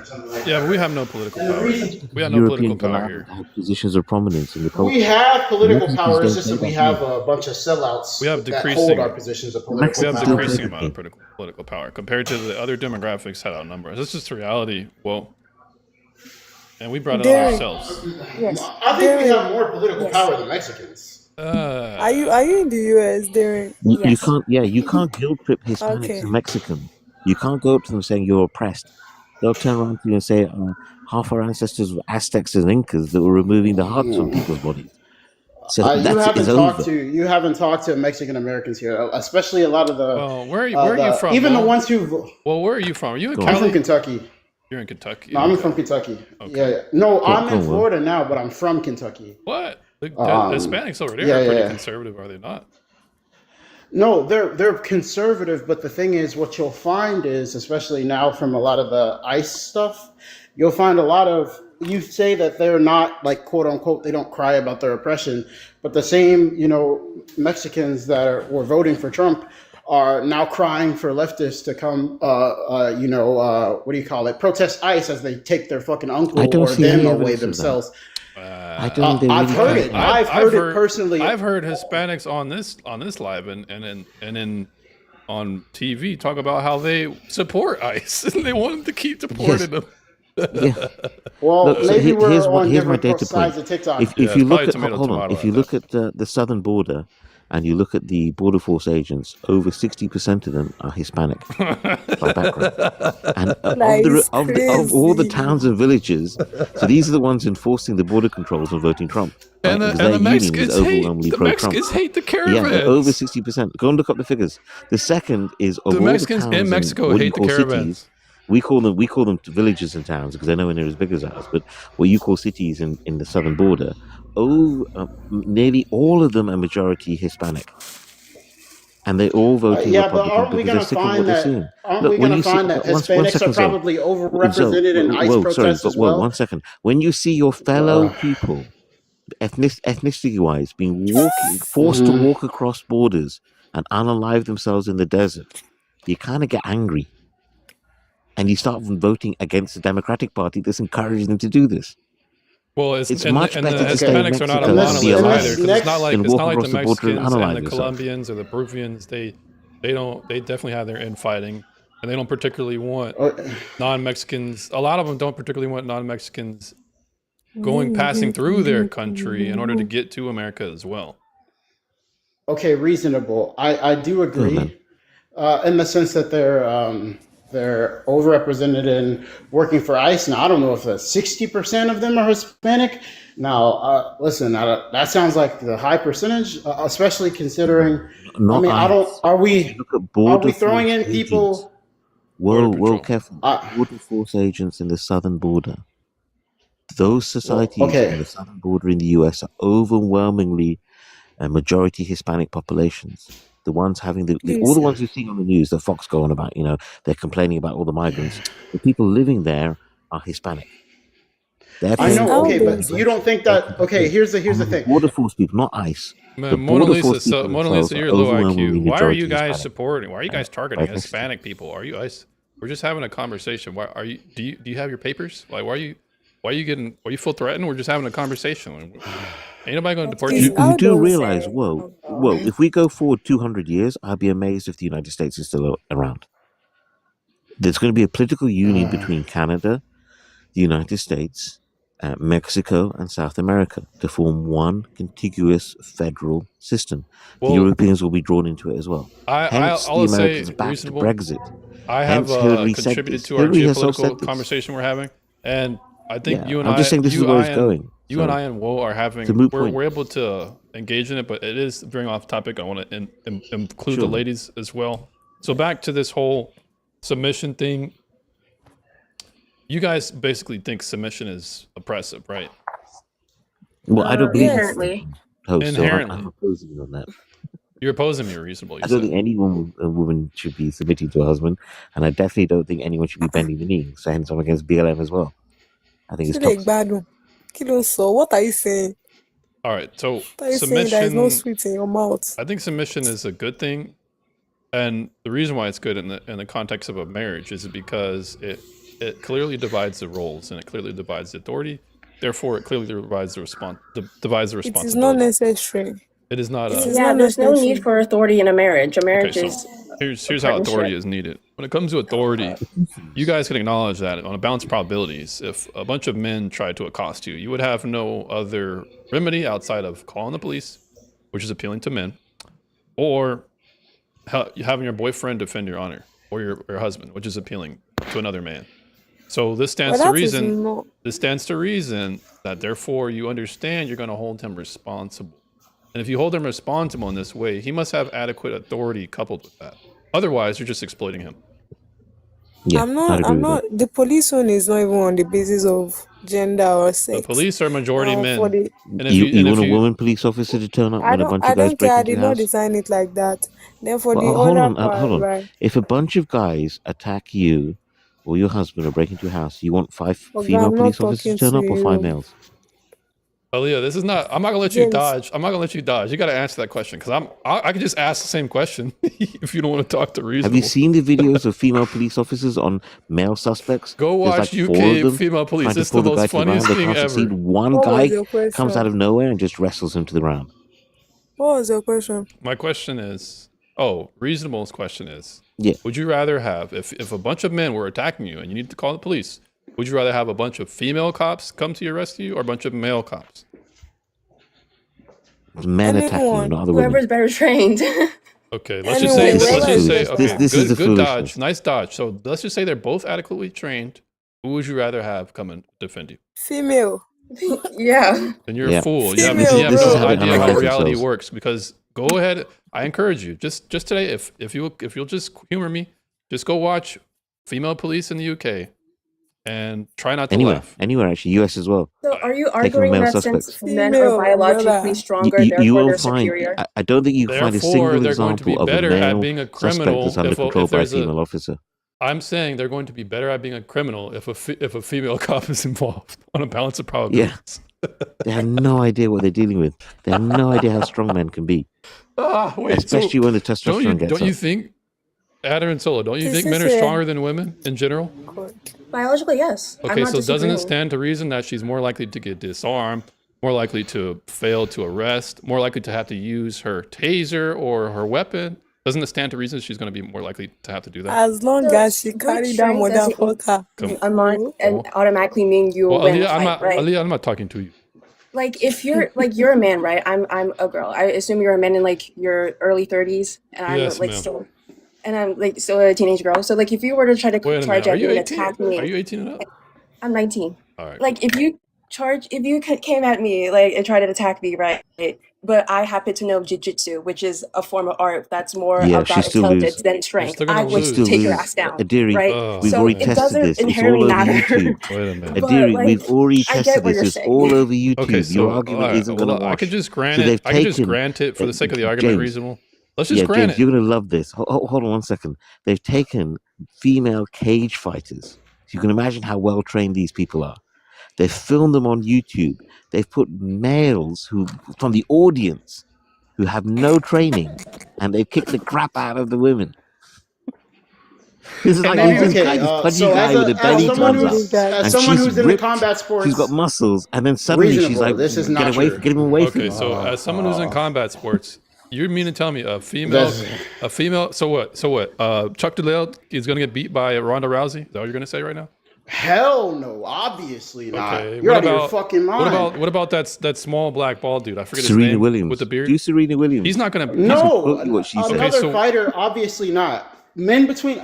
or something like that. Yeah, but we have no political And the power. reason We have no political Europeans power allow here. to have positions of prominence in the culture. we have political Mexicans power, it's don't just play that we that have game. a bunch of sellouts We have that hold decreasing our positions of The political we have Mexicans don't power. play decreasing that amount of game. political power compared to the other demographics that outnumber us. That's just the reality. Well, and we brought it on Derek, ourselves. yes. I think we Derek, have more political yes. power than Mexicans. Are you in the US, Derek? You Yes. can't, yeah, you can't guilt trip Hispanics Okay. and Mexicans. You can't go up to them saying you're oppressed. They'll turn around to you and say, half our ancestors were Aztecs and Incas that were removing the hearts from people's bodies. So You that's haven't is talked over. to Mexican Americans here, especially a lot of the Well, where are you from? even the Mo? ones who. Well, where are you from? Are you in Go on. I'm from Cali? Kentucky. You're in Kentucky. No, I'm Okay. from Kentucky. Okay. Yeah. No, Go, I'm go in on, Will. Florida now, but I'm from Kentucky. What? The Um, Hispanics over there yeah, are pretty yeah. conservative, are they not? No, they're conservative, but the thing is, what you'll find is, especially now from a lot of the ICE stuff, you'll find a lot of you say that they're not like quote unquote they don't cry about their oppression, but the same Mexicans that were voting for Trump are now crying for leftists to come, what do you call it, protest ICE as they take their fucking I uncle don't or see them any away evidence of that. themselves. I don't think they I've really heard care it. about that. I've heard it personally. I've heard Hispanics on this live and on TV talk about how they support ICE and they want them to keep deporting them. Yeah. Well, Look, so maybe we're here's on my different data sides point. of TikTok. If Yeah, you it's look probably at tomato, hold on, tomato if at you that. look at the southern border and you look at the border force agents, over 60% of them are Hispanic by background, and That is of all the crazy. towns and villages, so these are the ones enforcing the border controls and voting Trump. Right? And Because the their union is Mexicans hate overwhelmingly the pro-Trump. Mexicans hate the Yeah, they're over caravans. 60%. Go and look up the figures. The second is of The all Mexicans the in towns Mexico what you hate the call caravans. cities. We call them villages and towns because they're nowhere near as big as ours. But what you call cities in the southern border, nearly all of them are majority Hispanic, and they're all voting Yeah, but Republican aren't we because gonna they're sick of what find they're that? seeing. Aren't Look, we when gonna you see find that one Hispanics second, are Zoe. probably Zoe, overrepresented in ICE sorry, protests but as well? 1 second. When you see your fellow people, ethnicity-wise, being forced to walk across borders and unalive themselves in the desert, you kind of get angry. And you start voting against the Democratic Party that's encouraging them to do this. Well, It's and much the better to stay in Hispanics are not a Mexico and be monolith either alive because it's not like than it's walk not like across the the border and Mexicans unalive and the yourself. Colombians or the Peruvians. They definitely have their infighting, and they don't particularly want non-Mexicans. A lot of them don't particularly want non-Mexicans passing through their country in order to get to America as well. Okay, reasonable. I do agree in the sense that they're overrepresented in working for ICE. Now, I don't know if 60% of them are Hispanic, Now, listen, that sounds like the high percentage, especially considering. I Not mean, I don't. ICE. Are If you we look at border throwing force in agents, people? Border well, patrol. careful. Border force agents in the southern border. Those Well, societies on okay. the southern border in the US are overwhelmingly a majority Hispanic populations. The ones having all Please. the ones you see on the news that Fox go on about, they're complaining about all the migrants. The people living there are Hispanic. They're I Please, paying know. how all Okay, the but does you don't think immigration. that? Okay, here's the And the thing. border force people, not ICE. The Man, Mona border Lisa, force people Mona themselves Lisa, are you're low overwhelmingly IQ. Why are you majority guys Hispanic. supporting? Why are you guys targeting Right next to Hispanic people? Are you ICE? We're just having a conversation. Why are you? Do you have your papers? Like, why are you getting? Why you feel threatened? We're just having a conversation. Ain't nobody going to deport please you. You how do does realize, whoa, if we go forward 200 years, I'd be amazed if the United States is still around. There's going to be a political union between Canada, the United States, Mexico, and South America to form one contiguous federal system. The Well, Europeans will be drawn into it as well. Hence, I'll the say Americans backed reasonable. Brexit. I have Hence, Hillary said contributed this. to our Hillary herself said geopolitical this. conversation we're having, and I think Yeah, I'm just saying this is where it's going. you and So, I and Wo are it's a having moot we're point. able to engage in it, but it is veering off topic. I want to include Sure, the man. ladies as well. So back to this whole submission thing. You guys basically think submission is oppressive, right? Well, I don't believe yes. in host, so I'm Inherently. opposing you on that. You're opposing me reasonable, I you don't said. think any woman should be submitting to a husband, and I definitely don't think anyone should be bending the knee. So hence I'm against BLM as well. I think it's Chile toxic. Gbadun. Kí ló sọ? What are you saying? All right, so What are you saying that is no submission. sweet in your mouth? I think submission is a good thing, and the reason why it's good in the context of a marriage is because it clearly divides the roles and it clearly divides the authority. Therefore, it clearly divides the divides the It is not responsibility. necessary. It is not It a. is Yeah, not there's no necessary. need for authority in a marriage. A Okay, marriage so is here's a how authority partnership. is needed. When it comes to authority, you guys can acknowledge that on a balanced probabilities, if a bunch of men tried to accost you, you would have no other remedy outside of calling the police, which is appealing to men, or having your boyfriend defend your honor, or your husband, which is appealing to another man. So this stands But to that is reason. not. This stands to reason that therefore you understand you're going to hold him responsible. And if you hold him responsible in this way, he must have adequate authority coupled with that. Otherwise, you're just exploiting him. Yeah, I'm I'd not. agree I'm with not. The police one is not even on the basis of gender or The sex. police are majority For men. the And that. if You and want if a you woman police officer to turn up I when a don't. bunch I of guys don't care. break I into did your not house? design it like that. Then for the Well, hold other on, hold part, on. right? If a bunch of guys attack you or your husband or break into your house, you want 5 Okay, female I'm not police officers talking to turn to up or 5 you, males? Aaliyah, this is not. I'm not gonna let you James. dodge. I'm not gonna let you dodge. You got to answer that question because I can just ask the same question if you don't want to talk to Have reasonable. you seen the videos of female police officers on male suspects? Go There's watch like 4 of UK them female police. trying to It's the pull the guy most to the ground. funniest They thing can't succeed. ever. One What was guy your comes out question? of nowhere and just wrestles him to the ground. What was your question? My question is, reasonable's question is, Yeah. would you rather have if a bunch of men were attacking you and you need to call the police? Would you rather have a bunch of female cops come to your rescue or a bunch of male cops? Men attacking you, Anyone. not other women. Whoever's better trained. Okay, let's just say Anyone. This is Whoever is okay, better. This is the good dodge, foolishness. nice dodge. So let's just say they're both adequately trained. Who would you rather have come and defend you? Female. Yeah. Then you're a Yeah. fool. You have Female, you have This is no how they idea how analyze reality themselves. works. Because go ahead, I encourage you. Just today, if you'll just humor me, just go watch female police in the UK and try not to laugh. Anywhere actually, US as well. So are you Taking arguing male that since suspects. men are Female, biologically brother. stronger, You therefore will they're find. superior? I don't think you can find a Therefore, single they're going to be example of a better at male being a suspect criminal that's under control if by a there's a. female officer. I'm saying they're going to be better at being a criminal if a female cop is involved on a balance of Yeah. probabilities. They have no idea what they're dealing with. They have no idea how strong men can be, Wait, so especially when the testosterone gets don't you up. think, Adam and Solo, don't you This think men is are a stronger than women in general? Biologically, yes. I'm Okay, not so doesn't it disagreeing. stand to reason that she's more likely to get disarmed, more likely to fail to arrest, more likely to have to use her taser or her weapon? Doesn't it stand to reason she's going to be more likely to have to do that? As long So as she good carry that strength doesn't motherfucker. Come. and automatically mean you Well, win the Aliyah, fight, right? I'm not talking to you. Like if you're you're a man, right? I'm a girl. I assume you're a man in like your early 30s, and I'm Yes, like ma'am. still a teenage girl. So like if you were to try to Wait a charge minute. Are at me you and 18? attack Are me, you 18 and up? I'm 19. All right. Like if you Charge if you came at me like and tried to attack me, right? But I happen to know jujitsu, which is a form of art that's more Yeah, she about still intelligence lose. than You're strength. still I gonna would She still lose. take your lose. ass down, Adiri, right? we've So already it tested doesn't this. It's all inherently over matter. YouTube. Wait a minute. But Adiri, like, we've already I tested get what this. you're It's saying. all over Okay, YouTube. Your so argument alright, isn't going to well, I wash. could just grant So it. they've I could just taken, grant it for the sake of the argument James, reasonable. Let's just yeah, grant James, it. you're going to love this. Hold on one second. They've taken female cage fighters. So you can imagine how well trained these people are. They've filmed them on YouTube. They've put males who from the audience who have no training, and they've kicked the crap out of the women. This is like maybe this Okay, pudgy so guy with a I belly would someone not comes up, who's believe that. as and someone she's who's into ripped. combat She's got sports, muscles, and then suddenly she's reasonable. like, This is "Get not away, true. get him away from Okay, me." so as someone who's in combat sports, you mean to tell me a female, That's so what? So what? Chuck Liddell is going to get beat by Ronda Rousey? Is that what you're going to say right now? hell no, obviously not. Okay. You're What out of your about fucking mind. what about that small black bald dude? I forget his Serena name Williams. with the beard. Do Serena Williams. He's not going to. No, quote you what she said. another Okay, so- fighter, obviously not. Men between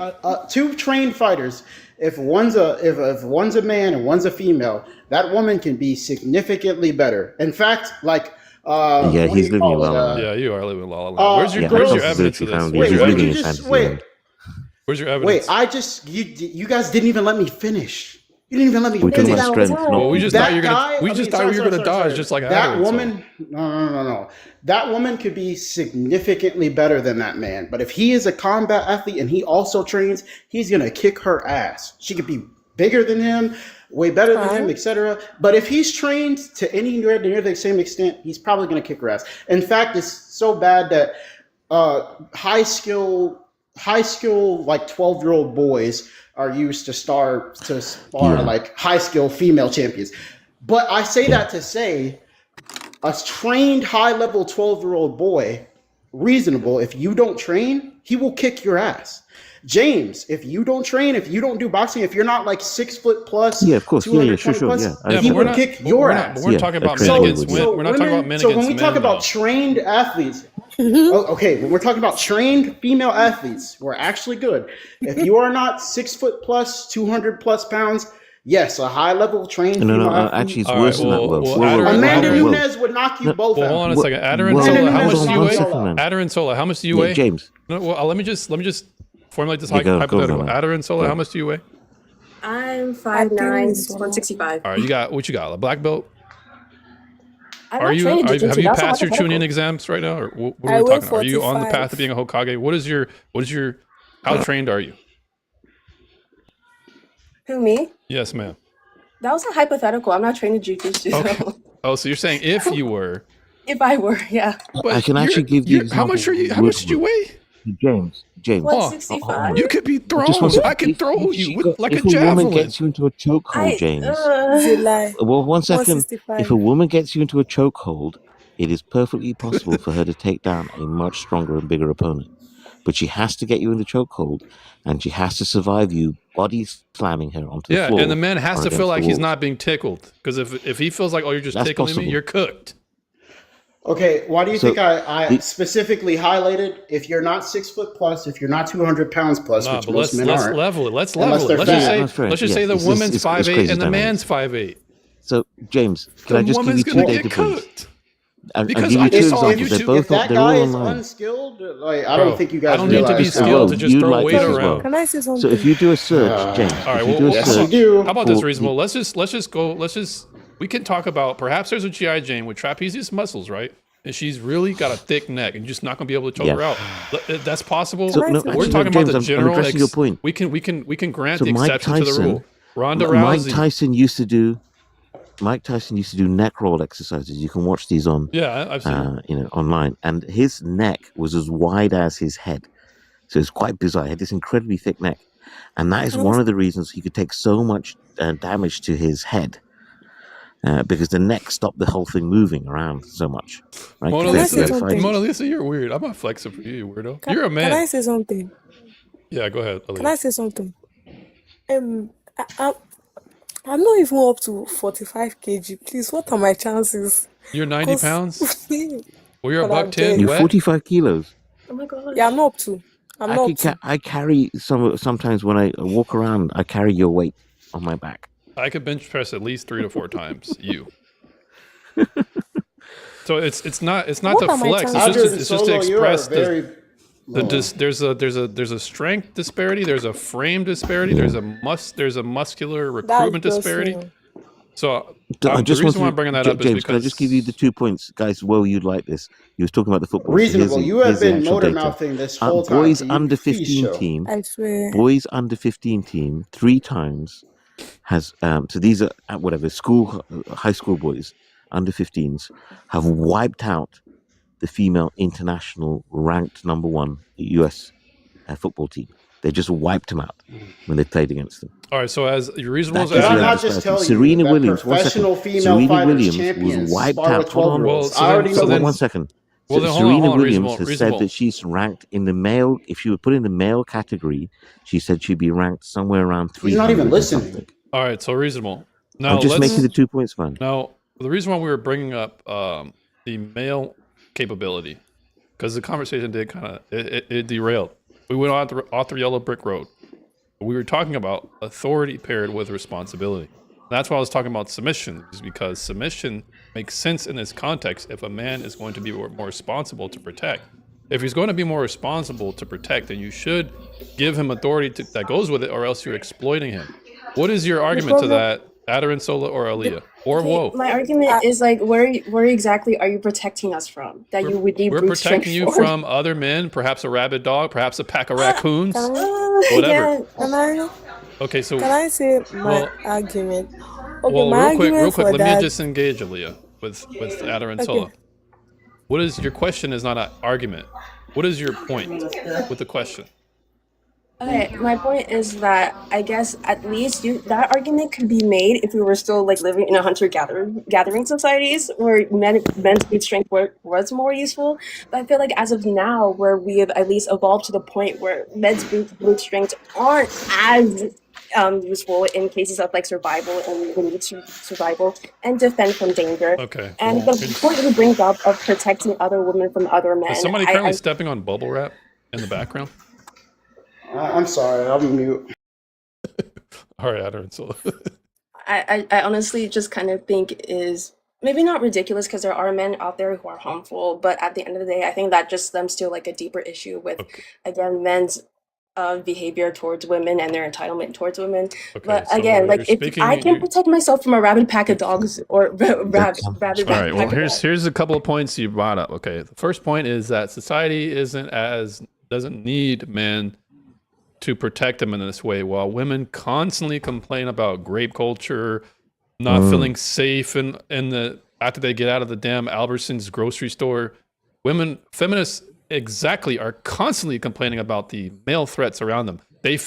two trained fighters, if one's a man and one's a female, that woman can be significantly better. In fact, like Yeah, what do he's you living in call La La it? Land. Yeah, you are living in La La Land. Where's your Yeah, girls- evidence of this? Found Where's he's your wait, living you evidence? in just Fantasyland. wait, Where's your evidence? wait. You guys didn't even let me finish. You didn't even let me We're talking finish. about strength, not Well, we just That thought you were guy- gonna. We I just mean, thought sorry, you were gonna sorry, dodge sorry. just like that Adderall, so- woman. No. That woman could be significantly better than that man. But if he is a combat athlete and he also trains, he's gonna kick her ass. She could be bigger than him, way better than him, etc. But if he's trained to any near the same extent, he's probably gonna kick her ass. In fact, it's so bad that high skill like 12-year-old boys are used to spar Yeah. like high skill female champions. But I say that to say a trained high level 12-year-old boy, reasonable, if you don't train, he will kick your ass. James, if you don't train, if you don't do boxing, if you're not like 6 foot plus, Yeah, of course. Yeah, 220 sure. plus, Yeah, he but will kick your ass. We're Yeah, talking about agreed. men So- against women. We're not talking about men so against when we talk men, about though. trained athletes, when we're talking about trained female athletes who are actually good, if you are not 6 foot plus, 200 plus pounds, yes, a high level trained No, female no, athlete. actually, it's All worse right, than that. well, Whoa, well, whoa, whoa, Amanda whoa, whoa. Nunes would knock you No, both Well, out. hold on a second. Adarin Whoa, Sola, how hold much on do you one weigh? second, man. Adarin Sola, how much do you Yeah, weigh? James. No, well, let me just formulate this Yeah, go, hypothetical. man. Adarin Sola, Go. how much do you weigh? I'm I 5'9", think 165. All right, you got what you got? A black belt? I'm Are not you? trained in jiu-jitsu. Have you That's a passed your hypothetical. Chunin exams right now, or what I are we weigh talking? Are you on the 45. path to being a Hokage? What is your? How trained are you? Who, me? Yes, ma'am. That was a hypothetical. I'm not trained in jiu-jitsu. Okay. So Oh, so you're saying if you were? if I were, yeah. But I can actually give the How much are you? How much did you weigh? James. What, Oh, 65? You could be thrown. Just one second. I can throw If you she with got- like a if woman javelin. gets you into a chokehold, James. It's a lie. Well, one second. 165. If a woman gets you into a chokehold, it is perfectly possible for her to take down a much stronger and bigger opponent. But she has to get you in the chokehold, and she has to survive you body slamming her onto the Yeah, floor. and the man has or to feel against like the he's wall. not being tickled. Because if he feels like, oh, you're just That's tickling me, possible. you're cooked. Okay, why do you So, think I the- specifically highlighted if you're not 6 foot plus, if you're not 200 pounds plus, Nah, which but most let's men aren't. level it. Let's Unless level it. they're Let's just fat. say That's fair. let's just Yeah, say the it's woman's it's 5'8" crazy and the dynamics. man's 5'8". So, James, can I The just give you woman's two gonna data get points? cooked. I'll Because give I you two just saw on examples. They're YouTube. both If that they're guy all is online. unskilled, like I don't Bro, think you I guys don't need to realize be how- skilled to just you throw like weight this as around. well. Can I say something? So if you do a search, James, All right, if well, you do a yes, search, you do. How about this, for reasonable? Let's just go. We can talk about perhaps there's a GI Jane with trapezius muscles, right? And she's really got a thick neck, and you're just not going to be able to choke Yeah. her out. That's possible. So, no, We're actually, talking James, about the I'm general. addressing your point. We can grant So the Mike exception to the Tyson, rule. Ronda Mike Rousey. Tyson used to do. Mike Tyson used to do neck roll exercises. You can watch these on, Yeah, I've seen it. online. And his neck was as wide as his head, so it's quite bizarre. He had this incredibly thick neck, and that is one of the reasons he could take so much damage to his head, because the neck stopped the whole thing moving around so much. Right? Mona Can I Compared to say the other something? fighters. Mona Lisa, you're weird. I'm not flexing for you, you weirdo. Can, You're a can I man. say something? Yeah, go ahead. Can I say something? I'm not even up to 45 kg. Please, what are my chances? You're 90 Because pounds. Well, you're a But I'm buck 10. dead. You're Wet. 45 kilos. Oh my god. Yeah, I'm not up to. I'm I not can up to. I carry sometimes when I walk around. I carry your weight on my back. I could bench press at least 3 to 4 times you. So it's not What to are my flex. chances? It's just to express there's a strength disparity. There's a frame disparity. There's a muscular That's recruitment just disparity. me. So I the just reason why want I'm bringing that to, up is James, can I just give you the because 2 points, guys? Well, you'd like this. You was talking about the football. So Reasonable. You have here's the been actual motor data. mouthing this whole time. Boys Can you under please 15 show? team, I swear. boys under 15 team 3 times has so these are whatever school high school boys under 15s have wiped out the female international ranked number 1 US football team. They just wiped them out when they played against them. all right. So as your reasonable, That gives Did you I that not just disparity. tell Serena you that Williams, one second. professional female Serena fighters Williams champions was wiped spar out. with Hold on. 12-year-olds? so I already then, know so Hold on then, that. one second. well So then, Serena hold on, Williams has said reasonable. that she's ranked in the male. If she were put in the male category, she said she'd be ranked somewhere around He's not 300 even or listening. something. All right, so reasonable. Now I'm just making the let's 2 points, man. now the reason why we were bringing up the male capability, because the conversation did kind of it derailed. We went off the yellow brick road. We were talking about authority paired with responsibility. That's why I was talking about submission, is because submission makes sense in this context if a man is going to be more responsible to protect. If he's going to be more responsible to protect, then you should give him authority that goes with it, or else you're exploiting him. What is your argument to that, Adarin Sola or Aaliyah? Or Okay, Whoa? my argument is like, where exactly are you protecting us from? That you would need We're brute strength protecting you for? from other men, perhaps a rabid dog, perhaps a pack of raccoons, Can I, whatever. can I, Okay, so can I say my well, argument? Okay, well, my real quick, argument for let me that. just engage Aaliyah with Adarin Okay. Sola. What is your question? Is not an argument. What is your point with the question? Okay, my point is that I guess at least that argument could be made if we were still like living in a hunter-gathering societies where men's brute strength was more useful. But I feel like as of now, where we have at least evolved to the point where men's brute strength aren't as useful in cases of like survival and the need to survival and defend from danger. Okay. And the point he brings up of protecting other women from other men, Is somebody currently stepping on bubble wrap in the background? I'm sorry. I'm mute. All right, Adarin Sola. I honestly just kind of think is maybe not ridiculous because there are men out there who are harmful, but at the end of the day, I think that just stems to like a deeper issue with, again, men's behavior towards women and their entitlement towards women. But so again, like you're if I can protect myself from a rabid pack of dogs or rabid All right. pack Well, of dogs. here's a couple of points you brought up. Okay. The first point is that society doesn't need men to protect them in this way, while women constantly complain about grape culture, not feeling safe after they get out of the damn Albertsons grocery store. Feminists exactly are constantly complaining about the male threats around them. They'd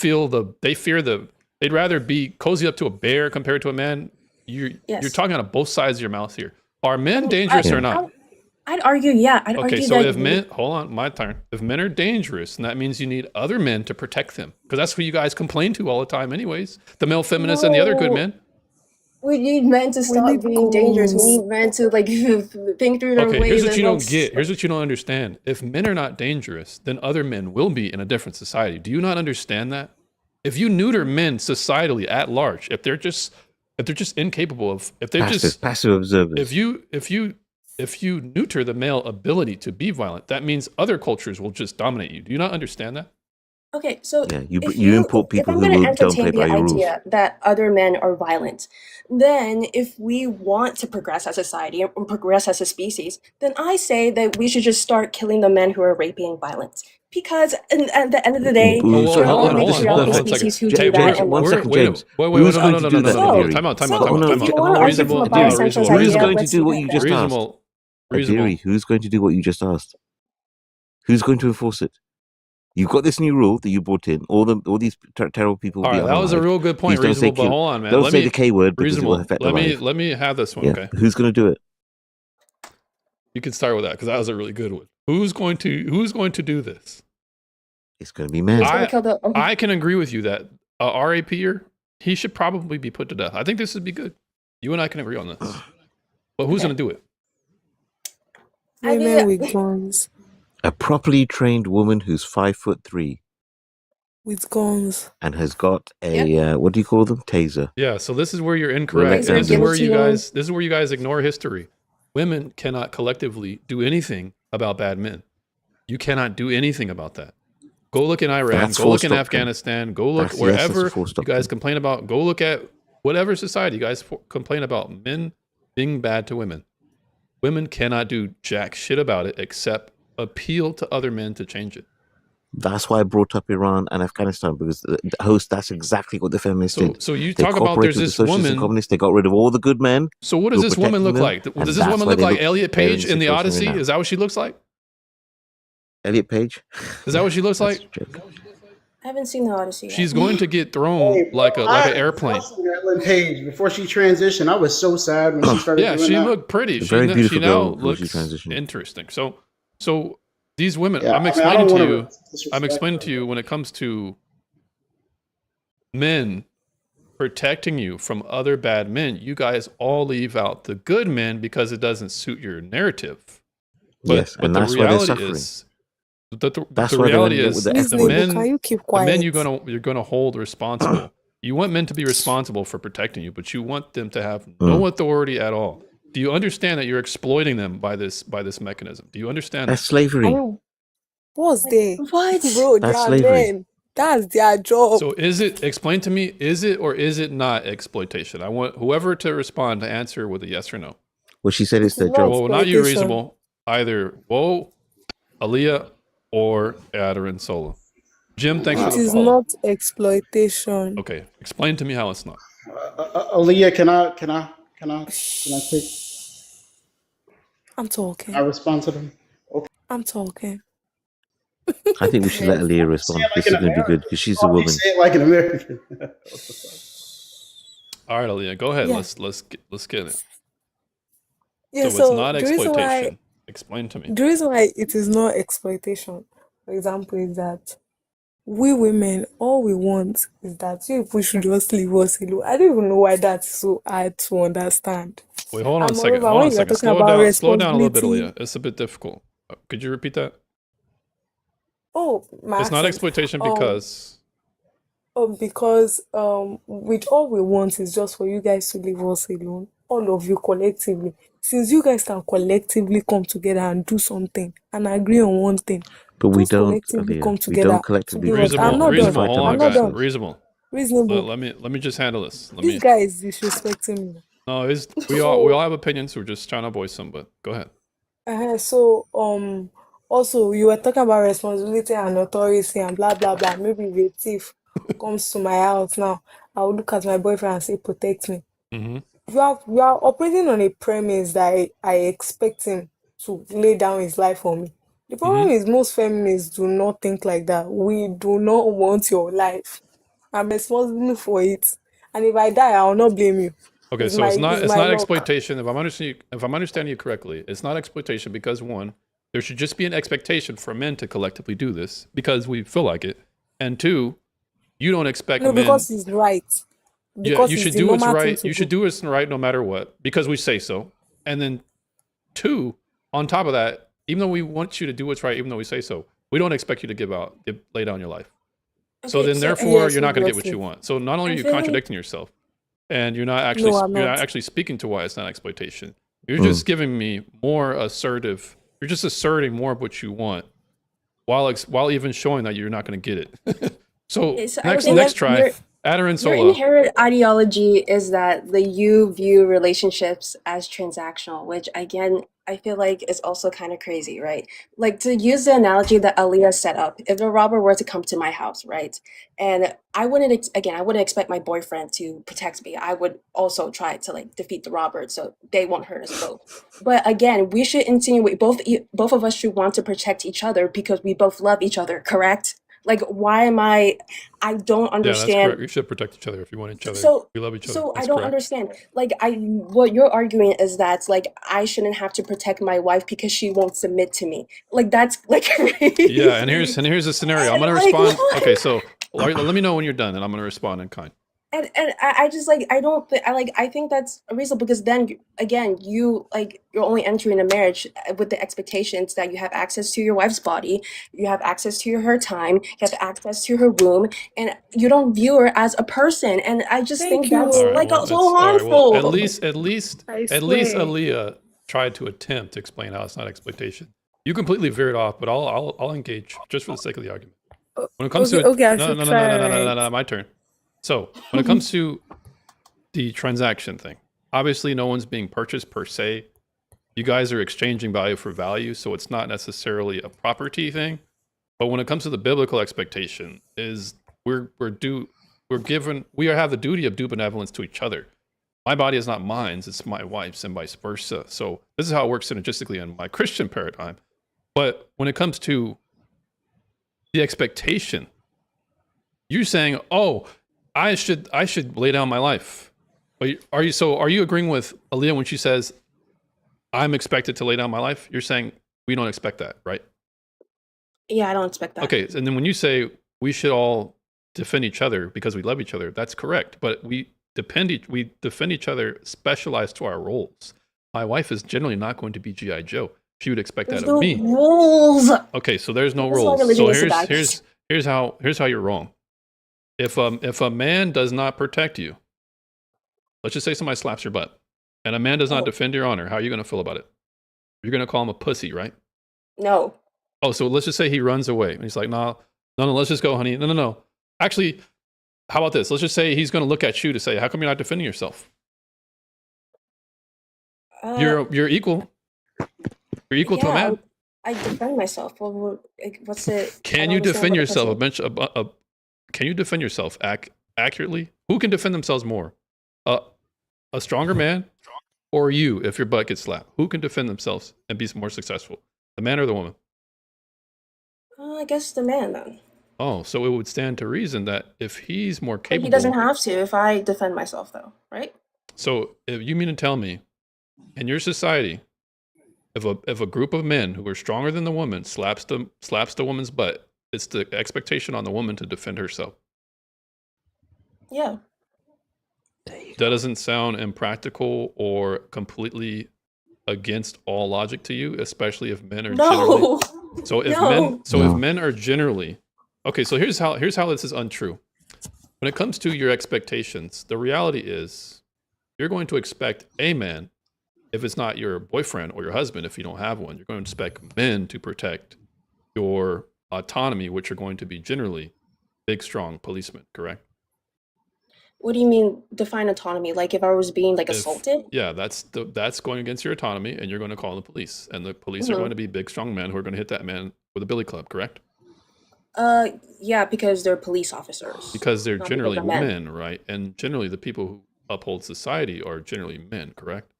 rather be cozy up to a bear compared to a man. You're talking out of both sides of your mouth here. Are men dangerous or not? I'd argue, yeah. I'd Okay, argue so that if men, hold on, my turn. If men are dangerous, and that means you need other men to protect them, because that's who you guys complain to all the time, anyways. The male feminists and the other good men. we need men to stop being dangerous. We need men to like think through their Okay, ways. here's what and you not don't get. Here's what you don't understand. If men are not dangerous, then other men will be in a different society. Do you not understand that? If you neuter men societally at large, if they're just incapable of, Passive observers. If you neuter the male ability to be violent, that means other cultures will just dominate you. Do you not understand that? Okay, so Yeah, if you import people I'm who going to don't play entertain the by your rules. idea that other men are violent, then if we want to progress as a society and progress as a species, then I say that we should just start killing the men who are raping and violent. Because at the end of the day, So we're all hold a on, this is patriarchal perfect. species who James, do that. And one second, James. Wait, Who's no, going no, to no, do no, that no, no, theory? time out. if you want to argue from a biosexual Who's idea, going to let's do do what that you then. just asked? Theory, who's going to do what you just asked? Who's going to enforce it? You've got this new rule that you brought in. All these terrible people will All be right, that was a unalived. real good point, Please don't say reasonable. But kill. hold on, man. Don't say the K word because it will reasonable. affect the life. Let me have this one. Yeah. Okay, Who's going to do it? you can start with that because that was a really good one. Who's going to do this? It's going to be men. I can agree with you that a RAPer, he should probably be put to death. I think this would be good. You and I can agree on this. But who's going to do it? Women with guns. A properly trained woman who's 5'3". with guns. and has got a what do you call them? Taser. Yeah, so this is where you're Well, incorrect. let This is them where do you it. guys this is where you guys ignore history. Women cannot collectively do anything about bad men. You cannot do anything about that. Go look in Iran, That's go full look in stop then. Afghanistan, go look That's yes, that's a wherever full you stop guys then. complain about, go look at whatever society you guys complain about men being bad to women. Women cannot do jack shit about it except appeal to other men to change it. That's why I brought up Iran and Afghanistan, because the host, that's exactly what the feminists did. So you They talk about cooperated there's with the this socialists and woman. communists. They got rid of all the good men. So what who does were this woman protecting look them, like? and Does this that's woman why look they like Elliot they're Page in the situation Odyssey? they're now. Is that what she looks like? Elliot Page. Is that what she looks like? I haven't seen the Odyssey yet. She's going to get thrown like an airplane. Ellen Page, before she transitioned, I was so sad when she started Yeah, doing she that. looked pretty. A She very she beautiful now girl before she looks transitioned. interesting. So these women, Yeah, I'm I mean, I explaining don't to wanna you. disrespect I'm explaining to you when it comes to men protecting you from other bad men. You guys all leave out the good men because it doesn't suit your narrative. Yes, and the that's why they're reality suffering. is, That's the why they reality end up is with the Reasonable, men. can you keep The men quiet? you're gonna hold responsible. You want men to be responsible for protecting you, but you want them to have no authority at all. Do you understand that you're exploiting them by this mechanism? Do you understand That's that? slavery. What's there? What? Bro, they That's are slavery. men. That's their job. So explain to me, is it or is it not exploitation? I want whoever to respond to answer with a yes or no. Well, she said it's It's their not job. Well, not you, exploitation. reasonable. Either Whoa, Aaliyah, or Adarin Solo. Jim, thanks for It the is follow. not exploitation. Okay, explain to me how it's not. Aaliyah, can I take? I'm talking. I respond to them. Okay. I'm talking. I think we should let Aaliyah respond. Say it like This is an going to be good American. because she's a Oh, you woman. say it like an American. All right, Aaliyah, go ahead. Yeah. Let's get it. Yeah, So it's so not the reason why exploitation. Explain to me. the reason why it is not exploitation, for example, is that we women, all we want is that you people should just leave us alone. I don't even know why that's so hard to understand. Wait, hold on a And second. moreover, Hold on when a you're second. talking about Slow down a little bit, responsibility, Aaliyah. It's a bit difficult. Could you repeat that? oh, my It's not accent. exploitation because Because with all we want is just for you guys to leave us alone, all of you collectively. Since you guys can collectively come together and do something and agree on one thing, But we just don't, collectively come Aaliyah. We together don't to collectively give agree. us. I'm not We done. fight Hold on, I'm amongst not guys. done. ourselves. Reasonable. Reasonable. Let me just handle this. This guy is disrespecting me. No, we So, all have opinions. We're just trying to voice them. But go ahead. so also you were talking about responsibility and authority and blah blah blah. Maybe if a thief comes to my house now, I will look at my boyfriend and say, "Protect me." Mm-hmm. You are operating on a premise that I expect him to lay down his life for me. The problem is most feminists do not think like that. We do not want your life. I'm responsible for it. And if I die, I will not blame you. Okay, It's so my it's it's not my luck. exploitation. If I'm understanding you correctly, it's not exploitation because one, there should just be an expectation for men to collectively do this because we feel like it, and two, you don't expect No, men. because he's right. Yeah, Because you it's should the do what's normal thing right. to You should do. do what's right no matter what because we say so. And then two, on top of that, even though we want you to do what's right, even though we say so, we don't expect you to lay down your life. So Okay, then so therefore Yes, you're not going to get what obviously. you want. So not only I are you feel like contradicting yourself and you're No, I'm not not. actually speaking to why it's not exploitation. You're just giving me more assertive. You're just asserting more of what you want while even showing that you're not going to get it. So okay, so I next think next try, your Adarin your Solo. inherent ideology is that you view relationships as transactional, which again I feel like is also kind of crazy, right? Like to use the analogy that Aaliyah set up, if a robber were to come to my house, right, and I wouldn't expect my boyfriend to protect me. I would also try to like defeat the robber so they won't hurt us both. But again, we should insinuate both of us should want to protect each other because we both love each other, correct? Like, why am I don't Yeah, that's understand. correct. You should protect each other if you want each other. So, We love each other. so I That's don't correct. understand. Like, what you're arguing is that like I shouldn't have to protect my wife because she won't submit to me. Like that's like crazy. Yeah, and here's a scenario. I'm gonna Like respond. what? Okay, so let me know when you're done, and I'm gonna respond in kind. And I just like I don't think I think that's reasonable because then again you like you're only entering a marriage with the expectations that you have access to your wife's body, you have access to her time, you have access to her womb, and you don't view her as a person. And I just think Thank that's All right, like you. well, so all right. Well, harmful. at least I swear. Aaliyah tried to attempt to explain how it's not exploitation. You completely veered off, but I'll engage just for the sake of the argument. When it comes Okay, to okay, I no, should no, no, try, no, no, no, no, no, right? no, my turn. So when it comes to the transaction thing, obviously no one's being purchased per se. You guys are exchanging value for value, so it's not necessarily a property thing. But when it comes to the biblical expectation, is we have the duty of due benevolence to each other. My body is not mine; it's my wife's, and vice versa. So this is how it works synergistically in my Christian paradigm. But when it comes to the expectation, you're saying, "Oh, I should lay down my life." But are you agreeing with Aaliyah when she says, "I'm expected to lay down my life"? You're saying we don't expect that, right? Yeah, I don't expect that. Okay, and then when you say we should all defend each other because we love each other, that's correct. But we defend each other specialized to our roles. My wife is generally not going to be GI Joe. She would expect There's that of no me. rules. Okay, so there's no That's why rules. religion So is so bad. here's how you're wrong. If a man does not protect you, let's just say somebody slaps your butt, and a man does not Oh, defend your honor, how are you going to feel about it? You're going to call him a pussy, right? no. Oh, so let's just say he runs away, and he's like, no, let's just go, honey. No. Actually, how about this? Let's just say he's going to look at you to say, how come you're not defending yourself? Uh, You're equal. You're equal to a yeah, man. I defend myself. What's it? I Can don't you understand defend what the yourself? question. Can you defend yourself accurately? Who can defend themselves more? A stronger man, or you if your butt gets slapped? Who can defend themselves and be more successful? The man or the woman? I guess the man then. Oh, so it would stand to reason that if he's more But he doesn't capable. have to if I defend myself, though, right? So if you mean to tell me, in your society, if a group of men who are stronger than the woman slaps the woman's butt, it's the expectation on the woman to defend herself. Yeah. That doesn't sound impractical or completely against all logic to you, especially if men are generally. No. So if No. men are generally okay, so here's how this is untrue. When it comes to your expectations, the reality is you're going to expect a man, if it's not your boyfriend or your husband, if you don't have one, you're going to expect men to protect your autonomy, which are going to be generally big, strong policemen, correct? What do you mean define autonomy? Like if I was being like assaulted? Yeah, that's going against your autonomy, and you're going to call the police, and the police are going to be big, strong men who are going to hit that man with a billy club, correct? Yeah, because they're police officers. Because they're Not because generally they're men. men, right? And generally, the people who uphold society are generally men, correct?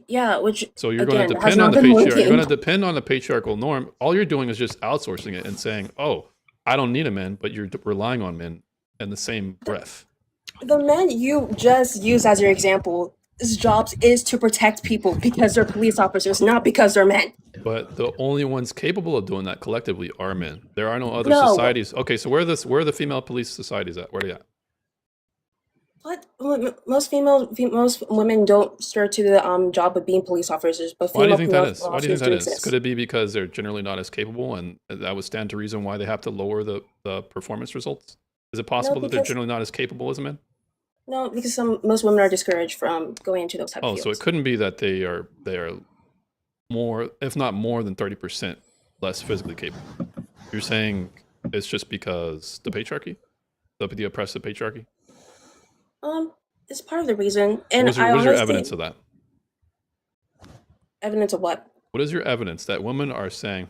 Yeah, which So you're going to again has depend on not the been patriarch. You're going working. to depend on the patriarchal norm. All you're doing is just outsourcing it and saying, "Oh, I don't need a man," but you're relying on men in the same breath. The men you just used as your example, his jobs is to protect people because they're police officers, not because they're men. But the only ones capable of doing that collectively are men. There are no other No. societies. Okay, so where are the female police societies at? Where are they at? What? Most women don't start to the job of being police officers, but Why do you female think that police is? Why do you think officers that do is? exist. Could it be because they're generally not as capable, and that would stand to reason why they have to lower the performance results? Is it possible that they're because generally not as capable as men? no, because most women are discouraged from going into those type of Oh, so it fields. couldn't be that they are more, if not more than 30% less physically capable. You're saying it's just because the patriarchy, the oppressive patriarchy. It's part of the reason, and What is I your honestly evidence of that? evidence of what? What is your evidence that women are saying,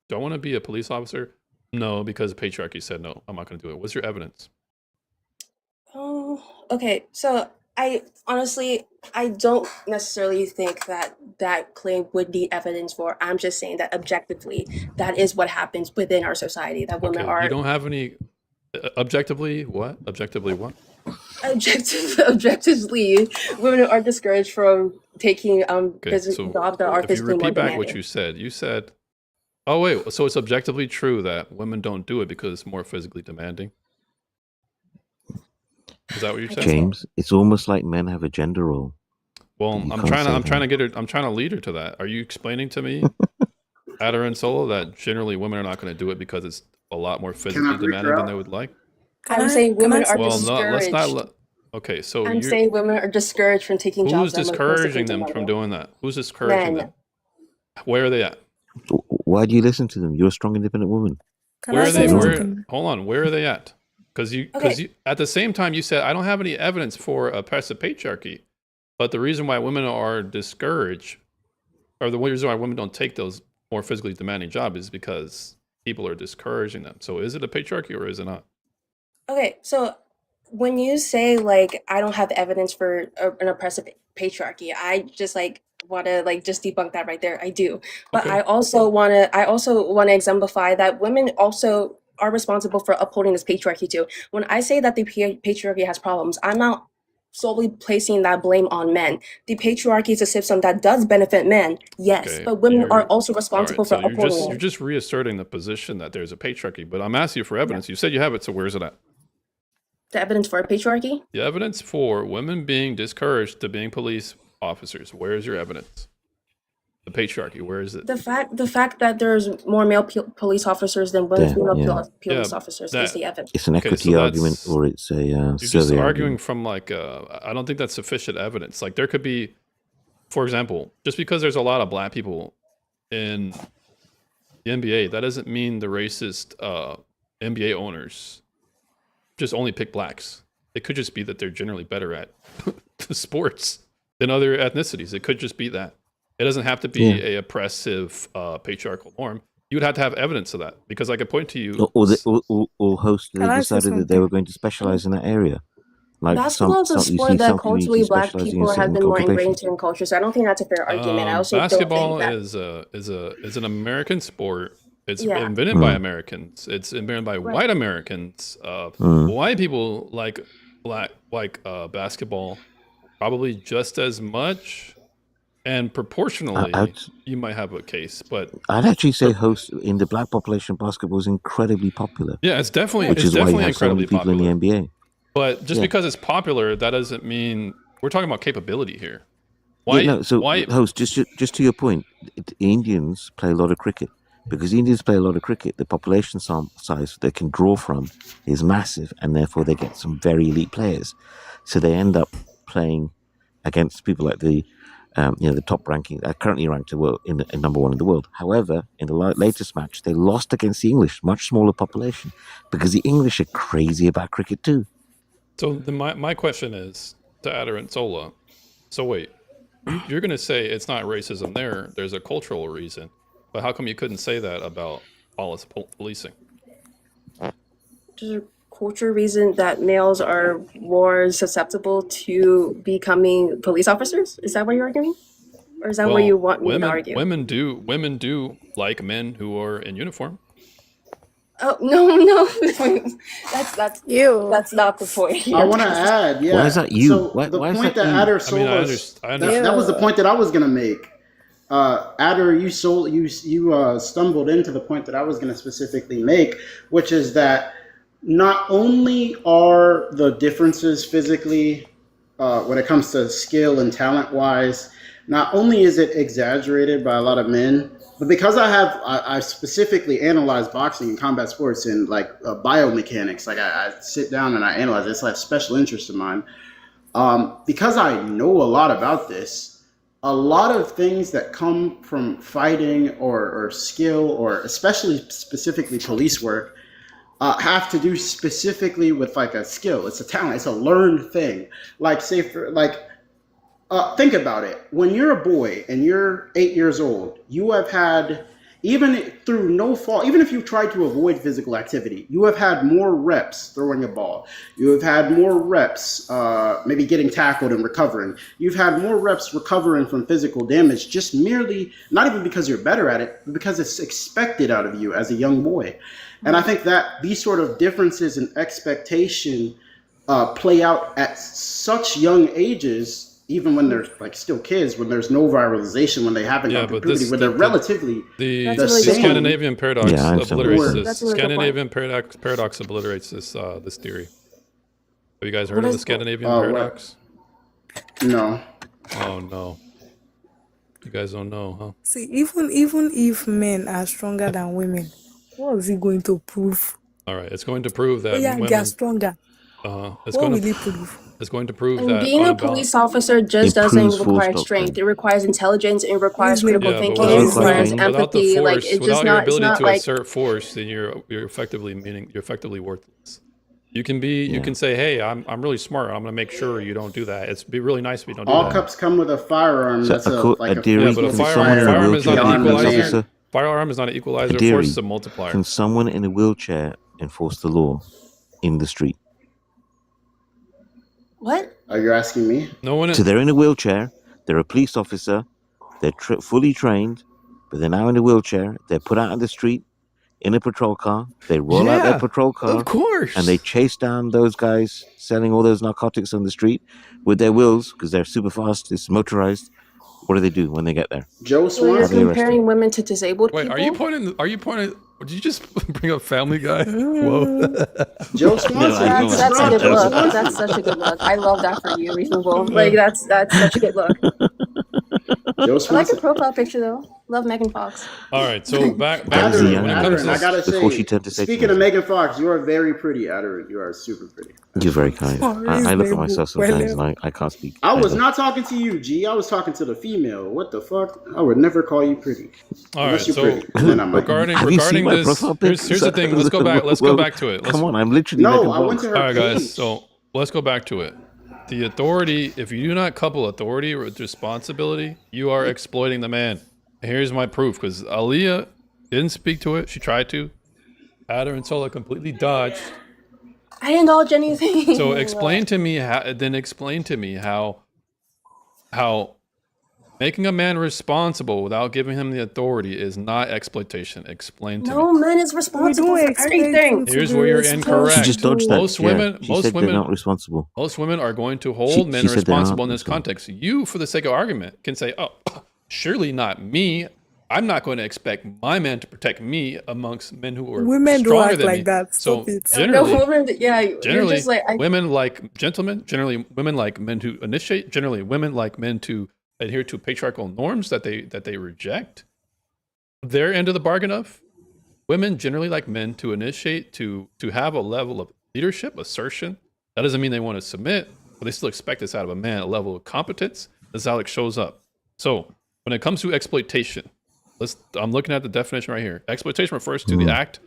do I want to be a police officer? No, because the patriarchy said no, I'm not going to do it. What's your evidence? Okay, so I honestly I don't necessarily think that claim would need evidence for. I'm just saying that objectively, that is what happens within our society. That women Okay, you are don't have any objectively what? Objectively what? objectively women are discouraged from taking Okay, physical so jobs that are if you physically more repeat back what demanding. you said, oh wait, so it's objectively true that women don't do it because it's more physically demanding? Is that what you're I saying? guess I, James, it's almost like men have a gender role. Well, You I'm can't trying to say I'm trying that. to get her I'm trying to lead her to that. Are you explaining to me, Adder and Solo, that generally women are not going to do it because it's a lot more Can physically I break demanding her than they out? would like? I'm saying can I women are say Well, something? no, let's not. discouraged. Okay, so I'm you're saying women are discouraged from taking jobs who's that are physically discouraging them from demanding. doing that? Who's discouraging them? Men. Where are they at? Why do you listen to them? You're a strong, independent woman. Can Where I are say they? You are. Where? something? Hold on. Where are they at? Because Okay. you at the same time you said I don't have any evidence for oppressive patriarchy, but the reason why women are discouraged, or the reason why women don't take those more physically demanding jobs, is because people are discouraging them. So is it a patriarchy or is it not? Okay, so when you say like I don't have evidence for an oppressive patriarchy, I just like want to like just debunk that right there. I do, but Okay. I also want to exemplify that women also are responsible for upholding this patriarchy too. When I say that the patriarchy has problems, I'm not solely placing that blame on men. The patriarchy is a system that does benefit men, yes, Okay. but women are You're also all responsible right. for So you're upholding it. just reasserting the position that there's a patriarchy, but I'm asking you for Yeah. evidence. You said you have it, so where's it at? The evidence for a patriarchy? The evidence for women being discouraged to being police officers. Where is your evidence? The patriarchy. Where is it? The fact that there's more male police officers than women There, female yeah. police officers is the evidence. It's an Okay, so equity argument, that's or it's a you're just survey arguing argument. from like I don't think that's sufficient evidence. Like there could be, for example, just because there's a lot of black people in the NBA, that doesn't mean the racist NBA owners just only pick blacks. It could just be that they're generally better at the sports than other ethnicities. It could just be that. It doesn't have to be Yeah. a oppressive patriarchal norm. You would have to have evidence of that because I could point to you. Or hosts Can they I say decided that they something? were going to specialize in that area. Like Basketball is a you sport see that some communities culturally black specializing in people have certain been more ingrained occupations. into in culture, so I don't think that's a fair argument. I also don't Basketball think that. is an American sport. It's Yeah. invented by Americans. It's invented by Right. white Americans. Mm. White people like basketball probably just as much, and proportionally, you might have a case. But I'd actually say host in the black population, basketball is incredibly popular. yeah, it's definitely which is why you have so incredibly many people popular. in the NBA. But just Yeah. because it's popular, that doesn't mean we're talking about capability here. Host, just to your point, Indians play a lot of cricket. Because Indians play a lot of cricket, the population size they can draw from is massive, and therefore they get some very elite players. So they end up playing against people like the top ranking, currently ranked in number one in the world. However, in the latest match, they lost against the English, much smaller population, because the English are crazy about cricket too. So my question is to Adder and Sola. So wait, you're going to say it's not racism there. There's a cultural reason. But how come you couldn't say that about policing? There's a cultural reason that males are more susceptible to becoming police officers? Is that what you're arguing? Or is that what you want me to argue? Women do like men who are in uniform. Oh no, that's not the point. I want to add, yeah. Why is that you? So Why the is point that that you? Adder I mean, I Solas, understand. that was the point that I was gonna make. Adder, you stumbled into the point that I was gonna specifically make, which is that not only are the differences physically, when it comes to skill and talent wise, not only is it exaggerated by a lot of men, but because I specifically analyzed boxing and combat sports and like biomechanics, like I sit down and I analyze. It's like a special interest of mine. Because I know a lot about this, a lot of things that come from fighting or skill, or especially specifically police work, have to do specifically with like a skill. It's a talent. It's a learned thing. Like think about it. When you're a boy and you're 8 years old, you have had, even through no fault, even if you tried to avoid physical activity, you have had more reps throwing a ball. You have had more reps maybe getting tackled and recovering. You've had more reps recovering from physical damage, just merely, not even because you're better at it, but because it's expected out of you as a young boy. And I think that these sort of differences in expectation play out at such young ages, even when they're like still kids, when there's no viralization, when they haven't gone through puberty, when they're relatively the same. Scandinavian paradox obliterates this. That's a really good Scandinavian paradox obliterates this theory. Have you guys heard What of the is Scandinavian What? paradox? No. Oh no, you guys don't know, huh? See, even if men are stronger than women, what is he going to prove? All right, it's going to prove Oh that yeah, they are women. stronger. It's What going will to he prove? it's going to prove And that being on a a balance. police officer just It doesn't proves force require strength. doctrine. It requires intelligence. It requires His name, critical Yeah, but thinking. Doesn't It without the require requires force, training. without the empathy. Like force, it's without just your not. It's ability not to like. assert force, then you're effectively worthless. You can be, you Yeah. can say, hey, I'm really smart. I'm gonna make sure you don't do that. It's be really nice if you don't do All that. cups come with a firearm. So, That's a a like a Deary, Yeah, but a can physical someone in a firearm is not an wheelchair be a police beyond equalizer. officer? Firearm is not an equalizer. Force Deary, is a multiplier. can someone in a wheelchair enforce the law in the street? What? Are you asking me? No one. So they're in a wheelchair, they're a police officer, they're fully trained, but they're now in a wheelchair, they're put out on the street in a patrol car, they roll out their Yeah, patrol car, of course. and they chase down those guys selling all those narcotics on the street with their wheels because they're super fast, it's motorized. What do when they get there? Joe So you're Are they Swanson. arrested? comparing women to disabled Wait, people? are you pointing? Are you pointing? Did you just bring up Family Guy? Whoa. Joe No, Swanson. I You know. That's a brought good Joe look. Swanson. That's such a good look. I love that for you, Reasonable. Like that's such a good look. Joe I like your Swanson. profile picture though. Love Megan Fox. All right, so back to Adrian, it. When it comes Adarin, I to gotta Before say, she turned to speaking of sexualism. Megan Fox, you are very pretty, Adarin. You are super pretty. You're very kind. Oh, I look at reasonable. myself sometimes and I can't speak. I was don't. not talking to you, G. I was talking to the female. What the fuck? I would never call you pretty. all right, Unless you're so pretty. And then I might. regarding Have you seen my this, profile pic? here's the thing. Let's go back. Let's go back to it. Let's, Come on, I'm literally No, Megan I went Fox. to her all right, page. guys. So let's go back to it. The authority. If you do not couple authority with responsibility, you are exploiting the man. And here's my proof. Because Aaliyah didn't speak to it. She tried to. Adder and Sola completely dodged. I didn't indulge anything. So explain to me how making a man responsible without giving him the authority is not exploitation. Explain to me. No man is We responsible don't for expect everything. him to Here's be where you're She incorrect. just dodged that. Most women, She most said women, they're not responsible. most women are going to hold She men said they're not responsible in this responsible. context. You, for the sake of argument, can say, "Oh, surely not me. I'm not going to expect my man to protect me amongst men who are Women don't stronger act than like me." that. So Stop it. The generally, woman, yeah, you're generally, just like women like gentlemen. Generally, women like men who initiate. Generally, women like men to adhere to patriarchal norms that they reject. Their end of the bargain of women generally like men to initiate, to have a level of leadership, assertion. That doesn't mean they want to submit, but they still expect this out of a man, a level of competence. That's how it shows up. So when it comes to exploitation, I'm looking at the definition right here. Exploitation refers to the act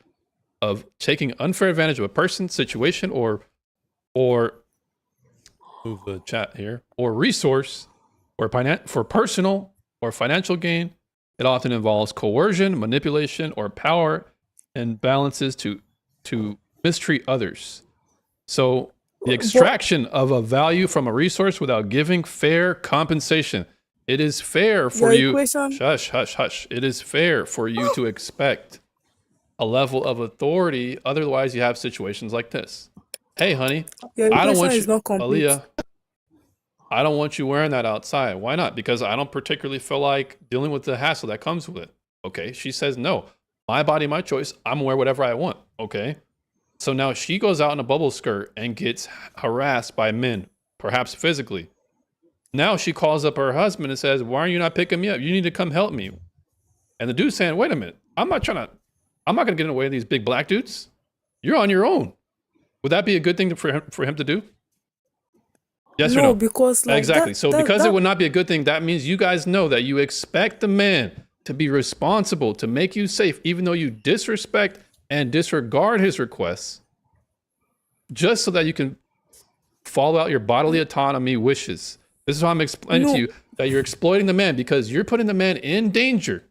of taking unfair advantage of a person, situation, or move the chat here, or resource, or for personal or financial gain. It often involves coercion, manipulation, or power imbalances to mistreat others. So the extraction of a value from a resource without giving fair compensation. It is fair for Your you. equation- Hush, hush, hush. It is fair for you to expect a level of authority. Otherwise, you have situations like this. Hey, honey, Your I don't equation want you, is not complete. Aaliyah. I don't want you wearing that outside. Why not? Because I don't particularly feel like dealing with the hassle that comes with it. Okay. She says, no, my body, my choice. I'm gonna wear whatever I want. Okay. So now she goes out in a bubble skirt and gets harassed by men, perhaps physically. Now she calls up her husband and says, why are you not picking me up? You need to come help me. And the dude's saying, wait a minute. I'm not going to get in the way of these big black dudes. You're on your own. Would that be a good thing for him to do? Yes or no? Because like exactly. that, So that, because that, it would not be a good thing, that means you guys know that you expect the man to be responsible, to make you safe, even though you disrespect and disregard his requests, just so that you can follow out your bodily autonomy wishes. This is why I'm explaining to you that you're exploiting the man, because you're putting the man in danger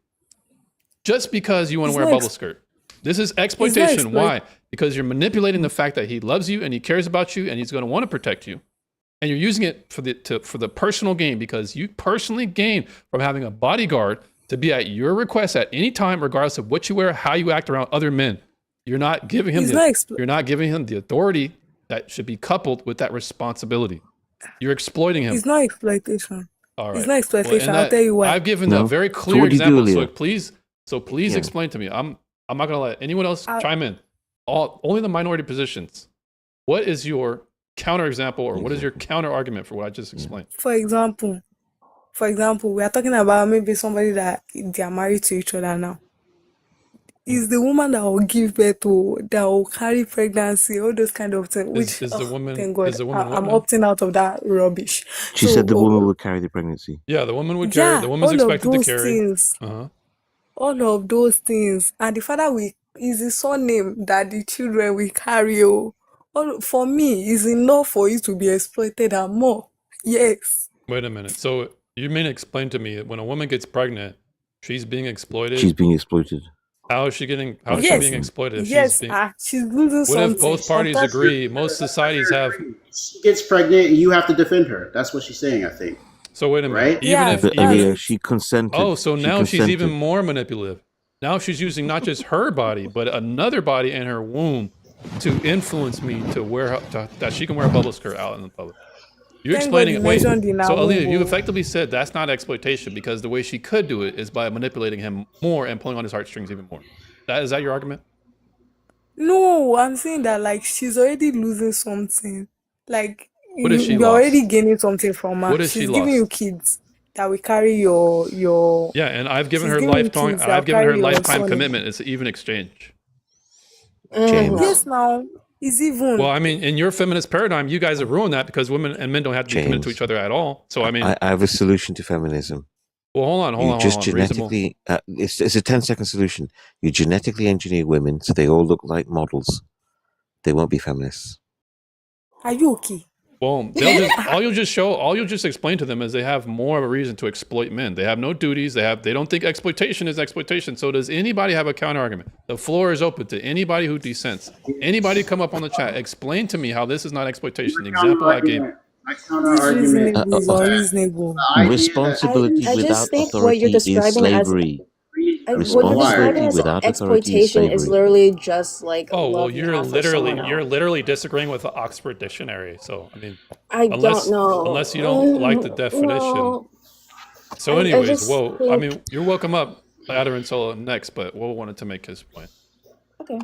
just because you want to wear a bubble skirt. This is exploitation. Why? Because you're manipulating the fact that he loves you and he cares about you and he's going to want to protect you. And you're using it for the personal gain, because you personally gain from having a bodyguard to be at your request at any time, regardless of what you wear, how you act around other men. You're not giving him you're not giving him the authority that should be coupled with that responsibility. You're exploiting him. It's not exploitation. All right. It's not exploitation. Well, I'll tell you why. I've given a very clear what do you do, example. Leah? So please Yeah. explain to me. I'm not going to let anyone else chime in. Only the minority positions. What is your counterexample, or what is your counter argument for what I just explained? For example, we are talking about maybe somebody that they are married to each other now. Is the woman that will give birth to, that will carry pregnancy, all those kind of things, which, Is the woman thank God, is the woman what I'm now? opting out of that rubbish. She said the woman would carry the pregnancy. Yeah, the woman would carry. The Yeah, woman's all of expected to those carry. things, Uh-huh. all of those things, and the father is the surname that the children will carry. For me, is enough for you to be exploited and more. Yes. Wait a minute. So you mean explain to me that when a woman gets pregnant, she's being exploited? She's being exploited. How is she being exploited? If Yes, she's losing what something. if both parties agree? Most societies have. She gets pregnant, and you have to defend her. That's what she's saying, I think. So wait a minute. Right? Even But Elia, she consented. Oh, so now she's consented. even more manipulative. Now she's using not just her body, but another body in her womb to influence me to that she can wear a bubble skirt out in the public. You're Thank explaining God it. you Wait. mentioned in So our Aaliyah, you womb. effectively said that's not exploitation because the way she could do it is by manipulating him more and pulling on his heartstrings even more. Is that your argument? No, I'm saying that like she's already losing something. Like What has she you're lost? already gaining something from her. What has she She's giving you lost? kids that will carry your. Yeah, and I've given She's her giving you lifetime. kids that I've will given her carry your lifetime son. commitment. It's an even exchange. James. Yes, now it's even. Well, I mean, in your feminist paradigm, you guys have ruined that because women and men don't have to be committed to James. each other at all. So I mean, I have a solution to feminism. well, hold on. You just Reasonable. genetically, it's a 10-second solution. You genetically engineer women so they all look like models. They won't be feminists. Are you okay? Well, all you'll just explain to them is they have more of a reason to exploit men. They have no duties. They don't think exploitation is exploitation. So does anybody have a counter argument? The floor is open to anybody who dissents. Anybody come up on the chat. Explain to me how this is not exploitation. The example I gave. My counter argument Is unreasonable. Responsibility I without just think what authority you're is describing as slavery. what you're Responsibility describing as without authority is exploitation is slavery. literally just like Oh well, love you have for someone else. you're literally disagreeing with the Oxford Dictionary. So I mean, I unless don't know. unless you don't like the definition. No. So, I anyways, just whoa. I think mean, you're welcome up, Adder and Solo next, but Woe wanted to make his point. okay.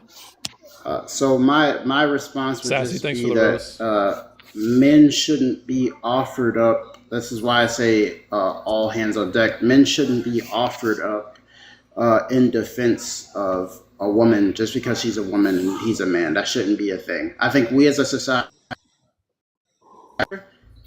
So my response would Sassy, just thanks be for the rose. that men shouldn't be offered up. This is why I say all hands on deck. Men shouldn't be offered up in defense of a woman just because she's a woman and he's a man. That shouldn't be a thing. I think we as a society,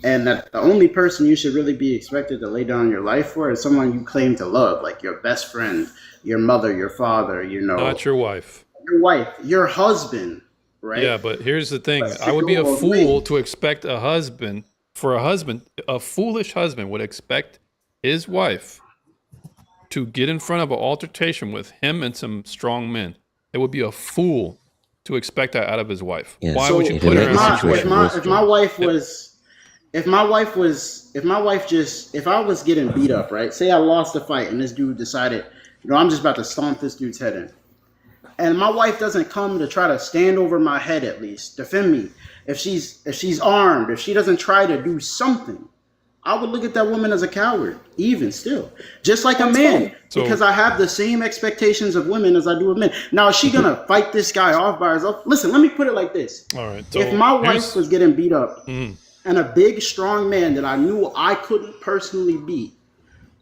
and that the only person you should really be expected to lay down your life for is someone you claim to love, like your best friend, your mother, your father, Not your wife. your wife, your husband, right? Yeah, but here's the thing. But I would be a go fool away. to expect a foolish husband would expect his wife to get in front of an altercation with him and some strong men. It would be a fool to expect that out of his wife. Yes. Why So would you if put her in a my situation? if my wife was if I was getting beat up, right? Say I lost a fight and this dude decided, I'm just about to stomp this dude's head in. And my wife doesn't come to try to stand over my head, at least defend me. If she's armed, if she doesn't try to do something, I would look at that woman as a coward, even still. Just like a man, So- because I have the same expectations of women as I do of men. Now, is she gonna fight this guy off by herself? Listen, let me put it like this. All right. So If my here's- wife was getting beat up Mhm. and a big, strong man that I knew I couldn't personally beat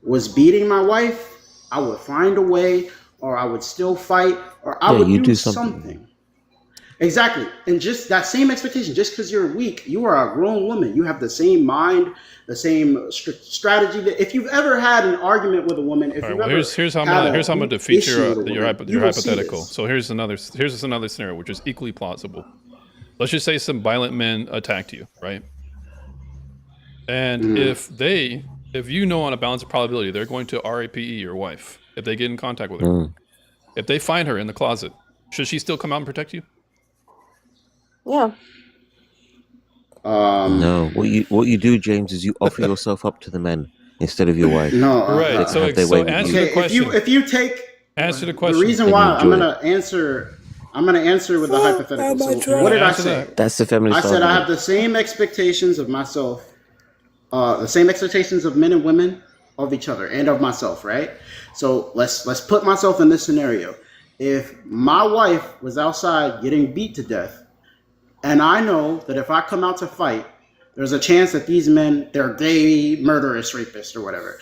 was beating my wife, I would find a way, or I would still fight, or I Yeah, would you do do something. something. Exactly. And just that same expectation, just because you're weak, you are a grown woman. You have the same mind, the same strategy. If you've ever had an argument with a woman, if All right, you've well, ever here's how I'm had gonna a defeat issue your with a woman, your you will see hypothetical. this. So here's another scenario which is equally plausible. Let's just say some violent men attacked you, right? And if you know on a balance of probability they're going to RAPE your wife if they get in contact with her, if they find her in the closet, should she still come out and protect you? Yeah. No, what you do, James, is you offer yourself up to the men instead of your wife. No, Right. Let them have their way with answer you. the Okay, question. if you take Answer the the question. reason Then why you I'm enjoy gonna answer with the hypothetical. So what did I say? That's the feminist I said I argument. have the same expectations of myself, the same expectations of men and women, of each other, and of myself, right? So let's put myself in this scenario. If my wife was outside getting beat to death, And I know that if I come out to fight, there's a chance that these men, they're gay, murderous, rapists, or whatever.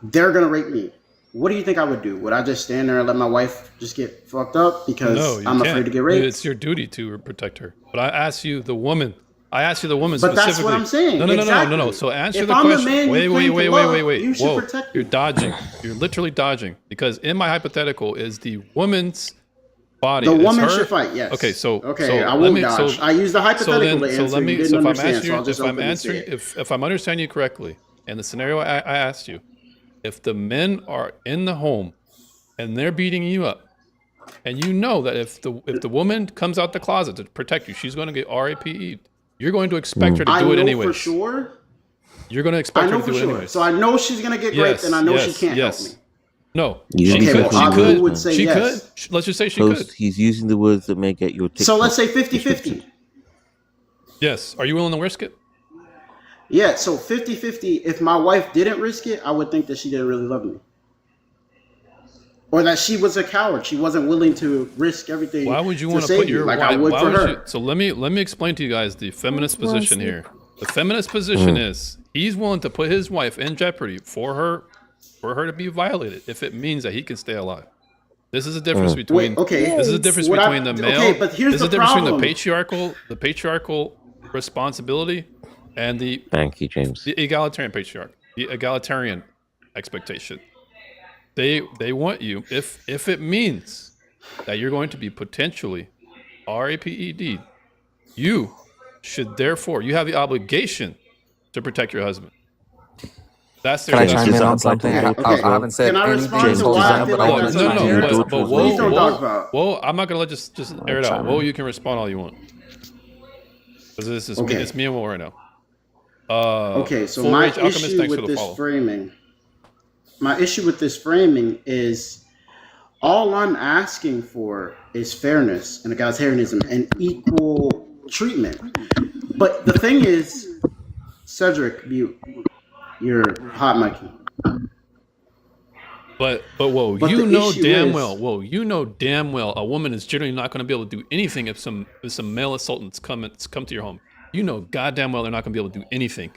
They're going to rape me. What do you think I would do? Would I just stand there and let my wife just get fucked up because No, you I'm can't. afraid to get raped? It's your duty to protect her. But I asked you, the woman. I asked you, the woman But specifically. that's what I'm saying. No. Exactly. So answer If the I'm the question. man you claim to love, Wait. you should Whoa, protect you're me. dodging. You're literally dodging because in my hypothetical is the woman's body. The It's woman her- should fight, yes. Okay, so I let won't me- dodge. I used the hypothetical to answer. let me. You didn't So if I'm understand, answering, so I'll just if I'm openly say answering, it. if I'm understanding you correctly, and the scenario I asked you, if the men are in the home and they're beating you up, and you know that if the woman comes out the closet to protect you, she's going to get RAPE'd. You're going to expect her to I do it know anyways. for sure. You're going to I expect her know to for do it sure. anyways. So I know she's gonna get raped, and I know she can't help me. No, You she don't could. expect She her to do could. it, would say man. She yes. could. Let's just say she Post, could. he's using the words that may get your TikTok. So let's say 50-50. Yes. Are you willing to risk it? Yeah, so 50-50. If my wife didn't risk it, I would think that she didn't really love me. Or that she was a coward. She wasn't willing to risk everything. Why would you to want to save put me, your like wife? I would Why for would her? you? So let me explain to you guys the feminist Well, position see. here. The feminist position is he's willing to put his wife in jeopardy for her to be violated if it means that he can stay alive. This is a difference between. Wait, okay. This is a difference What I- between the male. okay, but here's this is the a difference between problem. the patriarchal responsibility and the Thank you, James. egalitarian the egalitarian expectation. They want you if it means that you're going to be potentially RAPED, you should therefore you have the obligation to protect your husband. That's their Can I James, chime does in that on apply to something? both I as well? haven't said Can I anything respond James, to does why that I feel apply like to that's both not your fair? daughter but as whoa, well? Please don't whoa, talk about. whoa, I'm not gonna let just air it out. chime Whoa, in. you can respond all you want. Because this is Okay. it's me and Will right now. Okay, so Full my Rage Alchemist, issue thanks for with the this follow. framing, is all I'm asking for is fairness and egalitarianism and equal treatment. But the thing is, Cedric, you're hot Mikey. But whoa, But you the know issue damn is- well, a woman is generally not going to be able to do anything if some male assailants come to your home. You know goddamn well they're not going to be able to do anything.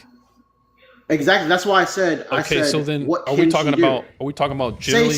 Exactly. That's why I said. Okay, so then what are we can talking she do? about generally?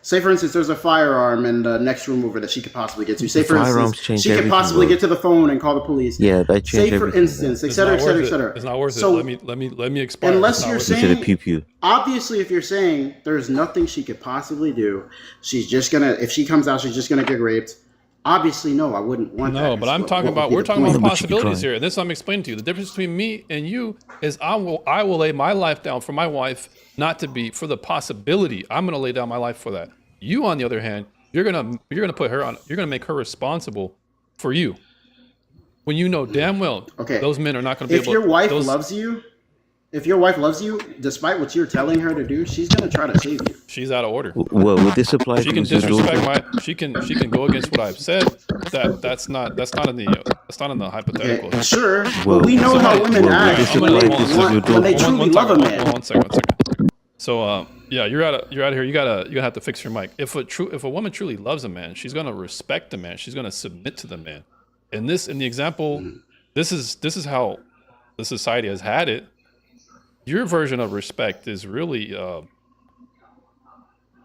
Say for instance, there's a firearm in the next room over that she could possibly get to. Say for Firearms instance, change she could everything, possibly bro. get to the phone and call the police. Yeah, they change Say for everything, instance, man. et cetera, et It's not cetera, et worth cetera. it. It's not worth So it. Let me explain. unless you're Instead saying, of pew pew. obviously, if you're saying there's nothing she could possibly do, she's just gonna. If she comes out, she's just gonna get raped. Obviously, no, I wouldn't want that. No, but I'm talking about we're we're talking point. about Yeah, but she could possibilities try. here. And this I'm explaining to you. The difference between me and you is I will lay my life down for my wife, not to be for the possibility. I'm gonna lay down my life for that. You, on the other hand, you're gonna put her on. You're gonna make her responsible for you. When you know damn well those men are not gonna be If able. your wife those, loves you, despite what you're telling her to do, she's gonna try to save you. she's out of order. Well, would this apply She to can his daughter? disrespect my. She can go against what I've said. That's not in the hypothetical. Okay, sure. Well, But we know how women well, act this when applies they, to your want, daughter. when they truly love a man. One second. So yeah, you're out of here. You're gonna have to fix your mic. If a woman truly loves a man, she's gonna respect the man. She's gonna submit to the man. In the example, this is how the society has had it. Your version of respect is really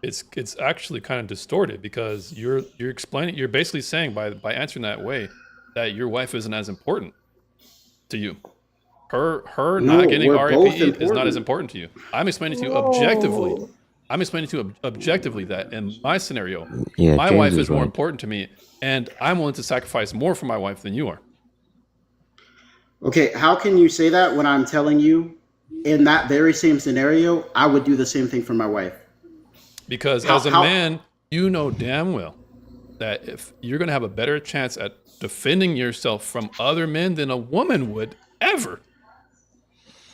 it's actually kind of distorted because you're basically saying by answering that way that your wife isn't as important to you. Her No, not getting we're both RAPE is not as important. important to you. I'm explaining to you objectively. I'm explaining to you objectively that in my scenario, Yeah, my James wife is is more right. important to me, and I'm willing to sacrifice more for my wife than you are. Okay, how can you say that when I'm telling you, in that very same scenario, I would do the same thing for my wife? Because How- as a how- man, you know damn well that if you're going to have a better chance at defending yourself from other men than a woman would ever.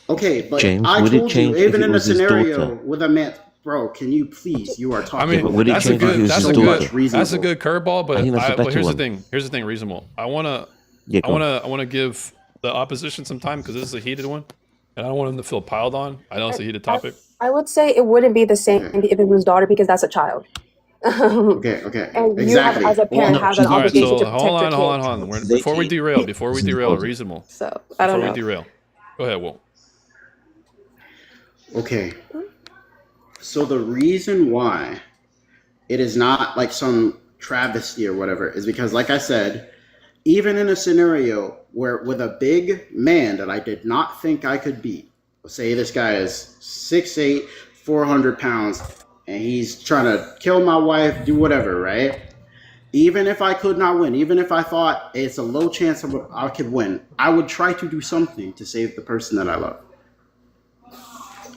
Okay, but James, I would it told you, change if even it in a was his snenario daughter? with a man, bro, can you please? You are talking. I mean, but would it that's a change if it good, was that's his a daughter? good, that's a good curveball. But I think that's a but better here's one. the thing. Here's the thing. Reasonable. I wanna give the opposition some time because this is a heated one, and I don't want them to feel piled on. I know it's a heated topic. I would say it wouldn't be the same if it was daughter because that's a child. Okay. And you have, Exactly. as a parent, have an All right, obligation so to protect hold your on, kid. hold on. Before we derail, reasonable. So I don't Before we know. derail, go ahead, Will. Okay. So the reason why it is not like some travesty or whatever is because, like I said, even in a scenario where with a big man that I did not think I could beat, say this guy is 6'8", 400 pounds, and he's trying to kill my wife, do whatever, right? Even if I could not win, even if I thought it's a low chance of I could win, I would try to do something to save the person that I love.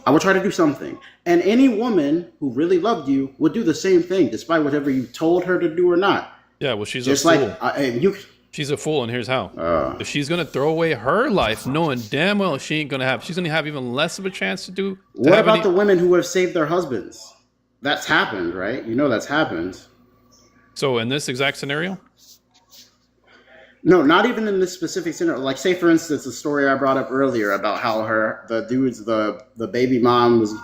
I would try to do something. And any woman who really loved you would do the same thing, despite whatever you told her to do or not. Yeah, well, she's Just a fool. like She's a fool, and here's how. If she's gonna throw away her life, knowing damn well she's gonna have even less of a chance to do. What about the women who have saved their husbands? That's happened, right? You know that's happened. So in this exact scenario? No, not even in this specific scenario. Like, say for instance, the story I brought up earlier about how the baby mom was,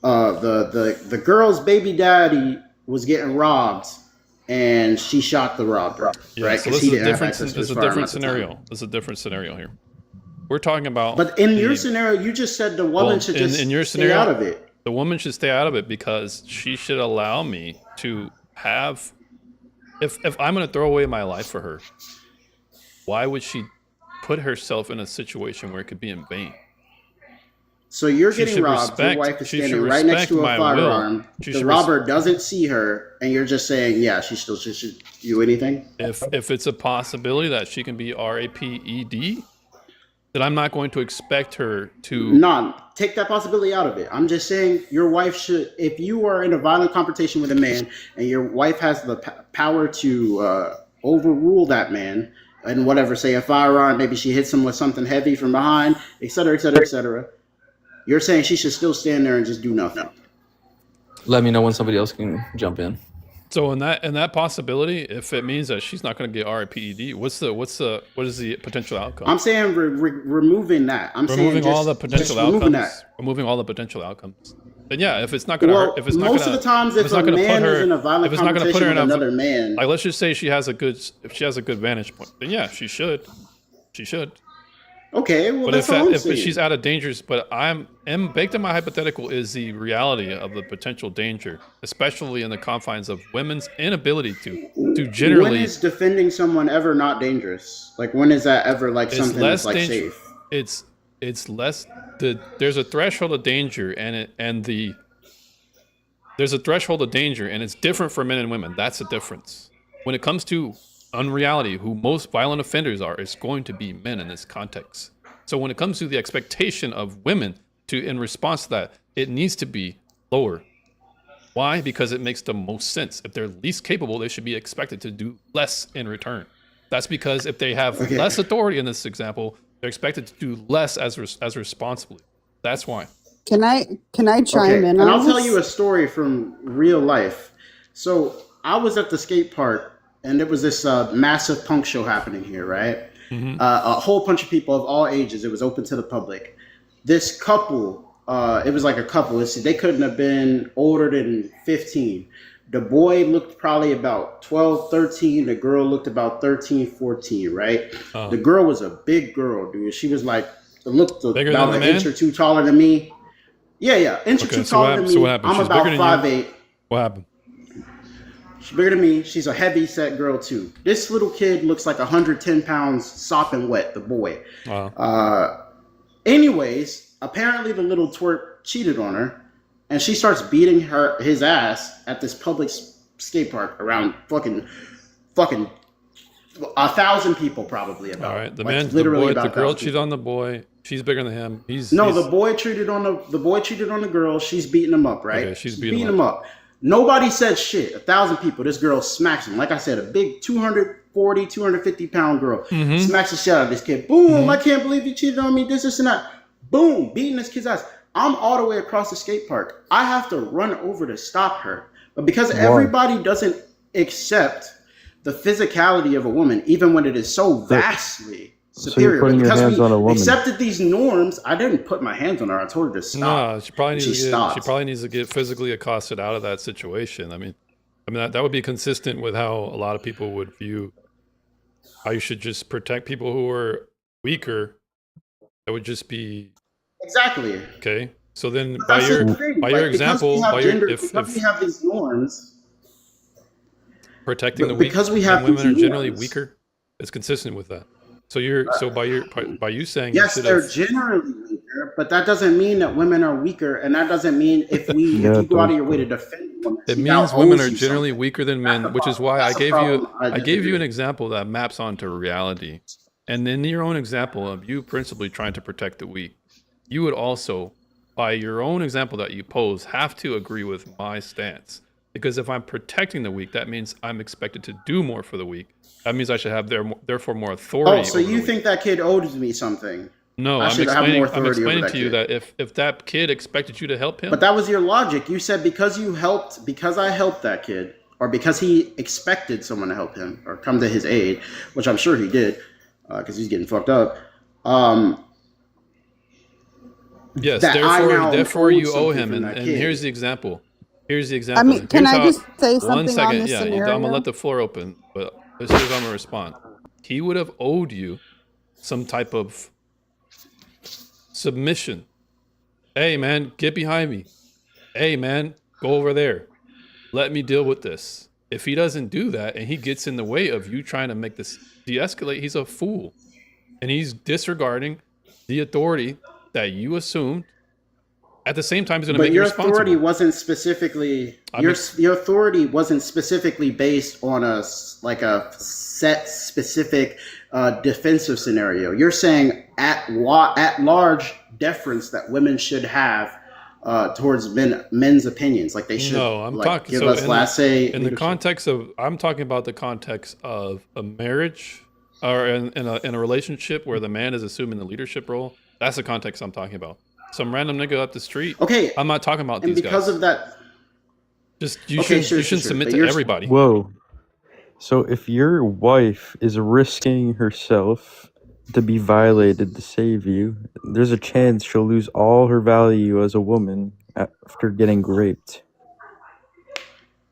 the girl's baby daddy was getting robbed, and she shot the robber. Yeah, right? so 'Cause this he is a didn't have different. access to This his is a firearm different at the time. scenario. This is a different scenario here. We're talking about. But in your scenario, you just said the woman should just in your stay scenario, out of it. The woman should stay out of it because she should allow me to have. If I'm going to throw away my life for her, why would she put herself in a situation where it could be in vain? So you're She getting should robbed. Your respect- wife is she should standing right next respect to a my will. firearm. She The should robber doesn't see her, and you're just saying, yeah, she should do anything. If it's a possibility that she can be RAPED, then I'm not going to expect her to. No, take that possibility out of it. I'm just saying your wife should, if you are in a violent confrontation with a man and your wife has the power to overrule that man and whatever, say a firearm, maybe she hits him with something heavy from behind, et cetera, et cetera, et cetera. You're saying she should still stand there and just do nothing. Let me know when somebody else can jump in. So in that possibility, if it means that she's not going to get RAPED, what is the potential outcome? I'm saying removing that. I'm saying removing all the potential outcomes. Removing all the potential outcomes. Then yeah, if it's not going to hurt, if it's not going to, most of the times, if a man is in a violent confrontation with another man, like let's just say if she has a good vantage point, then yeah, she should. Okay, well, but that's all I'm if saying. she's out of dangers, but am baked in my hypothetical is the reality of the potential danger, especially in the confines of women's inability to generally. When is defending someone ever not dangerous? Like, when is that ever like It's something less that's like danger- safe? It's less. There's a threshold of danger, there's a threshold of danger, and it's different for men and women. That's the difference. When it comes to unreality, who most violent offenders are, is going to be men in this context. So when it comes to the expectation of women in response to that, it needs to be lower. Why? Because it makes the most sense. If they're least capable, they should be expected to do less in return. That's because if they have less authority in this example, they're expected to do less as responsibly. That's why. Can I chime in And on I'll tell this? you a story from real life. So I was at the skate park, and there was this massive punk show happening here, right? A whole bunch of people of all ages. It was open to the public. This couple, it was like a couple. They couldn't have been older than 15. The boy looked probably about 12, 13. The girl looked about 13, 14, right? The girl was a big girl, dude. She was like, looked Bigger about than an the man? inch or two taller than me. Yeah, inch or Okay, two so what taller than happened? me. So what happened? I'm She's about bigger than you? 5'8". What happened? She's bigger than me. She's a heavy set girl too. This little kid looks like 110 pounds, sopping wet. The boy. Wow. Anyways, apparently the little twerp cheated on her, and she starts beating his ass at this public skate park around fucking 1,000 people probably. About All right. The like, man, the literally boy, about the girl 1,000 cheated on the boy. She's bigger than him. the boy cheated on the girl. She's beating him up, right? Okay, she's beating him up. Nobody said shit. 1,000 people. This girl smacks him. Like I said, a big 240, 250 pound girl smacks the shit out of this kid. Boom! I can't believe you cheated on me. This and that. Boom! Beating this kid's ass. I'm all the way across the skate park. I have to run over to stop her. But because everybody doesn't accept the physicality of a woman, even when it is so vastly superior, putting your because hands we on a woman. accepted these norms, I didn't put my hands on her. I told her to stop. No, she probably needs She to get, stopped. she probably needs to get physically accosted out of that situation. I mean, I mean, that would be consistent with how a lot of people would view how you should just protect people who are weaker. That would just be exactly okay. So then, But by that's your the thing. by Like, your example, because we have these norms, protecting the weak because we have and women are these generally norms. weaker, it's consistent with that. So by you saying Yes, you should they're have generally weaker, but that doesn't mean that women are weaker, and that doesn't mean if you go out of your way to defend women, it she now means women owes are you generally something. weaker than men, which is why That's I the problem. I gave you disagree. an example that maps onto reality. And in your own example of you principally trying to protect the weak, you would also, by your own example that you pose, have to agree with my stance. Because if I'm protecting the weak, that means I'm expected to do more for the weak. That means I should have therefore more authority. Oh, so over the you weak. think that kid owes me something? No, I I'm should have more explaining. I'm authority over explaining that to you kid. that if that kid expected you to help him, But that was your logic. You said because I helped that kid, or because he expected someone to help him or come to his aid, which I'm sure he did, because he's getting fucked up. yes, that I now therefore owed you owe something him. from And that kid. here's the example. Here's the I example. mean, can Here's I how. just say One something on second, this yeah, I'm gonna scenario? let the floor open, but here's how I'm gonna respond. He would have owed you some type of submission. Hey man, get behind me. Hey man, go over there. Let me deal with this. If he doesn't do that and he gets in the way of you trying to make this de-escalate, he's a fool. And he's disregarding the authority that you assumed. At the same time, he's going to But make you your responsible. authority wasn't specifically your authority wasn't specifically based on a set specific defensive scenario. You're saying at large deference that women should have towards men's opinions, like they should. No, I'm like, talking give so us last say in the leadership. context of. I'm talking about the context of a marriage or in a relationship where the man is assuming the leadership role. That's the context I'm talking about. Some random nigga up the street. Okay, I'm not talking about and these because guys. of that, Just you Okay, shouldn't sure, submit but to you're- everybody. Whoa. So if your wife is risking herself to be violated to save you, there's a chance she'll lose all her value as a woman after getting raped.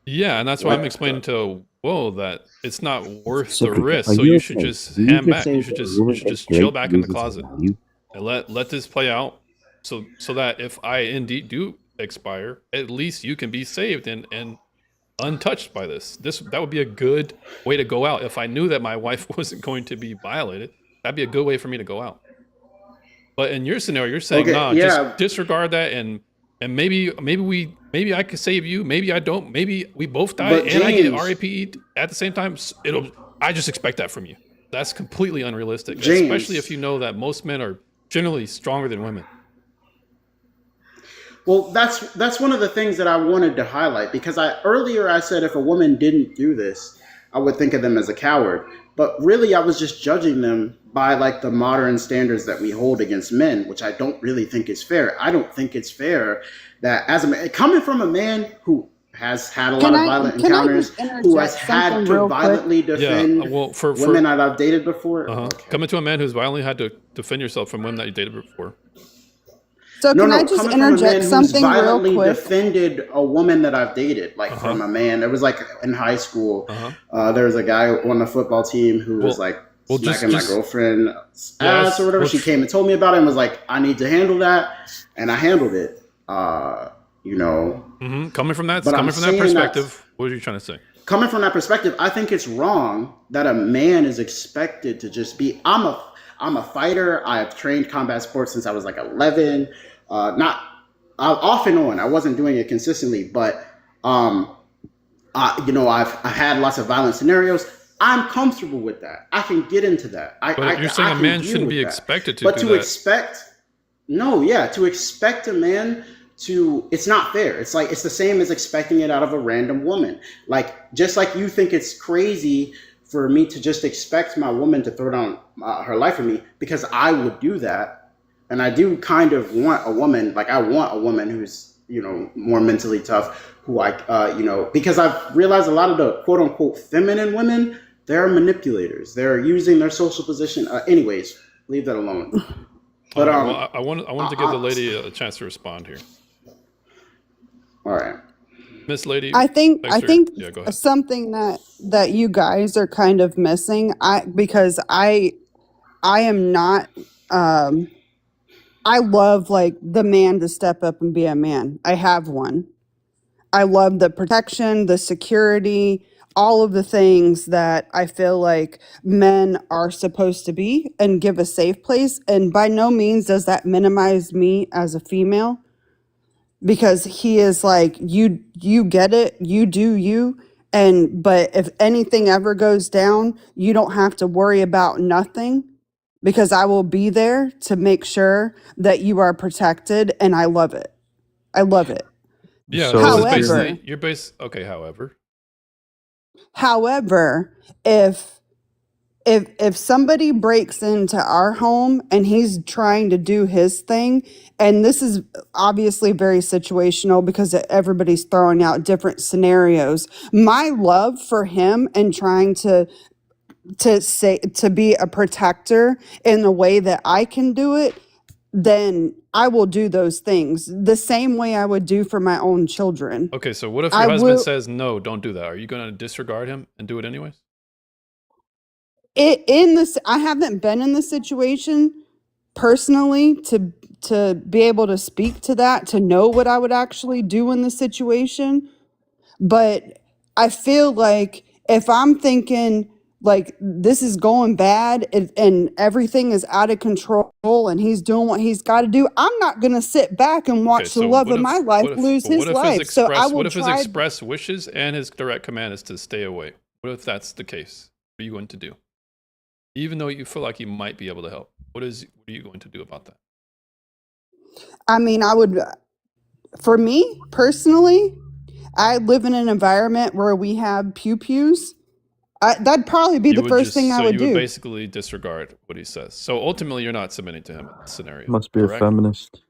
Yeah, and that's why What? I'm explaining to Will that it's not worth the Secretary, risk. are So you you should okay? just You hand just back. say You should that a just woman chill gets back in the raped closet loses and let this play out. So that if I indeed do expire, at least you can be saved and untouched by this. That would be a good way to go out. If I knew that my wife wasn't going to be violated, that'd be a good way for me to go out. But in your scenario, you're saying, Okay, nah, yeah. just disregard that and maybe I could save you, maybe I don't, maybe we both die But and I get James- RAP'd at the same time. I just expect that from you. That's completely unrealistic, James. especially if you know that most men are generally stronger than women. Well, that's one of the things that I wanted to highlight, because earlier I said if a woman didn't do this, I would think of them as a coward. But really, I was just judging them by like the modern standards that we hold against men, which I don't really think is fair. I don't think it's fair that as a man, coming from a man who has had a lot of violent can I encounters, just who has interject had something to real quick? violently defend well, for women that I've dated before. Coming to a man who's violently had to defend yourself from women that you dated before. So can I just coming from a man interject who's something real violently quick? defended a woman that I've dated, like from a man. It was like in high school. There was a guy on the football team who was like smacking my girlfriend's ass or whatever. She came and told me about it and was like, "I need to handle that," and I handled it. You know, Coming from that, But I'm coming from that saying perspective, what are you trying to say? coming from that perspective, I think it's wrong that a man is expected to just be. I'm a fighter. I've trained combat sports since I was like 11. Not off and on. I wasn't doing it consistently, but you know, I've had lots of violent scenarios. I'm comfortable with that. I can get into that. But you're saying I a can man deal shouldn't with be that. expected to But do to that. to expect a man to, it's not fair. It's like, it's the same as expecting it out of a random woman. Like, just like you think it's crazy for me to just expect my woman to throw down her life for me, because I would do that. And I do kind of want a woman, like I want a woman who's, you know, more mentally tough, who you know, because I've realized a lot of the quote unquote feminine women, they're manipulators. They're using their social position. Anyways, leave that alone. But Well, I wanted to give the lady a chance to respond here. All right. Miss Lady. I think Thanks I for think yeah. Go ahead. something that you guys are kind of missing. Because I am not. I love like the man to step up and be a man. I have one. I love the protection, the security, all of the things that I feel like men are supposed to be and give a safe place. And by no means does that minimize me as a female, because he is like, you get it, you do you. And but if anything ever goes down, you don't have to worry about nothing, because I will be there to make sure that you are protected, and I love it. I love it. Yeah. So This is However, basically you're okay. However, if somebody breaks into our home and he's trying to do his thing, and this is obviously very situational because everybody's throwing out different scenarios, my love for him and trying to be a protector in the way that I can do it, then I will do those things the same way I would do for my own children. Okay, so what if I your husband will. says no, don't do that? Are you going to disregard him and do it anyways? I haven't been in the situation personally to be able to speak to that, to know what I would actually do in the situation. But I feel like if I'm thinking like this is going bad and everything is out of control and he's doing what he's got to do, I'm not going to sit back and Okay, watch the so love of my life lose his life. So I will what if his try. express wishes and his direct command is to stay away? What if that's the case? What are you going to do? Even though you feel like he might be able to help, what are you going to do about that? I mean, for me personally, I live in an environment where we have pew-pews. That'd probably be the first thing I would you would do. basically disregard what he says. So ultimately, you're not submitting to him in this scenario. Must be correct? a feminist.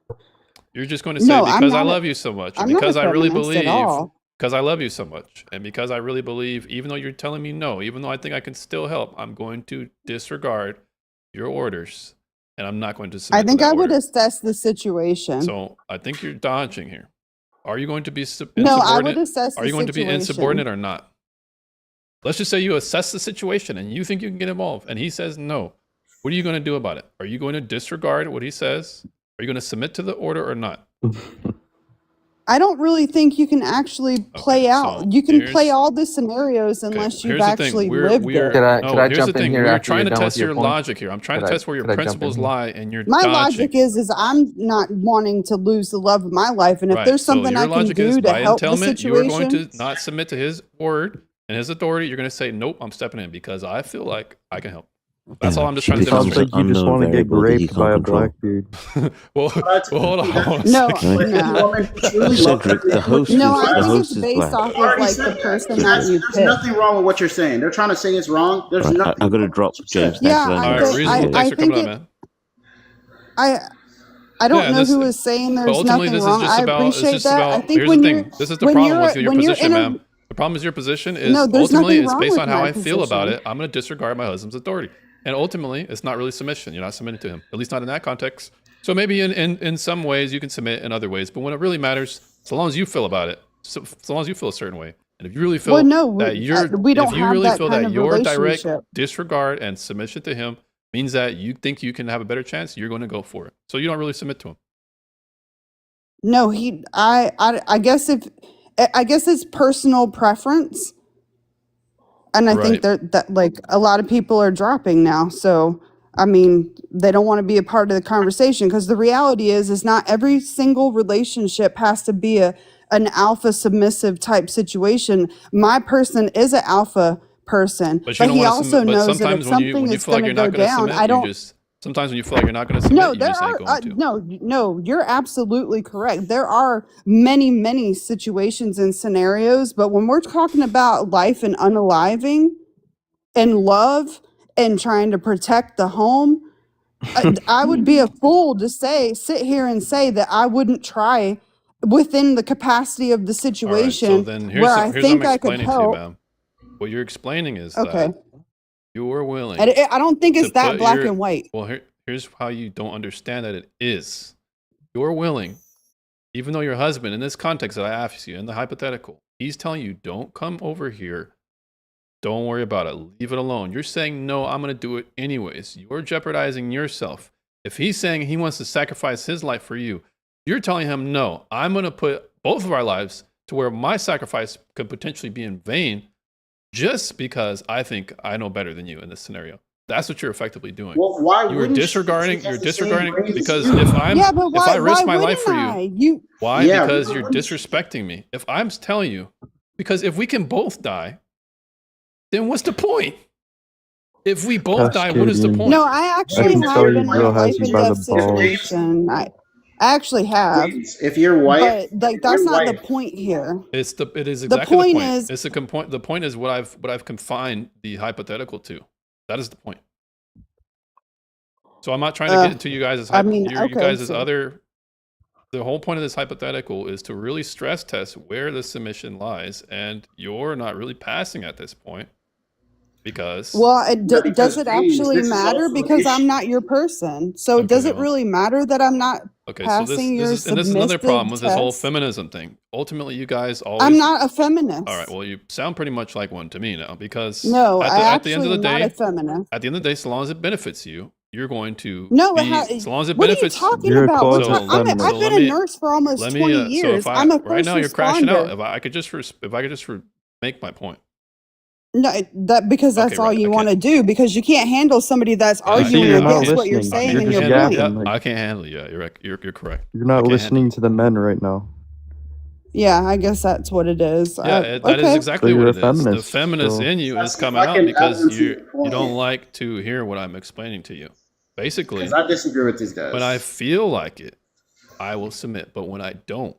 You're just going to say, No, I'm because I not love you so much, and I'm not because a I really feminist at believe, all. because I love you so much, and because I really believe, even though you're telling me no, even though I think I can still help, I'm going to disregard your orders, and I'm not going to I submit to think that I would order. assess the situation. So I think you're dodging here. Are you going to be No, I would insubordinate? assess Are the you going to be situation. insubordinate or not? Let's just say you assess the situation and you think you can get involved, and he says no. What are you going to do about it? Are you going to disregard what he says? Are you going to submit to the order or not? I don't really think you can actually play out. so You can play here's all the scenarios unless you've here's the thing. actually We're lived we're it. Could I no. Here's the jump in thing. here We're after you're trying to done with test your your point? logic here. I'm trying to test where your Could I jump in principles here? lie, and you're My dodging. logic is I'm not wanting to lose the love of my life, and if Right. there's So something your I can logic is do to by help the entailment, you are going situation, to not submit to his word and his authority. You're going to say, nope, I'm stepping in because I feel like I can help. That's all I'm just She trying to becomes demonstrate. an Sounds like you just unknown want to get variable that he raped by can't a control. black dude. well, hold on. Hold on a no, second. Right? no, Woman who truly loves Cedric, the her host no. is I the think host it's is based black. off of already like said the that. person So that there's you pick. nothing wrong with what you're saying. They're trying to say it's wrong. There's Right, nothing I got to wrong with drop. what you James, said. thanks Yeah, for All letting me right, go. but See you reasonable. later. Thanks I for coming think up, it. man. I don't Yeah, know this who is saying there's ultimately nothing this is wrong. just I about. It's appreciate just that. I about. think Here's the thing. This is the problem with your when you're position, in a ma'am. The problem is your position no, is there's ultimately nothing it's wrong based with on how my I feel about position. it. I'm going to disregard my husband's authority, and ultimately it's not really submission. You're not submitting to him, at least not in that context. So maybe in some ways you can submit, in other ways, but when it really matters, so long as you feel about it, so long as you feel a certain way, and if you really Well, feel no, that we if don't you have really that feel kind that of your direct relationship. disregard and submission to him means that you think you can have a better chance, you're going to go for it. So you don't really submit to him. No, I guess I guess it's personal preference, and I think Right. that like a lot of people are dropping now. So I mean, they don't want to be a part of the conversation, because the reality is not every single relationship has to be an alpha submissive type situation. My person is an alpha person, But you but don't he want to also submit. But knows that if sometimes something when you is feel like going to you're go not going to down, I submit, you don't. just sometimes when you feel like you're not going to No, submit, you there just ain't are going to. no, you're absolutely correct. There are many situations and scenarios, but when we're talking about life and unaliving and love and trying to protect the home, I would be a fool to sit here and say that I wouldn't try within the capacity of the All right. So situation then where I here's what I'm think I could explaining to you, help. ma'am. What you're explaining is Okay. that you are willing I don't think to it's that put black your and white. well. Here's how you don't understand that it is. You're willing, even though your husband, in this context that I asked you, in the hypothetical, He's telling you, don't come over here. Don't worry about it. Leave it alone. You're saying, no, I'm going to do it anyways. You're jeopardizing yourself. If he's saying he wants to sacrifice his life for you, you're telling him, no, I'm going to put both of our lives to where my sacrifice could potentially be in vain just because I think I know better than you in this scenario. That's what you're effectively doing. Well, why You're wouldn't she disregarding. suggest You're the same disregarding brain as because you? if I'm, Yeah, but if I risk my wouldn't life for I? you, why? Yeah, Because why you're wouldn't disrespecting me. If I'm telling you, because if we can both die, then what's the point? If we both die, what is the Cascadian. point? No, I I actually can have tell you been in a Will life has you and by the death balls. situation. I actually have, James, if your wife, but like if your that's not the wife, point here. It is The exactly the point point. is, It's the point. The point is what I've confined the hypothetical to. That is the point. So I'm not trying to get into you guys' I mean, you okay, guys' so other. The whole point of this hypothetical is to really stress test where the submission lies, and you're not really passing at this point because well, yeah, does because it James, actually this is matter? also an Because I'm issue. not your person. So does okay, it well, really matter that I'm not okay. So this passing your is another problem submissive with this whole test? feminism thing. Ultimately, you guys I'm always. not a All right. feminist. Well, you sound pretty much like one to me now because No, I at the end of actually the am not a day, feminist. at the end of the day, so long as it benefits you, you're going to No, be. So long as it what are you benefits. talking You're a about? closet So I've so feminist. been let a me nurse for almost let 20 me. So years. if I'm a right first now you're crashing out, responder. if I could just make my point. No, that because Okay, that's all right. you I want can't. to do because you can't handle somebody that's Yeah, I You see, arguing can't. you're I not against can't. what you're listening. I saying You're and can't just your handle. point. Yeah, yapping. Like I can't handle. Yeah, you're right. You're correct. you're I not can't handle. listening to the men right now. Yeah, I guess that's what it is. Yeah, that is Okay. So exactly what you're a it is. The feminist. feminist So in you is That's if coming I out can add because on to your you don't point, like to hear what I'm explaining to you. because Basically, I disagree with these when I guys. feel like it, I will submit. But when I don't,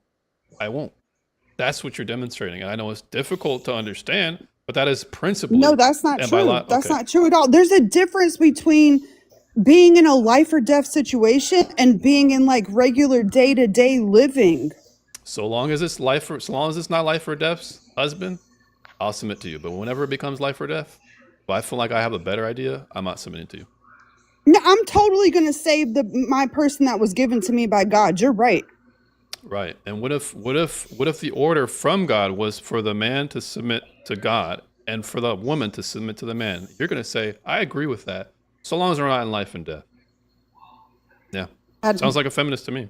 I won't. That's what you're demonstrating. And I know it's difficult to understand, but that is No, principally that's not and by true. lot. That's Okay. not true at all. There's a difference between being in a life or death situation and being in like regular day-to-day living. So long as it's not life or death, husband, I'll submit to you. But whenever it becomes life or death, if I feel like I have a better idea, I'm not submitting to you. No, I'm totally going to save my person that was given to me by God. You're right. Right. And what if the order from God was for the man to submit to God and for the woman to submit to the man? You're going to say, I agree with that, so long as we're not in life and death. Yeah. Sounds like a feminist to me.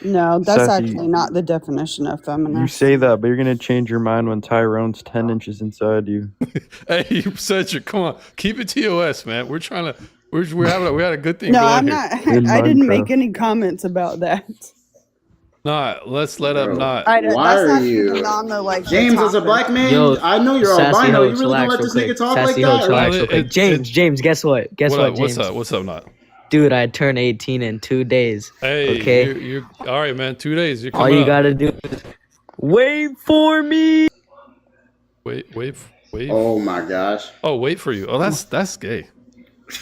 No, that's Sassy, actually not the definition of you feminist. say that, but you're gonna change your mind when Tyrone's 10 inches inside you. Hey, Cedric, come on, keep it TOS, man. We're trying to, we had a good thing No, going I'm here. not. In I didn't make Minecraft. any comments about that. Not, let's let up. Bro, Not. why That's are not you, even on the like the James? As a topic. black man, Yo, I know you're sassy albino. ho, You really gonna chillax let real this nigga quick. talk like Sassy ho, that? Well, chillax real quick. James, guess what? Guess what, What's James? up? What's up? Not. Dude, I turned 18 in 2 days. Hey, Okay? you're all right, man. 2 days. You're All coming you up. gotta do is wait for me. Wait. Oh my gosh. Oh, wait for you. Oh, that's gay.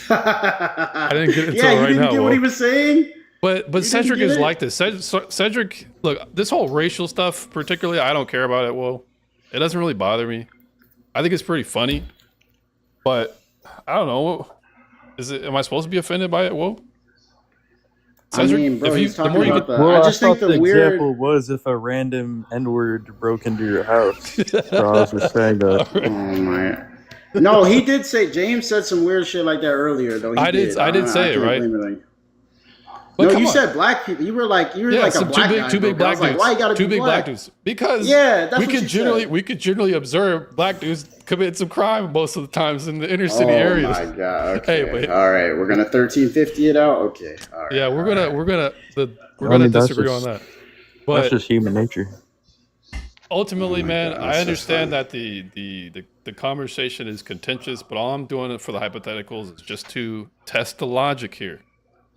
I didn't get it Yeah, until you right didn't now. get what he was saying. But You didn't Cedric get is it? like this. Cedric, look, this whole racial stuff, particularly, I don't care about it. Well, it doesn't really bother me. I think it's pretty funny, but I don't know. Am I supposed to be offended by it? Whoa. I mean, bro, he's the talking more you about get, the. I just think thought the weird. example was if a random N-word broke into your house. So I was just saying that. Oh my. No, he did say. James said some weird shit like that earlier, though. He I did say it, can't right? blame it on you. But No, come you on. said black people. You were like Yeah, like a some black guy. two big bro. I black was like, dudes. why you gotta Two be big black black? dudes. Because Yeah, that's what you said. we could generally observe black dudes commit some crime most of the times in the inner city Oh areas. my god. Okay. Hey, wait. All right, we're gonna 1350 it out. Okay. All right. Yeah, we're gonna I mean, that's disagree just- on that. That's But just human nature. ultimately, Oh my man, God, I that's so understand funny. that the conversation is contentious, but all I'm doing for the hypotheticals is just to test the logic here.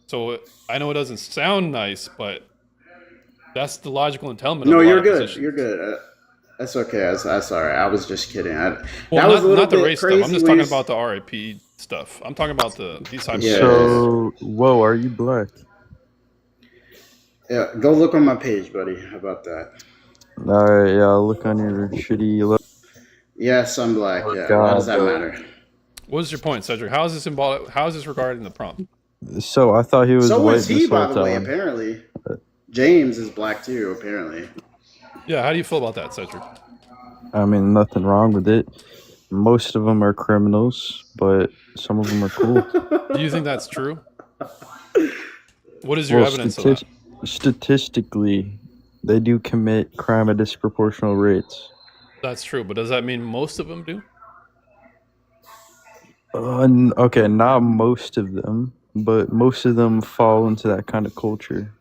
So I know it doesn't sound nice, but that's the logical entailment. No, of a lot you're of good. positions. You're good. That's okay. That's all right. I was just kidding. Well, that was a little not the bit race stuff. crazy I'm just when talking you- about the RIP stuff. I'm talking about these types Yeah. of So, whoa, are you black? Yeah, go look on my page, buddy. How about that? Alright, yeah, I'll look on your shitty look. Yes, I'm black. Oh, Yeah. God, Why does that bro. matter? What's your point, Cedric? How is this symbolic? How is this regarded in the prompt? So, I thought he was So white is he, this by whole the way. time. Apparently, James is black too. Apparently. Yeah, how do you feel about that, Cedric? I mean, nothing wrong with it. Most of them are criminals, but some of them are cool. Do you think that's true? What is your evidence of that? Statistically, they do commit crime at disproportional rates. That's true, but does that mean most of them do? Okay, not most of them, but most of them fall into that kind of culture.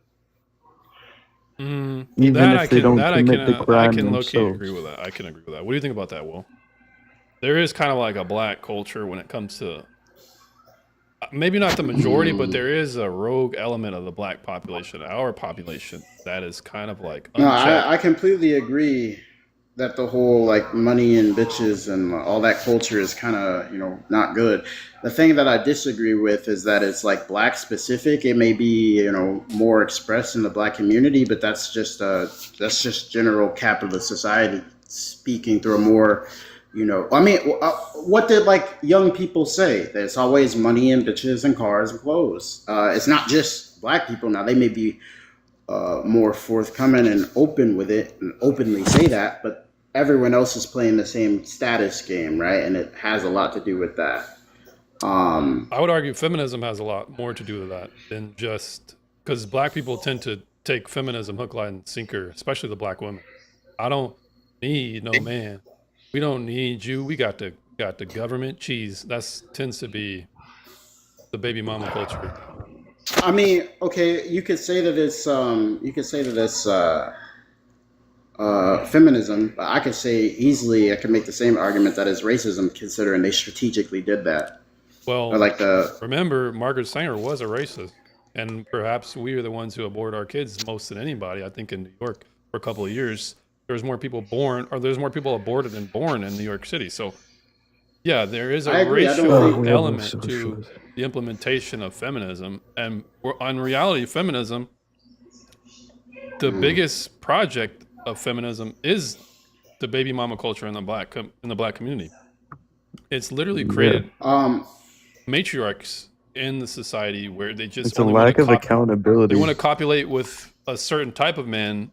Even if they don't commit the crime I can low-key themselves. agree with that. I can agree with that. What do you think about that, Will? There is kind of like a black culture when it comes to maybe not the majority, but there is a rogue element of the black population, our population, that is kind of like No, unchecked. I completely agree that the whole like money and bitches and all that culture is kind of, you know, not good. The thing that I disagree with is that it's like black specific. It may be, you know, more expressed in the black community, but that's just general capitalist society speaking through a more, you know, I mean, what did like young people say? There's always money and bitches and cars and clothes. It's not just black people. Now they may be more forthcoming and open with it and openly say that, but everyone else is playing the same status game, right? And it has a lot to do with that. I would argue feminism has a lot more to do with that than just because black people tend to take feminism hook, line, and sinker, especially the black women. I don't need no man. We don't need you. We got the government cheese. That tends to be the baby mama culture. I mean, okay, you could say that it's feminism, but I could say easily, I could make the same argument that is racism, considering they strategically did that. Well, Or like remember, Margaret Sanger was a racist, and perhaps we are the ones who abort our kids most than anybody. I think in New York for a couple of years, there's more people aborted than born in New York City. So, yeah, there is I a agree. I don't racial think- element to the implementation of feminism, and on reality, feminism, the biggest project of feminism is the baby mama culture in the black community. It's literally created matriarchs in the society where they just It's a lack of They accountability. want to copulate with a certain type of man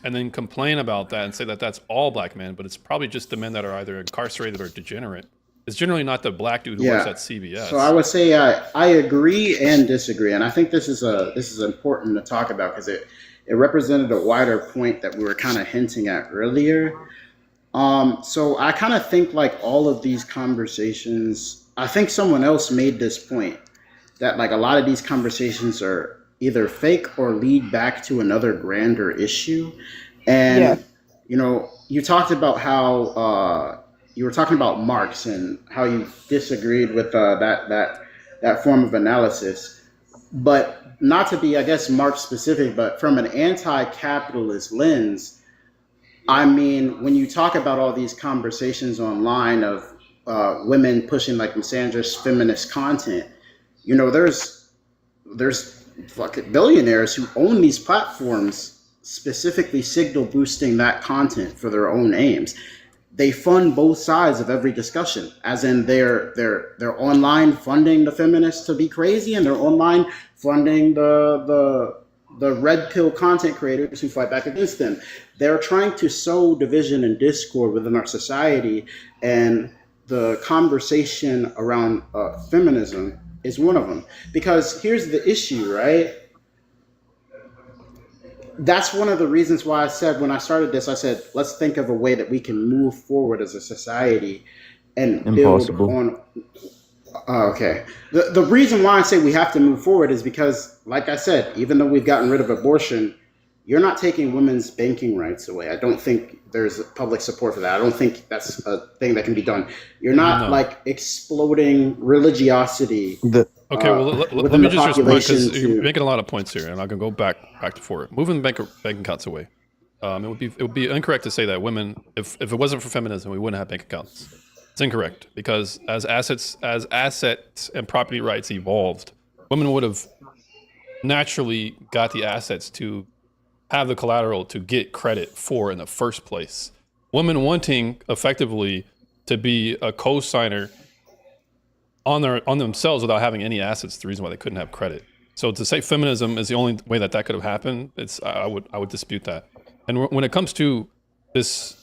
and then complain about that and say that that's all black men, but it's probably just the men that are either incarcerated or degenerate. It's generally not the black dude who works at CVS. So I would say I agree and disagree, and I think this is important to talk about because it represented a wider point that we were kind of hinting at earlier. So I kind of think like all of these conversations, I think someone else made this point that like a lot of these conversations are either fake or lead back to another grander issue. And, you know, you talked about how you were talking about Marx and how you disagreed with that form of analysis. But not to be, I guess, Marx specific, but from an anti-capitalist lens, I mean, when you talk about all these conversations online of women pushing like misandrist feminist content, you know, there's fucking billionaires who own these platforms specifically signal boosting that content for their own aims. They fund both sides of every discussion, as in they're online funding the feminists to be crazy, and they're online funding the red pill content creators who fight back against them. They're trying to sow division and discord within our society, and the conversation around feminism is one of them. Because here's the issue, right? That's one of the reasons why I said, when I started this, I said, let's think of a way that we can move forward as a society and Impossible. build on. Okay. The reason why I say we have to move forward is because, like I said, even though we've gotten rid of abortion, you're not taking women's banking rights away. I don't think there's public support for that. I don't think that's a thing that can be done. You're not like exploding religiosity. Okay, well, let me just respond, because you're making a lot of points here, and I can go back to forward. Moving the bank accounts away. It would be incorrect to say that women, if it wasn't for feminism, we wouldn't have bank accounts. It's incorrect, because as assets and property rights evolved, women would have naturally got the assets to have the collateral to get credit for in the first place. Women wanting effectively to be a co-signer on themselves without having any assets, the reason why they couldn't have credit. So to say feminism is the only way that could have happened, I would dispute that. And when it comes to this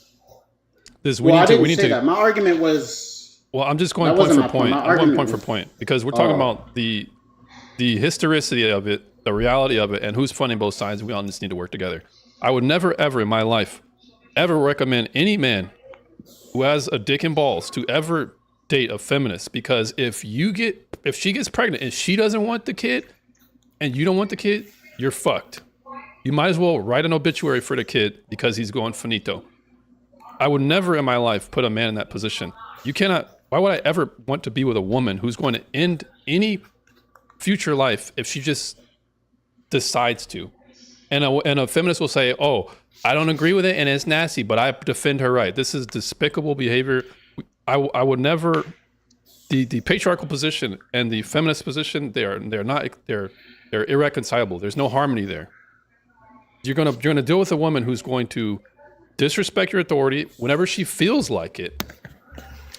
this Well, I didn't we need say to. that. My argument was Well, I'm just going that point wasn't for my point. point. My I'm going argument point for was point because we're talking oh, about the historicity of it, the reality of it, and who's funding both sides. We all just need to work together. I would never, ever in my life, ever recommend any man who has a dick and balls to ever date a feminist, because if she gets pregnant and she doesn't want the kid and you don't want the kid, you're fucked. You might as well write an obituary for the kid because he's going finito. I would never in my life put a man in that position. You cannot. Why would I ever want to be with a woman who's going to end any future life if she just decides to? And a feminist will say, "Oh, I don't agree with it, and it's nasty, but I defend her right." This is despicable behavior. I would never. The patriarchal position and the feminist position, they're irreconcilable. There's no harmony there. You're gonna deal with a woman who's going to disrespect your authority whenever she feels like it.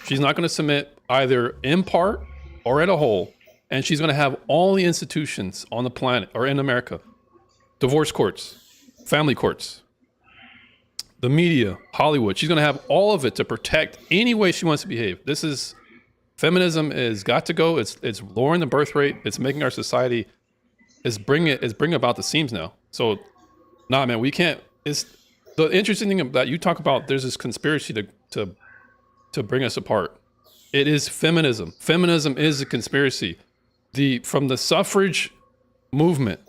She's not going to submit either in part or in a whole, and she's going to have all the institutions on the planet or in America, divorce courts, family courts, the media, Hollywood. She's going to have all of it to protect any way she wants to behave. This is feminism is got to go. It's lowering the birth rate. It's making our society is bringing about the seams now. So, nah, man, we can't. It's the interesting thing that you talk about. There's this conspiracy to bring us apart. It is feminism. Feminism is a conspiracy. From the suffrage movement,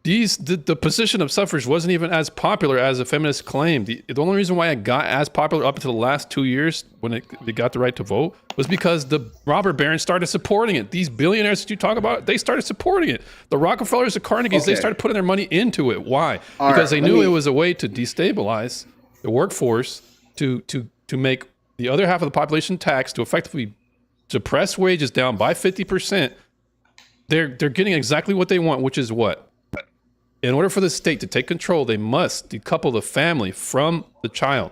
the position of suffrage wasn't even as popular as the feminists claimed. The only reason why it got as popular up until the last 2 years when they got the right to vote was because the robber barons started supporting it. These billionaires that you talk about, they started supporting it. The Rockefellers, the Carnegies, they started putting their money into it. Why? Because they knew it was a way to destabilize the workforce, to make the other half of the population taxed, to effectively depress wages down by 50%. They're getting exactly what they want, which is what? In order for the state to take control, they must decouple the family from the child.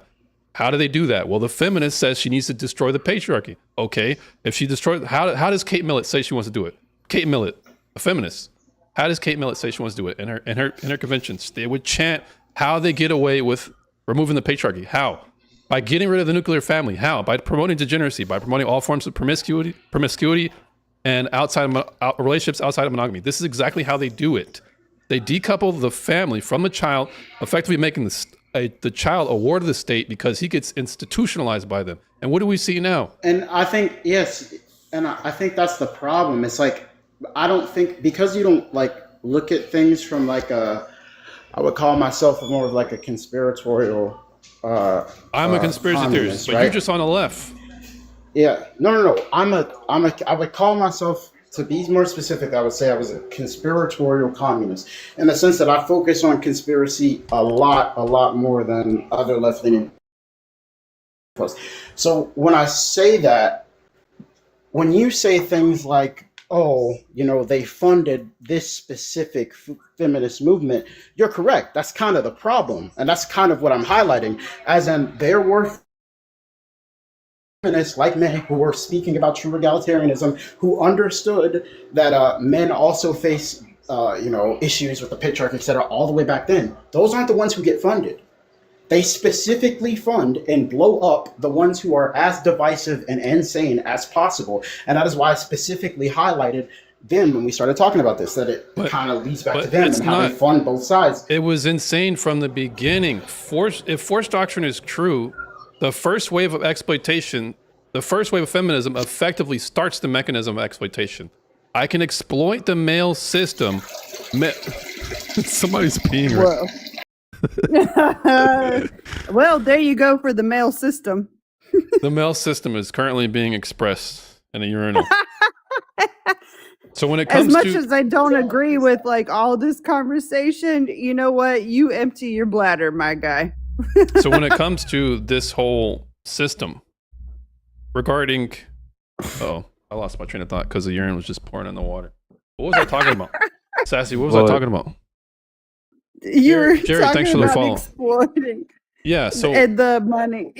How do they do that? Well, the feminist says she needs to destroy the patriarchy. Okay, if she destroys, how does Kate Millett say she wants to do it? Kate Millett, a feminist. How does Kate Millett say she wants to do it? In her conventions, they would chant how they get away with removing the patriarchy. How? By getting rid of the nuclear family. How? By promoting degeneracy, by promoting all forms of promiscuity, and relationships outside of monogamy. This is exactly how they do it. They decouple the family from the child, effectively making the child a ward of the state because he gets institutionalized by them. And what do we see now? And I think, yes, and I think that's the problem. It's like, I don't think, because you don't like look at things from like I would call myself more of like a conspiratorial I'm a conspiracy theorist, but right? you're just on the left. Yeah, no. I would call myself, to be more specific, I would say I was a conspiratorial communist in the sense that I focus on conspiracy a lot more than other left-leaning folks. So when I say that, when you say things like, oh, they funded this specific feminist movement, you're correct. That's kind of the problem. And that's kind of what I'm highlighting, as in there were feminists like men who were speaking about true egalitarianism, who understood that men also face, issues with the patriarchy, etc., all the way back then. Those aren't the ones who get funded. They specifically fund and blow up the ones who are as divisive and insane as possible. And that is why I specifically highlighted them when we started talking about this, that it kind of leads back to them and how they fund both sides. It was insane from the beginning. If force doctrine is true, the first wave of exploitation, the first wave of feminism effectively starts the mechanism of exploitation. I can exploit the male system. Somebody's peeing right now. Well, there you go for the male system. The male system is currently being expressed in a urinal. So when it comes as much as I don't agree with like all this conversation, you know what? You empty your bladder, my guy. So when it comes to this whole system regarding, I lost my train of thought because the urine was just pouring in the water. What was I talking about? Sassy, what was I talking about? You're Jerry, talking thanks for the about follow. exploiting. Yeah, so and the money,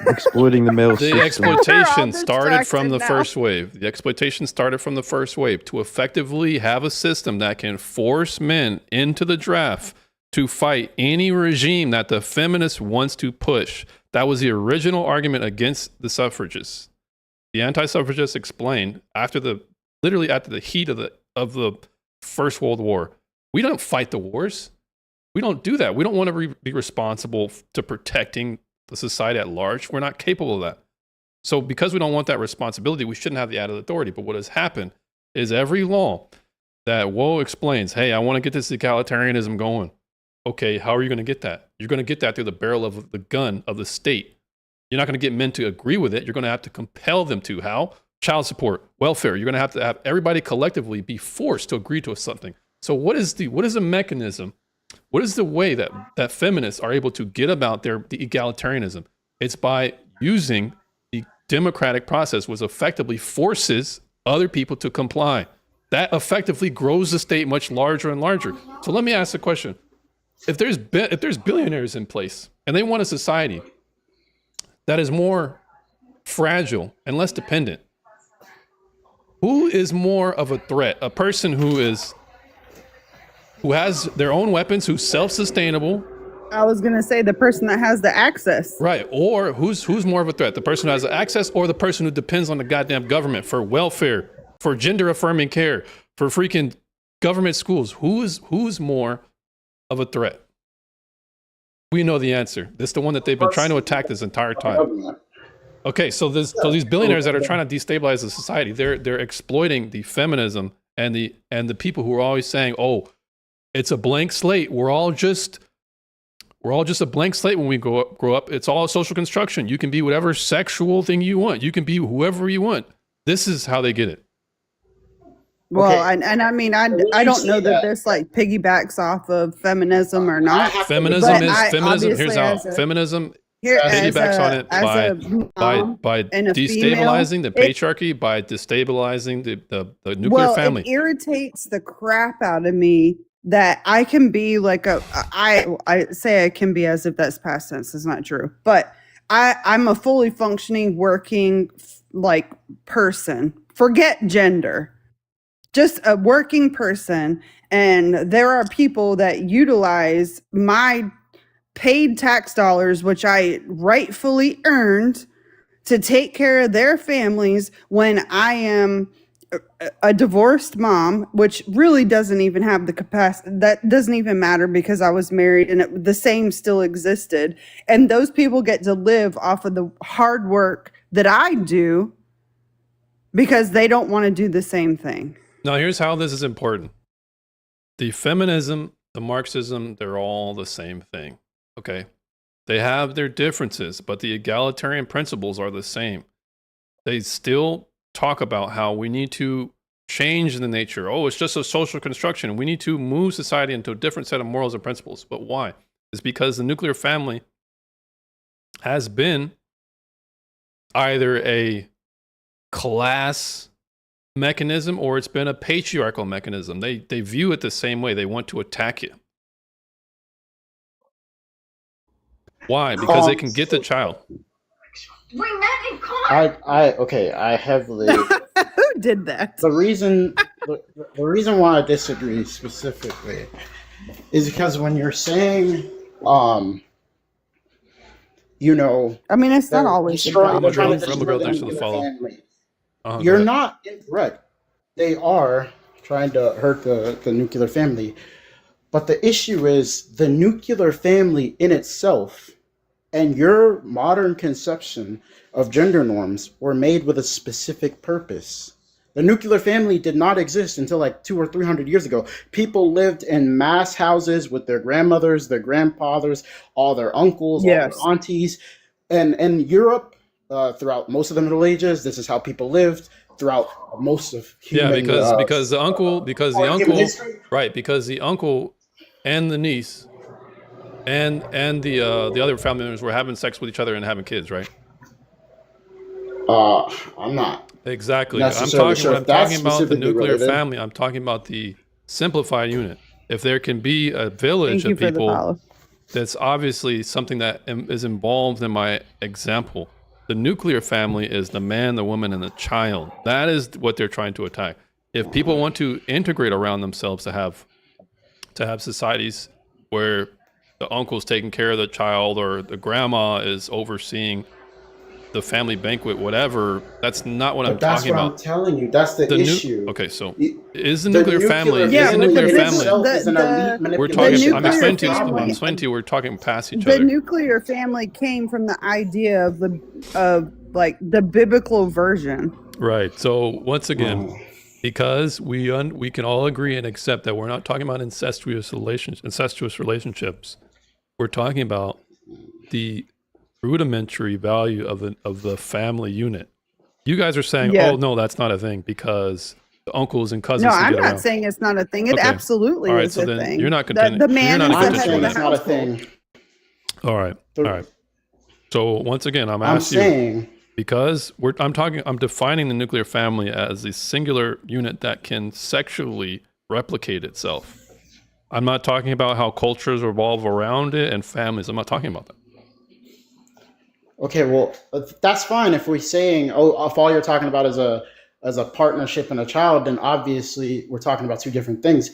exploiting the male system. The exploitation started from the now. first wave. The exploitation started from the first wave to effectively have a system that can force men into the draft to fight any regime that the feminist wants to push. That was the original argument against the suffragists. The anti-suffragists explained literally after the heat of the First World War, we don't fight the wars. We don't do that. We don't want to be responsible to protecting the society at large. We're not capable of that. So because we don't want that responsibility, we shouldn't have the added authority. But what has happened is every law that Woe explains, hey, I want to get this egalitarianism going. Okay, how are you going to get that? You're going to get that through the barrel of the gun of the state. You're not going to get men to agree with it. You're going to have to compel them to. How? Child support, welfare. You're going to have everybody collectively be forced to agree to something. So what is the mechanism? What is the way that feminists are able to get about the egalitarianism? It's by using the democratic process, which effectively forces other people to comply. That effectively grows the state much larger and larger. So let me ask the question. If there's billionaires in place and they want a society that is more fragile and less dependent, who is more of a threat? A person who has their own weapons, who's self-sustainable. I was gonna say the person that has the access. Right, or who's more of a threat? The person who has the access or the person who depends on the goddamn government for welfare, for gender-affirming care, for freaking government schools? Who's more of a threat? We know the answer. That's the one that they've been trying to attack this entire time. Okay, so these billionaires that are trying to destabilize the society, they're exploiting the feminism and the people who are always saying, "Oh, it's a blank slate. We're all just a blank slate when we grow up. It's all social construction. You can be whatever sexual thing you want. You can be whoever you want." This is how they get it. Well, and I mean, I don't know that this like piggybacks off of feminism or not. Feminism. Here's how feminism piggybacks on it by destabilizing the patriarchy, by destabilizing the nuclear family. It irritates the crap out of me that I can be like I say I can be as if that's past tense. It's not true, but I'm a fully functioning, working like person. Forget gender. Just a working person, and there are people that utilize my paid tax dollars, which I rightfully earned, to take care of their families when I am a divorced mom, which really doesn't even have the capacity. That doesn't even matter because I was married and the same still existed. And those people get to live off of the hard work that I do because they don't want to do the same thing. Now, here's how this is important. The feminism, the Marxism, they're all the same thing, okay? They have their differences, but the egalitarian principles are the same. They still talk about how we need to change the nature. Oh, it's just a social construction. We need to move society into a different set of morals and principles. But why? It's because the nuclear family has been either a class mechanism or it's been a patriarchal mechanism. They view it the same way. They want to attack you. Why? Because they can get the child. I heavily Who did that? the reason why I disagree specifically is because when you're saying I mean, it's not always Rumble Girl, thanks for the follow. You're not incorrect. They are trying to hurt the nuclear family. But the issue is the nuclear family in itself and your modern conception of gender norms were made with a specific purpose. The nuclear family did not exist until like 200 or 300 years ago. People lived in mass houses with their grandmothers, their grandfathers, all their uncles, all their aunties. And in Europe, throughout most of the Middle Ages, this is how people lived throughout most of human because the uncle and the niece and the other family members were having sex with each other and having kids, right? I'm not exactly. I'm talking about the nuclear family. I'm talking about the simplified unit. If there can be a village of people, that's obviously something that is involved in my example. The nuclear family is the man, the woman, and the child. That is what they're trying to attack. If people want to integrate around themselves to have societies where the uncle's taking care of the child or the grandma is overseeing the family banquet, whatever. That's not what I'm That's talking what about. I'm telling you. That's the issue. Okay, so The- is the the nuclear family? nuclear Is the family nuclear in family? itself is an elite We're manipulation. talking. I'm nuclear explaining to you. family- I'm explaining to you. We're talking past each The other. nuclear family came from the idea of like the biblical version. Right. So once again, because we can all agree and accept that we're not talking about incestuous relationships. We're talking about the rudimentary value of the family unit. You guys are saying, Yeah. "Oh no, that's not a thing because the uncles and cousins." No, can I'm get not around. saying it's not a thing. It Okay. absolutely All right, is so a then thing. you're not the contending. man You're is not the in head contention of the with It's not a household. thing. All right. All right. So once again, I'm I'm asking you saying because I'm defining the nuclear family as a singular unit that can sexually replicate itself. I'm not talking about how cultures revolve around it and families. I'm not talking about that. okay, well, that's fine if we're saying, oh, if all you're talking about is a partnership and a child, then obviously we're talking about two different things.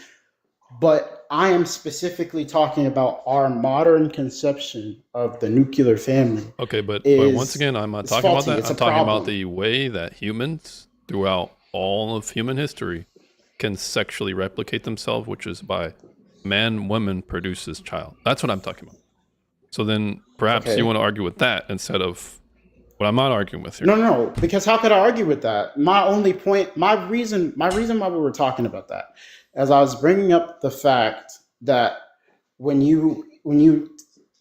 But I am specifically talking about our modern conception of the nuclear family. Okay, but is once again, I'm not it's talking about faulty. that. It's I'm a talking about problem. the way that humans, throughout all of human history, can sexually replicate themselves, which is by man, woman produces child. That's what I'm talking about. So then perhaps Okay. you want to argue with that instead of what I'm not arguing with here. No, because how could I argue with that? My only point, my reason why we were talking about that, as I was bringing up the fact that when you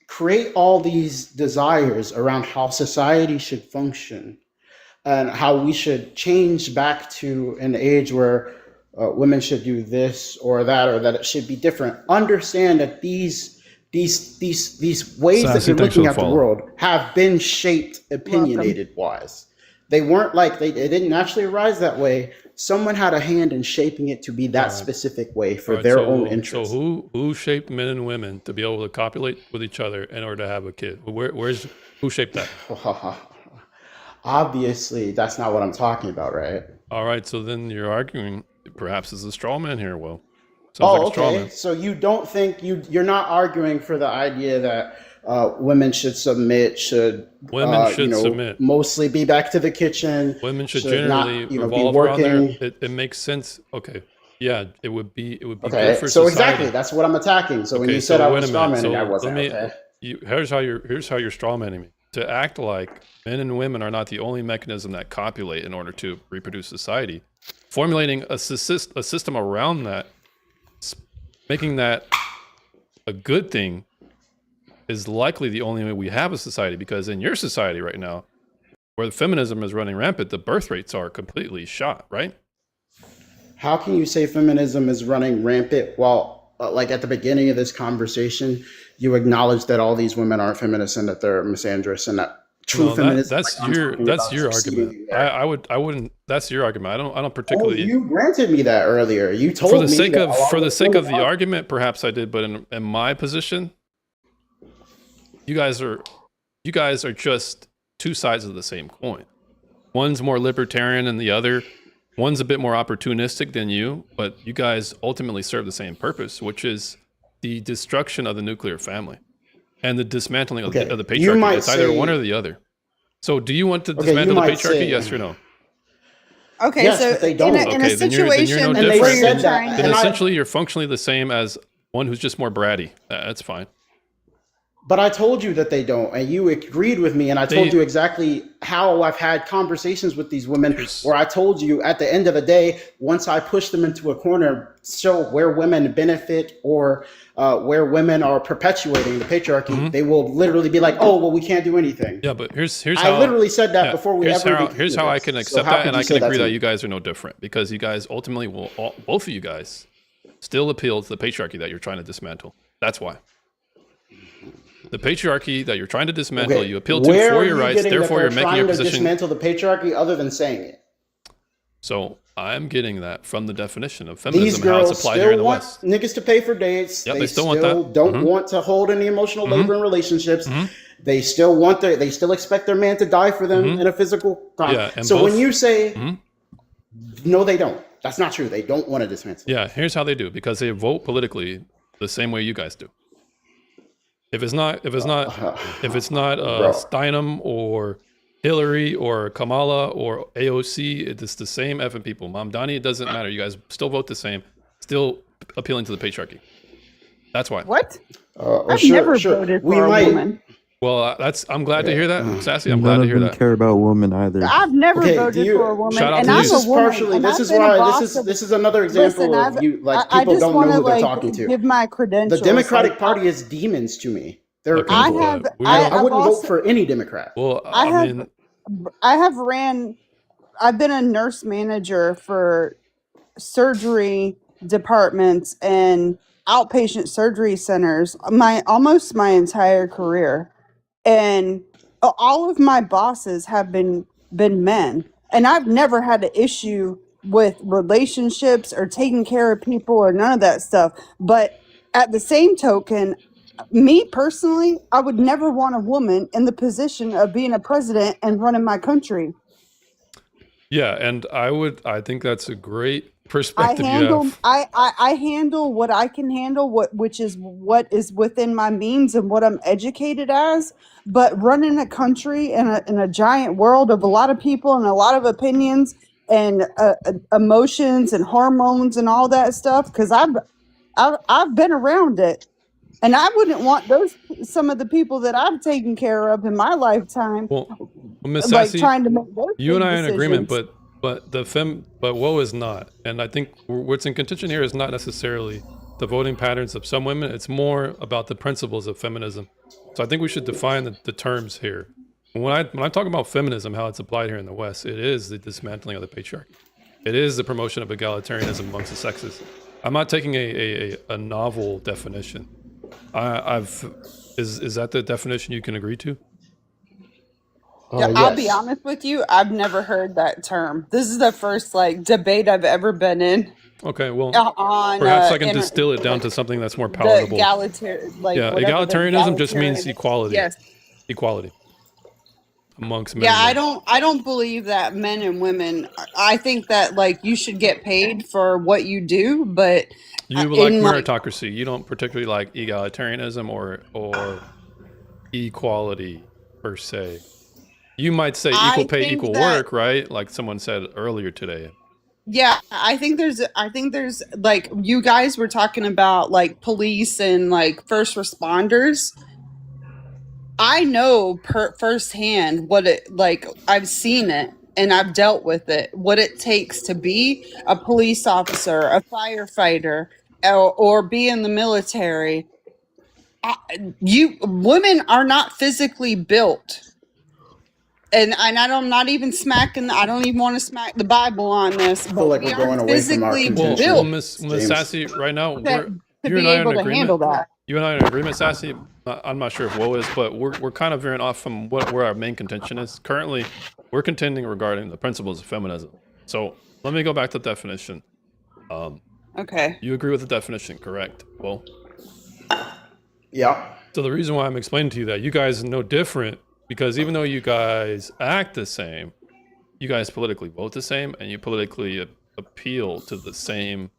create all these desires around how society should function and how we should change back to an age where women should do this or that it should be different. Understand that these ways that Sassy, you're thanks for looking the at the follow. world have been shaped opinionated wise. They weren't like they didn't naturally arise that way. Someone had a hand in shaping it to be that specific way for All right, their so, own interest. So who shaped men and women to be able to copulate with each other in order to have a kid? Who shaped that? Obviously, that's not what I'm talking about, right? All right, so then you're arguing perhaps it's a straw man here. Well, sounds like a straw Okay. man. So you don't think you're not arguing for the idea that women should submit, Women should submit. mostly be back to the kitchen. Women should not, generally be revolve around there. working. It makes sense. Okay, yeah, it would be Okay, good for so society. exactly that's what I'm attacking. So when you said I was strawmanning, I wasn't. Okay. Here's how you're strawmanning me. To act like men and women are not the only mechanism that copulate in order to reproduce society, formulating a system around that, making that a good thing, is likely the only way we have a society. Because in your society right now, where the feminism is running rampant, the birth rates are completely shot, right? How can you say feminism is running rampant while, like at the beginning of this conversation, you acknowledge that all these women aren't feminists and that they're misandrous and that true feminism? That's your argument. I wouldn't. That's your argument. I don't particularly. You granted me that earlier. You told For the me sake that of all for the these sake of women the are- argument, perhaps I did, but in my position, you guys are just two sides of the same coin. One's more libertarian than the other. One's a bit more opportunistic than you, but you guys ultimately serve the same purpose, which is the destruction of the nuclear family and the dismantling of the You patriarchy. might It's either say- one or the other. So, do you want to Okay, you dismantle the might patriarchy? say- Yes or no? Okay, Yes, so but they in don't. a, in a Okay, then you're situation no And they where different. you're said that, trying Then and to, essentially you're functionally the same as one who's just more bratty. That's fine. But I told you that they don't, and you agreed with me, and I told They- you exactly how I've had conversations with these women where I told you at the end of the day, once I push them into a corner, show where women benefit or where women are perpetuating the patriarchy, they will literally be like, oh, well, we can't do anything. Yeah, but here's I how literally said that before we here's ever how, even here's did how I this. can So accept how that, could and you I say can that agree to that me? you guys are no different because you guys ultimately will both of you guys still appeal to the patriarchy that you're trying to dismantle. That's why. The patriarchy that you're trying to dismantle, Okay, you appeal to where for are your you rights, getting that therefore they're you're making trying your to position. dismantle the patriarchy other than saying it? So I'm getting that from the definition of These feminism and how it's girls applied here in still the want West. niggas to pay for dates. Yep, they they still want that. don't Mhm. want to hold any emotional Mhm. labor in relationships. Mhm. They still expect their man to die for them in a physical time. Yeah, and So when both- you say Mhm. no, they don't. That's not true. They don't want to dismantle. Yeah, here's how they do because they vote politically the same way you guys do. If it's not Bro. Steinem or Hillary or Kamala or AOC, it's the same effing people. Mamdani, it doesn't matter. You guys still vote the same, still appealing to the patriarchy. That's why. What? I've Sure, never sure. voted We for a might. woman. Well, I'm glad to hear that, Sassy. I'm None glad to of hear them that. care about women either. I've never Okay, do voted you? for a woman, Shout out and to I'm you. This a is woman, partially. and This I've is been a why. boss of. This is another example Listen, of you. Like I people just don't know want to who they're like talking to. give my The credentials. Democratic Like Party is demons to me. They're Okay, I evil. have, but we I don't. I've wouldn't vote also, for any Democrat. Well, I I have, mean, I have ran. I've been a nurse manager for surgery departments and outpatient surgery centers almost my entire career, and all of my bosses have been men, and I've never had an issue with relationships or taking care of people or none of that stuff. But at the same token, me personally, I would never want a woman in the position of being a president and running my country. yeah, and I think that's a great I perspective you handle have. I handle what I can handle, which is what is within my means and what I'm educated as. But running a country in a giant world of a lot of people and a lot of opinions and emotions and hormones and all that stuff, because I've been around it, and I wouldn't want some of the people that I've taken care of in my lifetime, Well, Miss like Sassy, trying to make those you and big I are in agreement, decisions. but woe is not. And I think what's in contention here is not necessarily the voting patterns of some women. It's more about the principles of feminism. So I think we should define the terms here. When I'm talking about feminism, how it's applied here in the West, it is the dismantling of the patriarchy. It is the promotion of egalitarianism amongst the sexes. I'm not taking a novel definition. Is that the definition you can agree to? Yeah, I'll be honest with you, I've never heard that term. This is the first debate I've ever been in Okay, well, on perhaps I can distill it down to something that's more palatable. yeah, whatever the Egalitarianism just means egalitarian. equality. Yes. Equality amongst men Yeah, and women. I don't believe that men and women. I think that you should get paid for what you do, but You like meritocracy. You don't particularly like egalitarianism or equality per se. You might say I equal pay, think equal that work, right? Like someone said earlier today. yeah, I think there's you guys were talking about police and first responders. I know firsthand what it I've seen it and I've dealt with it. What it takes to be a police officer, a firefighter, or be in the military. Women are not physically built. And I'm not even smacking. I don't even want to smack the Bible on this. I feel like we're going away from our contention. Well, Miss Sassy, right now, to you and be I are able in to agreement. handle that. You and I are in agreement, Sassy. I'm not sure if woe is, but we're kind of veering off from where our main contention is. Currently, we're contending regarding the principles of feminism. So let me go back to the definition. Okay. You agree with the definition, correct? Well, yeah. So the reason why I'm explaining to you that you guys know different, because even though you guys act the same, you guys politically vote the same, and you politically appeal to the same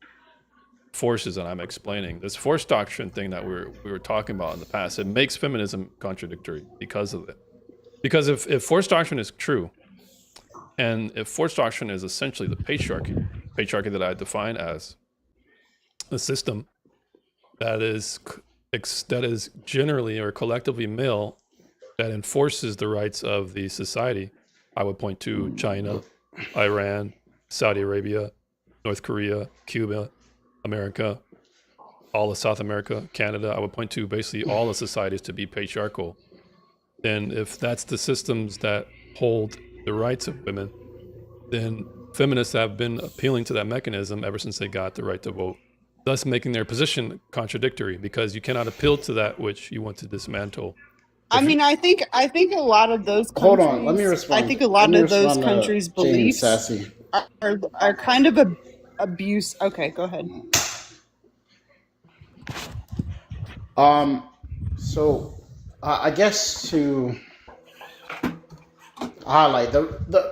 forces that I'm explaining. This force doctrine thing that we were talking about in the past, it makes feminism contradictory because of it. Because if force doctrine is true, and if force doctrine is essentially the patriarchy that I define as a system that is generally or collectively male, that enforces the rights of the society, I would point to China, Iran, Saudi Arabia, North Korea, Cuba, America, all of South America, Canada. I would point to basically all the societies to be patriarchal. Then if that's the systems that hold the rights of women, then feminists have been appealing to that mechanism ever since they got the right to vote, thus making their position contradictory, because you cannot appeal to that which you want to dismantle. I mean, I think a lot of those countries. Hold on, let me respond. I think a lot of those countries' James beliefs Sassy. are kind of abuse. Okay, go ahead. So I guess to highlight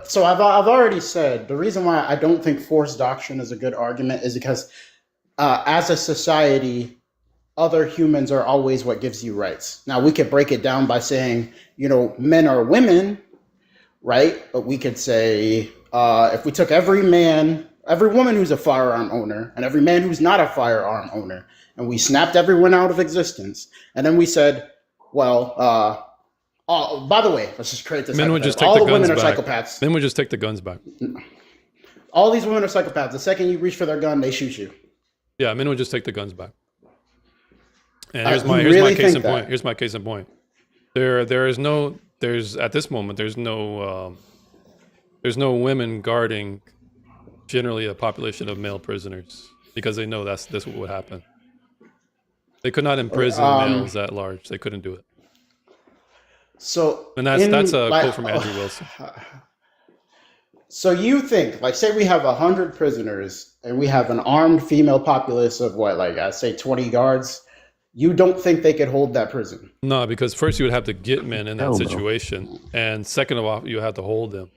so I've already said the reason why I don't think force doctrine is a good argument is because as a society other humans are always what gives you rights. Now, we could break it down by saying, men are women, right? But we could say, if we took every woman who's a firearm owner, and every man who's not a firearm owner, and we snapped everyone out of existence, and then we said, well, by the way, let's just create this. Men would just take all the the women guns are back. psychopaths. Men would just take the guns back. All these women are psychopaths. The second you reach for their gun, they shoot you. Yeah, men would just take the guns back. And You here's my really case think in that? point. Here's my case in point. There's at this moment there's no women guarding generally a population of male prisoners because they know this would happen. They could not imprison males at large. They couldn't do it. So, And that's a quote from Andrew Wilson. So you think, like, say we have 100 prisoners and we have an armed female populace of what, like, I say 20 guards. You don't think they could hold that prison? No, because first you would have to get men in that Hell no. situation, and second of all, you have to hold them.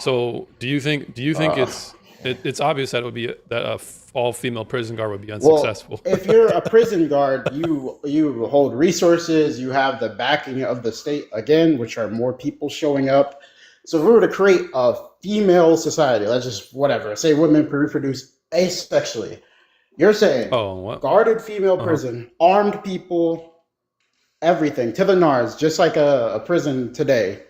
So, do you think it's obvious that it would be that a all-female prison guard would be unsuccessful? Well, if you're a prison guard, you hold resources, you have the backing of the state again, which are more people showing up. So if we were to create a female society, let's just say women reproduce asexually. You're saying guarded female prison, armed people, everything to the nars, just like a prison today.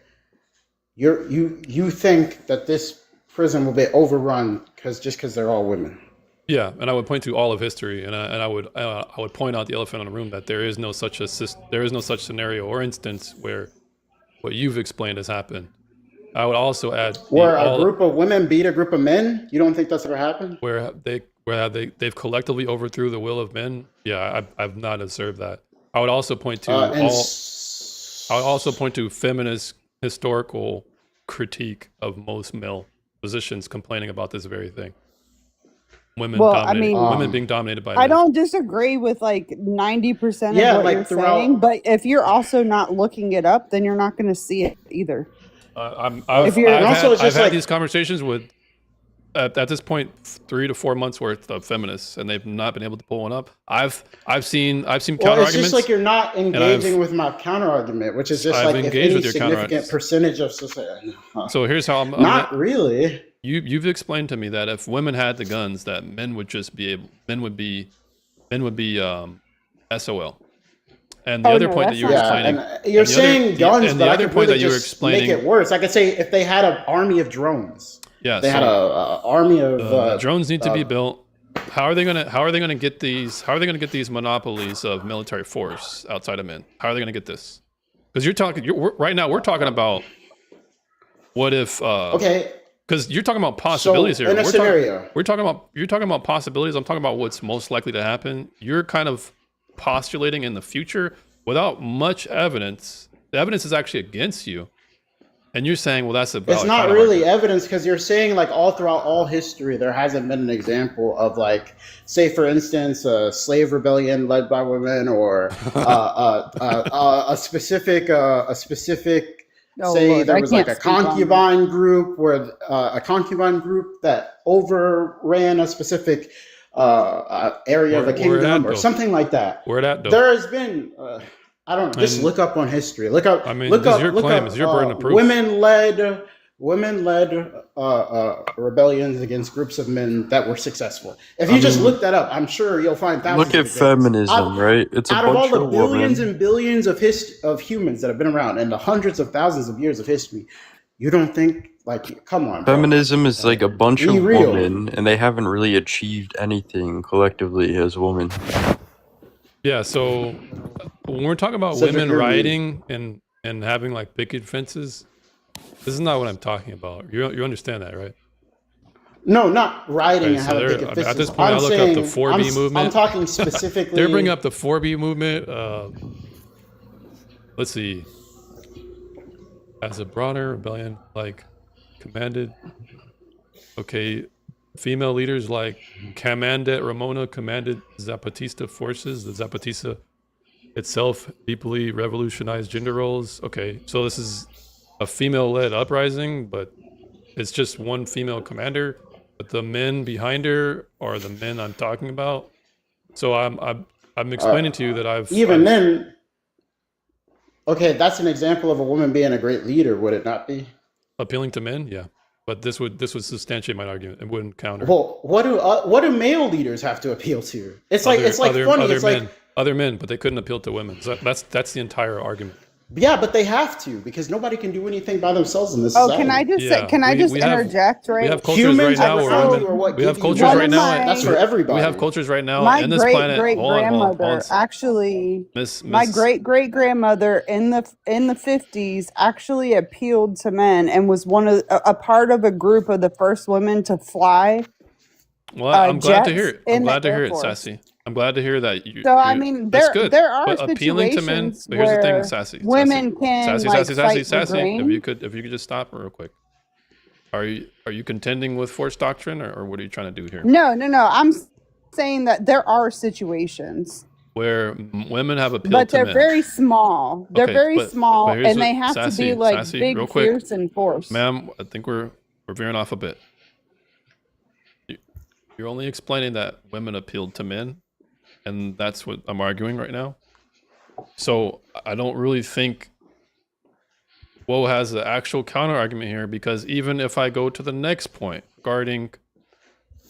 You think that this prison will be overrun because they're all women? Yeah, and I would point to all of history, and I would point out the elephant in the room that there is no such scenario or instance where what you've explained has happened. I would also add where a group of women beat a group of men. You don't think that's ever happened? Where they've collectively overthrew the will of men. Yeah, I've not observed that. I would also point to I would also point to feminist historical critique of most male positions complaining about this very thing. Women being dominated by men. I don't disagree with like 90% of Yeah, what like you're throughout- saying, but if you're also not looking it up, then you're not going to see it either. I've had these conversations with, at this point, 3 to 4 months worth of feminists, and they've not been able to pull one up. I've seen counter Well, it's arguments. just like you're not engaging with my counter argument, which is just I've like if engaged any with your significant counter-arguments. percentage of society. So here's how I'm Not really. You've explained to me that if women had the guns, that men would be SOL. And the other point that you were explaining, and you're saying guns, and but the I other could point really that you were just explaining, make it worse. I could say if they had an army of drones. Yeah, they had a army of drones need to be built. How are they gonna get these? How are they gonna get these monopolies of military force outside of men? How are they gonna get this? Because right now we're talking about what if? Okay. Because you're talking about possibilities So, here. in a scenario. You're talking about possibilities. I'm talking about what's most likely to happen. You're kind of postulating in the future without much evidence. The evidence is actually against you, and you're saying, "Well, that's a valid It's not kind of really argument." evidence because you're saying like all throughout all history there hasn't been an example of like, say for instance, a slave rebellion led by women or a specific Oh, say Lord, there I was like can't a speak on concubine group where a concubine group that overran a specific area of Where- a where at, kingdom or though? something like that. Where at, though? There has been. I don't know. Just And- look up on history. Look up. I mean, look this up, is your look claim. up, It's your burden of proof. Women-led rebellions against groups of men that were successful. If you just look that up, I'm sure you'll find thousands. Look at of examples. feminism, right? It's a Out of all bunch the of billions women. and billions of humans that have been around and the hundreds of thousands of years of history, you don't think like, come on, bro. Feminism is like a bunch Be of real. women, and they haven't really achieved anything collectively as women. Yeah. So when we're talking about Cedric, women you're rioting and having like picket fences, this is not what I'm talking about. You understand that, right? No, not rioting Right, and so having they're- picket at fences. this point, I'm I look saying, up the 4B movement. I'm talking specifically. They're bringing up the 4B movement. Let's see. As a broader rebellion, like commanded. Okay, female leaders like Comandet Ramona commanded Zapatista forces. The Zapatista itself deeply revolutionized gender roles. Okay, so this is a female-led uprising, but it's just one female commander. But the men behind her are the men I'm talking about. So I'm explaining to you that even then, okay, that's an example of a woman being a great leader, would it not be? appealing to men, yeah. But this would substantiate my argument. It wouldn't counter. Well, what do male leaders have to appeal to? It's like funny. Other It's men, like, other men, but they couldn't appeal to women. So that's the entire argument. yeah, but they have to, because nobody can do anything by themselves in this Oh, society. can I just Yeah, can I we- just we have- interject We right? have cultures right now where are women. what We have give you cultures One right of now. my- That's for everybody. We have cultures right now My in this great planet. great Hold on, grandmother actually Miss, my great great grandmother in the 50s actually appealed to men and was one of a part of a group of the first women to fly Well, I'm glad to hear jets it. I'm in the glad to Air hear it, Force. Sassy. I'm glad to hear that you. So I you- mean, that's there good. there are But appealing to men. situations But here's the thing, where Sassy. women can Sassy, like Sassy, Sassy, fight the Sassy. grain. If you could just stop real quick. Are you contending with force doctrine, or what are you trying to do here? No, no, no. I'm saying that there are situations, Where women have appealed but to they're men. very small. They're Okay, very but small, here's and what- they have to Sassy, be like Sassy, big, real quick. fierce, and force. Ma'am, I think we're veering off a bit. You're only explaining that women appealed to men, and that's what I'm arguing right now. So I don't really think Woe has the actual counter argument here, because even if I go to the next point regarding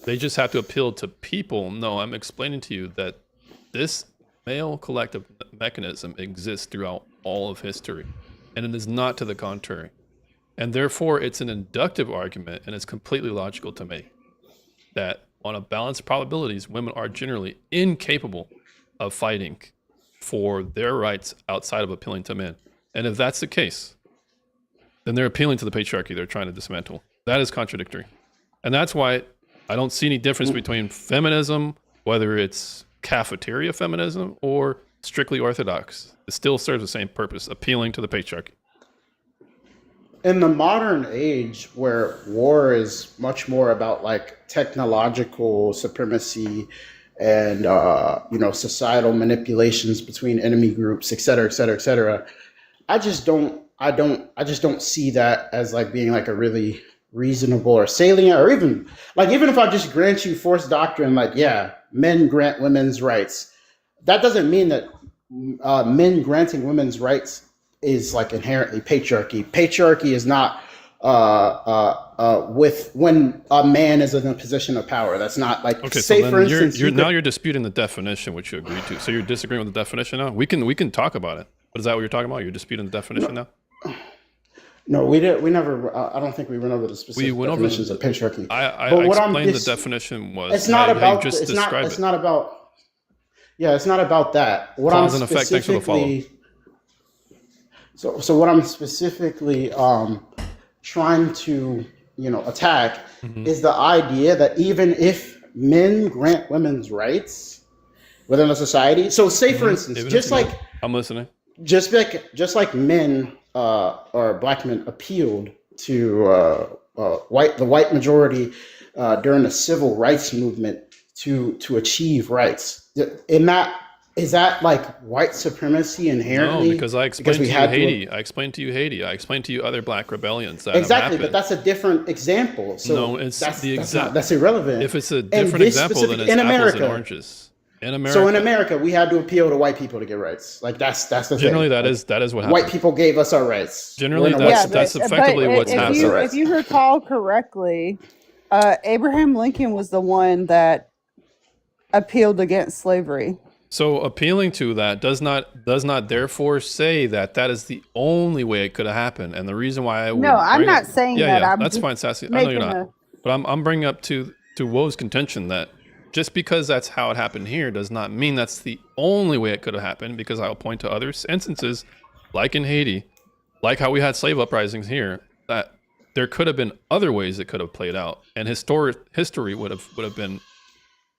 they just have to appeal to people, no, I'm explaining to you that this male collective mechanism exists throughout all of history, and it is not to the contrary. And therefore, it's an inductive argument, and it's completely logical to me that on a balanced probabilities, women are generally incapable of fighting for their rights outside of appealing to men. And if that's the case, then they're appealing to the patriarchy they're trying to dismantle. That is contradictory. And that's why I don't see any difference between feminism, whether it's cafeteria feminism or strictly orthodox. It still serves the same purpose, appealing to the patriarchy. In the modern age, where war is much more about like technological supremacy and societal manipulations between enemy groups, et cetera, et cetera, et cetera, I just don't see that as like being like a really reasonable or salient, or even if I just grant you force doctrine, like, yeah, men grant women's rights, that doesn't mean that men granting women's rights is like inherently patriarchy. Patriarchy is not with when a man is in a position of power. That's not like, Okay, say so for then instance, you're disputing the definition which you agreed to. So you're disagreeing with the definition now? We can talk about it. But is that what you're talking about? You're disputing the definition now? No, we did. We never. I don't think we went over the specific went over definitions of patriarchy. I But what I'm explained the dis- definition was It's not how you about. just It's not. described It's it. not about. Yeah, it's not about that. What Cause I'm and effect. Thanks for the follow. specifically. So what I'm specifically trying to attack Mm-hmm. is the idea that even if men grant women's rights within a society, so say for instance, Even just if like men- I'm listening. just like men or black men appealed to the white majority during the civil rights movement to achieve rights. Is that like white supremacy inherently? No, because I explained we to you had Haiti. I explained to you Haiti. I explained to you other black rebellions that have exactly, happened. but that's a different example. So no, it's the exact. that's irrelevant. If it's a And different this example, then specific- it's in apples America, and oranges. In America, so in America, we had to appeal to white people to get rights. Like that's the generally thing. that is what White happens. people gave us our rights. Generally, We're in a white that's supremacy. effectively what's if happening. if you recall correctly, Abraham Lincoln was the one that appealed against slavery. So appealing to that does not therefore say that that is the only way it could have happened. And the reason why I would No, I'm bring not up- saying yeah, that. Yeah, I'm that's just fine, Sassy. I know you're making not. But I'm bringing up to Woe's contention that just because that's how it happened here does not mean that's the only way it could have happened, because I'll point to other instances, like in Haiti, like how we had slave uprisings here, that there could have been other ways it could have played out. And history would have been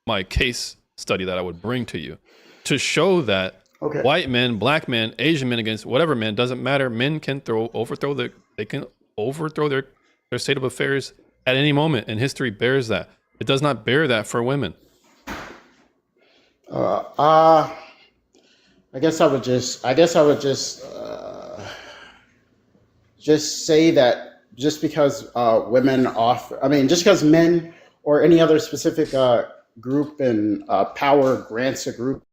my case study that I would bring to you to show that white men, black men, Asian men against whatever men, doesn't matter. Men can overthrow their state of affairs at any moment, and history bears that. It does not bear that for women. I guess I would just say that just because women offer, just because men or any other specific group in power grants a group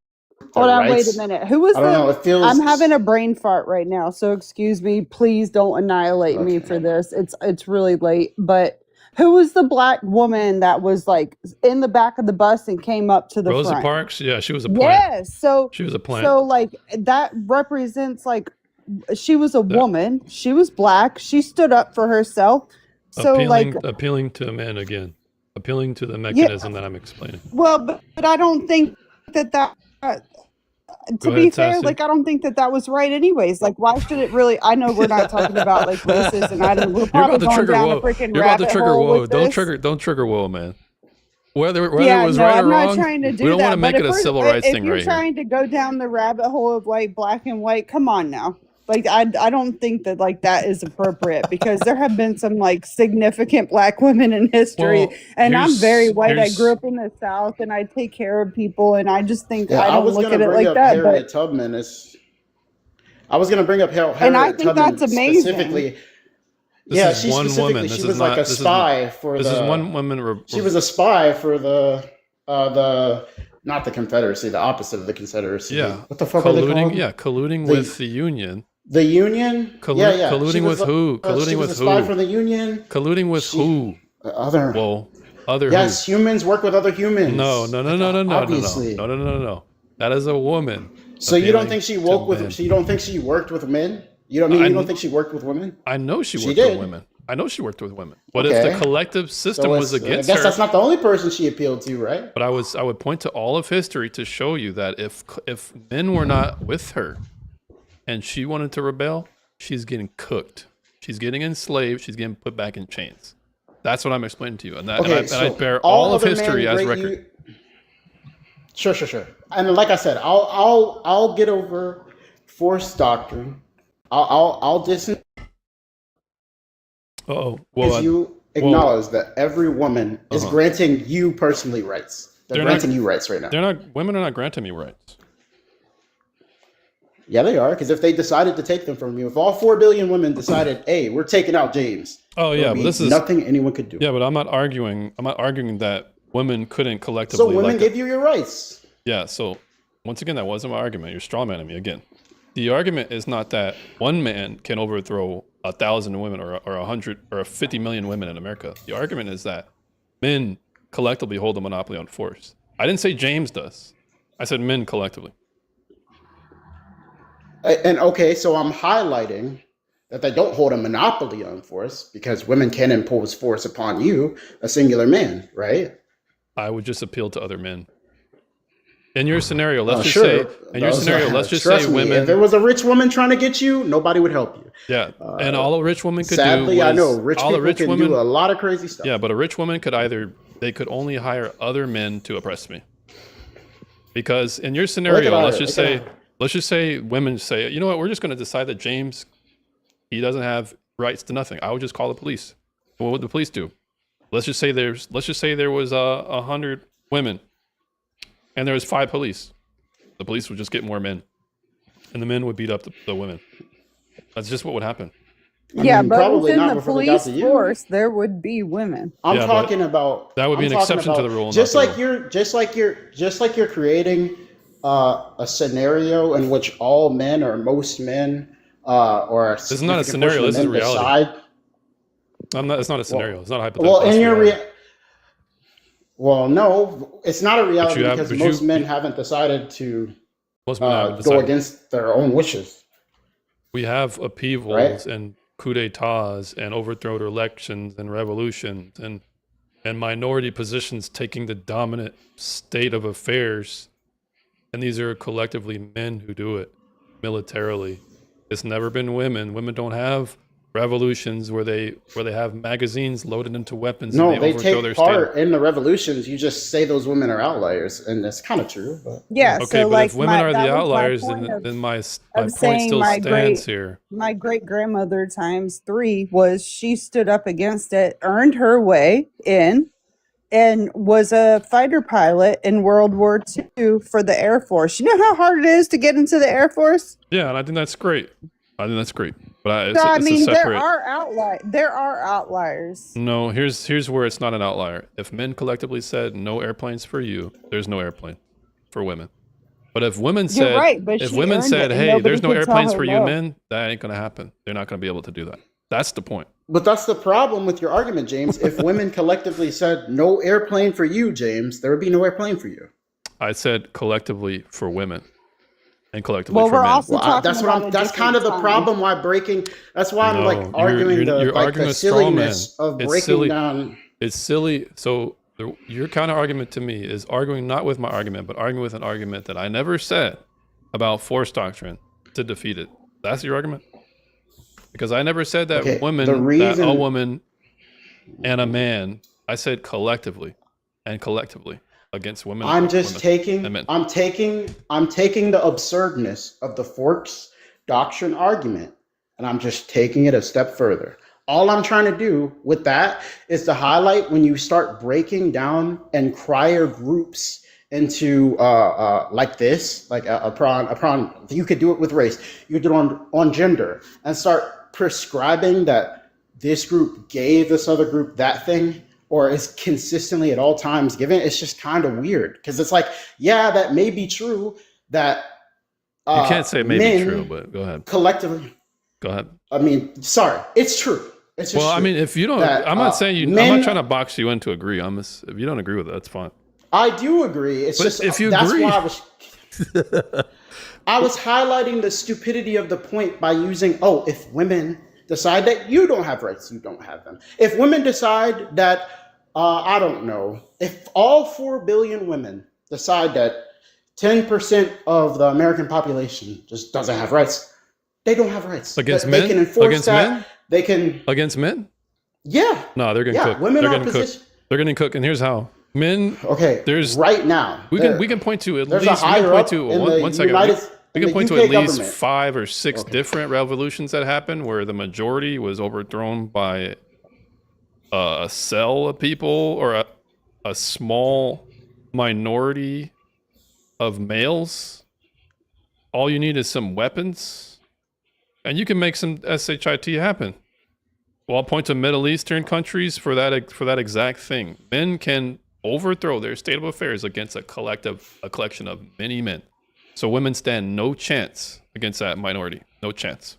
Hold on, wait a rights. minute. Who was I don't know. the? It feels. I'm having a brain fart right now, so excuse me. Please don't annihilate me for this. It's really late. But who was the black woman that was like in the back of the bus and came up to the Rosa front? Parks, yeah, she was a plant. Yes. So She was a plant. so like that represents like she was a woman. She was black. She stood up for herself. So like appealing to men again, appealing to the mechanism that I'm explaining. well, but I don't think that to Go be ahead, fair, Sassy. like I don't think that was right anyways. Like why should it really I know we're not talking about like races and I don't we're You're probably about to going trigger down a Whoa. freaking You're about to rabbit trigger hole Whoa. with Don't trigger Whoa, man. Whether yeah, it was no, right or I'm not wrong, trying to do we don't that. want to make but it if a we're civil rights if thing you're right here. trying to go down the rabbit hole of like black and white, come on now. Like I don't think that like that is appropriate because there have been some like significant black women in history, Well, and I'm very white. I here's- grew up in the South, and I take care of people, and I just think Yeah, I I don't was look gonna at it bring like up that. Harriet But Tubman. I was gonna bring up Harriet and I think Tubman that's amazing. specifically. This Yeah, is she one specifically woman. This she is was like not- a this is- spy for This the. is one woman. She was a spy for the not the Confederacy, the opposite of the Confederacy. Yeah. What the fuck are they called? Yeah, colluding The- with the Union. The Union. Colluding She with was who? she Colluding was with a spy who? for the Union. Colluding with who? Other. Well, other Yes, humans work with other humans. who? No. Obviously. No. That is a woman. So you don't appealing think she to woke with? men. You don't think she worked with men? You don't mean I you don't kn- think she worked with women? I know she She worked did. with women. I know she worked with women. But if Okay. the collective system So was it's- against I guess her, that's not the only person she appealed to, right? but I would point to all of history to show you that if men were not with her, and she wanted to rebel, she's getting cooked. She's getting enslaved. She's getting put back in chains. That's what I'm explaining to you, and I bear all of other history men as rate record. Sure. And like I said, I'll get over forced doctrine. I'll distance Oh, well, you acknowledge that every woman is Uh-huh. granting you personally rights. They're granting you rights right now. Women are not granting me rights. Yeah, they are. Because if they decided to take them from you, if all 4 billion women decided, "Hey, we're taking out James," Oh there yeah, would but be this is nothing anyone could do. Yeah, but I'm not arguing that women couldn't collectively. So women like gave you your rights. Yeah. So once again, that wasn't my argument. You're strawmanning me again. The argument is not that one man can overthrow 1,000 women or 100 or 50 million women in America. The argument is that men collectively hold a monopoly on force. I didn't say James does. I said men collectively. And okay, so I'm highlighting that they don't hold a monopoly on force because women can impose force upon you, a singular man, right? I would just appeal to other men. In your scenario, let's just Sure. say. In your scenario, let's just say Trust me, women. if there was a rich woman trying to get you, nobody would help you. Yeah, and all a rich woman could Sadly, do was, I know rich all people a rich can woman, do a lot of crazy stuff. Yeah, but a rich woman could they could only hire other men to oppress me. Because in your scenario, let's just say women say, you know what, we're just going to decide that James, he doesn't have rights to nothing. I would just call the police. What would the police do? Let's just say there was 100 women, and there was 5 police. The police would just get more men, and the men would beat up the women. That's just what would happen. Yeah, but probably within not the before they got police to you. force, there would be women. I'm Yeah, talking about that would be I'm an talking exception to about- the rule, Just not the like you're creating a scenario in which all men or most men or This is not a scenario. This is reality. It's not a scenario. It's not a hypothetical. Well, in it's your reality. well, no, it's not a reality you have- because but most you- men haven't decided to Most men haven't go decided. against their own wishes. We have upheavals Right. and coup d'etats and overthrown elections and revolutions and minority positions taking the dominant state of affairs. And these are collectively men who do it militarily. It's never been women. Women don't have revolutions where they have magazines loaded into weapons No, and they overthrow their take state. part in the revolutions. You just say those women are outliers, and that's kind of true. But Yeah, Okay, so but like if women are that the was my outliers, point of- then my of point saying still my stands here. My great grandmother times 3 was she stood up against it, earned her way in, and was a fighter pilot in World War II for the Air Force. You know how hard it is to get into the Air Force? Yeah, and I think that's great. But So I it's a mean, separate. there are outliers. No, here's where it's not an outlier. If men collectively said no airplanes for you, there's no airplane for women. But if women You're said, right, but if she women earned said, it, and "Hey, nobody there's no could tell airplanes her for you no. men," that ain't gonna happen. They're not gonna be able to do that. That's the point. But that's the problem with your argument, James. If women collectively said no airplane for you, James, there would be no airplane for you. I said collectively for women and collectively Well, for we're men. also talking That's what about I'm. a That's kind of different the time. problem. Why breaking? That's why I'm like No, arguing you're arguing the a straw man. silliness of It's breaking silly. down. It's silly. So your counter argument to me is arguing not with my argument, but arguing with an argument that I never said about force doctrine to defeat it. That's your argument? Because I never said that Okay, women, the that a reason woman and a man. I said collectively and collectively against women. I'm just women taking. and men. I'm taking the absurdness of the force doctrine argument, and I'm just taking it a step further. All I'm trying to do with that is to highlight when you start breaking down and crier groups into like this, like a prawn. You could do it with race. You could do it on gender, and start prescribing that this group gave this other group that thing, or is consistently at all times given. It's just kind of weird because it's like, yeah, that may be true that You can't say it may be men true, but go ahead. collectively. Go ahead. I mean, sorry, it's true. It's just Well, I true mean, if you don't, that, I'm not saying you. I'm men- not trying to box you in to agree. If you don't agree with it, that's fine. I do agree. It's But just if you that's agree- why I was highlighting the stupidity of the point by using, if women decide that you don't have rights, you don't have them. If women decide that, I don't know, if all 4 billion women decide that 10% of the American population just doesn't have rights, they don't have rights. Against They men? can enforce Against that. men? They can, Against men? yeah. No, they're gonna Yeah, cook. women They're are gonna cook. position- They're gonna cook, and here's how. Men. Okay. There's right now. We can point to at there's least a we can higher point up to in one, the one second. United- We in can the point to UK at least government. 5 or 6 different revolutions that happened where the majority was overthrown by a cell of people or a small minority of males. All you need is some weapons, and you can make some shit happen. Well, I'll point to Middle Eastern countries for that exact thing. Men can overthrow their state of affairs against a collection of many men. So women stand no chance against that minority. No chance.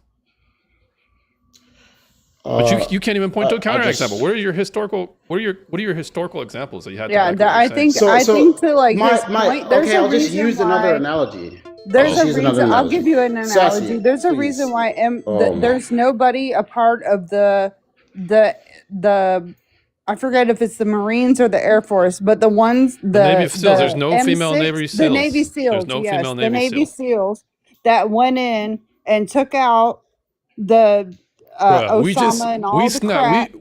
But you can't even point to a counter example. What are your historical examples that you had? Yeah, to back what I you're saying? think I think to like his point. There's okay, a I'll just reason use why. another analogy. There's I'll a use another reason. I'll analogy. give you an analogy. Sassy, There's a please. reason why Oh, my. there's nobody a part of the I forget if it's the Marines or the Air Force, but the ones Navy SEALs. There's no M6 female Navy the Navy SEALs. There's SEALs, no yes, female the Navy Navy SEAL. SEAls that went in and took out the Bruh, Osama and all the crap.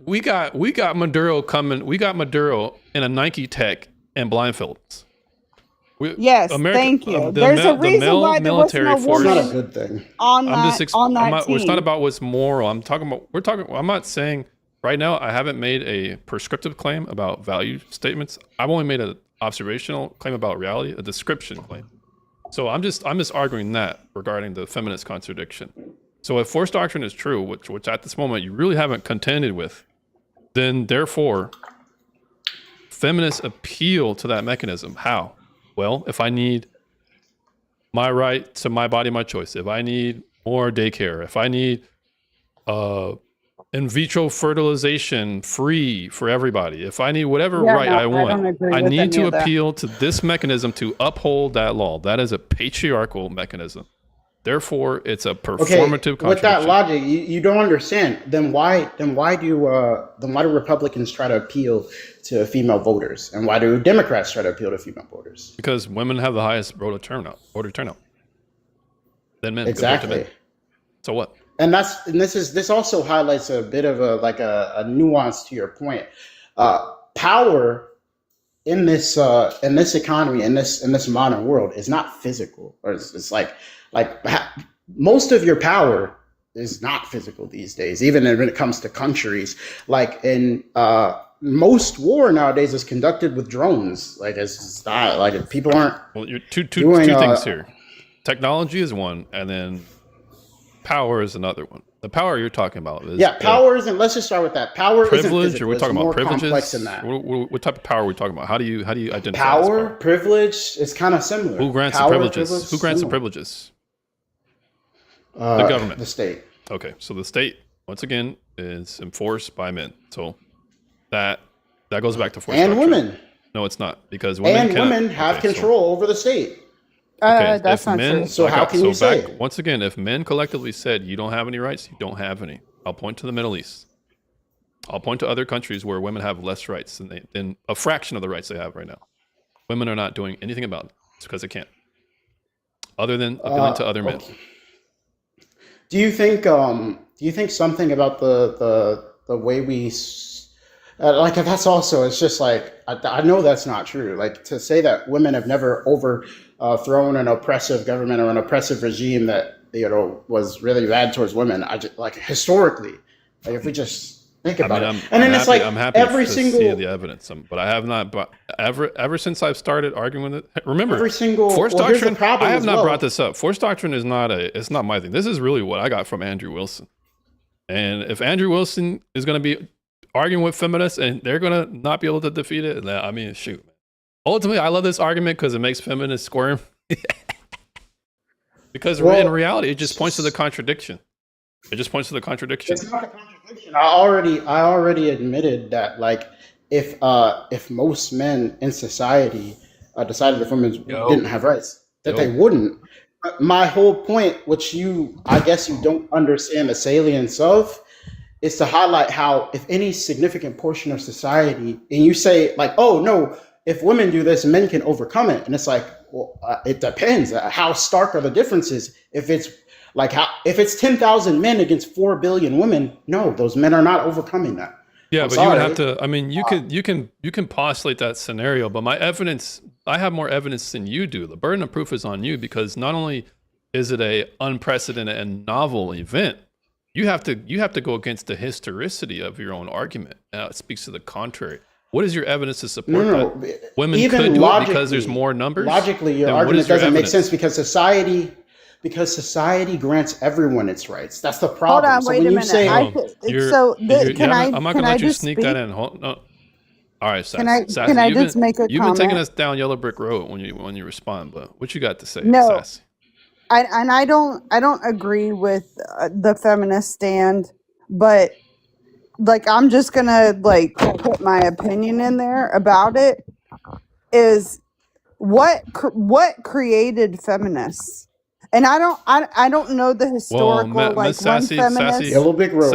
we got Maduro coming. We got Maduro in a Nike Tech and blindfolds. Yes, thank you. There's a reason why there wasn't a It's not a woman good thing. on that It's team. not about what's moral. I'm not saying right now. I haven't made a prescriptive claim about value statements. I've only made an observational claim about reality, a description claim. So I'm just arguing that regarding the feminist contradiction. So if force doctrine is true, which at this moment you really haven't contended with, then therefore feminists appeal to that mechanism. How? Well, if I need my right to my body, my choice, if I need more daycare, if I need in vitro fertilization free for everybody, if I need whatever Yeah, right no, I I want, don't agree I with need any to of that. appeal to this mechanism to uphold that law. That is a patriarchal mechanism. Therefore, it's a Okay, performative with that contradiction. logic, you don't understand. Then why do Republicans try to appeal to female voters, and why do Democrats try to appeal to female voters? Because women have the highest voter turnout than men. compared to men. Exactly. So what? And this also highlights a bit of a nuance to your point. Power in this economy, in this modern world, is not physical, or it's like most of your power is not physical these days, even when it comes to countries. Like in most war nowadays is conducted with drones. Like it's not like people aren't. Well, you're two doing, things here. Technology is one, and then power is another one. The power you're talking about is power isn't. Let's just start with that. Power isn't privilege, physical. or we're It's talking more about privileges. complex than that. What type of power are we talking about? How do you identify this Power, privilege is kind of similar. Who grants Power, the privileges? privilege, Who grants the similar. privileges? The government. The state. Okay, so the state once again is enforced by men. So that goes back to force And doctrine. women. No, it's not, because women have control over the state. That's if not men, true. So how can you say it? Once again, if men collectively said you don't have any rights, you don't have any. I'll point to the Middle East. I'll point to other countries where women have less rights than a fraction of the rights they have right now. Women are not doing anything about it. It's because they can't. Other than appealing to other men. Do you think something about the way we like that's also, it's just like I know that's not true. Like to say that women have never overthrown an oppressive government or an oppressive regime that was really bad towards women. I just like historically, like if we just think about it, and then it's like I'm happy every to single see the evidence, but I have not. But ever since I've started arguing with it, remember every single forced well, here's the doctrine. problem I have as not well. brought this up. Forced doctrine is it's not my thing. This is really what I got from Andrew Wilson. And if Andrew Wilson is going to be arguing with feminists and they're going to not be able to defeat it, I mean, shoot. Ultimately, I love this argument because it makes feminists squirm. Because in reality, it just points to the contradiction. It just points to the contradiction. It's not a contradiction. I already admitted that, like, if most men in society decided that women didn't have rights, that they wouldn't. But my whole point, which I guess you don't understand the salience of, is to highlight how if any significant portion of society, and you say like, oh no, if women do this, men can overcome it, and it's like, well, it depends. How stark are the differences? If it's like if it's 10,000 men against 4 billion women, no, those men are not overcoming that. Yeah, I'm but sorry. you would have to. I mean, you can postulate that scenario, but I have more evidence than you do. The burden of proof is on you because not only is it a unprecedented and novel event, you have to go against the historicity of your own argument. It speaks to the contrary. What is your evidence to support that? Women could do it because there's more numbers? Logically, your Then what argument is your doesn't make evidence? sense because society grants everyone its rights. That's the problem. Hold on, So wait when a you minute. say, I'm not going to let you sneak that in. All right, Sassy. Can I just make a You've been taking comment? us down yellow brick road when you respond, but what you got to say, No, Sassy? I don't agree with the feminist stand, but like I'm just gonna like put my opinion in there about it. Is what created feminists? And I don't know the historical Well, like Miss Sassy, one feminist. Sassy, Yellow Brick Road.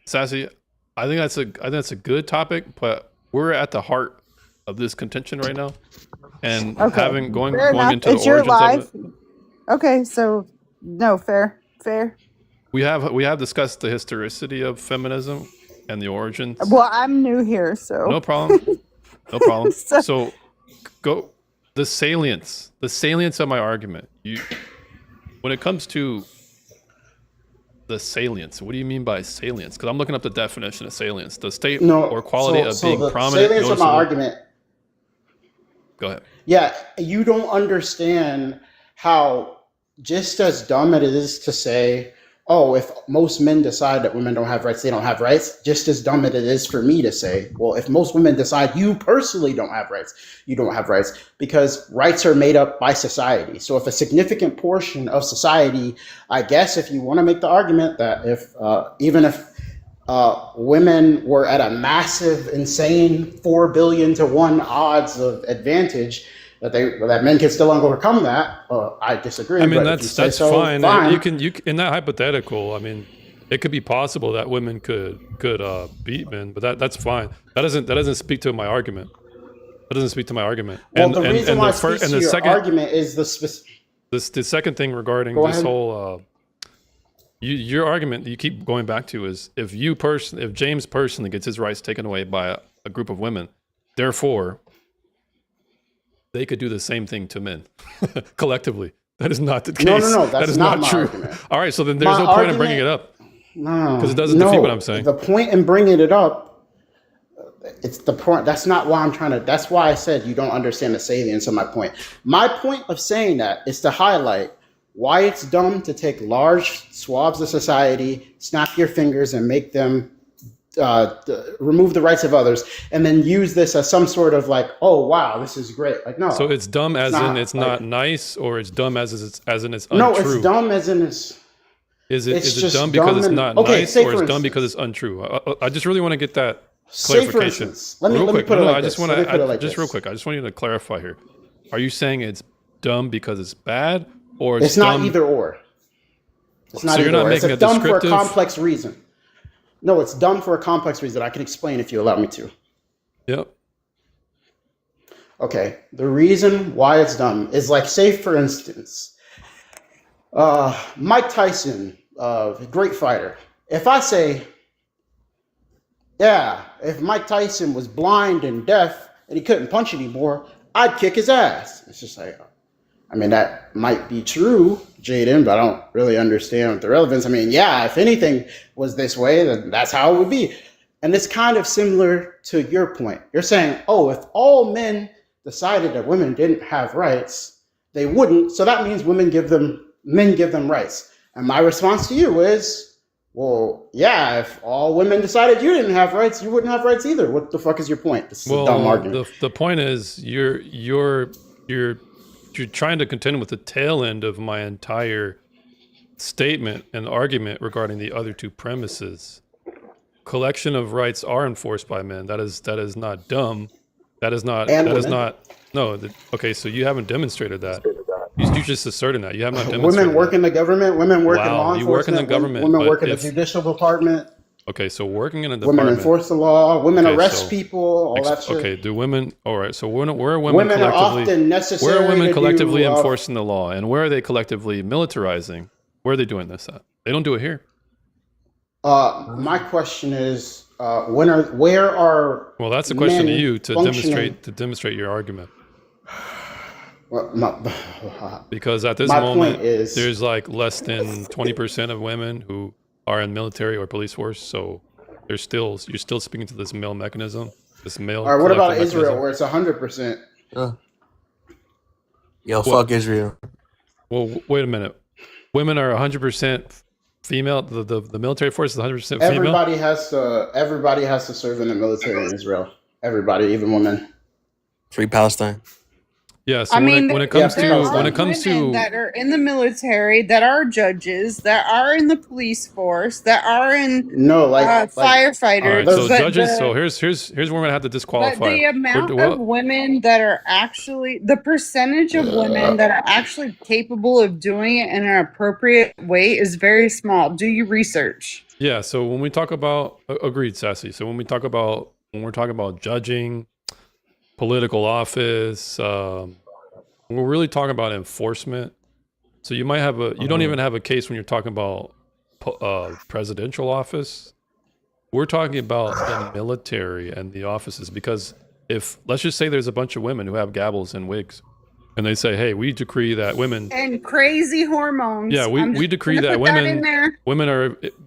Sassy. I think that's a good topic, but we're at the heart of this contention right now, and Okay, going fair enough. into It's the your origins life. of it. Okay, so no, fair. We have discussed the historicity of feminism and the origins. Well, I'm new here, so No problem. No problem. So- So go the salience of my argument. When it comes to the salience, what do you mean by salience? Because I'm looking up the definition of salience. The state or quality of being the prominent. salience of my noticeable- argument. Go ahead. Yeah, you don't understand how just as dumb it is to say, oh, if most men decide that women don't have rights, they don't have rights. Just as dumb it is for me to say, well, if most women decide you personally don't have rights, you don't have rights, because rights are made up by society. So if a significant portion of society, I guess if you want to make the argument that even if women were at a massive, insane 4 billion to 1 odds of advantage, that men can still overcome that. I disagree. I mean, but if you that's say so, fine. fine. You can in that hypothetical. I mean, it could be possible that women could beat men, but that's fine. That doesn't speak to my argument. That doesn't speak to my argument. Well, the reason why it speaks to your argument is the second thing regarding Go this ahead. whole your argument you keep going back to is if James personally gets his rights taken away by a group of women, therefore they could do the same thing to men collectively. That is not the case. No, that that's is not not my true. argument. All right, so then there's no point in bringing it up No, because it doesn't defeat what I'm saying. The point in bringing it up, it's the point. That's not why I'm trying to. That's why I said you don't understand the salience of my point. My point of saying that is to highlight why it's dumb to take large swaths of society, snap your fingers, and make them remove the rights of others, and then use this as some sort of like, oh wow, this is great. Like, no. So it's dumb as in it's not nice, or it's dumb as it's untrue? No, it's dumb as in it's. Is it just dumb because it's dumb not okay, nice, say or for it's dumb instance- because it's untrue? I just really want to get that Say for clarification. instance, let me real quick. put it No, like I this. just want Let me put it to like just real this. quick. I just want you to clarify here. Are you saying it's dumb because it's bad, or It's not dumb? either or. It's not So you're either not or. It's making a dumb for a descriptive- complex reason. No, it's dumb for a complex reason. I can explain if you allow me to. Yep. Okay, the reason why it's dumb is like, say for instance, Mike Tyson, great fighter. If I say, yeah, if Mike Tyson was blind and deaf and he couldn't punch anymore, I'd kick his ass. It's just like, I mean, that might be true, Jaden, but I don't really understand the relevance. I mean, yeah, if anything was this way, then that's how it would be. And it's kind of similar to your point. You're saying, oh, if all men decided that women didn't have rights, they wouldn't. So that means men give them rights. And my response to you is, well, yeah, if all women decided you didn't have rights, you wouldn't have rights either. What the fuck is your point? This is a dumb argument. the point is you're trying to contend with the tail end of my entire statement and argument regarding the other two premises. Collection of rights are enforced by men. That is not dumb. That is not. And that is women. not. No. Okay, so you haven't demonstrated that. You just asserting that. You have not demonstrated. Women work in the government. Women work in Wow, law you work in enforcement. the government, Women but work in the if- judicial department. Okay, so working in a Women department. enforce the law. Women Okay, arrest so people. All that shit. Okay, do women? All right, so where are women Women are collectively? often necessary Where are women to collectively do, enforcing the law, and where are they collectively militarizing? Where are they doing this at? They don't do it here. My question is, where are? Well, that's a question to men you to functioning- demonstrate your argument. Well, Because at this My moment, point is- there's like less than 20% of women who are in military or police force. So you're still speaking to this male mechanism, this male. All right, what about collective Israel, mechanism. where it's 100%? Yo, What? fuck Israel. Well, wait a minute. Women are 100% female. The military force is 100% female. Everybody has to serve in the military in Israel. Everybody, even women. Free Palestine. Yeah. So I mean, when it comes there are women that are in the military, that are judges, that are in the police force, that are in No, like firefighters. All right, so but judges. the- So here's where I'm gonna have to But disqualify. the amount What- of women that are actually, the percentage of women that are actually capable of doing it in an appropriate way is very small. Do you research? Yeah. So when we talk about agreed, Sassy. So when we're talking about judging, political office, we're really talking about enforcement. So you might have you don't even have a case when you're talking about presidential office. We're talking about the military and the offices, because if, let's just say there's a bunch of women who have gavels and wigs, and they say, hey, we decree that women, And crazy hormones. yeah, we I'm just decree gonna that put that in there.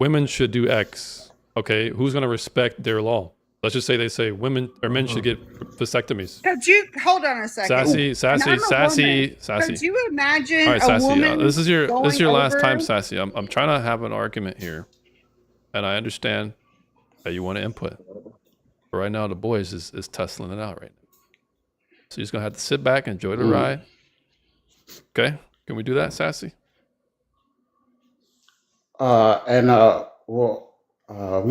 women should do X. Okay, who's going to respect their law? Let's just say they say women or men should get vasectomies. Could you hold on a second? Sassy. Could you imagine All right, a Sassy. woman? This is your going last over- time, Sassy. I'm trying to have an argument here, and I understand that you want to input. But right now, the boys is tussling it out right now. So you're just gonna have to sit back and enjoy the ride. Okay? Can we do that, Sassy? We're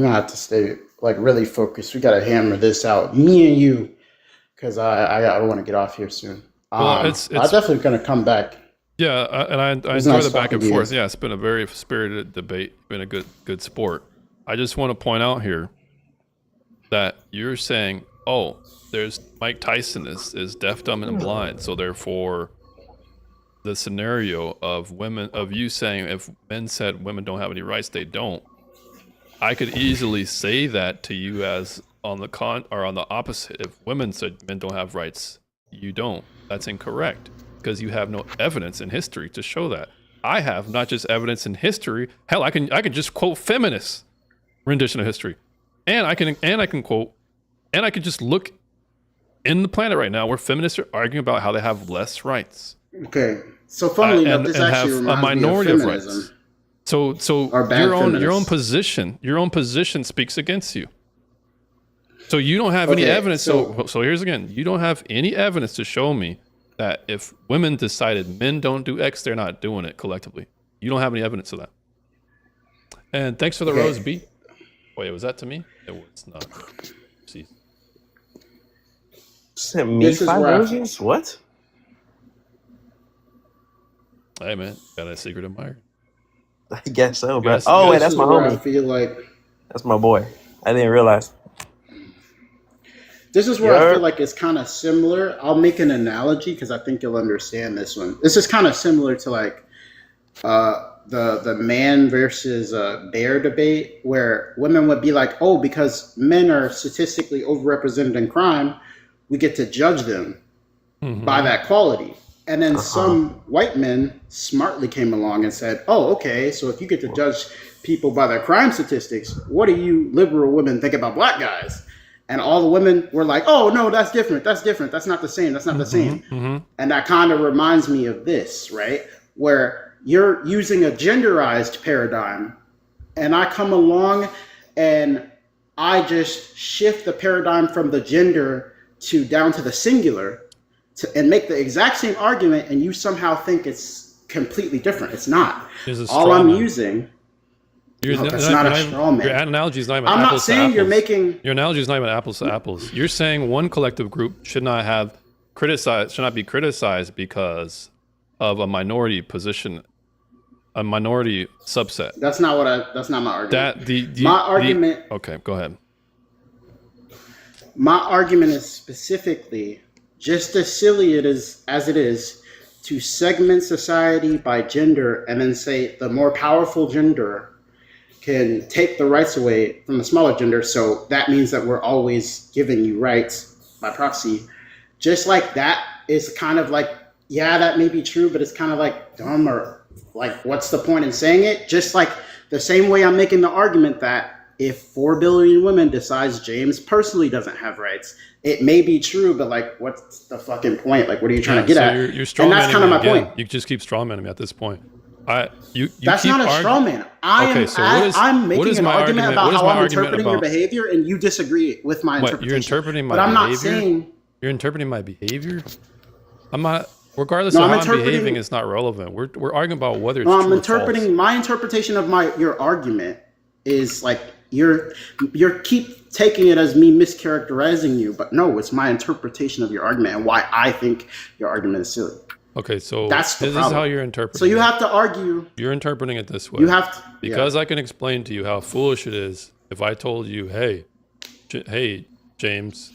gonna have to stay like really focused. We gotta hammer this out, me and you, because I want to get off here soon. Well, I'm definitely gonna come back. Yeah, and I It's enjoy nice the back talking and to you. forth. Yeah, it's been a very spirited debate. Been a good sport. I just want to point out here that you're saying, oh, there's Mike Tyson is deaf, dumb, and blind, so therefore the scenario of you saying if men said women don't have any rights, they don't. I could easily say that to you as on the opposite. If women said men don't have rights, you don't. That's incorrect, because you have no evidence in history to show that. I have not just evidence in history. Hell, I can just quote feminists' rendition of history, and I can quote, and I can just look in the planet right now where feminists are arguing about how they have less rights. Okay. So funnily enough, this actually have a reminds me of minority of feminism. rights. So Or bad your own feminists. position speaks against you. So you don't have any Okay, evidence. So here's again, you don't have any evidence to show me that if women decided men don't do X, they're not doing it collectively. You don't have any evidence of that. And thanks for the Okay. rose, B. Wait, was that to me? It was not. See. Sent me This is 5 where I- roses? What? Hey man, got a secret admirer. I guess so, bro. Yes, Oh, wait, This that's is my where I homie. feel like That's my boy. I didn't realize. this is where I Yeah. feel like it's kind of similar. I'll make an analogy because I think you'll understand this one. This is kind of similar to like the man versus bear debate, where women would be like, "Oh, because men are statistically overrepresented in crime, we get to judge them by that quality." And then some white men smartly came along and said, "Oh, okay, so if you get to judge people by their crime statistics, what do you liberal women think about black guys?" And all the women were like, "Oh, no, that's different. That's different. That's not the same. That's not the same." And that kind of reminds me of this, right? Where you're using a genderized paradigm, and I come along and I just shift the paradigm from the gender to down to the singular and make the exact same argument, and you somehow think it's completely different. It's not. There's a All straw I'm man. using. You're No, that's not a straw man. Your analogy is not even I'm not apples to saying you're apples. making. Your analogy is not even apples to apples. You're saying one collective group should not be criticized because of a minority position, a minority subset. That's not what I. That's not my argument. My argument. Okay, go ahead. My argument is specifically just as silly as it is to segment society by gender and then say the more powerful gender can take the rights away from the smaller gender. So that means that we're always giving you rights by proxy. Just like that is kind of like, yeah, that may be true, but it's kind of like dumb, or like, what's the point in saying it? Just like the same way I'm making the argument that if 4 billion women decides James personally doesn't have rights, it may be true, but like, what's the fucking point? Like, what are you trying to get at? You're And that's kind of my point. You just keep strawmanning me at this point. You That's keep not a straw man. I'm making an argument about how I'm interpreting your behavior, and you disagree with my interpretation. You're interpreting my but I'm behavior? not saying. You're interpreting my behavior? I'm not. Regardless No, of I'm how I'm behaving, interpreting- it's not relevant. We're arguing about whether it's No, true I'm or interpreting false. my interpretation of your argument is like you're keep taking it as me mischaracterizing you, but no, it's my interpretation of your argument and why I think your argument is silly. Okay, so That's the this is problem. how you're interpreting. So you it. have to argue. You're interpreting it this way. You have to, because I can explain to you how foolish it is. If I told you, hey, James,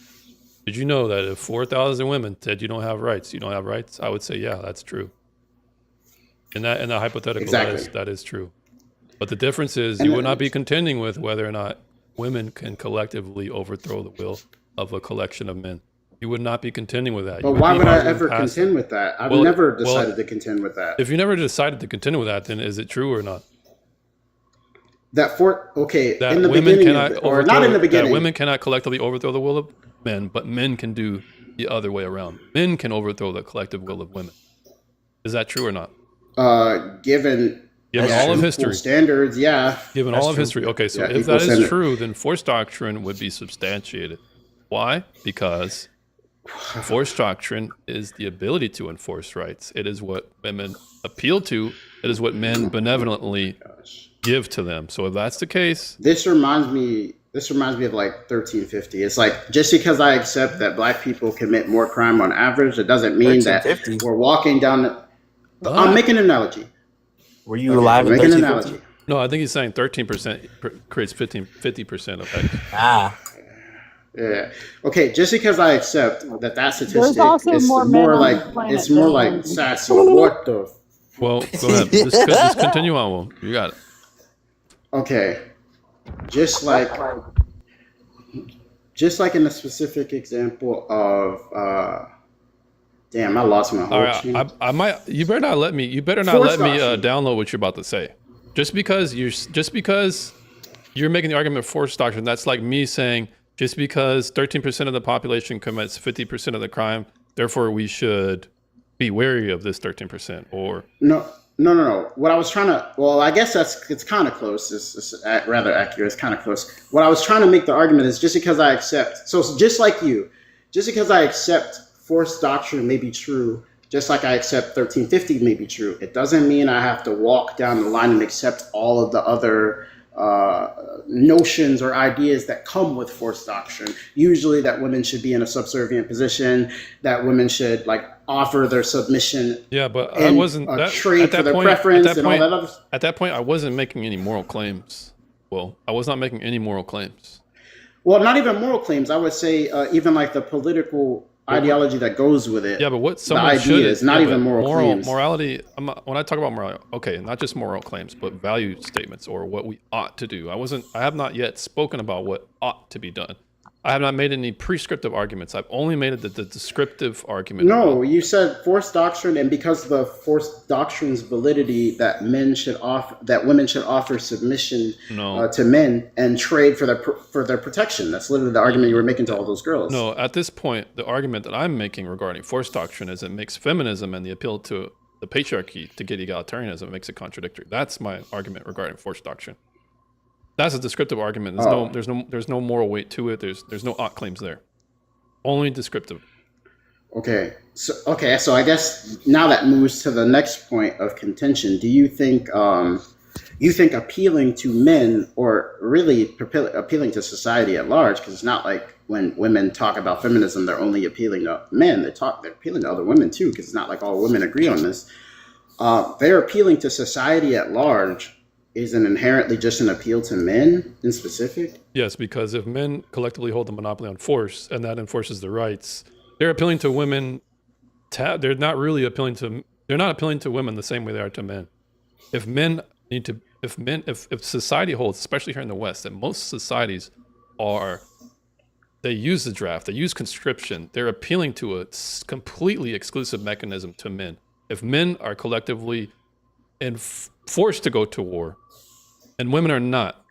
did you know that if 4,000 women said you don't have rights, you don't have rights? I would say, yeah, that's true. In that hypothetical, Exactly. that is true. But the difference is, And you that- would not be contending with whether or not women can collectively overthrow the will of a collection of men. You would not be contending with that. But You why be would I arguing ever past contend it. with that? I've Well, never well, decided to contend with that. If you never decided to contend with that, then is it true or not? That That in the women beginning, cannot or not in the that beginning. women cannot collectively overthrow the will of men, but men can do the other way around. Men can overthrow the collective will of women. Is that true or not? Given all of equal history standards, yeah. Given That's all of true. history. Okay, so Yeah, if equal that is standard. true, then force doctrine would be substantiated. Why? Because force doctrine is the ability to enforce rights. It is what women appeal to. It is what men benevolently give to them. So if that's the case, This reminds me of like 1350. It's like, just because I accept that black people commit more crime on average, it doesn't mean that 1350? we're walking down the, I'm making an analogy. Were you alive in Make an 1350? analogy. no, I think he's saying 13% creates 50% of X. Yeah. Okay. Just because I accept that statistic also is more men more on like the planet it's more than like women. sassy. What the? Well, go ahead. Just continue on, Will. You got it. Okay. Just like in the specific example of damn, I lost my whole All right, chain. I might. You better not let me Force doctrine. download what you're about to say. Just because you're making the argument of force doctrine, that's like me saying just because 13% of the population commits 50% of the crime, therefore we should be wary of this 13%, or No. What I was trying to, well, I guess it's kind of close. It's rather accurate. It's kind of close. What I was trying to make the argument is just because I accept, so just like you, just because I accept forced doctrine may be true, just like I accept 1350 may be true, it doesn't mean I have to walk down the line and accept all of the other notions or ideas that come with forced doctrine. Usually that women should be in a subservient position, that women should like offer their submission. yeah, but I wasn't that, trade at for that their point. preference At that and point, all that other. at that point, I wasn't making any moral claims. Well, I was not making any moral claims. Well, not even moral claims. I would say even like the political ideology that goes with it. Yeah, but what the someone idea should is not even moral claims. morality. When I talk about morality, okay, not just moral claims, but value statements or what we ought to do. I have not yet spoken about what ought to be done. I have not made any prescriptive arguments. I've only made the descriptive argument. No, you said forced doctrine, and because of the forced doctrine's validity, that women should offer submission to men and trade for their protection. That's literally the argument you were making to all those girls. No, at this point, the argument that I'm making regarding forced doctrine is it makes feminism and the appeal to the patriarchy to get egalitarianism, it makes it contradictory. That's my argument regarding forced doctrine. That's a descriptive argument. There's no moral weight to it. There's no ought claims there. Only descriptive. Okay. So I guess now that moves to the next point of contention. Do you think appealing to men, or really appealing to society at large, because it's not like when women talk about feminism, they're only appealing to men. They're appealing to other women too, because it's not like all women agree on this. They're appealing to society at large. Isn't inherently just an appeal to men in specific? Yes, because if men collectively hold the monopoly on force and that enforces their rights, they're appealing to women. They're not appealing to women the same way they are to men. If society holds, especially here in the West, that most societies they use the draft, they use conscription, they're appealing to a completely exclusive mechanism to men. If men are collectively forced to go to war, and women are not,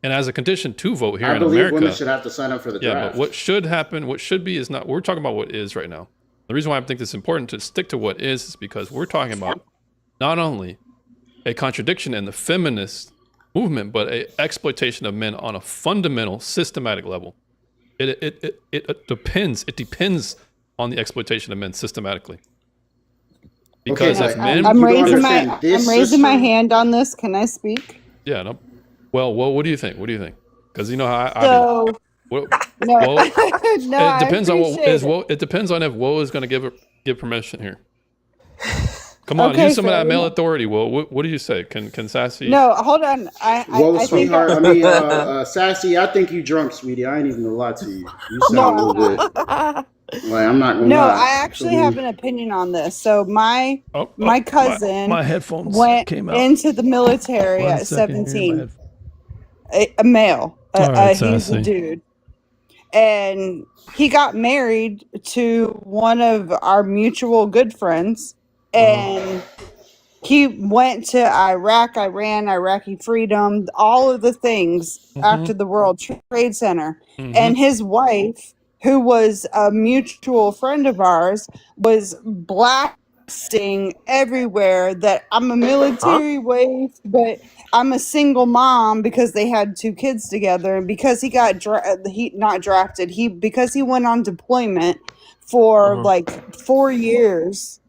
and as a condition to vote here in America, I believe women should have to sign up for the draft. Yeah, but what should happen, what should be, is not. We're talking about what is right now. The reason why I think it's important to stick to what is because we're talking about not only a contradiction in the feminist movement, but a exploitation of men on a fundamental, systematic level. It depends on the exploitation of men systematically. Because if men, I'm raising my hand on this. Can I speak? Yeah. No. Well, what do you think? What do you think? Because you know how it depends on what is Woe. It depends on if Woe is going to give permission here. Come on, use some of that male authority. Woe. What do you say? Can Sassy? No, hold on. Sweetheart. Sassy. I think you drunk, sweetie. I ain't even gonna lie to you. You sound a little bit. Like, I'm not gonna lie. I actually have an opinion on this. So my cousin my headphones went came out. into the military at 17. A male. He's a dude. And he got married to one of our mutual good friends. And he went to Iraq, Iran, Iraqi freedom, all of the things after the World Trade Center. And his wife, who was a mutual friend of ours, was blasting everywhere that I'm a military wife, but I'm a single mom because they had 2 kids together. And because he got because he went on deployment for like 4 years.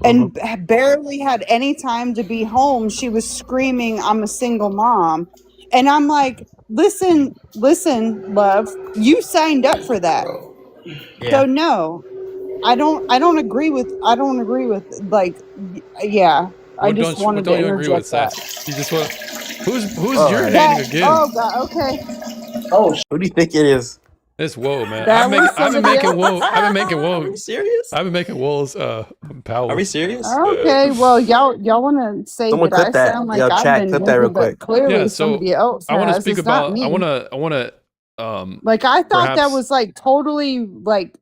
And barely had any time to be home. She was screaming, "I'm a single mom." And I'm like, listen, love, you signed up for that. Yeah. So no, I don't agree with like, yeah. I just wanted to interject that. You just want who's urinating again? Oh God, okay. Oh, who do you think it is? It's Woe, man. I've been making Woe. Are you serious? I've been making Woe's power. Are we serious? Okay, well, y'all want to say Someone that I clip that. sound like Yo, I've chat, been clip that real drinking, but quick. clearly Yeah, so somebody else I want to has. speak It's not about. me. I want to. Like I thought that perhaps- was like totally like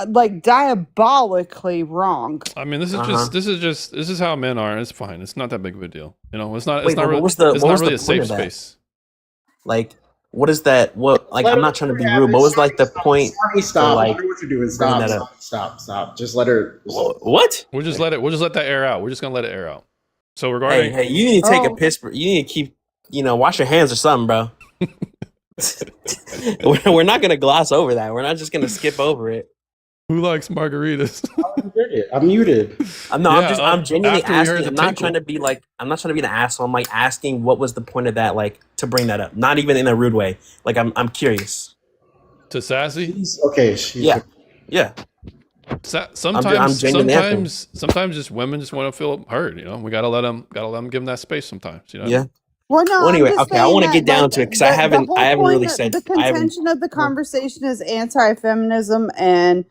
like diabolically wrong. I mean, this is how men are. It's fine. It's not that big of a deal. You know, it's not. Wait, It's not but really. what was the It's what not was really the a safe point of that? space. Like, what is that? What like? Let I'm her not trying to be have rude, it. but what was like the Stop. point for Stop. like I know what you're doing. bringing Stop. that up? Stop. Just let her. What? We'll just let that air out. We're just gonna let it air out. So regarding, Hey, you need to take a Oh, piss. You need to keep, wash your hands or something, bro. We're not gonna gloss over that. We're not just gonna skip over it. who likes margaritas? I'm muted. No, Yeah, I'm genuinely after we heard asking. the I'm not tinkle. trying to be like, I'm not trying to be an asshole. I'm like asking what was the point of that, like to bring that up. Not even in a rude way. Like I'm curious. To Sassy? Okay. Yeah. Sometimes genuinely asking. sometimes just women just want to feel heard. We gotta let them give them that space sometimes. Yeah. well, no, Well, I'm anyway, just okay. I saying want to that get down like to it because I the haven't whole point really of said. the I haven't. contention of the conversation is anti-feminism and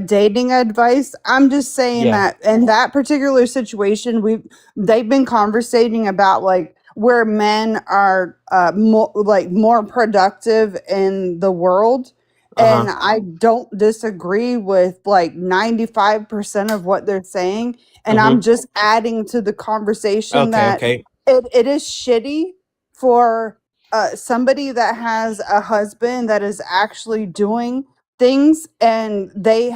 dating advice. I'm just saying Yeah. that in that particular situation, they've been conversating about like where men are more productive in the world. And I don't disagree with like 95% of what they're saying. And I'm just adding to the conversation that Okay. it is shitty for somebody that has a husband that is actually doing things, and they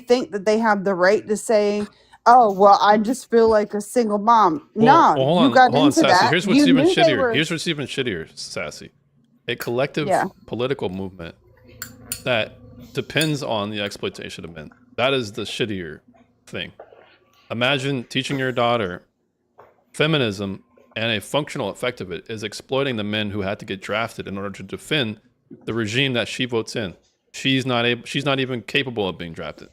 think that they have the right to say, oh well, I just feel like a single mom. Well, No, hold you got on, into Sassy. that, Here's what's you even knew they shittier. were. Here's what's even shittier, Sassy. A collective Yeah. political movement that depends on the exploitation of men. That is the shittier thing. Imagine teaching your daughter feminism, and a functional effect of it is exploiting the men who had to get drafted in order to defend the regime that she votes in. She's not even capable of being drafted.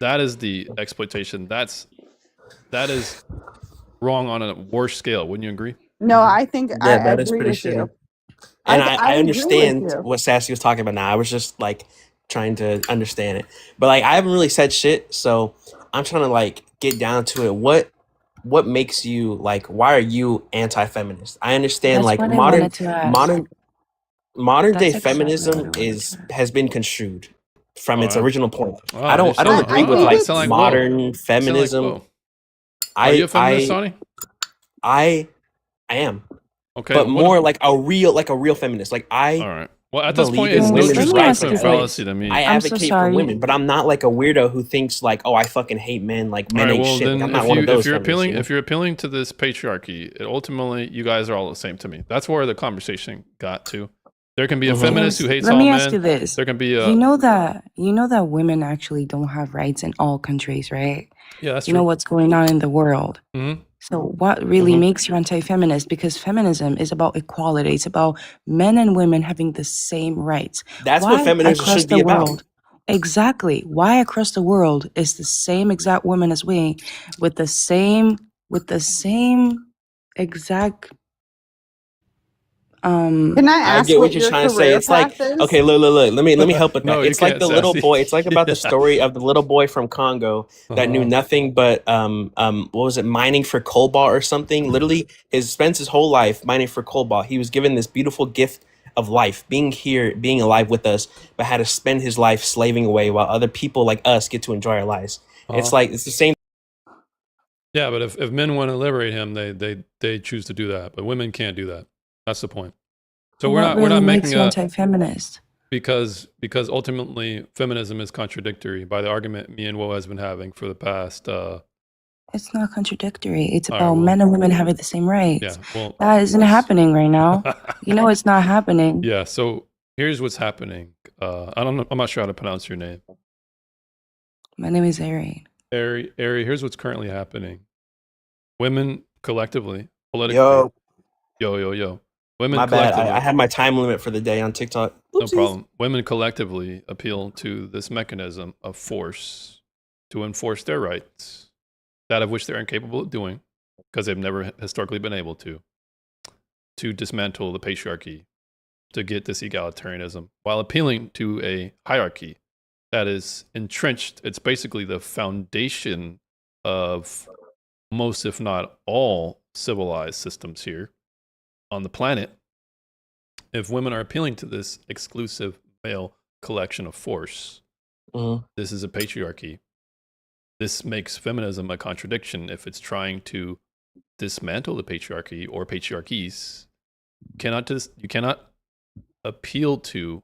That is the exploitation. That is wrong on a worse scale. Wouldn't you agree? No, I think I Yeah, that is agree pretty with you. shitty. And I I agree with understand you. what Sassy was talking about now. I was just like trying to understand it. But like I haven't really said shit, so I'm trying to like get down to it. What makes you like why are you anti-feminist? I understand That's like what I wanted to ask. modern day That's exactly what I feminism wanted to ask. has been construed from All its right. original point. Oh, I don't agree with think like it's modern feminism. Are you a feminist, Sonny? I am. Okay. But what- more like a real feminist. Like I all right. Well, at this point, believe it's in no women's Let me rights ask and you disrespect choice. fallacy to me. I I'm so advocate for sorry. women, but I'm not like a weirdo who thinks like, oh, I fucking hate men. Like men All right, ain't well, shit. Like, then I'm not one of those. feminists, if you're appealing to this patriarchy, ultimately you guys are all the same to me. That's where the conversation got to. There can be a feminist who hates Let all me men. ask you this. There can be You know that women actually don't have rights in all countries, right? Yeah, that's You know true. what's going on in the world. Mhm. So what really makes you anti-feminist? Because feminism is about equality. It's about men and women having the same rights. That's Why what feminism across should the be about. world? Exactly. Why across the world is the same exact woman as we with the same exact Can I I ask get what what you're your trying to say. career It's like, path is? okay, look. Let me help with that. No, you It's like can't, the little Sassy. boy. It's like about the Yeah. story of the little boy from Congo that knew nothing but what was it, mining for cobalt or something. Literally, spends his whole life mining for cobalt. He was given this beautiful gift of life, being here, being alive with us, but had to spend his life slaving away while other people like us get to enjoy our lives. It's like it's the same. Yeah, but if men want to liberate him, they choose to do that. But women can't do that. That's the point. So we're what not really makes making you a anti-feminist? because ultimately feminism is contradictory by the argument me and Wo has been having for the past. It's not contradictory. It's All right, about well- men and women having the same rights. Yeah, well, that isn't happening right now. You know it's not happening. Yeah. So here's what's happening. I don't know. I'm not sure how to pronounce your name. My name is Ari. Ari. Here's what's currently happening. Women collectively, politically. Yo. Women My bad. collectively. I had my time limit for the day on TikTok. No Oopsies. problem. Women collectively appeal to this mechanism of force to enforce their rights, that of which they're incapable of doing because they've never historically been able to dismantle the patriarchy, to get this egalitarianism, while appealing to a hierarchy that is entrenched. It's basically the foundation of most, if not all, civilized systems here on the planet. If women are appealing to this exclusive male collection of force, this is a patriarchy. This makes feminism a contradiction if it's trying to dismantle the patriarchy or patriarchies. You cannot appeal to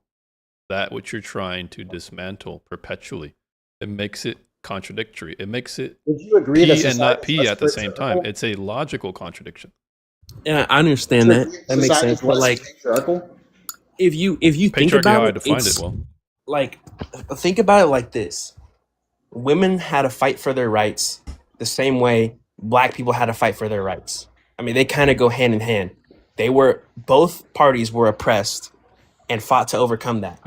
that which you're trying to dismantle perpetually. It makes it contradictory. It makes it Would you agree that P and not society P is at the less same time. patriarchal? It's a logical contradiction. Yeah, I understand Would you that. agree That makes society sense. is But less like, patriarchal? if you think Patriarchy, how about I it, defined it, it's well. like, think about it like this: women had to fight for their rights the same way black people had to fight for their rights. I mean, they kind of go hand in hand. Both parties were oppressed and fought to overcome that,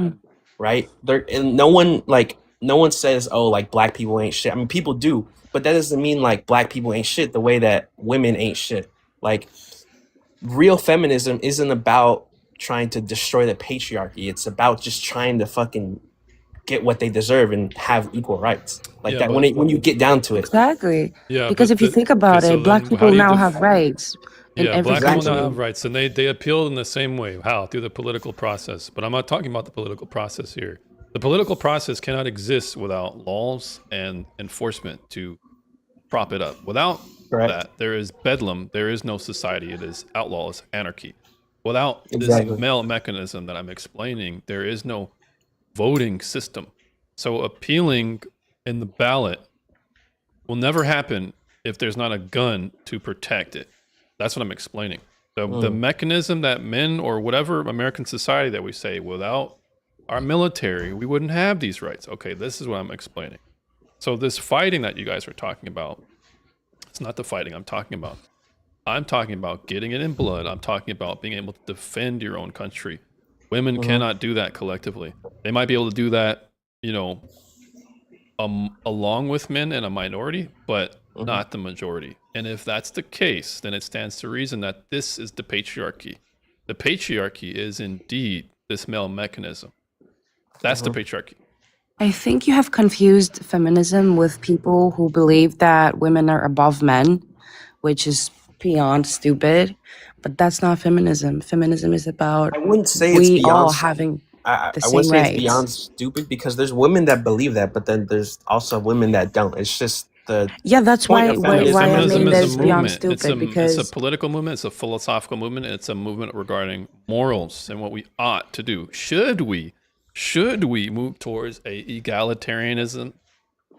right? And no one says, oh, like black people ain't shit. I mean, people do, but that doesn't mean like black people ain't shit the way that women ain't shit. Like, real feminism isn't about trying to destroy the patriarchy. It's about just trying to fucking get what they deserve and have equal rights. Like Yeah, that but when you get down to it. Exactly. yeah, Because but if you think about so it, black then people how do you now have rights in Yeah, every black people now country. have rights, and they appeal in the same way. How? Through the political process. But I'm not talking about the political process here. The political process cannot exist without laws and enforcement to prop it up. Without Correct. that, there is bedlam. There is no society. It is outlaw. It's anarchy. Without Exactly. this male mechanism that I'm explaining, there is no voting system. So appealing in the ballot will never happen if there's not a gun to protect it. That's what I'm explaining. The mechanism that men or whatever American society that we say, without our military, we wouldn't have these rights. Okay, this is what I'm explaining. So this fighting that you guys are talking about, it's not the fighting I'm talking about. I'm talking about getting it in blood. I'm talking about being able to defend your own country. Women cannot do that collectively. They might be able to do that, along with men in a minority, but not the majority. And if that's the case, then it stands to reason that this is the patriarchy. The patriarchy is indeed this male mechanism. That's the patriarchy. I think you have confused feminism with people who believe that women are above men, which is beyond stupid. But that's not feminism. Feminism is about I wouldn't say it's we all beyond. having I the would same say it's rights. beyond stupid because there's women that believe that, but then there's also women that don't. It's just the Yeah, that's point why of why, feminism. why I Feminism mean is this a beyond movement. It's stupid a because political movement. It's a philosophical movement. It's a movement regarding morals and what we ought to do. Should we move towards a egalitarianism?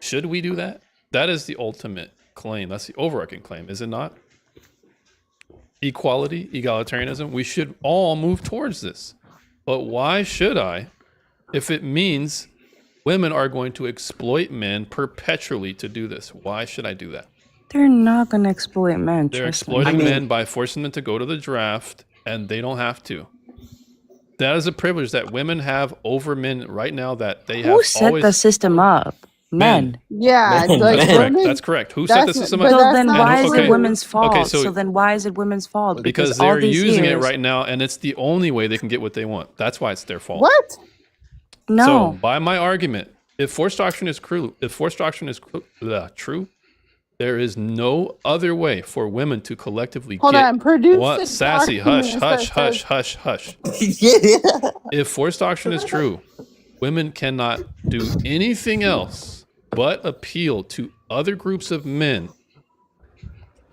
Should we do that? That is the ultimate claim. That's the overarching claim, is it not? Equality, egalitarianism. We should all move towards this. But why should I, if it means women are going to exploit men perpetually to do this? Why should I do that? they're not gonna exploit men. They're Trust me. exploiting men by forcing them to go to the draft, and they don't have to. That is a privilege that women have over men right now that they have Who set always. the system up? Men. Yeah, Men, like That's men. correct. women. That's correct. Who set the That's system but up? So that's then not why is okay. it women's fault? Okay, so so then why is it women's fault? because all they're these using it years, right now, and it's the only way they can get what they want. That's why it's their fault. What? So, No. by my argument, if forced doctrine is true, there is no other way for women to collectively Hold get on. Produce what the sassy. Hush, documents that hush, says hush, hush, hush. Yeah. If forced doctrine is true, women cannot do anything else but appeal to other groups of men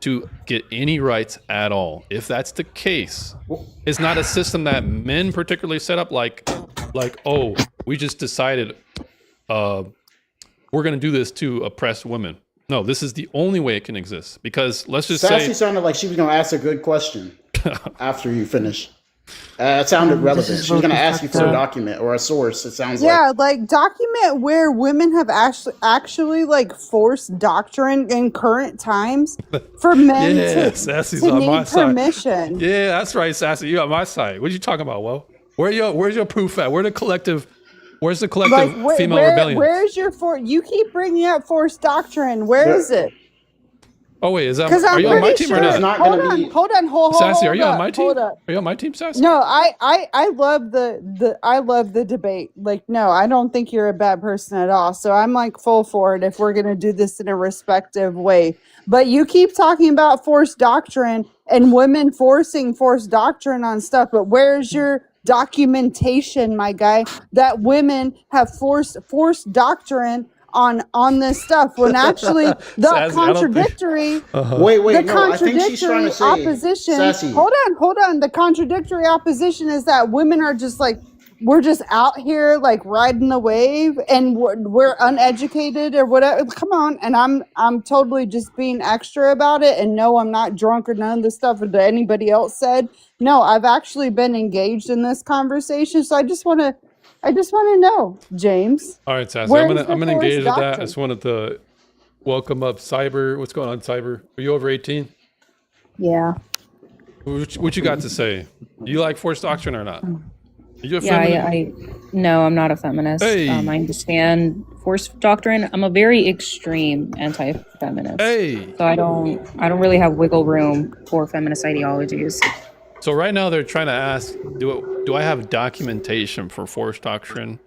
to get any rights at all. If that's the case, it's not a system that men particularly set up like oh, we just decided we're going to do this to oppress women. No, this is the only way it can exist, because let's just Sassy say sounded like she was going to ask a good question after you finish. It sounded This relevant. is She was going to really ask you fucked for a up. document or a source. It sounds like. Yeah, like document where women have actually like forced doctrine in current times for men yeah, Sassy's to on my need side. permission. Yeah, that's right, Sassy. You on my side. What are you talking about, Well? Where's your proof at? Where's the collective Like female rebellion? where's your you keep bringing up forced doctrine. Where is it? Oh wait, is that? Because Are I'm you on my pretty team sure. or It's not? not Hold going to on, be. hold on, hold Sassy, are you on up, my team? hold up. Are you on my team, Sassy? No, I love I love the debate. Like, no, I don't think you're a bad person at all. So I'm like full for it if we're gonna do this in a respective way. But you keep talking about forced doctrine and women forcing forced doctrine on stuff. But where's your documentation, my guy, that women have forced doctrine on this stuff when actually the Sassy, I don't think- contradictory Wait, the no, I think she's trying contradictory to say, opposition. Sassy. Hold on. The contradictory opposition is that women are just like, we're just out here like riding the wave, and we're uneducated or whatever. Come on, and I'm totally just being extra about it. And no, I'm not drunk or none of the stuff that anybody else said. No, I've actually been engaged in this conversation. So I just want to know, James. All right, Sassy, where I'm is the gonna forced engage with that. I doctrine? just wanted to welcome up Cyber. What's going on, Cyber? Are you over 18? Yeah. What you got to say? You like forced doctrine or not? Are you a Yeah, feminist? no, I'm not a feminist. Hey. I understand forced doctrine. I'm a very extreme anti-feminist. Hey. So I don't really have wiggle room for feminist ideologies. So right now they're trying to ask, do I have documentation for forced doctrine?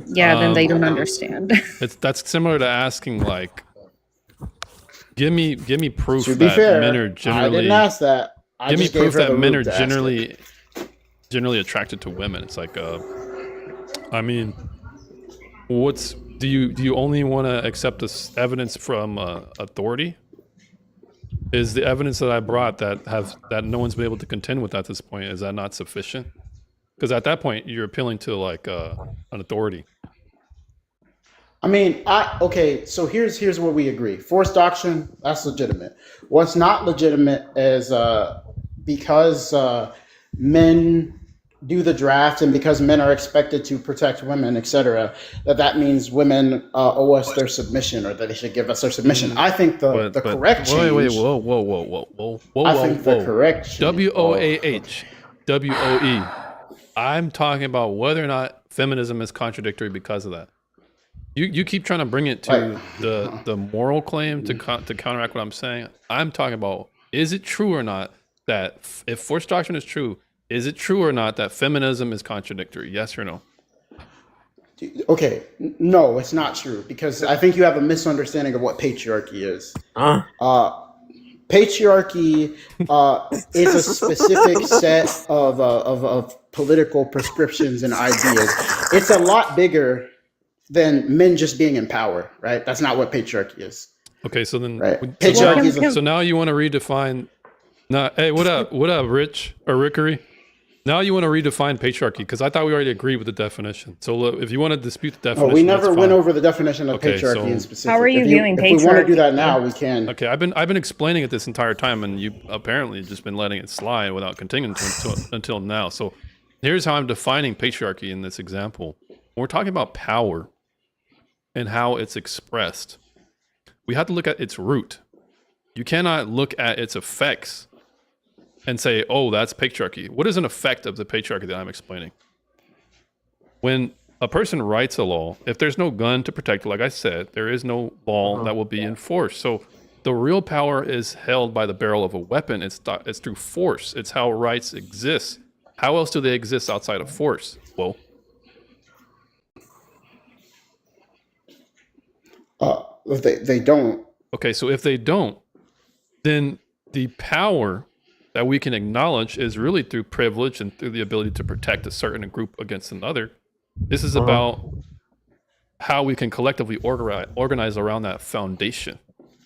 Yeah, then they don't understand. That's similar to asking like, give me proof To be that fair, men are generally. I didn't ask that. I Give me just gave proof her the that men are room to ask it. generally attracted to women. It's like, I mean, do you only want to accept this evidence from authority? Is the evidence that I brought that no one's been able to contend with at this point, is that not sufficient? Because at that point you're appealing to like an authority. I mean, okay, so here's where we agree. Forced doctrine, that's legitimate. What's not legitimate is because men do the draft and because men are expected to protect women, etc., that means women owe us their submission or that they should give us their submission. I think the correct change. Wait, whoa. I think the correct change. WOAH. I'm talking about whether or not feminism is contradictory because of that. You keep trying to bring it to the moral claim to counteract what I'm saying. I'm talking about, is it true or not that if forced doctrine is true, is it true or not that feminism is contradictory? Yes or no? Okay, no, it's not true because I think you have a misunderstanding of what patriarchy is. Patriarchy is a specific set of political prescriptions and ideas. It's a lot bigger than men just being in power, right? That's not what patriarchy is. Okay, so then right. Patriarchy is so now you want to redefine. Hey, what up, Rich or Rickery? Now you want to redefine patriarchy because I thought we already agreed with the definition. So look, if you want to dispute the definition, we never that's went fine. over the definition of Okay, patriarchy so- in specific. How are you viewing If we want to patriarchy? do that now, we can. Okay, I've been explaining it this entire time, and you apparently just been letting it slide without continuing until now. So here's how I'm defining patriarchy in this example. When we're talking about power and how it's expressed, we have to look at its root. You cannot look at its effects and say, oh, that's patriarchy. What is an effect of the patriarchy that I'm explaining? When a person writes a law, if there's no gun to protect it, like I said, there is no law that will be enforced. So the real power is held by the barrel of a weapon. It's through force. It's how rights exist. How else do they exist outside of force? Well, They don't. okay, so if they don't, then the power that we can acknowledge is really through privilege and through the ability to protect a certain group against another. This is about how we can collectively organize around that foundation.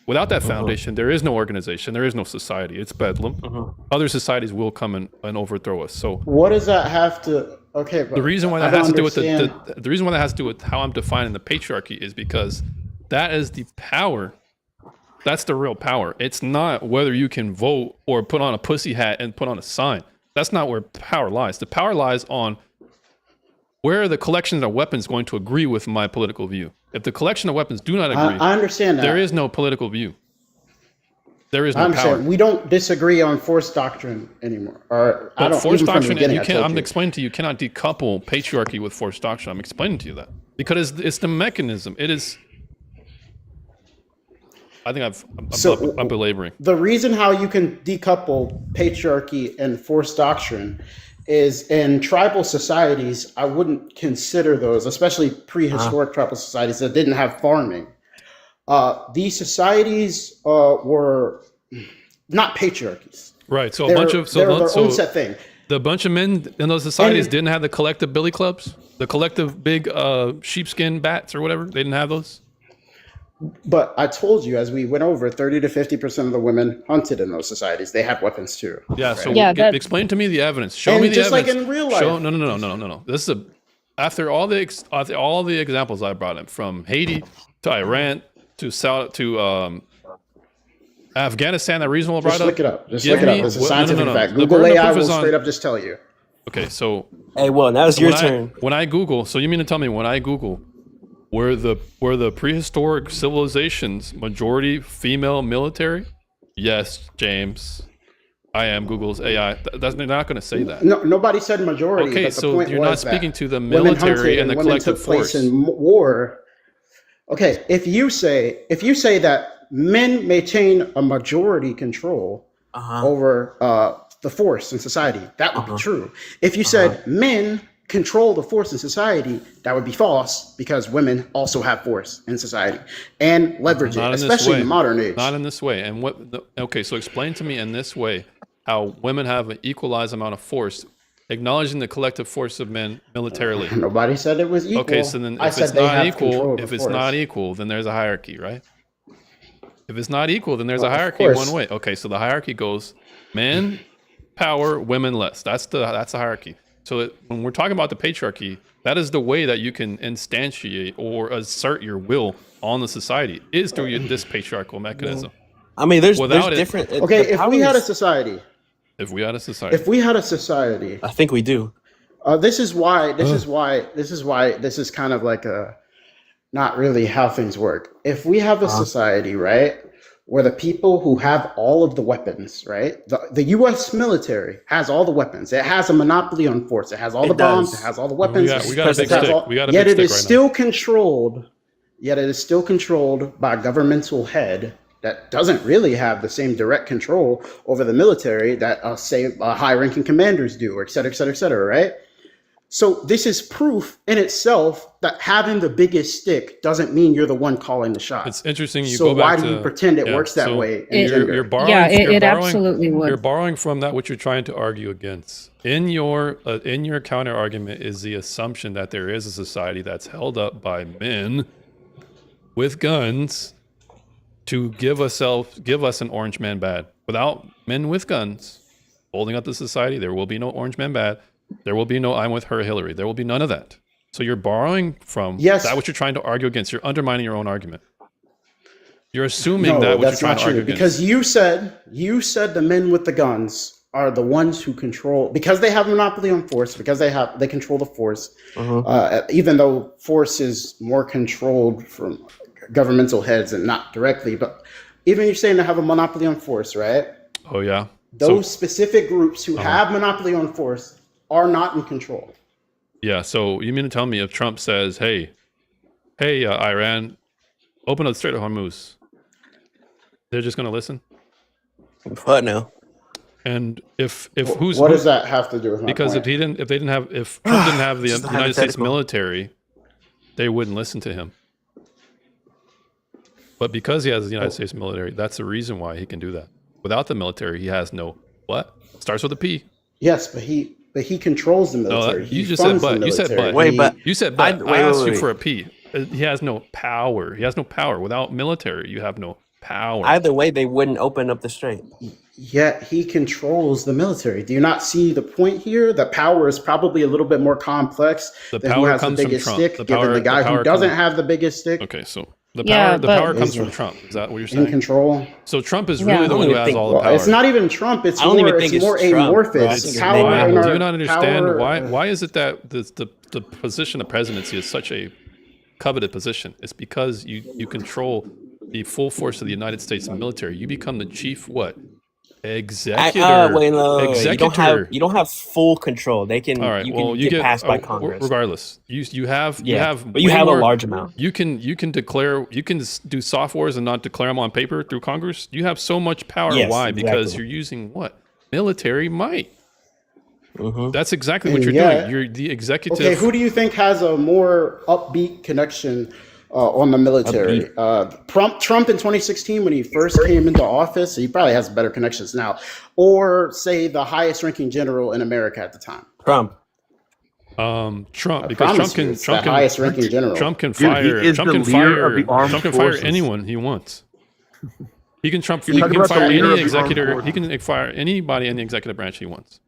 Without that foundation, there is no organization, there is no society. It's bedlam. Other societies will come and overthrow us. So What does that have to? Okay, but the reason why I that has don't to do with understand. the reason why that has to do with how I'm defining the patriarchy is because that is the power. That's the real power. It's not whether you can vote or put on a pussy hat and put on a sign. That's not where power lies. The power lies on where the collection of weapons going to agree with my political view. If the collection of weapons do not agree, I understand that. there is no political view. There is I no understand. power. We don't disagree on forced doctrine anymore. Or I But don't. forced Even from the doctrine, beginning, you I can't. told I'm you. explaining to you, you cannot decouple patriarchy with forced doctrine. I'm explaining to you that because it's the mechanism. It is. I think I'm belaboring. The reason how you can decouple patriarchy and forced doctrine is in tribal societies. I wouldn't consider those, especially prehistoric tribal societies that didn't have farming. These societies were not patriarchies. Right. So They're- a bunch of they're their so own set thing. The bunch of men in those societies And- didn't have the collective billy clubs, the collective big sheepskin bats or whatever. They didn't have those. But I told you, as we went over, 30 to 50% of the women hunted in those societies. They had weapons too. Yeah. So Yeah, that explain to me the evidence. Show And me the just like evidence. in real life. No. This is after all the examples I brought up, from Haiti to Iran to Afghanistan that Reasonable brought Just up. look it up. Just Give look it up. me- It's a well, scientific no. fact. The Google burden of AI proof will is on- straight up just tell you. Okay, so Hey, well, now it's your when turn. When I Google, so you mean to tell me when I Google, were the prehistoric civilizations majority female military? Yes, James. I am Google's AI. They're not going to say that. No, nobody said majority. Okay, but the so point you're not was that speaking to the women military hunted and the women collective took place force. in war. Okay, if you say that men maintain a majority control over the force in society, that would be true. If you said men control the force in society, that would be false, because women also have force in society and leverage Not it, in this especially in way. the modern age. Not in this way. And okay, so explain to me in this way how women have an equalized amount of force, acknowledging the collective force of men militarily. Nobody said it was equal. Okay, so then I if said it's they not have control equal, over if it's force. not equal, then there's a hierarchy, right? If it's not equal, then there's a Well, of hierarchy course. one way. Okay, so the hierarchy goes men power, women less. That's the hierarchy. So when we're talking about the patriarchy, that is the way that you can instantiate or assert your will on the society, is through this patriarchal mechanism. I mean, there's Without it- different. Okay, the if we had a powers- society, If we had a society, I think we do. this is why this is kind of like a not really how things work. If we have a society, right, where the people who have all of the weapons, right, the U.S. military has all the weapons. It has a monopoly on force. It has all the bombs. does. It has all the weapons. We got a big It has stick. We got a yet big it is stick right still controlled. Yet it is still controlled by a governmental head that doesn't really have the same direct control over the military that, say, high-ranking commanders do, or et cetera, et cetera, et cetera, right? So this is proof in itself that having the biggest stick doesn't mean you're the one calling the shots. It's interesting. You So go back why to, do you pretend it yeah, works that so way in gender? You're borrowing. Yeah, you're it borrowing- absolutely would. You're borrowing from that what you're trying to argue against. In your counter argument is the assumption that there is a society that's held up by men with guns to give us an orange man bad. Without men with guns holding up the society, there will be no orange man bad. There will be no I'm with her Hillary. There will be none of that. So you're borrowing from Yes. that what you're trying to argue against. You're undermining your own argument. You're assuming No, that what you're that's trying not to argue true. against. Because you said the men with the guns are the ones who control, because they have a monopoly on force, because they control the force. Even though force is more controlled from governmental heads and not directly, but even you're saying they have a monopoly on force, right? Oh yeah. Those specific groups who have monopoly on force are not in control. Yeah. So you mean to tell me if Trump says, "Hey, Iran, open up the Strait of Hormuz," they're just going to listen? What no? And if What does that have to do with my because point? if Trump didn't have the Just a United States hypothetical. military, they wouldn't listen to him. But because he has the United States military, that's the reason why he can do that. Without the military, he has no what? Starts with a P. Yes, but he controls the No, military. you He just said funds the but. You said military. but. Wait, but You said but. I wait, asked wait, you wait. for a P. He has no power. He has no power. Without military, you have no power. Either way, they wouldn't open up the strait. Yet he controls the military. Do you not see the point here? The power is probably a little bit more complex The than who power has the comes from biggest Trump. stick, The given power- the guy the power who doesn't comes- have the biggest stick Okay, so the Yeah, power but- comes Is from Trump. Is that what you're in saying? control. So Trump is Yeah. really I the don't one who even has think- all the Well, power. it's not even Trump. It's I don't more. even think It's more it's Trump, bro. I amorphous. think it's Power Biden. in Do our you not understand power- why is it that the position of presidency is such a coveted position? It's because you control the full force of the United States military. You become the chief what? Executor. Wait, no, Executor. you don't have full control. They can All right. you well, can you get passed by oh, Congress. Regardless, you have but you way have a more- large amount. You can declare do soft wars and not declare them on paper through Congress. You have so much power. Yes, Why? Because exactly. you're using what? Military might. Mhm. That's exactly what And you're yet- doing. You're the executive. Okay, who do you think has a more upbeat connection on the military? Trump in 2016 when he first came into office, he probably has better connections now. Or say the highest ranking general in America at the time. Trump. Trump, I because promise you, it's the highest ranking general. Trump can Dude, fire. he is Trump the can leader fire. of the armed Trump can fire forces. anyone he wants. He can Trump. You're He talking can about the fire leader any of the armed executive. forces. He can fire anybody in the executive branch he wants.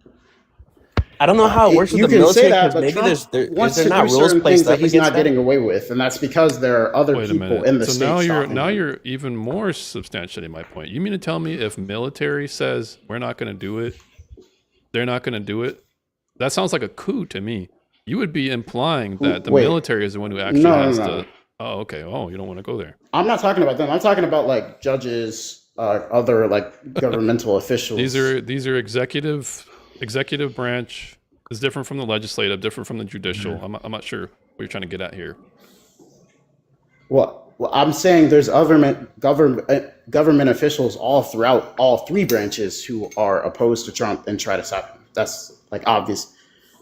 I don't know how it works with You the can military say that, because but maybe Trump is wants there to not do rules certain placed things that up he's against not that? getting away with, and that's because there are other Wait a people minute. in the So state now stopping them. you're even more substantiating my point. You mean to tell me if military says we're not going to do it, they're not going to do it? That sounds like a coup to me. You would be implying that the Wait. military is the one who actually No, has no, no. to. Oh, okay. Oh, you don't want to go there. I'm not talking about them. I'm talking about like judges, other like governmental officials. These are executive branch is different from the legislative, different from the judicial. I'm not sure what you're trying to get at here. Well, I'm saying there's government officials all throughout all three branches who are opposed to Trump and try to stop him. That's like obvious.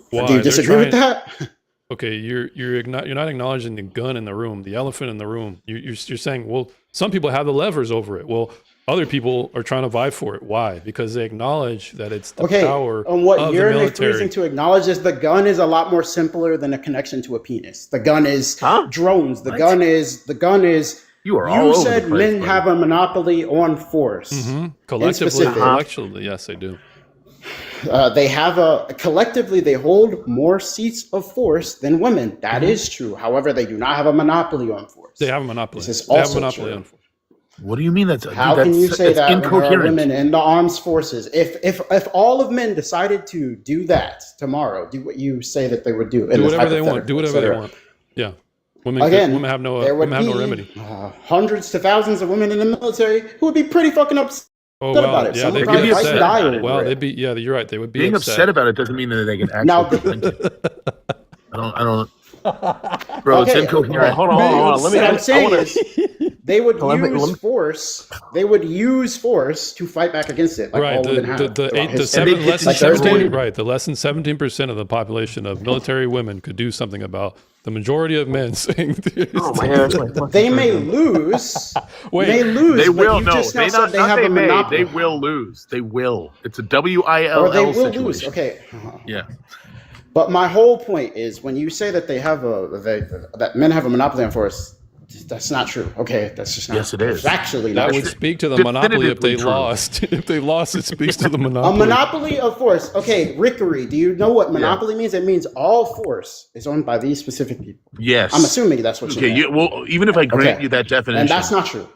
Why? Do you They're disagree with trying- that? Okay, you're not acknowledging the gun in the room, the elephant in the room. You're saying, well, some people have the levers over it. Well, other people are trying to vie for it. Why? Because they acknowledge that it's the Okay, power and what of you're the military. refusing to acknowledge is the gun is a lot more simpler than a connection to a penis. The gun is drones. The gun is. You are all over said the place, men buddy. have a monopoly on force. Collectively, specific. collectively, yes, they do. They have collectively they hold more seats of force than women. That is true. However, they do not have a monopoly on force. They have a monopoly. This is They have a also monopoly true. on force. What do you mean that's How dude, can you say that's that when there are incoherent? women in the armed forces? If all of men decided to do that tomorrow, do what you say that they would do. in Do this whatever they want. hypothetical, Do whatever they etc. want. Yeah. Women have no there would be remedy. Hundreds to thousands of women in the military who would be pretty fucking upset about it. Yeah, Some they'd would be probably fight and upset. die over Well, it. they'd be. Yeah, you're right. They would be Being upset about it doesn't mean that they can actually Now, prevent it. I don't. Bro, it's Okay, incoherent. Hold on. What I'm saying is they would Let me- use force. They would use force to fight back against it, like Right, all the women have. the throughout eight, the history. seven, less than Like there's 17, one- right? The less than 17% of the population of military women could do something about the majority of men saying. Oh my God. They may lose. Wait, may lose. They but will. you No, just now they said not. they Not have they a may. monopoly. They will lose. They will. It's a WILL Or they will situation. lose. Okay. Yeah. But my whole point is when you say that that men have a monopoly on force, that's not true. Okay, that's just not. Yes, it is. It's actually that not would true. speak to the monopoly if they Definitively true. lost. If they lost, it speaks to the A monopoly. monopoly of force. Okay, Rickery, do you know what monopoly means? It means all force is owned by these specific people. Yes. I'm assuming that's what you Okay. meant. Well, even if I grant Okay. you that definition, And that's not true.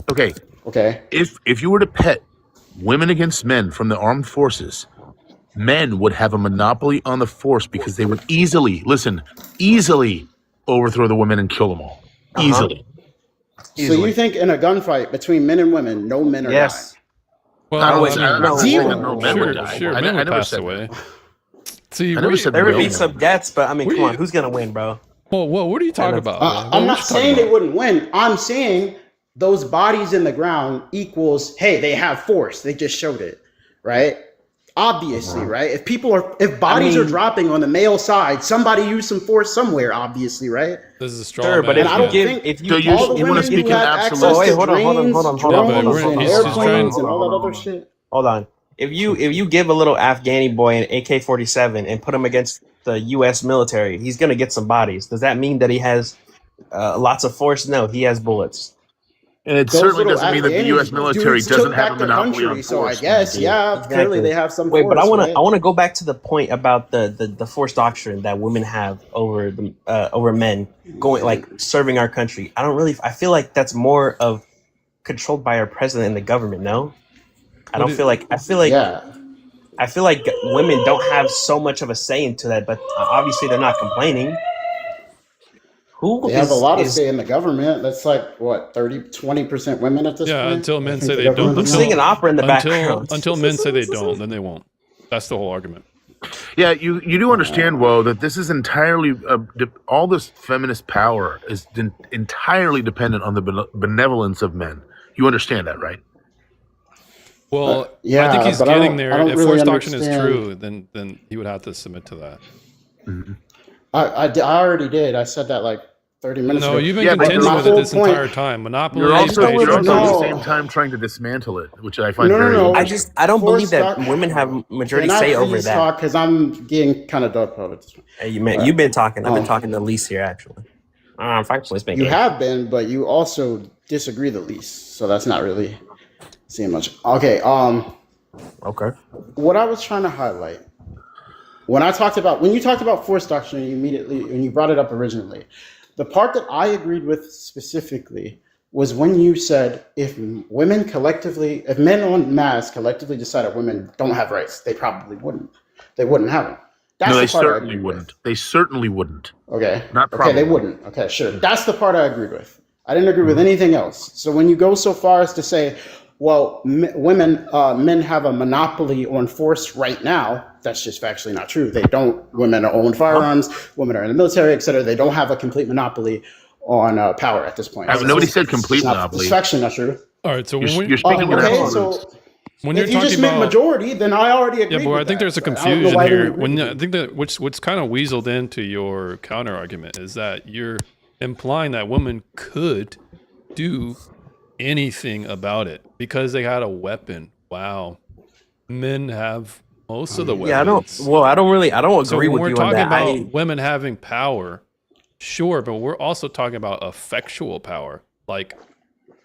okay. Okay. If you were to pit women against men from the armed forces, men would have a monopoly on the force because they would easily overthrow the women and kill them all. Easily. So you think in a gunfight between men and women, no men are Yes. Well, I don't I say- mean, I'm not saying that no men would sure, die. sure, I men would never pass said away. that. See, I never said There would be will. some deaths, but I mean, What come are on, you- who's gonna win, bro? Well, what are you talking about? man? I'm What not you talking saying they about? wouldn't win. I'm saying those bodies in the ground equals, hey, they have force. They just showed it, right? Obviously, right? If bodies are dropping on the male side, somebody used some force somewhere, obviously, right? This is a straw Sure, man. but if And I you don't give, think if you, So you- all the you wanna women speak who in have access absolutes? Oh, wait, to hold on. drones and Yeah, but we're- he's just trying- airplanes and all that other shit. hold on. If you give a little Afghani boy an AK-47 and put him against the U.S. military, he's gonna get some bodies. Does that mean that he has lots of force? No, he has bullets. And it Those certainly little doesn't mean that the Afghani U.S. military dudes doesn't took have back a their monopoly country, on so I force. guess, yeah, Exactly. clearly they have some Wait, force. but I right? want to go back to the point about the force doctrine that women have over the over men going like serving our country. I feel like that's more of controlled by our president and the government. No, I don't feel like Yeah. I feel like women don't have so much of a say into that, but obviously they're not complaining. Who They have a lot of is- say in the government. That's like what 20% women at this Yeah, point. until I men think say the they don't. government- I'm singing opera in the background. Until men say they don't, then they won't. That's the whole argument. Yeah, you do understand, Woe, that this is entirely all this feminist power is entirely dependent on the benevolence of men. You understand that, right? Well, yeah, I think he's but I getting don't- there. I don't If really force doctrine is understand. true, then he would have to submit to that. I already did. I said that like 30 minutes No, ago. you've been Yeah, but contending my with it whole this point. entire time. Monopoly you're and also No, you're also at the no, same time trying to dismantle it, which I find no, very no, I no. interesting. don't believe Forced that doc. women have majority Can I say over please that. talk? Because I'm getting kind of dark about it. Hey, Right. you've been talking. I've been Um, talking the least here, actually. Factually you speaking. have been, but you also disagree the least. So that's not really saying much. Okay. Okay. What I was trying to highlight when you talked about forced doctrine, you immediately when you brought it up originally, the part that I agreed with specifically was when you said if men en masse collectively decided women don't have rights, they probably wouldn't. They wouldn't have them. That's No, they the part I certainly agreed wouldn't. with. They certainly wouldn't. Okay. Not Okay, probably. they wouldn't. Okay, sure. That's the part I agreed with. I didn't agree with anything else. So when you go so far as to say, well, men have a monopoly on force right now, that's just factually not true. They don't. Women own firearms. Women are in the military, etc. They don't have a complete monopoly on power at this point. Nobody said complete monopoly. It's factually not true. All right, so You're speaking in Okay, absolutes. so when you're if you talking just meant about majority, then I already agreed yeah, but with I think that. there's a I don't know confusion why I didn't here. agree When with I think that what's kind of weaseled into your counter argument is that you're implying that women could do anything about it because they had a weapon. Wow, men have most of the weapons. Yeah, I don't So agree when with we're you on talking that. about women having power, sure, but we're also talking about effectual power. Like,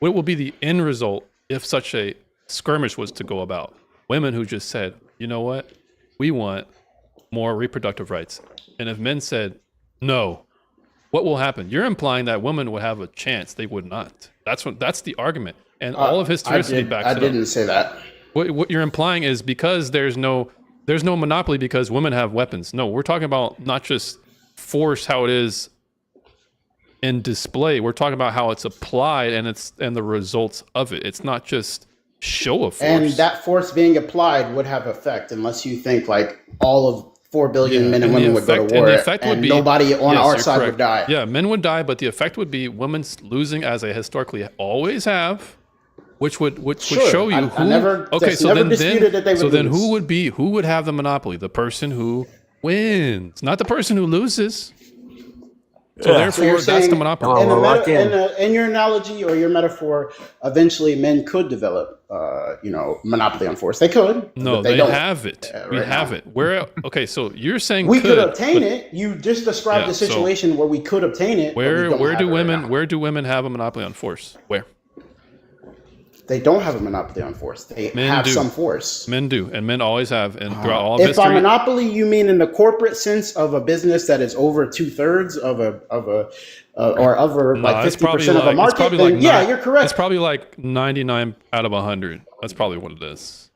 what will be the end result if such a skirmish was to go about? Women who just said, you know what, we want more reproductive rights. And if men said, no, what will happen? You're implying that women would have a chance. They would not. That's the argument. And all of historicity backs it up. I didn't say that. What you're implying is because there's no monopoly because women have weapons. No, we're talking about not just force how it is in display. We're talking about how it's applied and the results of it. It's not just show of force. And that force being applied would have effect unless you think like all of 4 billion men and women would go to war and nobody on our side would die. Yeah, men would die, but the effect would be women losing as they historically always have, which would Sure. show you who. Disputed that they would lose. Who would have the monopoly? The person who wins, not the person who loses. So therefore, you're that's the saying monopoly. In your analogy or your metaphor, eventually men could develop, monopoly on force. They could. No, but they don't. have it. We have it. Okay, so you're saying We could but- obtain it. You just described Yeah, a so situation where we could obtain it. but we don't Where have do it right women now. where do women have a monopoly on force? Where? They don't have a monopoly on force. They Men have do. some force. Men do, and men always have, and throughout all of If by history. monopoly you mean in the corporate sense of a business that is over 2/3 of a or over No, like it's 50% of a it's market, probably then like yeah, ni- you're correct. It's probably like 99 out of 100. That's probably what it is.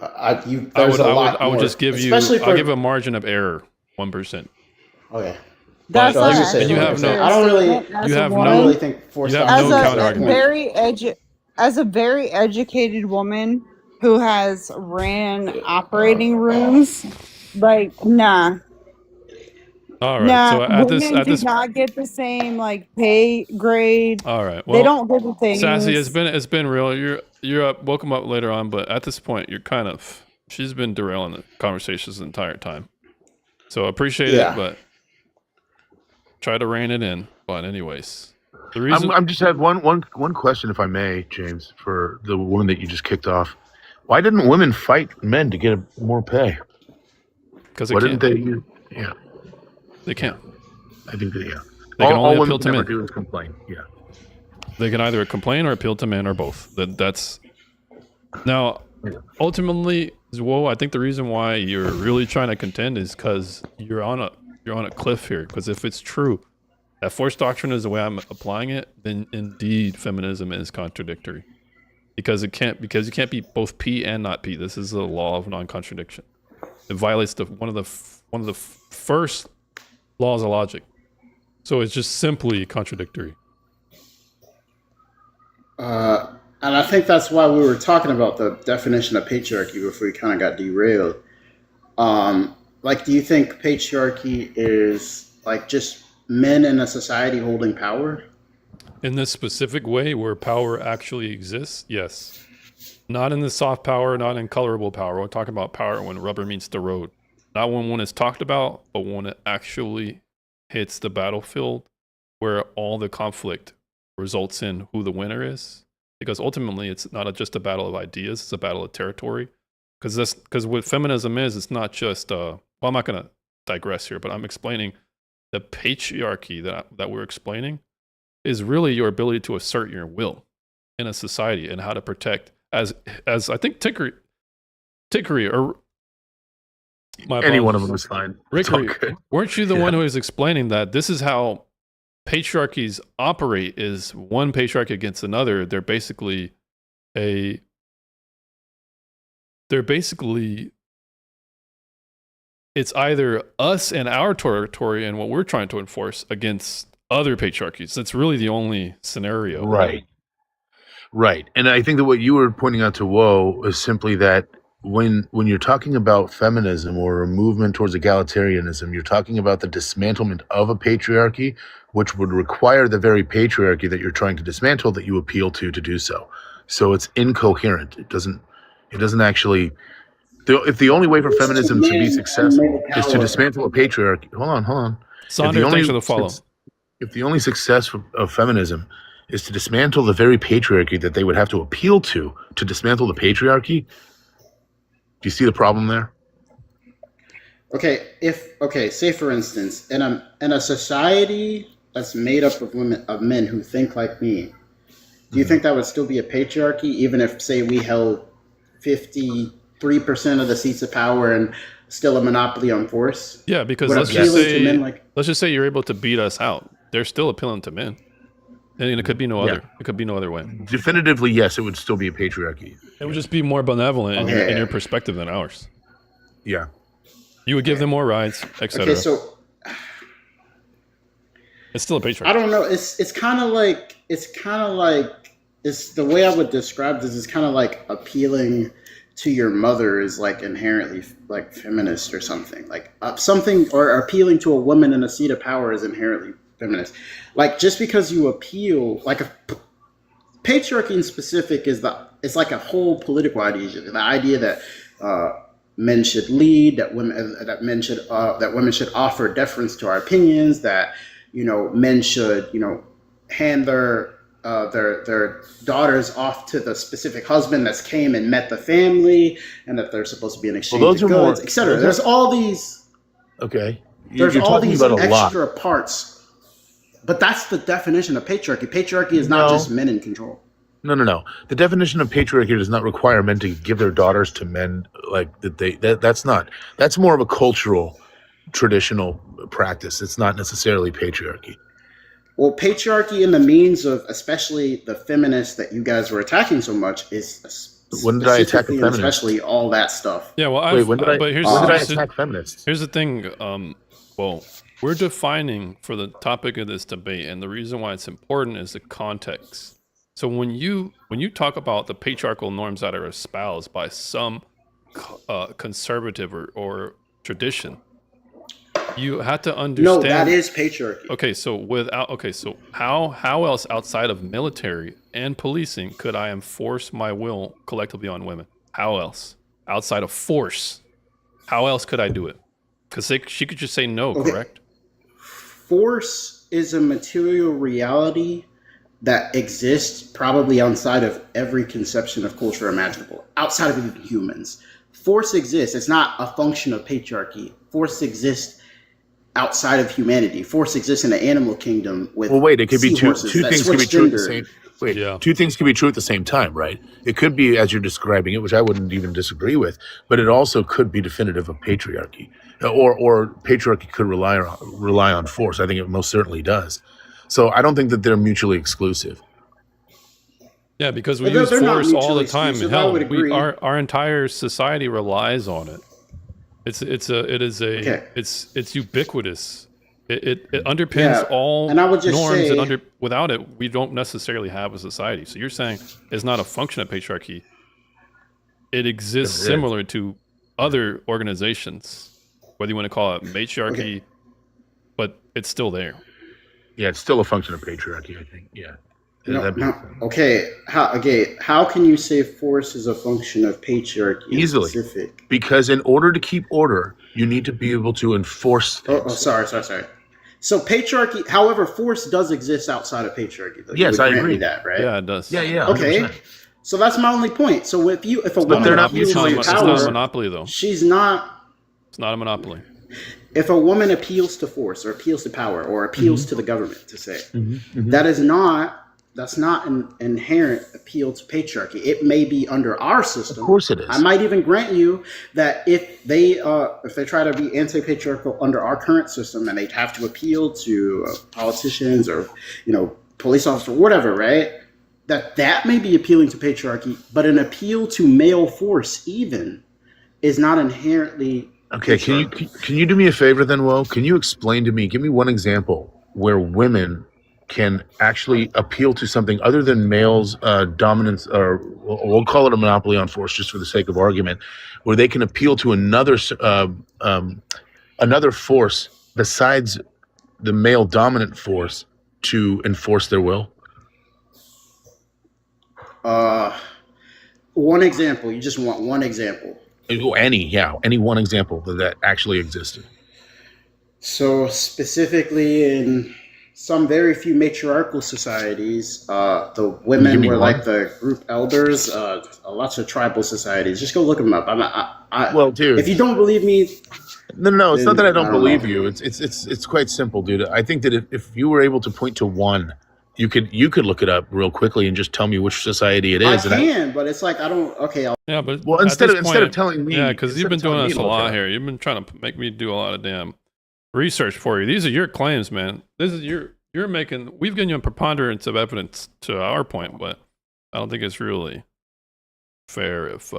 I there's a lot would more, just give you. especially I'll for- give a margin of error 1%. Okay. That's But not you actually have fair. no. I don't really. As You a have woman- I don't no. really think force You have dominance no is counter the argument. As a very educated woman who has ran operating rooms, like nah. All right. Nah, So at women this do not get the same like pay grade. All right. They Well, don't get the things. Sassy, it's been real. You're up. Welcome up later on, but at this point, you're kind of. She's been derailing the conversations the entire time. So I appreciate Yeah. it, but try to rein it in. But anyways, the reason I'm just have one question, if I may, James, for the woman that you just kicked off. Why didn't women fight men to get more pay? because they Why can't. didn't they? Yeah, They can't. I think that, yeah. They can only all appeal women to can ever men. do is complain. Yeah. They can either complain or appeal to men or both. That's now ultimately, whoa, I think the reason why you're really trying to contend is because you're on a cliff here. Because if it's true that force doctrine is the way I'm applying it, then indeed feminism is contradictory. Because you can't be both P and not P. This is the law of non-contradiction. It violates one of the first laws of logic. So it's just simply contradictory. And I think that's why we were talking about the definition of patriarchy before we kind of got derailed. Do you think patriarchy is like just men in a society holding power? In this specific way where power actually exists, yes. Not in the soft power, not in colorable power. We're talking about power when rubber meets the road. Not when it's talked about, but when it actually hits the battlefield, where all the conflict results in who the winner is, because ultimately it's not just a battle of ideas, it's a battle of territory. Because what feminism is, it's not just well, I'm not going to digress here, but I'm explaining the patriarchy that we're explaining is really your ability to assert your will in a society and how to protect, as I think Tickery or any one of them is fine. Rickery, weren't you the one who was explaining that this is how patriarchies operate? Is one patriarchy against another? They're basically it's either us and our territory and what we're trying to enforce against other patriarchies. That's really the only scenario. Right. And I think that what you were pointing out to Woe is simply that when you're talking about feminism or a movement towards egalitarianism, you're talking about the dismantlement of a patriarchy, which would require the very patriarchy that you're trying to dismantle that you appeal to do so. So it's incoherent. It doesn't actually. If the only way for feminism to be successful is to dismantle a patriarchy, hold on. Sonder, thanks for the follow. If the only success of feminism is to dismantle the very patriarchy that they would have to appeal to dismantle the patriarchy, do you see the problem there? Say for instance, in a society that's made up of men who think like me, do you think that would still be a patriarchy, even if, say, we held 53% of the seats of power and still a monopoly on force? Yeah, because let's just say you're able to beat us out. They're still appealing to men. And it could be no other. It could be no other way. Definitively, yes, it would still be a patriarchy. It would just be more benevolent in your perspective than ours. Yeah. You would give them more rights, etc. Okay, so it's still a patriarchy. I don't know. It's kind of like the way I would describe this is kind of like appealing to your mother is like inherently like feminist or something. Like or appealing to a woman in a seat of power is inherently feminist. Like just because you appeal, like a patriarchy in specific it's like a whole political ideology. The idea that men should lead, that women should offer deference to our opinions, that men should hand their daughters off to the specific husband that's came and met the family, and that they're supposed to be an exchange of goods, etc. There's all these. Okay. There's all these extra parts. But that's the definition of patriarchy. Patriarchy is not just men in control. No. The definition of patriarchy does not require men to give their daughters to men like that. That's more of a cultural, traditional practice. It's not necessarily patriarchy. Well, patriarchy in the means of, especially the feminists that you guys were attacking so much, is when did I attack a feminist? Especially all that stuff. Yeah, well, when did I attack feminists? Here's the thing. Well, we're defining for the topic of this debate, and the reason why it's important is the context. So when you talk about the patriarchal norms that are espoused by some conservative or tradition, you have to understand. No, that is patriarchy. Okay, so how else outside of military and policing could I enforce my will collectively on women? How else outside of force? How else could I do it? Because she could just say no, correct? Force is a material reality that exists probably outside of every conception of culture imaginable, outside of even humans. Force exists. It's not a function of patriarchy. Force exists outside of humanity. Force exists in the animal kingdom with it could be two things could be true at the same. Two things can be true at the same time, right? It could be as you're describing it, which I wouldn't even disagree with, but it also could be definitive of patriarchy, or patriarchy could rely on force. I think it most certainly does. So I don't think that they're mutually exclusive. Yeah, because we use force all the time. Hell, our entire society relies on it. It's ubiquitous. It underpins all and I would just norms, say, and without it, we don't necessarily have a society. So you're saying it's not a function of patriarchy. It exists similar to other organizations, whether you want to call it matriarchy, but it's still there. Yeah, it's still a function of patriarchy, I think. Yeah. How can you say force is a function of patriarchy? Easily. Because in order to keep order, you need to be able to enforce things. Sorry. So patriarchy, however, force does exist outside of patriarchy. Though. Yes, You I would grant me agree. that, right? Yeah, it does. Yeah. Okay. 100%. So that's my only point. So if a But woman they're not appeals mutually to It's not a power, monopoly, though. she's not. It's not a monopoly. If a woman appeals to force or appeals to power or appeals to the government, to say Mm-hmm. that's not an inherent appeal to patriarchy. It may be under our system. Of course it is. I might even grant you that if they try to be anti-patriarchal under our current system, and they'd have to appeal to politicians or police officers or whatever, right? That may be appealing to patriarchy, but an appeal to male force even is not inherently Okay, can you do me a favor then, Will? Can you explain to me, give me one example where women can actually appeal to something other than males' dominance, or we'll call it a monopoly on force just for the sake of argument, where they can appeal to another force besides the male dominant force to enforce their will? One example. You just want one example. Any one example that actually existed. So specifically in some very few matriarchal societies, the women were like the group elders. Lots of tribal societies. Just go look them up. Well, dude, if you don't believe me, no, it's not that I don't believe know. you. It's quite simple, dude. I think that if you were able to point to one, you could look it up real quickly and just tell me which society it is. I can, but it's like I don't. Okay, Yeah, but Well, at instead this of point- telling me, yeah, because you've been instead of doing telling this me a to look lot it up. here. You've been trying to make me do a lot of damn research for you. These are your claims, man. This is you're making. We've given you a preponderance of evidence to our point, but I don't think it's really fair if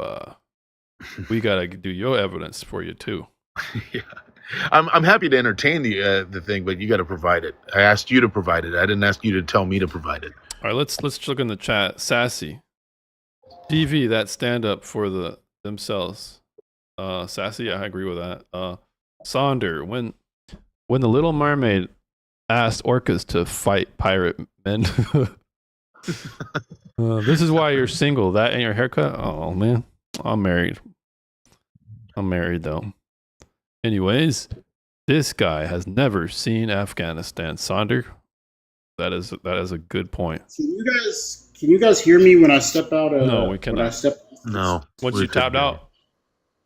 we gotta do your evidence for you too. Yeah. I'm happy to entertain the thing, but you got to provide it. I asked you to provide it. I didn't ask you to tell me to provide it. All right, let's look in the chat. Sassy, DV, that stand up for themselves. Sassy, I agree with that. Sonder, when the Little Mermaid asked orcas to fight pirate men. This is why you're single. That and your haircut. Oh man, I'm married. I'm married though. Anyways, this guy has never seen Afghanistan. Sonder, that is a good point. Can you guys hear me when I step out? No, we cannot. No. Once you tapped out,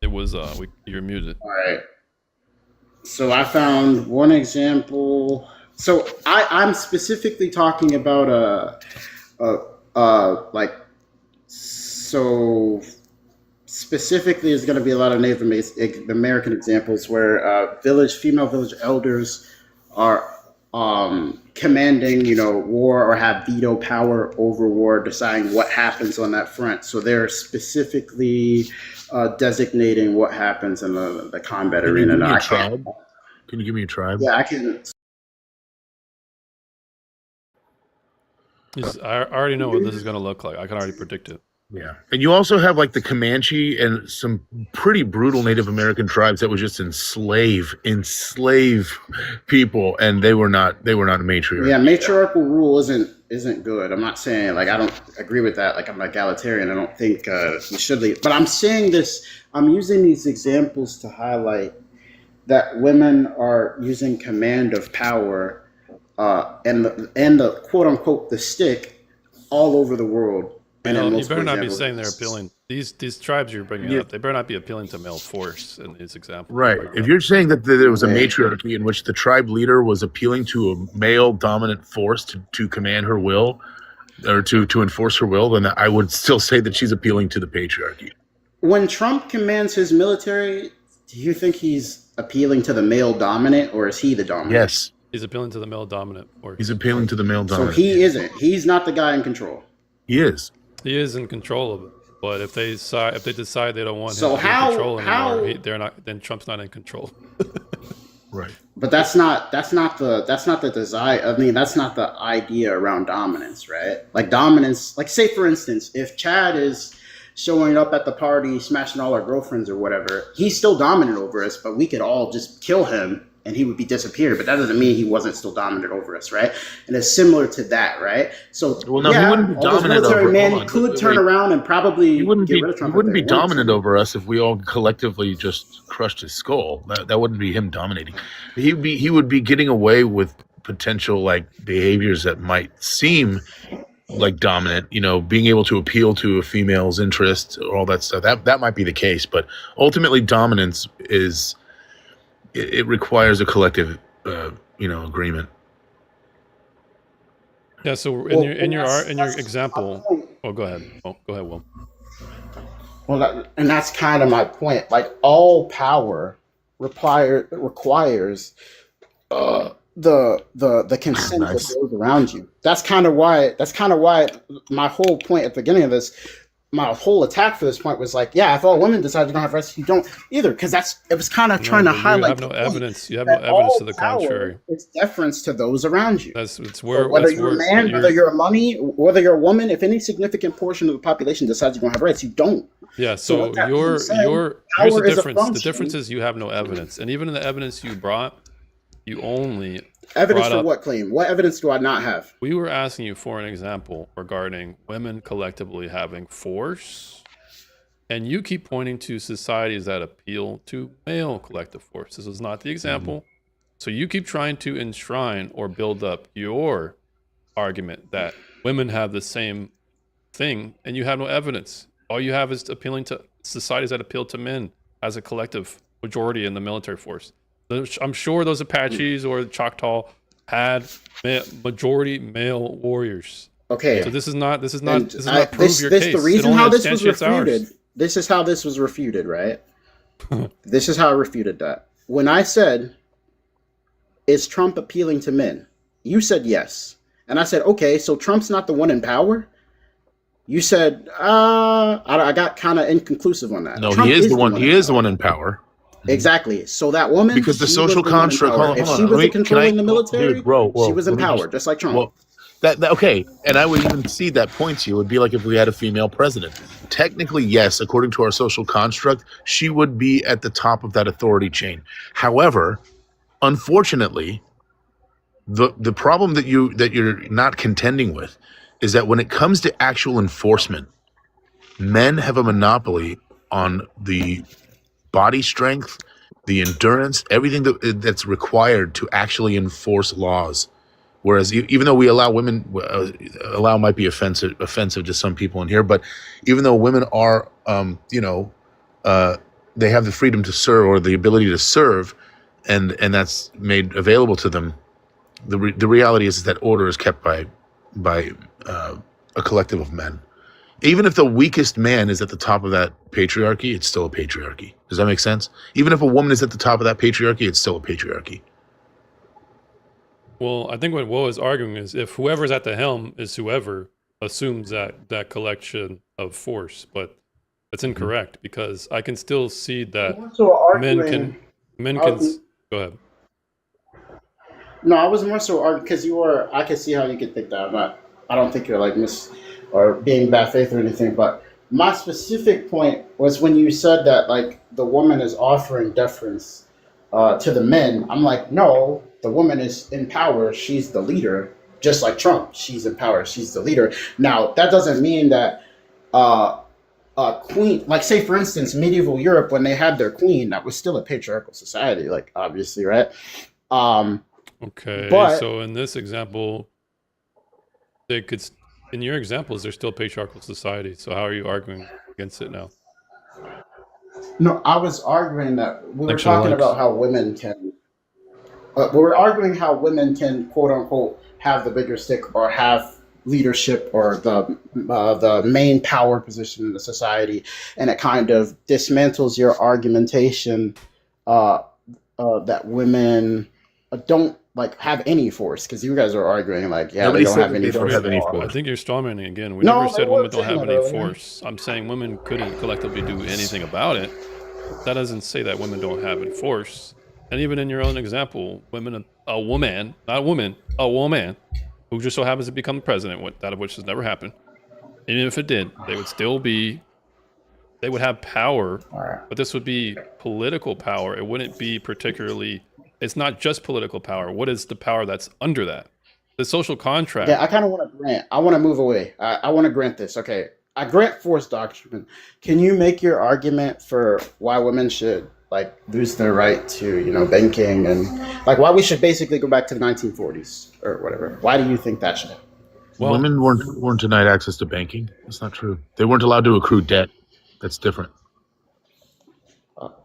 it was you're muted. All right. So I found one example. So I'm specifically talking about specifically is going to be a lot of Native American examples where female village elders are commanding, war or have veto power over war, deciding what happens on that front. So they're specifically designating what happens in the combat arena. Can you give me a tribe? Yeah, I can. I already know what this is going to look like. I can already predict it. Yeah. And you also have like the Comanche and some pretty brutal Native American tribes that would just enslave people, and they were not a matriarch. Yeah, matriarchal rule isn't good. I'm not saying I don't agree with that. I'm an egalitarian. I don't think we should leave. But I'm saying this. I'm using these examples to highlight that women are using command of power and the quote unquote the stick all over the world. You better not be saying they're appealing. These tribes you're bringing up, they better not be appealing to male force in these examples. Right. If you're saying that there was a matriarchy in which the tribe leader was appealing to a male dominant force to command her will or to enforce her will, then I would still say that she's appealing to the patriarchy. When Trump commands his military, do you think he's appealing to the male dominant, or is he the dominant? Yes. He's appealing to the male dominant. He's appealing to the male dominant. So he isn't. He's not the guy in control. He is. He is in control of it. But if they decide they don't want him So to be in control anymore, they're not. Then Trump's not in control. Right. But that's not the desire. I mean, that's not the idea around dominance, right? Like dominance. Like say for instance, if Chad is showing up at the party, smashing all our girlfriends or whatever, he's still dominant over us. But we could all just kill him and he would be disappeared, but that doesn't mean he wasn't still dominant over us, right? And it's similar to that, right? So Well, no, he wouldn't be all those dominant military over. men Hold on, could turn wait. around and probably He wouldn't get be. rid of He Trump if wouldn't they be wanted dominant to. over us if we all collectively just crushed his skull. That wouldn't be him dominating. He would be getting away with potential like behaviors that might seem like dominant, you know, being able to appeal to a female's interest, all that stuff. That might be the case, but ultimately, dominance is it requires a collective, agreement. Yeah. So Well, in your that's example, oh, go ahead. Oh, go ahead, Will. well, and that's kind of my point. Like all power requires the consent of Nice. those around you. That's kind of why my whole point at the beginning of this, my whole attack for this point was like, yeah, if all women decide you don't have rights, you don't either, because it was kind of No, trying to but you highlight have the no point evidence. You have no that evidence all to the power contrary. is deference to those around you. It's So where whether that's you're a where man, whether you're a money, whether you're a woman, if any significant portion of the population decides you don't have rights, you don't. Yeah, So so with that being said, here's the power is a difference. The function. difference is you have no evidence. And even in the evidence you brought, you only Evidence brought for up what claim? What evidence do I not have? we were asking you for an example regarding women collectively having force, and you keep pointing to societies that appeal to male collective force. This is not the example. So you keep trying to enshrine or build up your argument that women have the same thing, and you have no evidence. All you have is appealing to societies that appeal to men as a collective majority in the military force. I'm sure those Apaches or the Choctaw had majority male warriors. Okay. So this is not And prove your case. the It reason only how this was substantiates ours. refuted. This is how this was refuted, right? This is how I refuted that. When I said, "Is Trump appealing to men?" You said yes, and I said, "Okay, so Trump's not the one in power." You said, I got kind of inconclusive on that. No, Trump he is the one. in He is the one in power. Exactly. So that woman, Because the she was social the one in construct. power. Hold on, If hold she on. was Let me- controlling the military, dude, bro, she was in let me power, just like Trump. Well, that okay, and I would even see that point to you. It would be like if we had a female president. Technically, yes, according to our social construct, she would be at the top of that authority chain. However, unfortunately, the problem that you're not contending with is that when it comes to actual enforcement, men have a monopoly on the body strength, the endurance, everything that's required to actually enforce laws. Whereas even though we allow women, allow might be offensive to some people in here, but even though women are, they have the freedom to serve or the ability to serve, and that's made available to them. The reality is that order is kept by a collective of men. Even if the weakest man is at the top of that patriarchy, it's still a patriarchy. Does that make sense? Even if a woman is at the top of that patriarchy, it's still a patriarchy. Well, I think what Woe is arguing is if whoever's at the helm is whoever assumes that collection of force, but that's incorrect because I can still see that men can go ahead. No, I was more so arguing because I could see how you could think that. I don't think you're like or being bad faith or anything, but my specific point was when you said that like the woman is offering deference to the men. I'm like, no, the woman is in power. She's the leader, just like Trump. She's in power. She's the leader. Now, that doesn't mean that queen, like say for instance, medieval Europe, when they had their queen, that was still a patriarchal society, like obviously, right? Okay, But so in this example, they could, in your examples, they're still patriarchal society. So how are you arguing against it now? no, I was arguing that we were Thanks for the talking likes. about how women can. We were arguing how women can quote unquote have the bigger stick or have leadership or the main power position in the society, and it kind of dismantles your argumentation that women don't like have any force, because you guys are arguing like, yeah, Nobody they don't said have that any they don't force have at any all. force. I think you're strawmanning again. We No, never they said women weren't don't saying have that any earlier. force. I'm saying women couldn't collectively do anything about it. That doesn't say that women don't have any force. And even in your own example, a woman, who just so happens to become president, that of which has never happened. Even if it did, they would have power, but this would be political power. It wouldn't be particularly it's not just political power. What is the power that's under that? The social contract. Yeah, I kind of want to grant. I want to move away. I want to grant this. Okay, I grant forced doctrine. Can you make your argument for why women should like lose their right to, you know, banking, and like why we should basically go back to the 1940s or whatever? Why do you think that should happen? Well, women weren't denied access to banking. That's not true. They weren't allowed to accrue debt. That's different.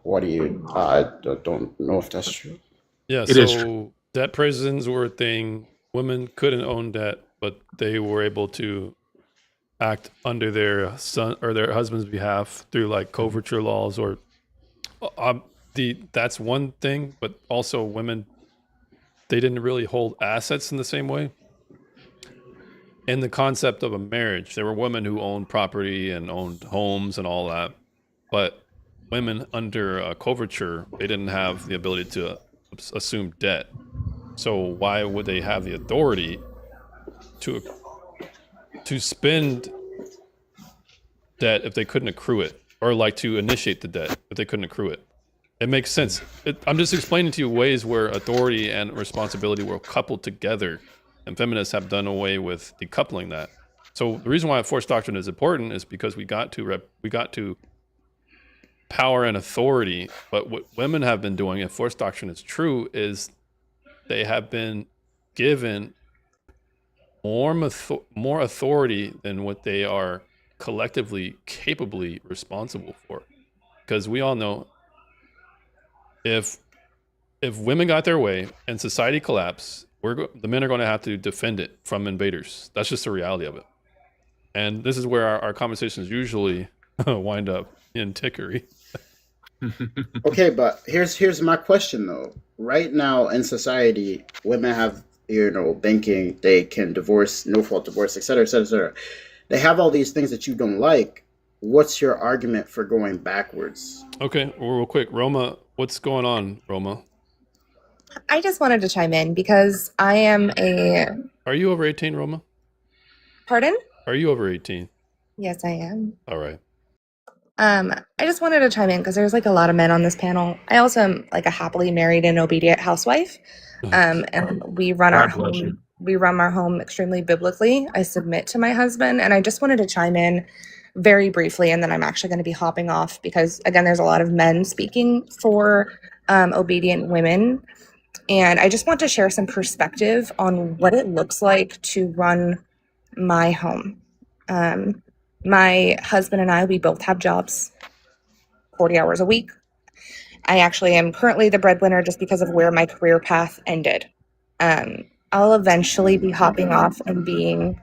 What do you? I don't know if that's true. Yeah, It is true. debt prisons were a thing. Women couldn't own debt, but they were able to act under their son or their husband's behalf through like coverture laws or that's one thing, but also women, they didn't really hold assets in the same way. In the concept of a marriage, there were women who owned property and owned homes and all that, but women under coverture, they didn't have the ability to assume debt. So why would they have the authority to spend debt if they couldn't accrue it, or like to initiate the debt if they couldn't accrue it? It makes sense. I'm just explaining to you ways where authority and responsibility were coupled together, and feminists have done away with decoupling that. So the reason why forced doctrine is important is because we got to power and authority. But what women have been doing, if forced doctrine is true, is they have been given more authority than what they are collectively capably responsible for. Because we all know if women got their way and society collapsed, the men are going to have to defend it from invaders. That's just the reality of it. And this is where our conversations usually wind up in tickery. Okay, but here's my question though. Right now in society, women have, you know, banking, they can divorce, no fault divorce, et cetera, et cetera, et cetera. They have all these things that you don't like. What's your argument for going backwards? Okay, well, real quick, Roma, what's going on, Roma? I just wanted to chime in because I am a... Are you over 18, Roma? Pardon? Are you over 18? Yes, I am. All right. I just wanted to chime in because there's like a lot of men on this panel. I also am like a happily married and obedient housewife. And we run our home. We run our home extremely biblically. I submit to my husband, and I just wanted to chime in very briefly, and then I'm actually going to be hopping off because again, there's a lot of men speaking for obedient women. And I just want to share some perspective on what it looks like to run my home. My husband and I, we both have jobs, 40 hours a week. I actually am currently the breadwinner just because of where my career path ended. I'll eventually be hopping off and being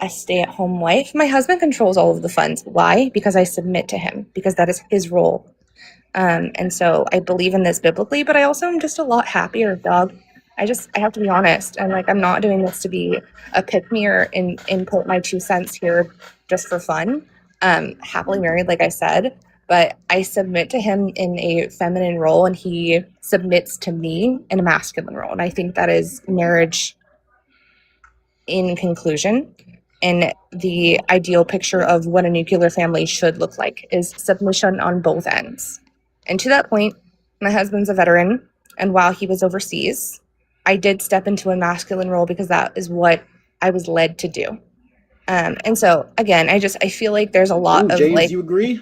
a stay-at-home wife. My husband controls all of the funds. Why? Because I submit to him, because that is his role. And so I believe in this biblically, but I also am just a lot happier, dog. I have to be honest. And like, I'm not doing this to be a pick-me or input my 2 cents here just for fun. Happily married, like I said, but I submit to him in a feminine role and he submits to me in a masculine role. And I think that is marriage in conclusion. And the ideal picture of what a nuclear family should look like is submission on both ends. And to that point, my husband's a veteran, and while he was overseas, I did step into a masculine role because that is what I was led to do. And so again, I feel like there's a lot of James, like. you agree?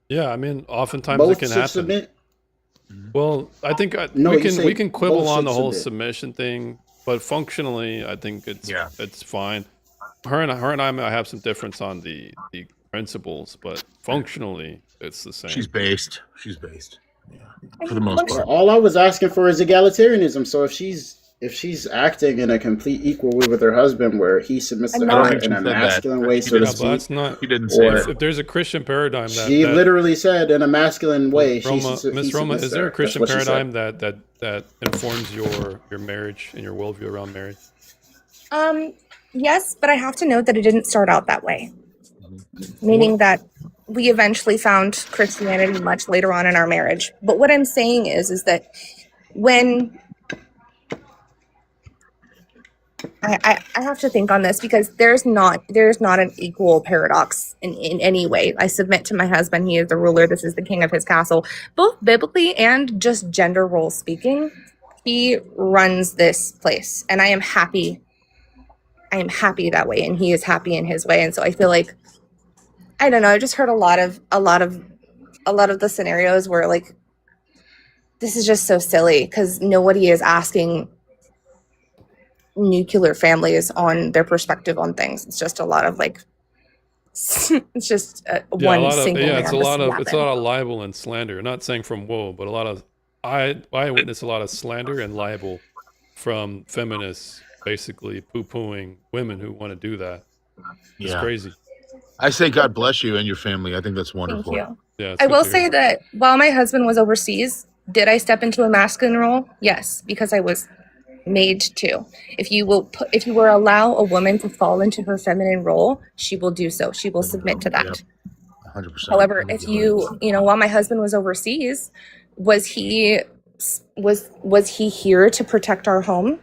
Yeah, I mean, oftentimes Both it can should happen. submit? Well, I think No, you say we can quibble both on should the whole submit. submission thing, but functionally, I think it's fine. Her and I might have some difference on the principles, but functionally, it's the same. She's based. Yeah, for the most part. All I was asking for is egalitarianism. So if she's acting in a complete equal way with her husband, where he submits to her in a masculine way, so to Yeah, but that's speak, not. He didn't say or If there's a Christian paradigm that she literally said in a masculine way, Miss Roma, is there a Christian That's what she said. paradigm that informs your marriage and your worldview around marriage? Yes, but I have to note that it didn't start out that way. Meaning that we eventually found Christianity much later on in our marriage. But what I'm saying is that when I have to think on this because there's not an equal paradox in any way. I submit to my husband, he is the ruler, this is the king of his castle. Both biblically and just gender role speaking, he runs this place and I am happy that way and he is happy in his way. And so I feel like, I don't know, I just heard a lot of the scenarios where like this is just so silly because nobody is asking nuclear families on their perspective on things. It's just a lot of like it's just one single man. It's a lot of libel and slander. I'm not saying from Whoa, but a lot of I witness a lot of slander and libel from feminists basically poo-pooing women who want to do that. It's crazy. I say God bless you and your family. I think that's wonderful. Thank you. Yeah, I will say that while my husband was overseas, did I step into a masculine role? Yes, because I was made to. If you will allow a woman to fall into her feminine role, she will do so. She will submit to that. 100%. However, if while my husband was overseas, was he here to protect our home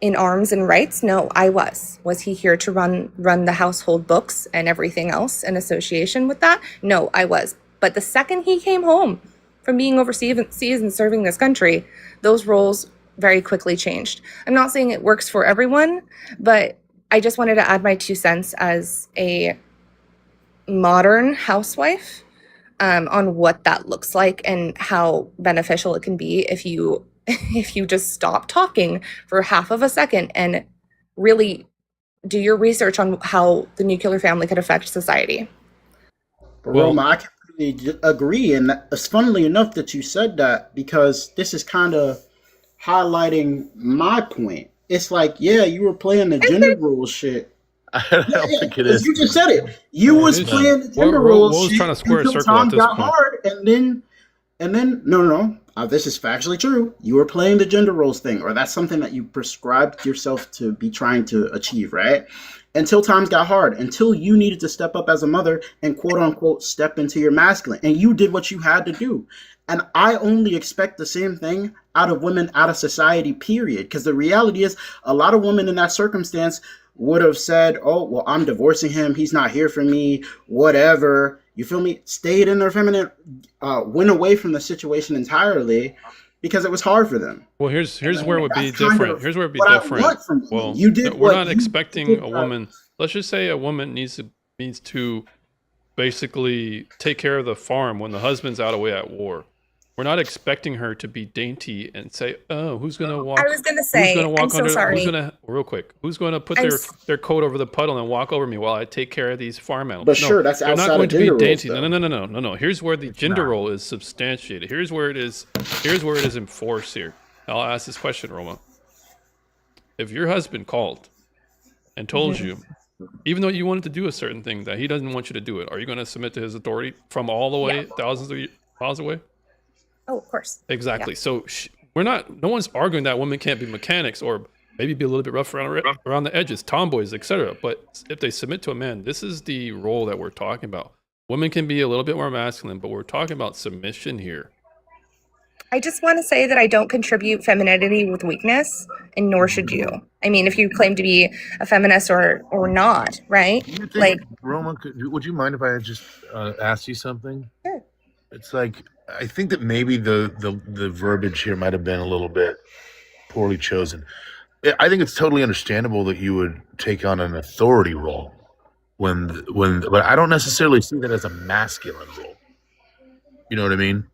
in arms and rights? No, I was. Was he here to run the household books and everything else in association with that? No, I was. But the second he came home from being overseas and serving this country, those roles very quickly changed. I'm not saying it works for everyone, but I just wanted to add my 2 cents as a modern housewife on what that looks like and how beneficial it can be if you just stop talking for half of a second and really do your research on how the nuclear family could affect society. Roma, I completely agree, and it's funnily enough that you said that because this is kind of highlighting my point. It's like, yeah, you were playing the gender role shit. I don't think it is. You just said it. You was playing the gender role shit trying to square a until circle at times this got point. hard, and then no. This is factually true. You were playing the gender roles thing, or that's something that you prescribed yourself to be trying to achieve, right? Until times got hard, until you needed to step up as a mother and quote unquote step into your masculine, and you did what you had to do. And I only expect the same thing out of women, out of society, period. Because the reality is a lot of women in that circumstance would have said, oh, well, I'm divorcing him. He's not here for me, whatever. You feel me? Stayed in their feminine, went away from the situation entirely because it was hard for them. Well, here's where it would be different. Here's where it would be different. Well, we're not expecting a woman. Let's just say a woman needs to basically take care of the farm when the husband's out away at war. We're not expecting her to be dainty and say, "Oh, who's gonna walk?" I was gonna say, I'm so sorry. Who's gonna put their coat over the puddle and walk over me while I take care of these farm animals? But sure, that's outside of gender roles. They're not going to be dainty. No. Here's where the gender role is substantiated. Here's where it is enforced. Here, I'll ask this question, Roma. If your husband called and told you, even though you wanted to do a certain thing, that he doesn't want you to do it, are you going to submit to his authority from all the way thousands of miles away? Oh, of course. Exactly. Yeah. So no one's arguing that women can't be mechanics or maybe be a little bit rough around the edges, tomboys, etc. But if they submit to a man, this is the role that we're talking about. Women can be a little bit more masculine, but we're talking about submission here. I just want to say that I don't contribute femininity with weakness, and nor should you. I mean, if you claim to be a feminist or not, right? Like, Roma, would you mind if I just asked you something? Sure. It's like, I think that maybe the verbiage here might have been a little bit poorly chosen. I think it's totally understandable that you would take on an authority role but I don't necessarily see that as a masculine role. You know what I mean?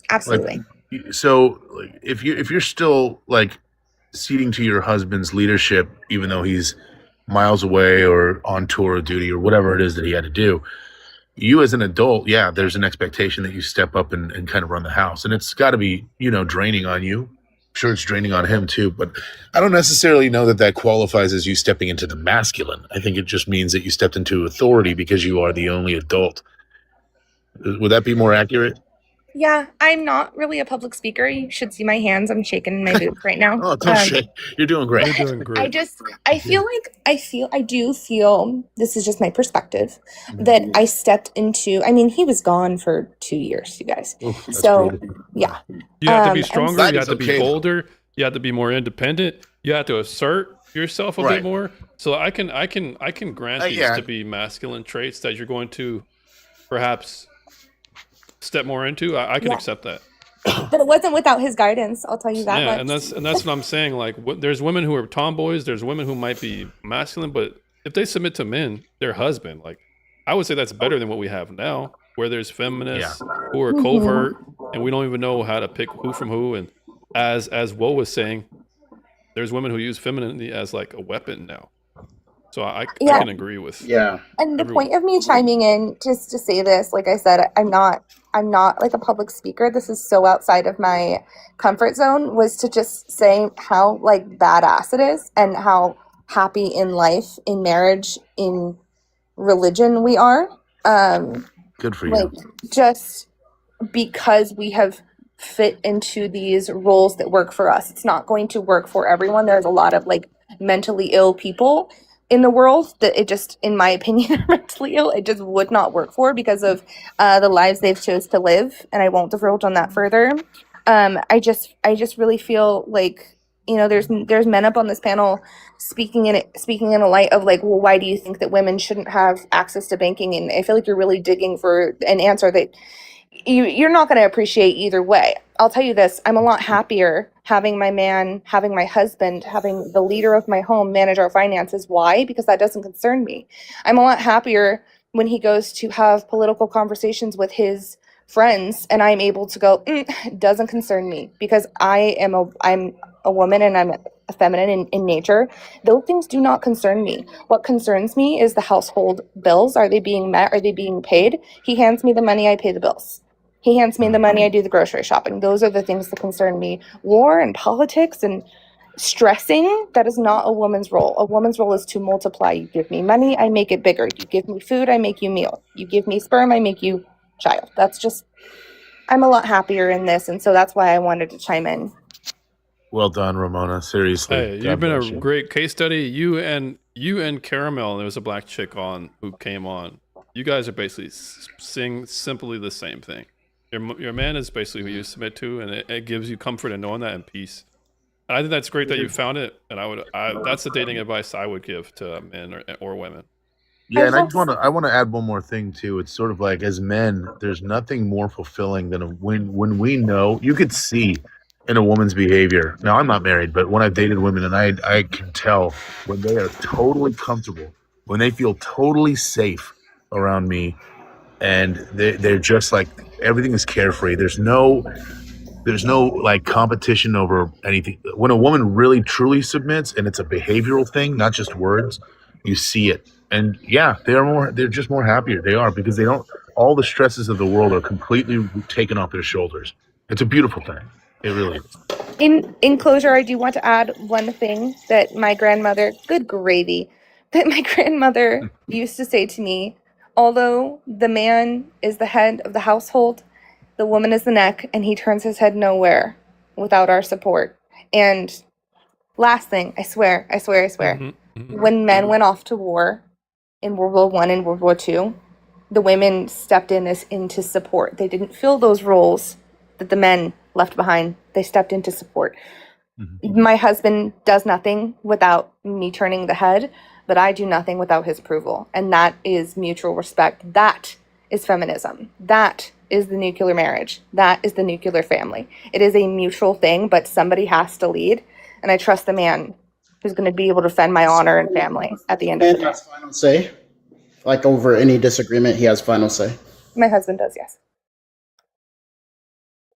Absolutely. So if you're still like ceding to your husband's leadership, even though he's miles away or on tour or duty or whatever it is that he had to do, you as an adult, there's an expectation that you step up and kind of run the house. And it's got to be, draining on you. Sure, it's draining on him too, but I don't necessarily know that qualifies as you stepping into the masculine. I think it just means that you stepped into authority because you are the only adult. Would that be more accurate? Yeah, I'm not really a public speaker. You should see my hands. I'm shaking in my boots right now. Oh, don't shake. You're doing great. You're doing great. I do feel, this is just my perspective, that I stepped into, I mean, he was gone for 2 years, you guys. So, yeah. You have to be stronger. You have to be bolder. You have to be more independent. You have to assert yourself a Right. bit more. So I can grant these yeah. to be masculine traits that you're going to perhaps step more into. I can Yeah. accept that. But it wasn't without his guidance. I'll tell you that Yeah, much. and that's what I'm saying. Like, there's women who are tomboys. There's women who might be masculine, but if they submit to men, their husband, like, I would say that's better than what we have now, where there's feminists who are covert, and we don't even know how to pick who from who. And as Woe was saying, there's women who use femininity as like a weapon now. So I Yeah. can agree with And the everyone. point of me chiming in just to say this, like I said, I'm not like a public speaker. This is so outside of my comfort zone, was to just say how like badass it is and how happy in life, in marriage, in religion we are. Good for Like you. just because we have fit into these roles that work for us. It's not going to work for everyone. There's a lot of like mentally ill people in the world that it just, in my opinion, are mentally ill. It just would not work for because of the lives they've chose to live. And I won't divulge on that further. I just really feel like, you know, there's men up on this panel speaking in a light of like, well, why do you think that women shouldn't have access to banking? And I feel like you're really digging for an answer that you're not going to appreciate either way. I'll tell you this, I'm a lot happier having my man, having my husband, having the leader of my home manage our finances. Why? Because that doesn't concern me. I'm a lot happier when he goes to have political conversations with his friends and I'm able to go, doesn't concern me, because I'm a woman and I'm a feminine in nature. Those things do not concern me. What concerns me is the household bills. Are they being met? Are they being paid? He hands me the money, I pay the bills. He hands me the money, I do the grocery shopping. Those are the things that concern me. War and politics and stressing, that is not a woman's role. A woman's role is to multiply. You give me money, I make it bigger. You give me food, I make you meal. You give me sperm, I make you child. That's just, I'm a lot happier in this, and so that's why I wanted to chime in. Well done, Ramona. Seriously. Hey, you've been a great case study. You and Caramel, there was a black chick who came on. You guys are basically saying simply the same thing. Your man is basically who you submit to, and it gives you comfort in knowing that and peace. And I think that's great that you found it. And that's the dating advice I would give to men or women. Yeah, and I want to add one more thing too. It's sort of like, as men, there's nothing more fulfilling than when we know, you could see in a woman's behavior. Now, I'm not married, but when I've dated women, and I can tell when they are totally comfortable, when they feel totally safe around me, and they're just like, everything is carefree. There's no like competition over anything. When a woman really truly submits, and it's a behavioral thing, not just words, you see it. And yeah, they're just more happier. They are, because they don't, all the stresses of the world are completely taken off their shoulders. It's a beautiful thing. It really is. In closure, I do want to add one thing that my grandmother, good gravy, that my grandmother used to say to me. Although the man is the head of the household, the woman is the neck, and he turns his head nowhere without our support. And last thing, I swear, when men went off to war in World War I and World War II, the women stepped in into support. They didn't fill those roles that the men left behind. They stepped in to support. My husband does nothing without me turning the head, but I do nothing without his approval. And that is mutual respect. That is feminism. That is the nuclear marriage. That is the nuclear family. It is a mutual thing, but somebody has to lead. And I trust the man who's going to be able to defend my honor and family at the end of the day. Has final say. Like, over any disagreement, he has final say. My husband does, yes.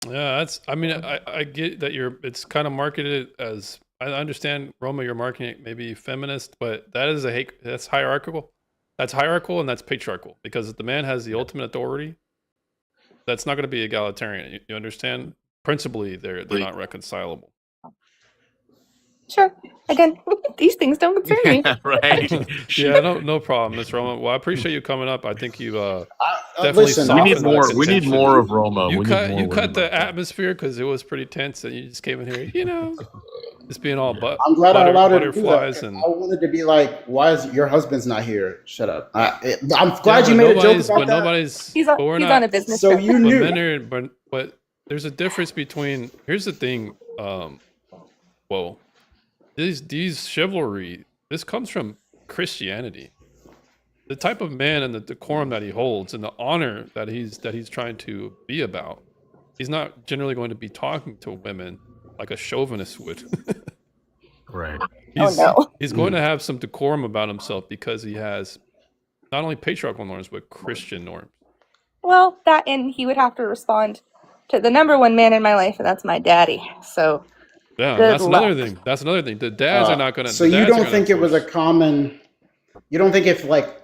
Yeah, I get that it's kind of marketed as, I understand, Roma, you're marketing it maybe feminist, but that's hierarchical. That's hierarchical and that's patriarchal, because the man has the ultimate authority. That's not going to be egalitarian. You understand? Principally, they're not reconcilable. Sure. Again, these things don't concern me. Right. Yeah, no problem, Miss Roma. Well, I appreciate you coming up. I think you definitely listen, we need softened that more. We need tension. more of Roma. You We cut need more you cut women the like that. atmosphere because it was pretty tense, and you just came in here, just being all I'm glad I allowed her to do that. butterflies I and wanted to be like, why is your husband's not here? Shut up. I'm glad you made a joke about that. He's on a business So trip. you knew. But there's a difference between, here's the thing, these chivalry, this comes from Christianity. The type of man and the decorum that he holds and the honor that he's trying to be about. He's not generally going to be talking to women like a chauvinist would. Right. He's going to have some decorum about himself because he has not only patriarchal norms but Christian norms. Well, that, and he would have to respond to the number one man in my life, and that's my daddy. So Yeah, good that's another luck. thing. That's another thing. The dads are not going to. So you don't think it was a common? You don't think if like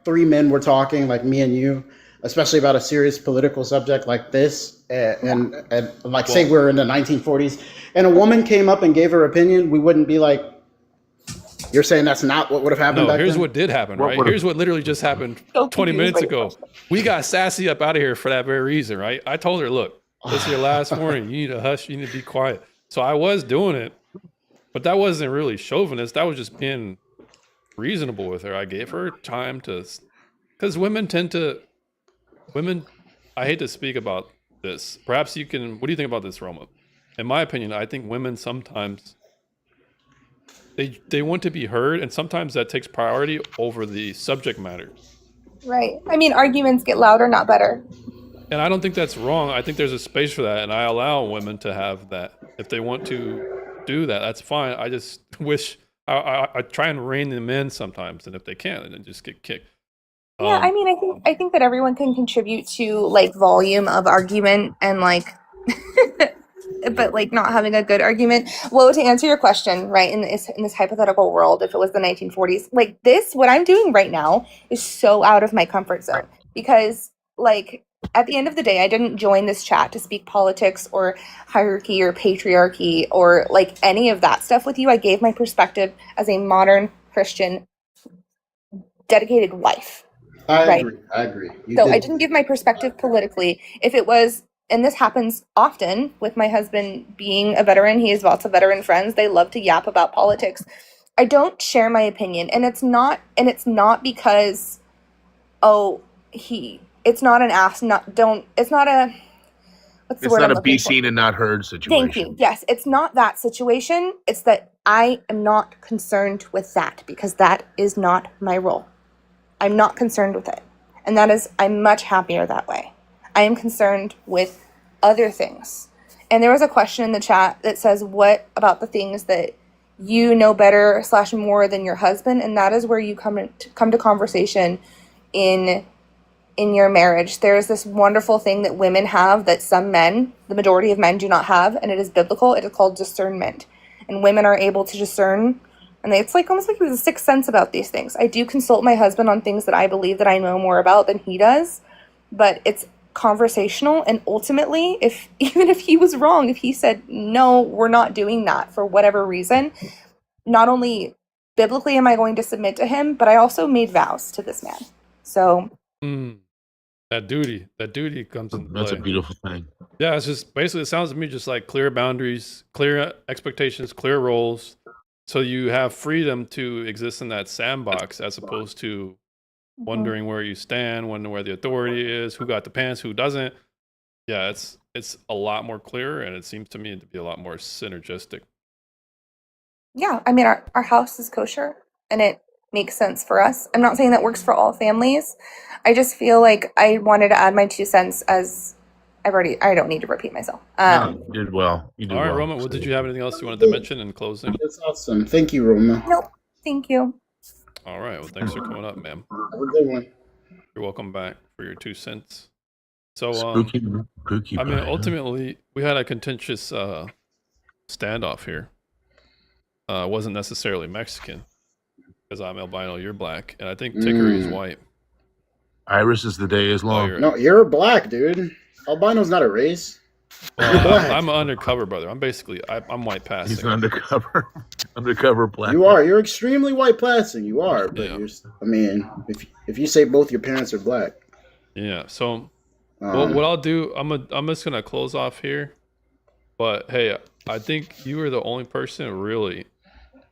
three men were talking, like me and you, especially about a serious political subject like this, and like say we're in the 1940s, and a woman came up and gave her opinion, we wouldn't be like, "You're saying that's not what would have happened No, back here's then?" what did happen, What right? would've- Here's what literally just happened 20 minutes ago. We got Sassy up out of here for that very reason, right? I told her, look, this is your last warning. You need to hush. You need to be quiet. So I was doing it, but that wasn't really chauvinist. That was just being reasonable with her. I gave her time to, because women, I hate to speak about this. Perhaps you can, what do you think about this, Roma? In my opinion, I think women sometimes, they want to be heard, and sometimes that takes priority over the subject matter. Right. I mean, arguments get louder, not better. And I don't think that's wrong. I think there's a space for that, and I allow women to have that. If they want to do that, that's fine. I just wish I try and rein them in sometimes, and if they can't, then just get kicked. Yeah, I mean, I think that everyone can contribute to like volume of argument and like, but like not having a good argument. Well, to answer your question, right, in this hypothetical world, if it was the 1940s, like this, what I'm doing right now is so out of my comfort zone because like at the end of the day, I didn't join this chat to speak politics or hierarchy or patriarchy or like any of that stuff with you. I gave my perspective as a modern Christian dedicated wife. I agree. So I didn't give my perspective politically. If it was, and this happens often with my husband being a veteran, he has lots of veteran friends. They love to yap about politics. I don't share my opinion, and it's not because, it's not an ass, it's not a, what's the It's word not I'm a be looking for? seen and not heard situation. Thank you. Yes, it's not that situation. It's that I am not concerned with that because that is not my role. I'm not concerned with it. And I'm much happier that way. I am concerned with other things. And there was a question in the chat that says, what about the things that you know better / more than your husband? And that is where you come to conversation in your marriage. There is this wonderful thing that women have that some men, the majority of men, do not have, and it is biblical. It is called discernment. And women are able to discern, and it's like almost like there's a sixth sense about these things. I do consult my husband on things that I believe that I know more about than he does, but it's conversational. And ultimately, even if he was wrong, if he said, no, we're not doing that for whatever reason, not only biblically am I going to submit to him, but I also made vows to this man. So that duty comes into play. That's a beautiful thing. Yeah, it's just basically, it sounds to me just like clear boundaries, clear expectations, clear roles. So you have freedom to exist in that sandbox as opposed to wondering where you stand, wondering where the authority is, who got the pants, who doesn't. Yeah, it's a lot more clear, and it seems to me to be a lot more synergistic. Yeah, I mean, our house is kosher, and it makes sense for us. I'm not saying that works for all families. I just feel like I wanted to add my 2 cents as I don't need to repeat myself. You did well. You did All right, well. Roman, did you have anything else you wanted to mention in closing? That's awesome. Thank you, Roma. Nope. Thank you. All right, well, thanks for coming up, ma'am. Have a good one. You're welcome back for your 2 cents. So, Spooky I mean, pie, huh? ultimately, we had a contentious standoff here. It wasn't necessarily Mexican, because I'm albino, you're black, and I think Tickery is white. Iris is the day is long. No, you're black, dude. Albino's not a race. You're Well, black. I'm undercover, brother. I'm basically, I'm white passing. He's an undercover black. You are. You're extremely white passing. You are. But Yeah. you're. I mean, if you say both your parents are black. Yeah. So, what I'll do, I'm just gonna close off here. But hey, I think you are the only person really,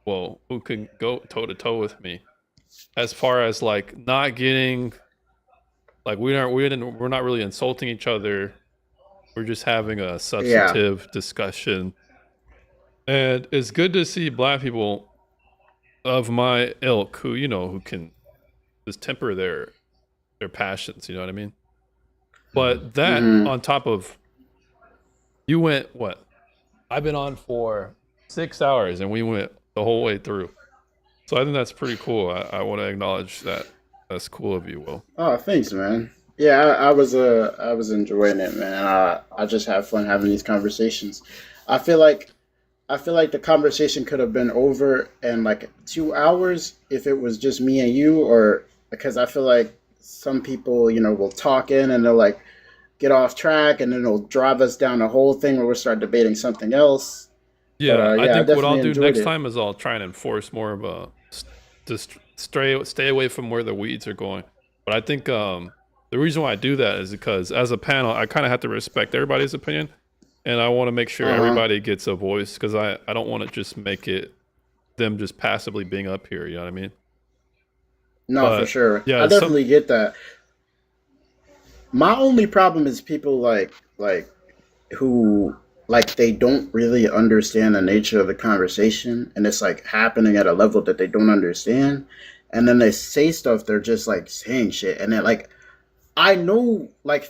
who can go toe to toe with me, as far as like not getting, like we're not really insulting each other. We're just having a substantive discussion. And it's good to see black people of my ilk who, who can just temper their passions, you know what I mean? But that on top of, you went, what? I've been on for 6 hours and we went the whole way through. So I think that's pretty cool. I want to acknowledge that. That's cool of you, Will. Oh, thanks, man. Yeah, I was enjoying it, man. I just have fun having these conversations. I feel like the conversation could have been over in like 2 hours if it was just me and you, or because I feel like some people, will talk in and they'll like get off track and then it'll drive us down the whole thing where we'll start debating something else. Yeah, But, I think what I'll do next it. time is I'll try and enforce more of a just stay away from where the weeds are going. But I think the reason why I do that is because as a panel, I kind of have to respect everybody's opinion, and I want to make sure everybody gets a voice because I don't want to just make it them just passively being up here. You know what I mean? No, But, for sure. yeah, I definitely get that. My only problem is people like who like they don't really understand the nature of the conversation, and it's like happening at a level that they don't understand, and then they say stuff. They're just like saying shit, and then like I know like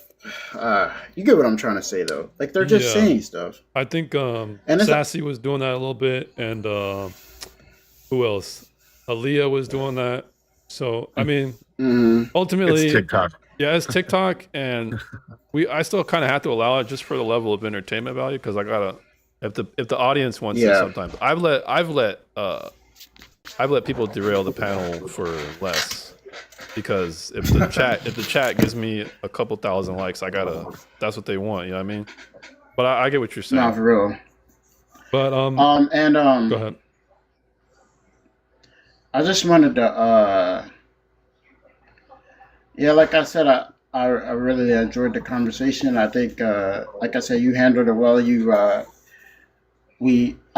you get what I'm trying to say though. Like they're just Yeah. saying stuff, I think and it's like, Sassy was doing that a little bit, and who else? Aaliyah was doing that. So I mean, ultimately, It's TikTok. Yeah, it's TikTok, and I still kind of have to allow it just for the level of entertainment value because I gotta if the audience wants it Yeah. sometimes. I've let people derail the panel for less because if the chat gives me a couple thousand likes, that's what they want. You know what I mean? But I get what you're saying. no, for real. But go ahead. I just wanted to yeah, like I said, I really enjoyed the conversation. I think, like I said, you handled it well.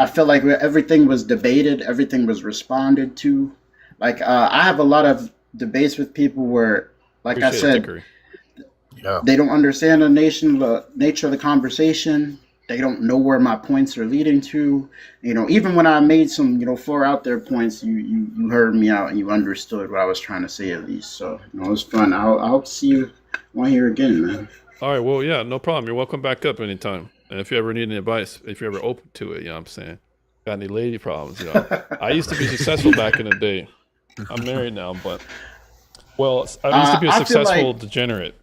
I feel like everything was debated, everything was responded to. Like, I have a lot of debates with people where, like I Appreciate it, said, Dickory. Yeah. they don't understand the nature of the conversation. They don't know where my points are leading to. Even when I made some, far out there points, you heard me out and you understood what I was trying to say at least. So, it was fun. I hope to see you on here again, man. All right, well, yeah, no problem. You're welcome back up anytime. And if you ever need any advice, if you're ever open to it, you know what I'm saying? Got any lady problems, I used to be successful back in the day. I'm married now, but, I used to be a I feel successful like- degenerate,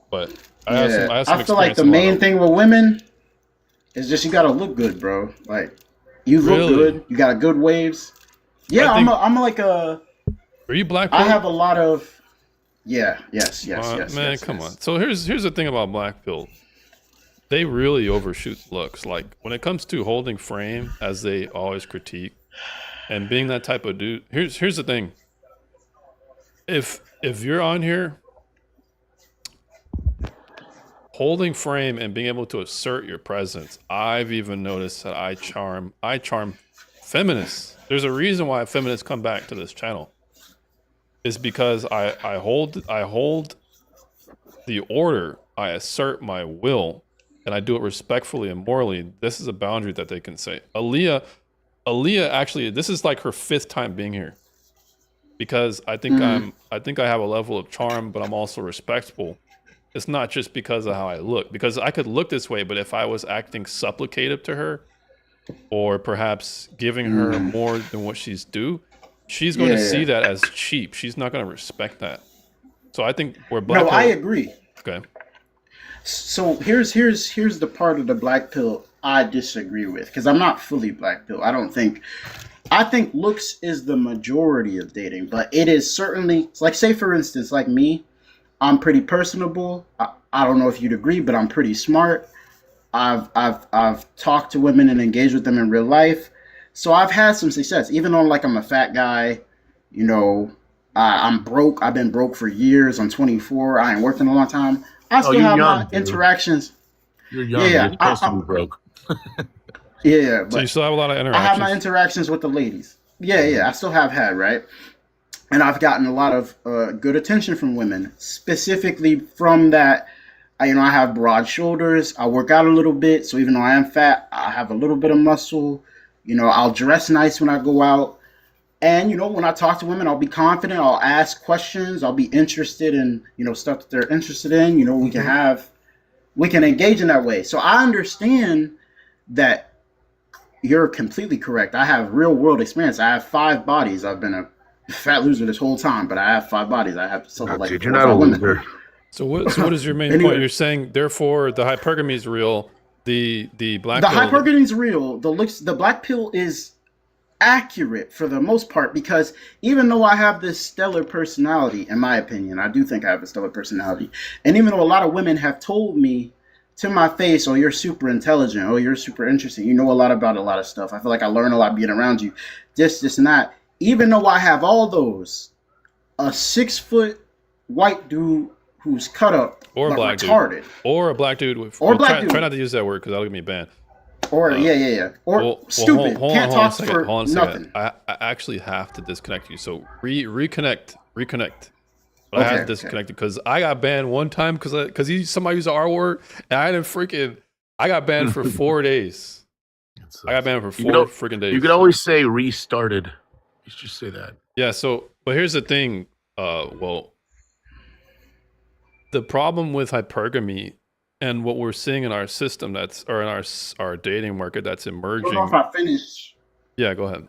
but I Yeah, had some I feel like experience the in main life. thing with women is just you gotta look good, bro. Like you look Really? good, you got good waves. Yeah, I think- I'm like a. Are you black? I pill? have a lot of. Yeah. Yes. Man, come on. So here's the thing about black pill. They really overshoot looks. Like when it comes to holding frame, as they always critique, and being that type of dude. Here's the thing. If you're on here holding frame and being able to assert your presence, I've even noticed that I charm feminists. There's a reason why feminists come back to this channel. Is because I hold the order, I assert my will, and I do it respectfully and morally. This is a boundary that they can say. Aaliyah actually, this is like her 5th time being here. Because I think I have a level of charm, but I'm also respectful. It's not just because of how I look, because I could look this way, but if I was acting supplicative to her, or perhaps giving her more than what she's due, she's going to see that as cheap. She's not going to respect that. So I think we're black. No, I agree. Okay. So here's the part of the black pill I disagree with, because I'm not fully black pill. I think looks is the majority of dating, but it is certainly, like, say for instance, like me, I'm pretty personable. I don't know if you'd agree, but I'm pretty smart. I've talked to women and engaged with them in real life, so I've had some success. Even though I'm a fat guy, I'm broke. I've been broke for years. I'm 24. I ain't worked in a long time. I still you're have young, my dude. interactions. You're young. Yeah, You're supposed to be broke. Yeah, So you but still have a lot of I have interactions. my interactions with the ladies. Yeah, I still have had, right? And I've gotten a lot of good attention from women, specifically from that. I have broad shoulders. I work out a little bit, so even though I am fat, I have a little bit of muscle. I'll dress nice when I go out. And, when I talk to women, I'll be confident. I'll ask questions. I'll be interested in, stuff that they're interested in. We can engage in that way. So I understand that you're completely correct. I have real world experience. I have 5 bodies. I've been a fat loser this whole time, but I have 5 bodies. I have something like Dude, you're not a loser. So what is your main Anyway. point? You're saying, therefore, the hypergamy is real. The black The pill. hypergamy is real. The black pill is accurate for the most part, because even though I have this stellar personality, in my opinion, I do think I have a stellar personality, and even though a lot of women have told me to my face, oh, you're super intelligent, oh, you're super interesting, you know a lot about a lot of stuff, I feel like I learn a lot being around you, this and that, even though I have all those, a 6-foot white dude who's cut up Or a like black retarded, dude. Or a black dude. With, Or a black dude. Try not to use that word because that'll get me banned. or or stupid, can't talk for hold on a nothing. second. I actually have to disconnect you. So reconnect. But I have to disconnect you because I got banned one time because somebody used the R word and I got banned for 4 days. I got banned for 4 freaking days. You could always say restarted. You should just say that. Yeah. So, but here's the thing. The problem with hypergamy and what we're seeing in our system or in our dating market that's I don't emerging. know if I finished. Yeah, go ahead.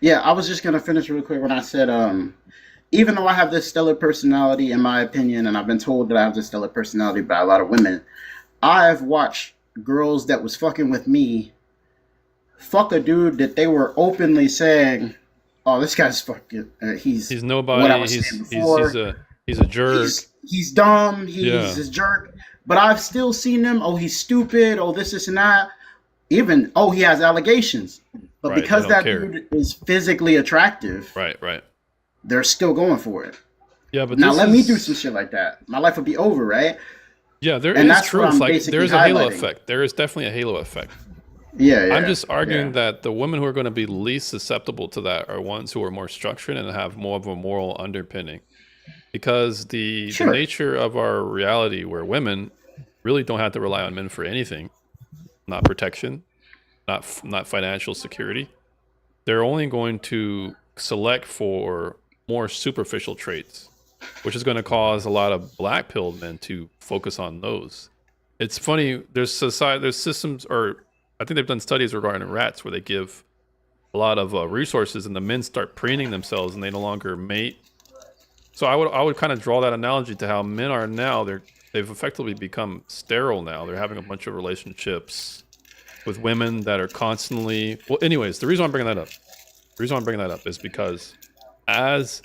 Yeah, I was just gonna finish real quick when I said, even though I have this stellar personality, in my opinion, and I've been told that I have this stellar personality by a lot of women, I've watched girls that was fucking with me fuck a dude that they were openly saying, "Oh, this guy's fucking. He's nobody. What I was saying before. He's a jerk. He's dumb. He's a jerk." But I've still seen them. Oh, he's stupid. Oh, this and that. Even he has allegations. But Right, because they that don't care. dude is physically attractive, Right. they're still going for it. Yeah, but Now this let me is- do some shit like that. My life would be over, right? Yeah, there And is that's what truth. I'm Like basically there is a halo highlighting. effect. There is definitely a halo effect. Yeah. I'm just arguing that the women who are going to be least susceptible to that are ones who are more structured and have more of a moral underpinning. Because the nature of our reality where women really don't have to rely on men for anything, not protection, not financial security. They're only going to select for more superficial traits, which is going to cause a lot of black pilled men to focus on those. It's funny, there's systems, or I think they've done studies regarding rats where they give a lot of resources and the men start preening themselves and they no longer mate. So I would kind of draw that analogy to how men are now. They've effectively become sterile now. They're having a bunch of relationships with women that are constantly. Well, anyways, the reason I'm bringing that up is because as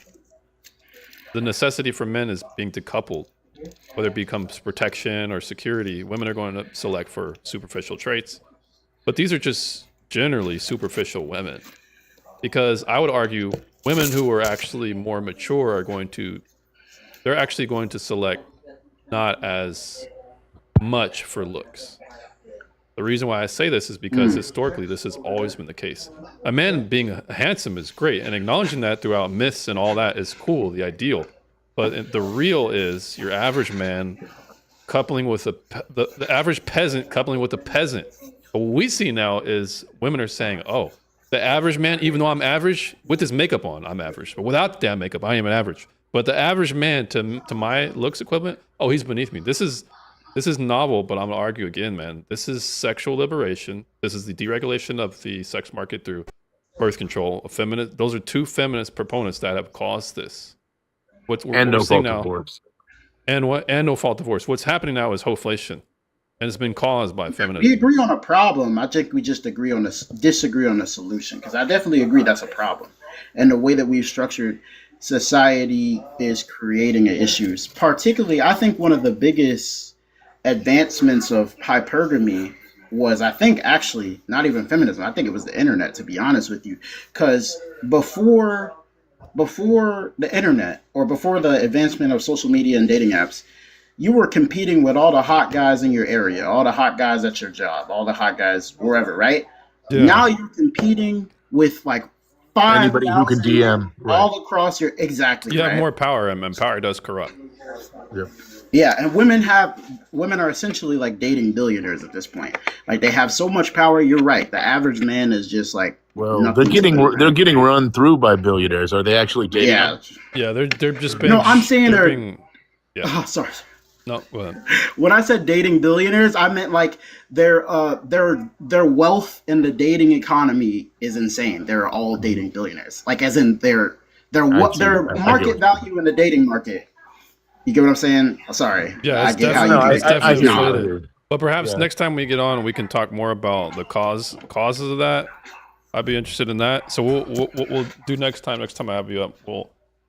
the necessity for men is being decoupled, whether it becomes protection or security, women are going to select for superficial traits. But these are just generally superficial women. Because I would argue women who are actually more mature they're actually going to select not as much for looks. The reason why I say this is because historically this has always been the case. A man being handsome is great, and acknowledging that throughout myths and all that is cool, the ideal. But the real is your average man coupling with the average peasant coupling with a peasant. What we see now is women are saying, oh, the average man, even though I'm average, with his makeup on, I'm average. But without the damn makeup, I am an average. But the average man to my looks equivalent, oh, he's beneath me. This is novel, but I'm gonna argue again, man. This is sexual liberation. This is the deregulation of the sex market through birth control. Those are 2 feminist proponents that have caused this. And no fault divorce. And no fault divorce. What's happening now is hoflation. And it's been caused by We feminism. agree on a problem. I think we just disagree on the solution. Because I definitely agree that's a problem, and the way that we've structured society is creating issues. Particularly, I think one of the biggest advancements of hypergamy was, I think, actually not even feminism. I think it was the internet, to be honest with you. Because before the internet, or before the advancement of social media and dating apps, you were competing with all the hot guys in your area, all the hot guys at your job, all the hot guys wherever, right? Yeah. Now you're competing with like 5,000 Anybody who can DM, right. all across your You have right? more power, and power does corrupt. Yeah. Yeah, and women are essentially like dating billionaires at this point. Like they have so much power. You're right. The average man is just like Well, nothing to them. they're getting run through by billionaires. Are they actually dating Yeah. them? Yeah, they're just being. No, I'm saying they're they're. being. Yeah. Oh, sorry. No, go ahead. When I said dating billionaires, I meant like their wealth in the dating economy is insane. They're all dating billionaires. Like as in their market value in the dating market. You get what I'm saying? Oh, sorry. Yeah, I it's get how definitely, you it's get it. definitely No. related. But perhaps Yeah. next time we get on, we can talk more about the causes of that. I'd be interested in that. So we'll do next time. Next time I have you up,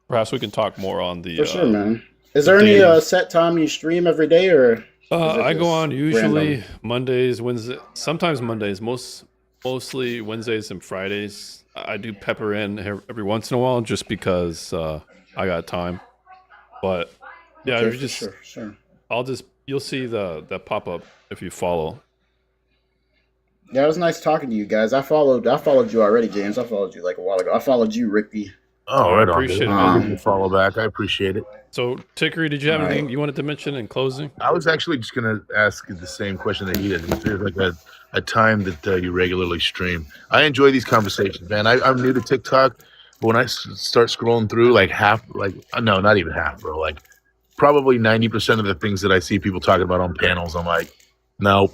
perhaps we can talk more on the. For sure, man. Is there any set time you stream every day, or? Is it I go just on usually random? Mondays, Wednesdays, sometimes Mondays, mostly Wednesdays and Fridays. I do pepper in every once in a while just because I got time. But yeah, Okay, you for just sure. you'll see that pop up if you follow. Yeah, it was nice talking to you guys. I followed you already, James. I followed you like a while ago. I followed you, Ricky. Oh, I right on. appreciate it, dude. man. Give me a follow back. I appreciate it. So Tickery, did you have All anything right. you wanted to mention in closing? I was actually just gonna ask the same question that he did. Is there like a time that you regularly stream? I enjoy these conversations, man. I'm new to TikTok, but when I start scrolling through, like no, not even half, bro. Like probably 90% of the things that I see people talking about on panels, I'm like, no.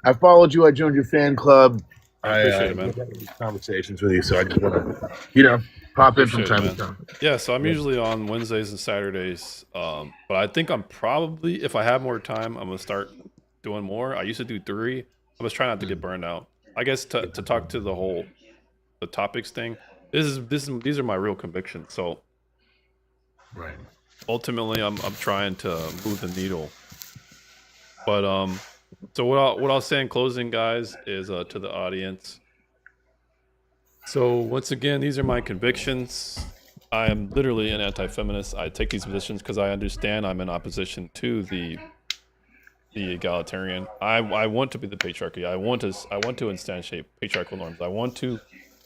I followed you. I joined your fan club. I appreciate it, man. I've had these conversations with you, so I just want to, pop in from Appreciate time it, to man. time. Yeah, so I'm Yeah. usually on Wednesdays and Saturdays. But I think I'm probably, if I have more time, I'm gonna start doing more. I used to do 3. I was trying not to get burned out. I guess to talk to the topics thing. These are my real convictions. So Right. ultimately, I'm trying to move the needle. But so what I'll say in closing, guys, is to the audience. So once again, these are my convictions. I am literally an anti-feminist. I take these positions because I understand I'm in opposition to the egalitarian. I want to be the patriarchy. I want to instantiate patriarchal norms. I want to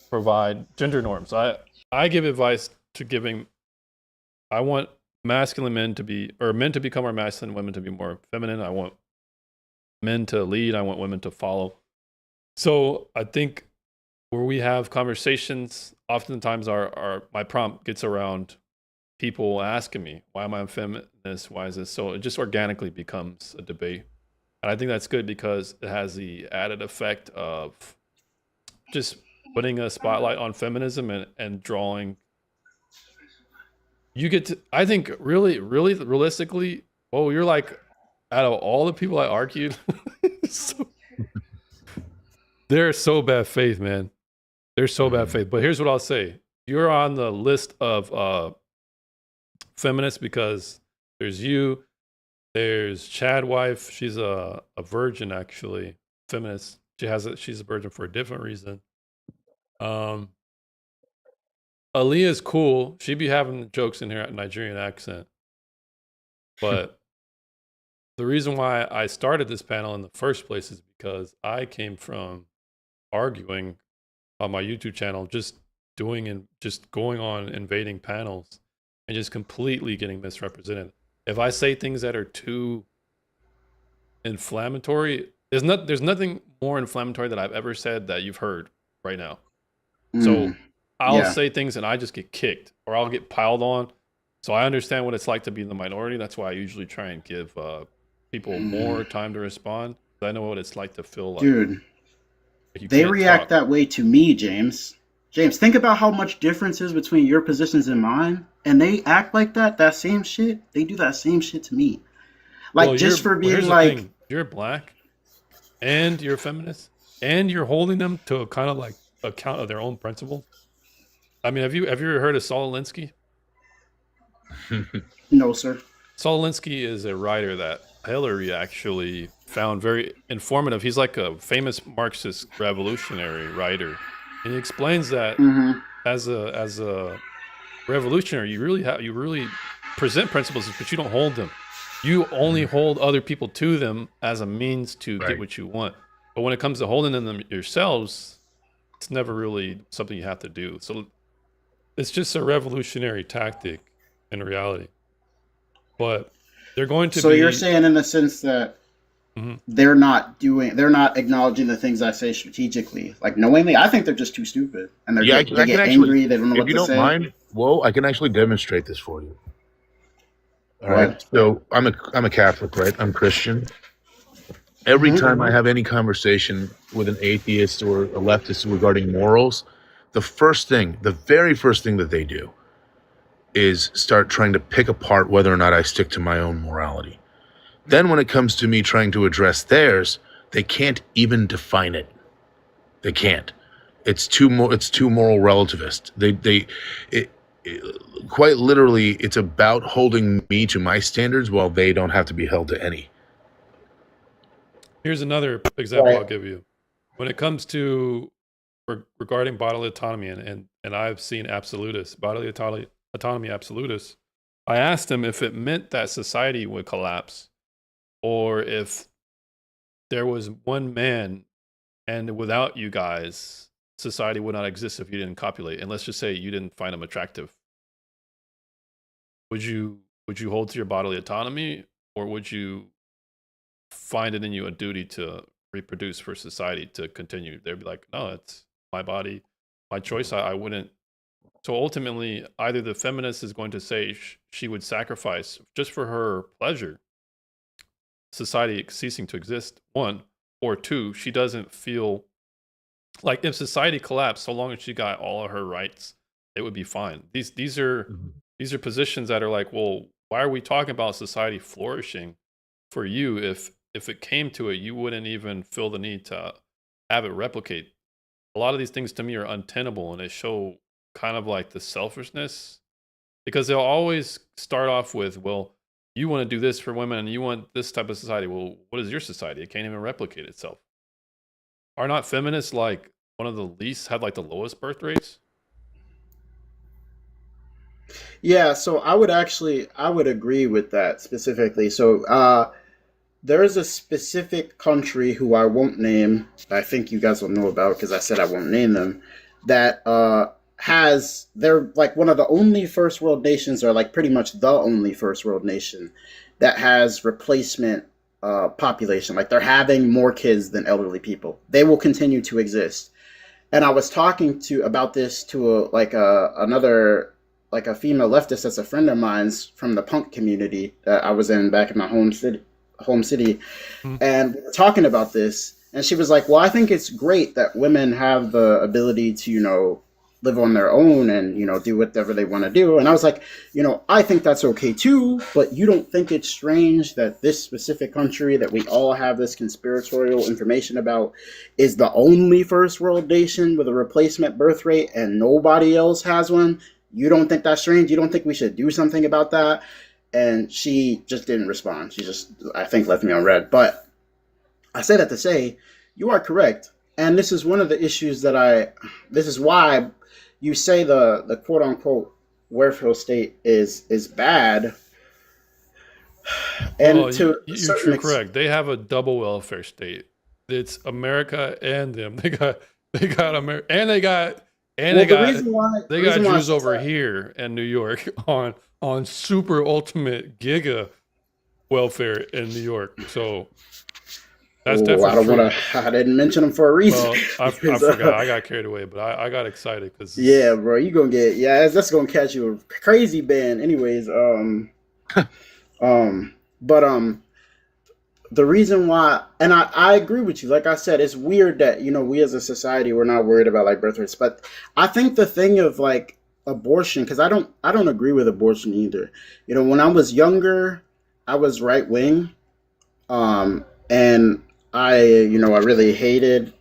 provide gender norms. I give advice to giving. I want masculine men to become more masculine, women to be more feminine. I want men to lead. I want women to follow. So I think where we have conversations, oftentimes my prompt gets around people asking me, why am I a feminist? Why is this? So it just organically becomes a debate. And I think that's good because it has the added effect of just putting a spotlight on feminism and drawing. You get to, I think really realistically, you're like, out of all the people I argued, they're so bad faith, man. They're so bad faith. But here's what I'll say. You're on the list of feminists because there's you, there's Chad wife. She's a virgin, actually, feminist. She's a virgin for a different reason. Aaliyah's cool. She be having jokes in her Nigerian accent. But the reason why I started this panel in the first place is because I came from arguing on my YouTube channel, just going on invading panels and just completely getting misrepresented. If I say things that are too inflammatory, there's nothing more inflammatory that I've ever said that you've heard right now. So I'll say things and I just get kicked or I'll get piled on. So I understand what it's like to be in the minority. That's why I usually try and give people more time to respond. I know what it's like to feel like. Dude, you they can't react talk. that way to me, James. James, think about how much difference is between your positions and mine, and they act like that. That same shit. They do that same shit to me. Like just for being here's the like, thing. You're black, and you're a feminist, and you're holding them to a kind of like account of their own principles. I mean, have you ever heard of Saul Alinsky? no, sir. Saul Alinsky is a writer that Hillary actually found very informative. He's like a famous Marxist revolutionary writer, and he explains that as a revolutionary, you really present principles, but you don't hold them. You only hold other people to them as a means to get what you want. But when it comes to holding them yourselves, it's never really something you have to do. So it's just a revolutionary tactic in reality. but they're going to So be. you're saying in the sense that they're not acknowledging the things I say strategically, like knowingly. I think they're just too stupid, and they I get can angry. They don't know if what you to don't say. mind, I can actually demonstrate this for you. All Go right. ahead. So I'm a Catholic, right? I'm Christian. Every time I have any conversation with an atheist or a leftist regarding morals, the very first thing that they do is start trying to pick apart whether or not I stick to my own morality. Then when it comes to me trying to address theirs, they can't even define it. They can't. It's too moral relativist. Quite literally, it's about holding me to my standards while they don't have to be held to any. Here's another example I'll give you. When it comes to regarding bodily autonomy, and I've seen absolutists, bodily autonomy absolutists, I asked them if it meant that society would collapse, or if there was one man and without you guys, society would not exist if you didn't copulate. And let's just say you didn't find him attractive. Would you hold to your bodily autonomy, or would you find it in you a duty to reproduce for society to continue? They'd be like, no, it's my body, my choice. I wouldn't. So ultimately, either the feminist is going to say she would sacrifice just for her pleasure, society ceasing to exist, one, or two, she doesn't feel like if society collapsed, so long as she got all of her rights, it would be fine. These are positions that are like, well, why are we talking about society flourishing for you if it came to it, you wouldn't even feel the need to have it replicate? A lot of these things to me are untenable, and they show kind of like the selfishness, because they'll always start off with, well, you want to do this for women and you want this type of society. Well, what is your society? It can't even replicate itself. Are not feminists like one of the least, have like the lowest birth rates? Yeah, so I would agree with that specifically. So there is a specific country who I won't name, I think you guys will know about because I said I won't name them, that they're like one of the only first world nations, or like pretty much the only first world nation that has replacement population. Like they're having more kids than elderly people. They will continue to exist. And I was talking about this to another female leftist that's a friend of mine's from the punk community that I was in back in my home city. And we were talking about this, and she was like, well, I think it's great that women have the ability to, live on their own and, do whatever they want to do. And I was like, I think that's okay too, but you don't think it's strange that this specific country that we all have this conspiratorial information about is the only first world nation with a replacement birth rate and nobody else has one? You don't think that's strange? You don't think we should do something about that? And she just didn't respond. She just, I think, left me on red. But I say that to say, you are correct. And this is one of the issues this is why you say the quote unquote welfare state is bad. And you're correct. They have a double welfare state. It's America and them. They got America, and they got Jews over here in New York on super ultimate giga welfare in New York. So that's definitely I didn't mention them for a reason. Well, I forgot. I got carried away, but I got excited because bro, you gonna get that's gonna catch you a crazy band. Anyways, the reason why, and I agree with you. Like I said, it's weird that we as a society, we're not worried about like birth rates, but I think the thing of like abortion, because I don't agree with abortion either. When I was younger, I was right wing, and I really hated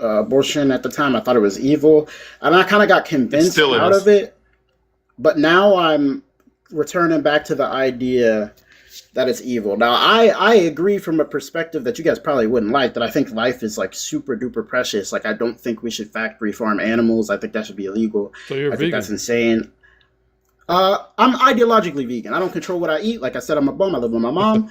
abortion at the time. I thought it was evil, and I kind of got convinced out of it. But now I'm returning back to the idea that it's evil. Now, I agree from a perspective that you guys probably wouldn't like, that I think life is like super duper precious. Like, I don't think we should factory farm animals. I think that should be illegal. So you're I vegan? think that's insane. I'm ideologically vegan. I don't control what I eat. Like I said, I'm a bum. I live with my mom.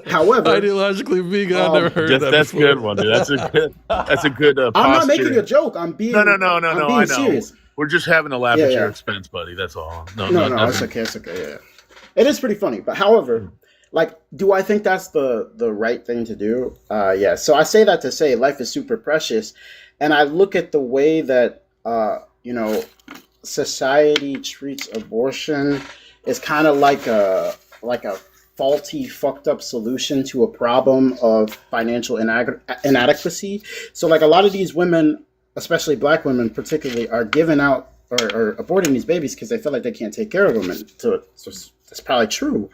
However, ideologically vegan. I've never heard that. That's a before. good one, dude. That's a good. I'm not making a joke. I'm being no. I'm I know. serious. We're just having a laugh at Yeah. your expense, buddy. That's all. No, it's okay. It's okay. Yeah. It is pretty funny, but however, like, do I think that's the right thing to do? Yeah. So I say that to say life is super precious, and I look at the way that society treats abortion is kind of like a faulty, fucked up solution to a problem of financial inadequacy. So like a lot of these women, especially black women particularly, are giving out or aborting these babies because they feel like they can't take care of them. And so it's probably true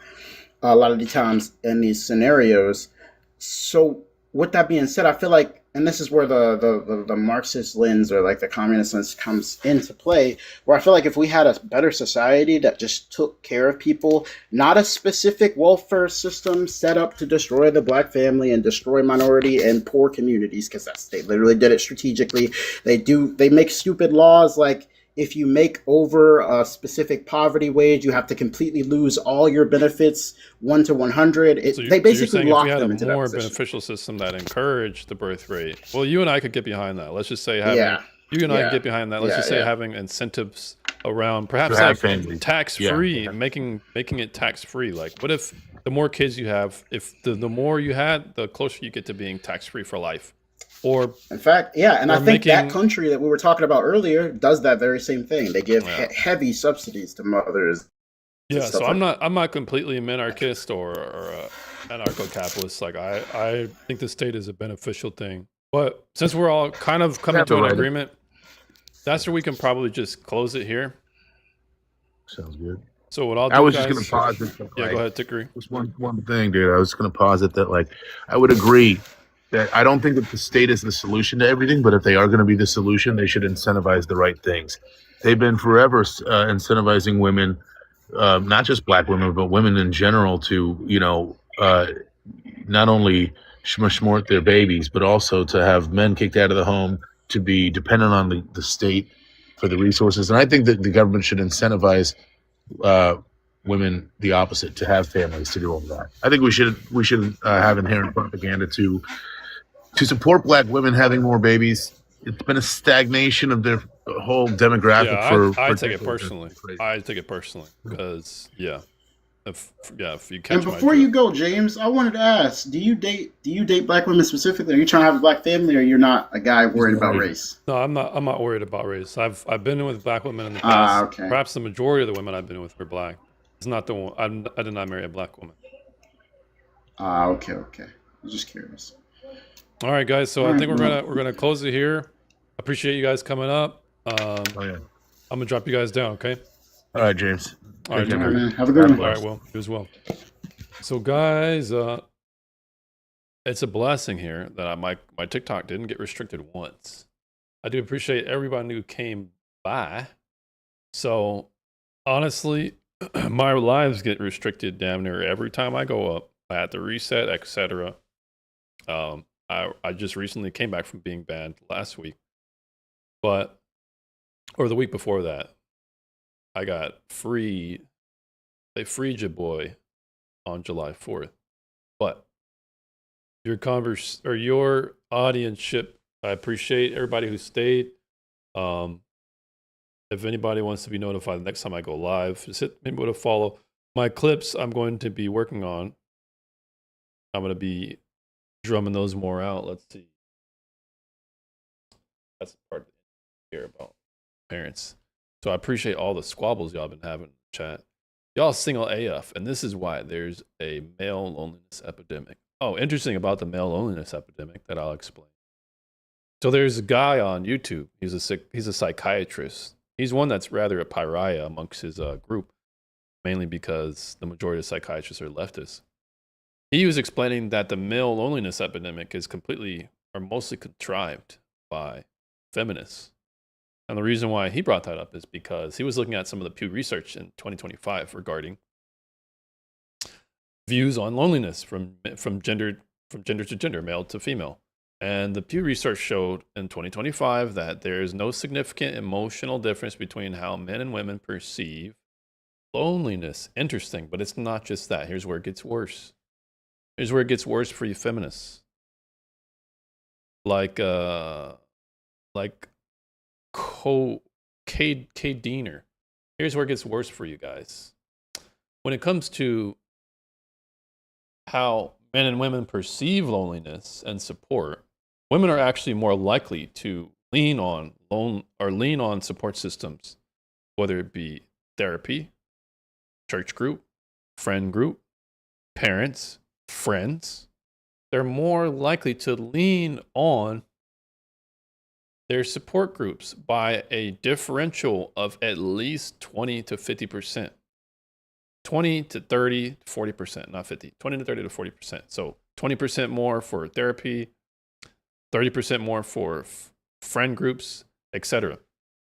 a lot of the times in these scenarios. So with that being said, I feel like, and this is where the Marxist lens or like the communist lens comes into play, where I feel like if we had a better society that just took care of people, not a specific welfare system set up to destroy the black family and destroy minority and poor communities, because they literally did it strategically. They make stupid laws like, if you make over a specific poverty wage, you have to completely lose all your benefits 1 to 100. They basically lock them into that position. If we had a more beneficial system that encouraged the birth rate, well, you and I could get behind that. Let's just say having you and I could get behind that. Let's just say having incentives around, perhaps like tax free, making it tax free. Like, what if the more kids you have, if the more you had, the closer you get to being tax free for life? Or in fact, and I think that country that we were talking about earlier does that very same thing. They give heavy subsidies to mothers. Yeah, so I'm not completely a minarchist or anarcho-capitalist. Like I think the state is a beneficial thing, but since we're all kind of coming to an agreement, that's where we can probably just close it here. Sounds good. So what I'll do, I was guys, just going to posit. Yeah, go ahead, Tickery. Just one thing, dude. I was going to posit that, like, I would agree that I don't think that the state is the solution to everything, but if they are going to be the solution, they should incentivize the right things. They've been forever incentivizing women, not just black women, but women in general, to not only smort their babies, but also to have men kicked out of the home, to be dependent on the state for the resources. And I think that the government should incentivize women the opposite, to have families, to do all that. I think we should have inherent propaganda to support black women having more babies. It's been a stagnation of their whole demographic. I take it personally. I take it personally because if you catch. And before you go, James, I wanted to ask: Do you date black women specifically? Are you trying to have a black family, or you're not a guy worried about race? No, I'm not worried about race. I've been with black women in the past. Okay. Perhaps the majority of the women I've been with were black. It's not the one. I did not marry a black woman. Okay. I'm just curious. All right, guys. So I think we're gonna close it here. Appreciate you guys coming up. I'm gonna drop you guys down. Okay. All right, James. All right, man. Have a good one. All right, well, you as well. So, guys, it's a blessing here that my TikTok didn't get restricted once. I do appreciate everybody who came by. So, honestly, my lives get restricted damn near every time I go up. I had to reset, etc. I just recently came back from being banned last week, or the week before that. I got free. They freed your boy on July 4th, but your your audience-ship, I appreciate everybody who stayed. If anybody wants to be notified the next time I go live, just hit maybe with a follow. My clips I'm going to be working on. I'm going to be drumming those more out. Let's see. That's the part here about parents. So I appreciate all the squabbles y'all been having in the chat. Y'all single AF, and this is why there's a male loneliness epidemic. Oh, interesting about the male loneliness epidemic that I'll explain. So there's a guy on YouTube. He's a psychiatrist. He's one that's rather a pariah amongst his group, mainly because the majority of psychiatrists are leftists. He was explaining that the male loneliness epidemic is completely or mostly contrived by feminists. And the reason why he brought that up is because he was looking at some of the Pew research in 2025 regarding views on loneliness from gender to gender, male to female. And the Pew research showed in 2025 that there is no significant emotional difference between how men and women perceive loneliness. Interesting, but it's not just that. Here's where it gets worse. Here's where it gets worse for you feminists. Like K. Diener. Here's where it gets worse for you guys. when it comes to how men and women perceive loneliness and support, women are actually more likely to lean on support systems, whether it be therapy, church group, friend group, parents, friends. They're more likely to lean on their support groups by a differential of at least 20 to 50%. 20 to 30 to 40%, not 50. 20 to 30 to 40%. So 20% more for therapy, 30% more for friend groups, etc.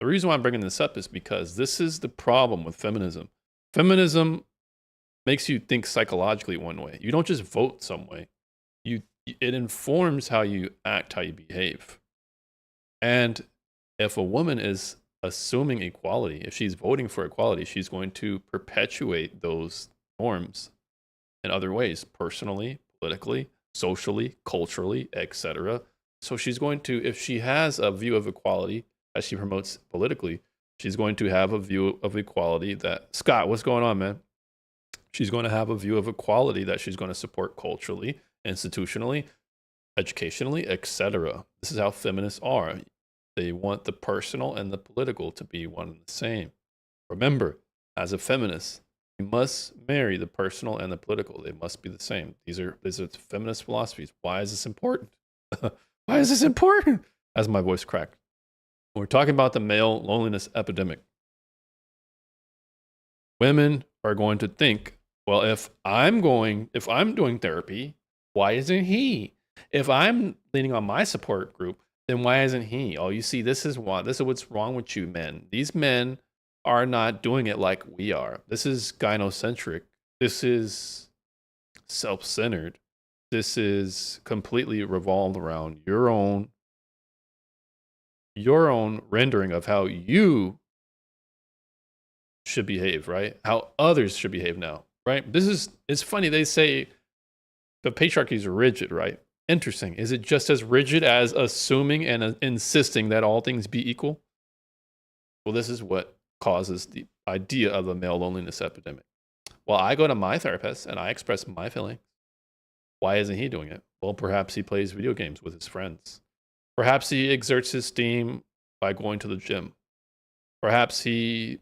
The reason why I'm bringing this up is because this is the problem with feminism. Feminism makes you think psychologically one way. You don't just vote some way. It informs how you act, how you behave. And if a woman is assuming equality, if she's voting for equality, she's going to perpetuate those norms in other ways, personally, politically, socially, culturally, etc. So she's going to, if she has a view of equality as she promotes politically, she's going to have a view of equality that, Scott, what's going on, man? She's going to have a view of equality that she's going to support culturally, institutionally, educationally, etc. This is how feminists are. They want the personal and the political to be one and the same. Remember, as a feminist, you must marry the personal and the political. They must be the same. These are feminist philosophies. Why is this important? Why is this important? As my voice cracked. We're talking about the male loneliness epidemic. Women are going to think, well, if I'm doing therapy, why isn't he? If I'm leaning on my support group, then why isn't he? Oh, you see, this is what's wrong with you men. These men are not doing it like we are. This is gynocentric. This is self-centered. This is completely revolved around your own rendering of how you should behave, right? How others should behave now, right? It's funny, they say the patriarchy is rigid, right? Interesting. Is it just as rigid as assuming and insisting that all things be equal? Well, this is what causes the idea of a male loneliness epidemic. Well, I go to my therapist and I express my feelings. Why isn't he doing it? Well, perhaps he plays video games with his friends. Perhaps he exerts his steam by going to the gym. Perhaps he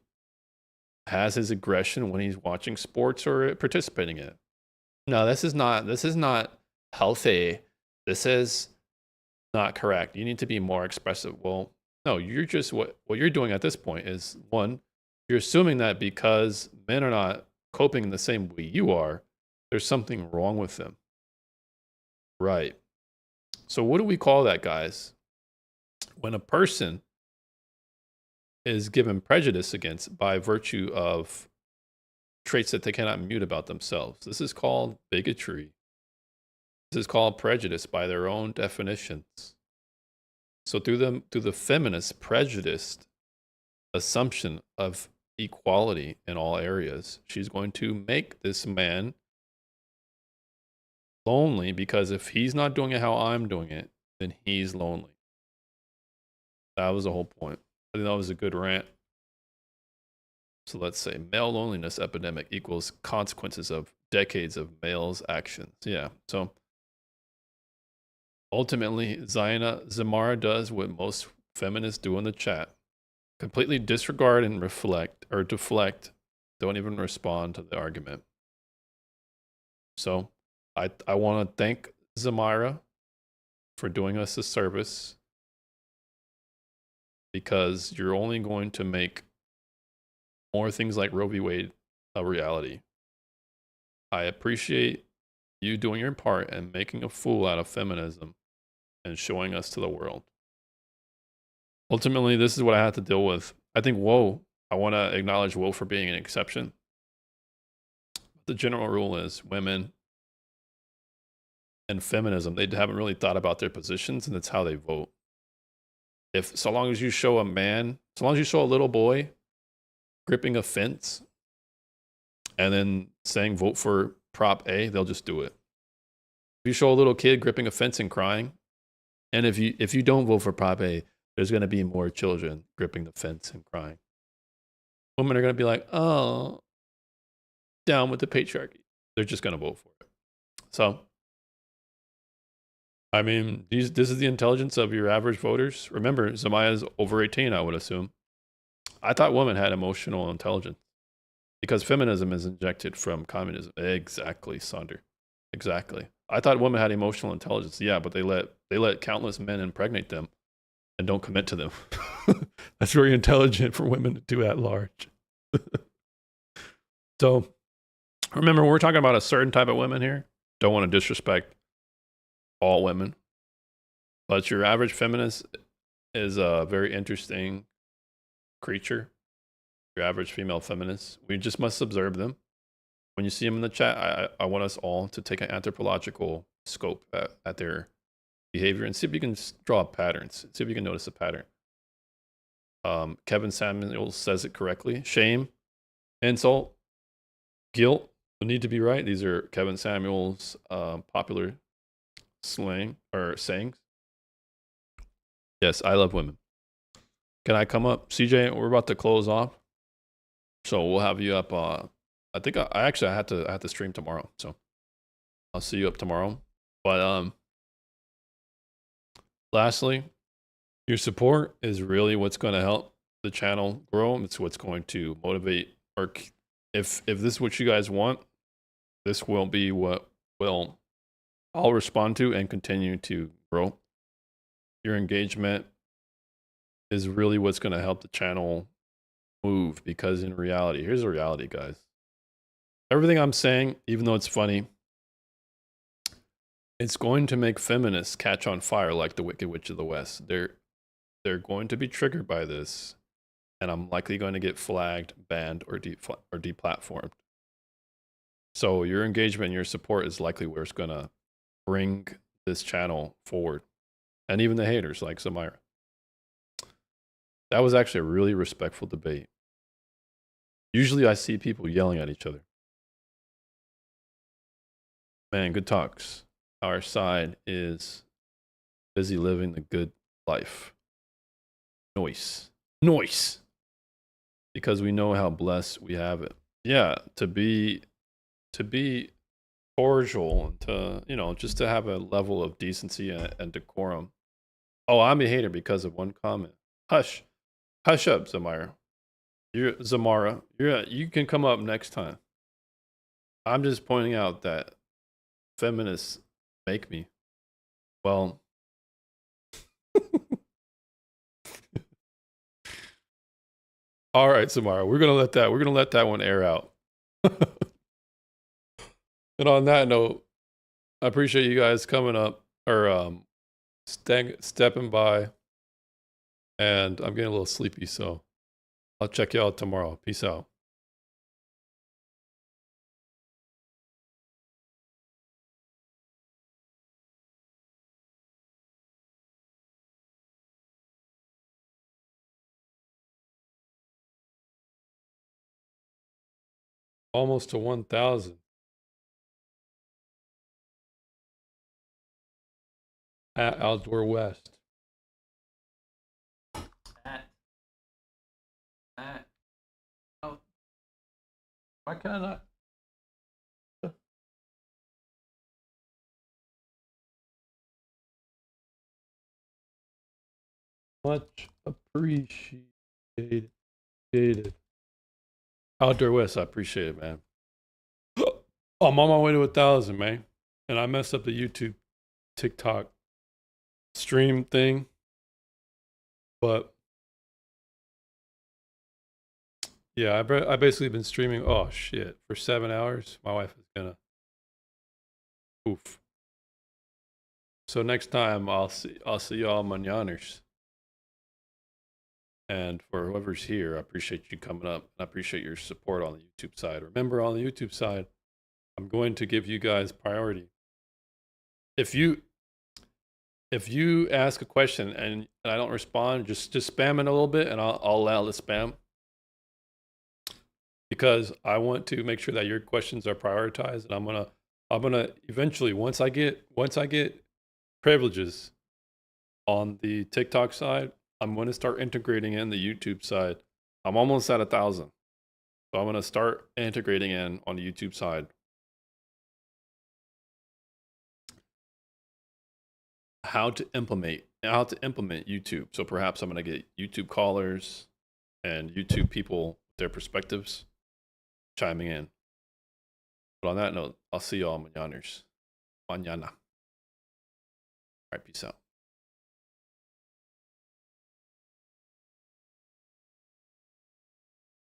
has his aggression when he's watching sports or participating in it. No, this is not healthy. This is not correct. You need to be more expressive. Well, no, you're just what you're doing at this point is, one, you're assuming that because men are not coping in the same way you are, there's something wrong with them. Right. So what do we call that, guys? When a person is given prejudice against by virtue of traits that they cannot mute about themselves. This is called bigotry. This is called prejudice by their own definitions. So through the feminist prejudiced assumption of equality in all areas, she's going to make this man lonely, because if he's not doing it how I'm doing it, then he's lonely. That was the whole point. I think that was a good rant. So let's say male loneliness epidemic equals consequences of decades of males' actions. Yeah. So ultimately, Zamara does what most feminists do in the chat. Completely disregard and deflect. Don't even respond to the argument. So I want to thank Zamira for doing us a service, because you're only going to make more things like Roe v. Wade a reality. I appreciate you doing your part and making a fool out of feminism and showing us to the world. Ultimately, this is what I had to deal with. I think I want to acknowledge Woe for being an exception. The general rule is women and feminism, they haven't really thought about their positions, and that's how they vote. So long as you show a little boy gripping a fence and then saying vote for Prop A, they'll just do it. If you show a little kid gripping a fence and crying, and if you don't vote for Prop A, there's going to be more children gripping the fence and crying. Women are going to be like, oh, down with the patriarchy. They're just going to vote for it. So, I mean, this is the intelligence of your average voters. Remember, Zamaya's over 18, I would assume. I thought women had emotional intelligence because feminism is injected from communism. Exactly, Sonder. Exactly. I thought women had emotional intelligence. Yeah, but they let countless men impregnate them and don't commit to them. That's very intelligent for women to do at large. So, remember, we're talking about a certain type of women here. Don't want to disrespect all women, but your average feminist is a very interesting creature. Your average female feminist. We just must observe them. When you see them in the chat, I want us all to take an anthropological scope at their behavior and see if you can draw patterns. See if you can notice a pattern. Kevin Samuels says it correctly. Shame, insult, guilt will need to be right. These are Kevin Samuels' popular slang or sayings. Yes, I love women. Can I come up? CJ, we're about to close off. So we'll have you up. I think I have to stream tomorrow. So I'll see you up tomorrow. But lastly, your support is really what's going to help the channel grow. It's what's going to motivate, or if this is what you guys want, this will be what I'll respond to and continue to grow. Your engagement is really what's going to help the channel move, because in reality, here's the reality, guys. Everything I'm saying, even though it's funny, it's going to make feminists catch on fire like the Wicked Witch of the West. They're going to be triggered by this, and I'm likely going to get flagged, banned, or deplatformed. So your engagement and your support is likely where it's going to bring this channel forward. And even the haters like Samira. That was actually a really respectful debate. Usually I see people yelling at each other. Man, good talks. Our side is busy living the good life. Noise. Because we know how blessed we have it. Yeah, to be cordial and to, just to have a level of decency and decorum. Oh, I'm a hater because of one comment. Hush up, Zamara. You can come up next time. I'm just pointing out that feminists make me. Well, all right, Samara, we're gonna let that one air out. And on that note, I appreciate you guys coming up or stepping by. And I'm getting a little sleepy, so I'll check you out tomorrow. Peace out. Almost to 1,000. At Outdoor West. Oh, why can't I not? Much appreciated. Outdoor West, I appreciate it, man. I'm on my way to 1,000, man. And I messed up the YouTube, TikTok stream thing. But yeah, I basically been streaming, oh shit, for 7 hours. My wife is gonna oof. So next time I'll see y'all manyaners. And for whoever's here, I appreciate you coming up. And I appreciate your support on the YouTube side. Remember, on the YouTube side, I'm going to give you guys priority. If you ask a question and I don't respond, just spam it a little bit, and I'll allow the spam. Because I want to make sure that your questions are prioritized, and I'm gonna eventually, once I get privileges on the TikTok side, I'm going to start integrating in the YouTube side. I'm almost at 1,000. So I'm gonna start integrating in on the YouTube side how to implement YouTube. So perhaps I'm gonna get YouTube callers and YouTube people, their perspectives, chiming in. But on that note, I'll see y'all mañaners. Mañana. All right, peace out.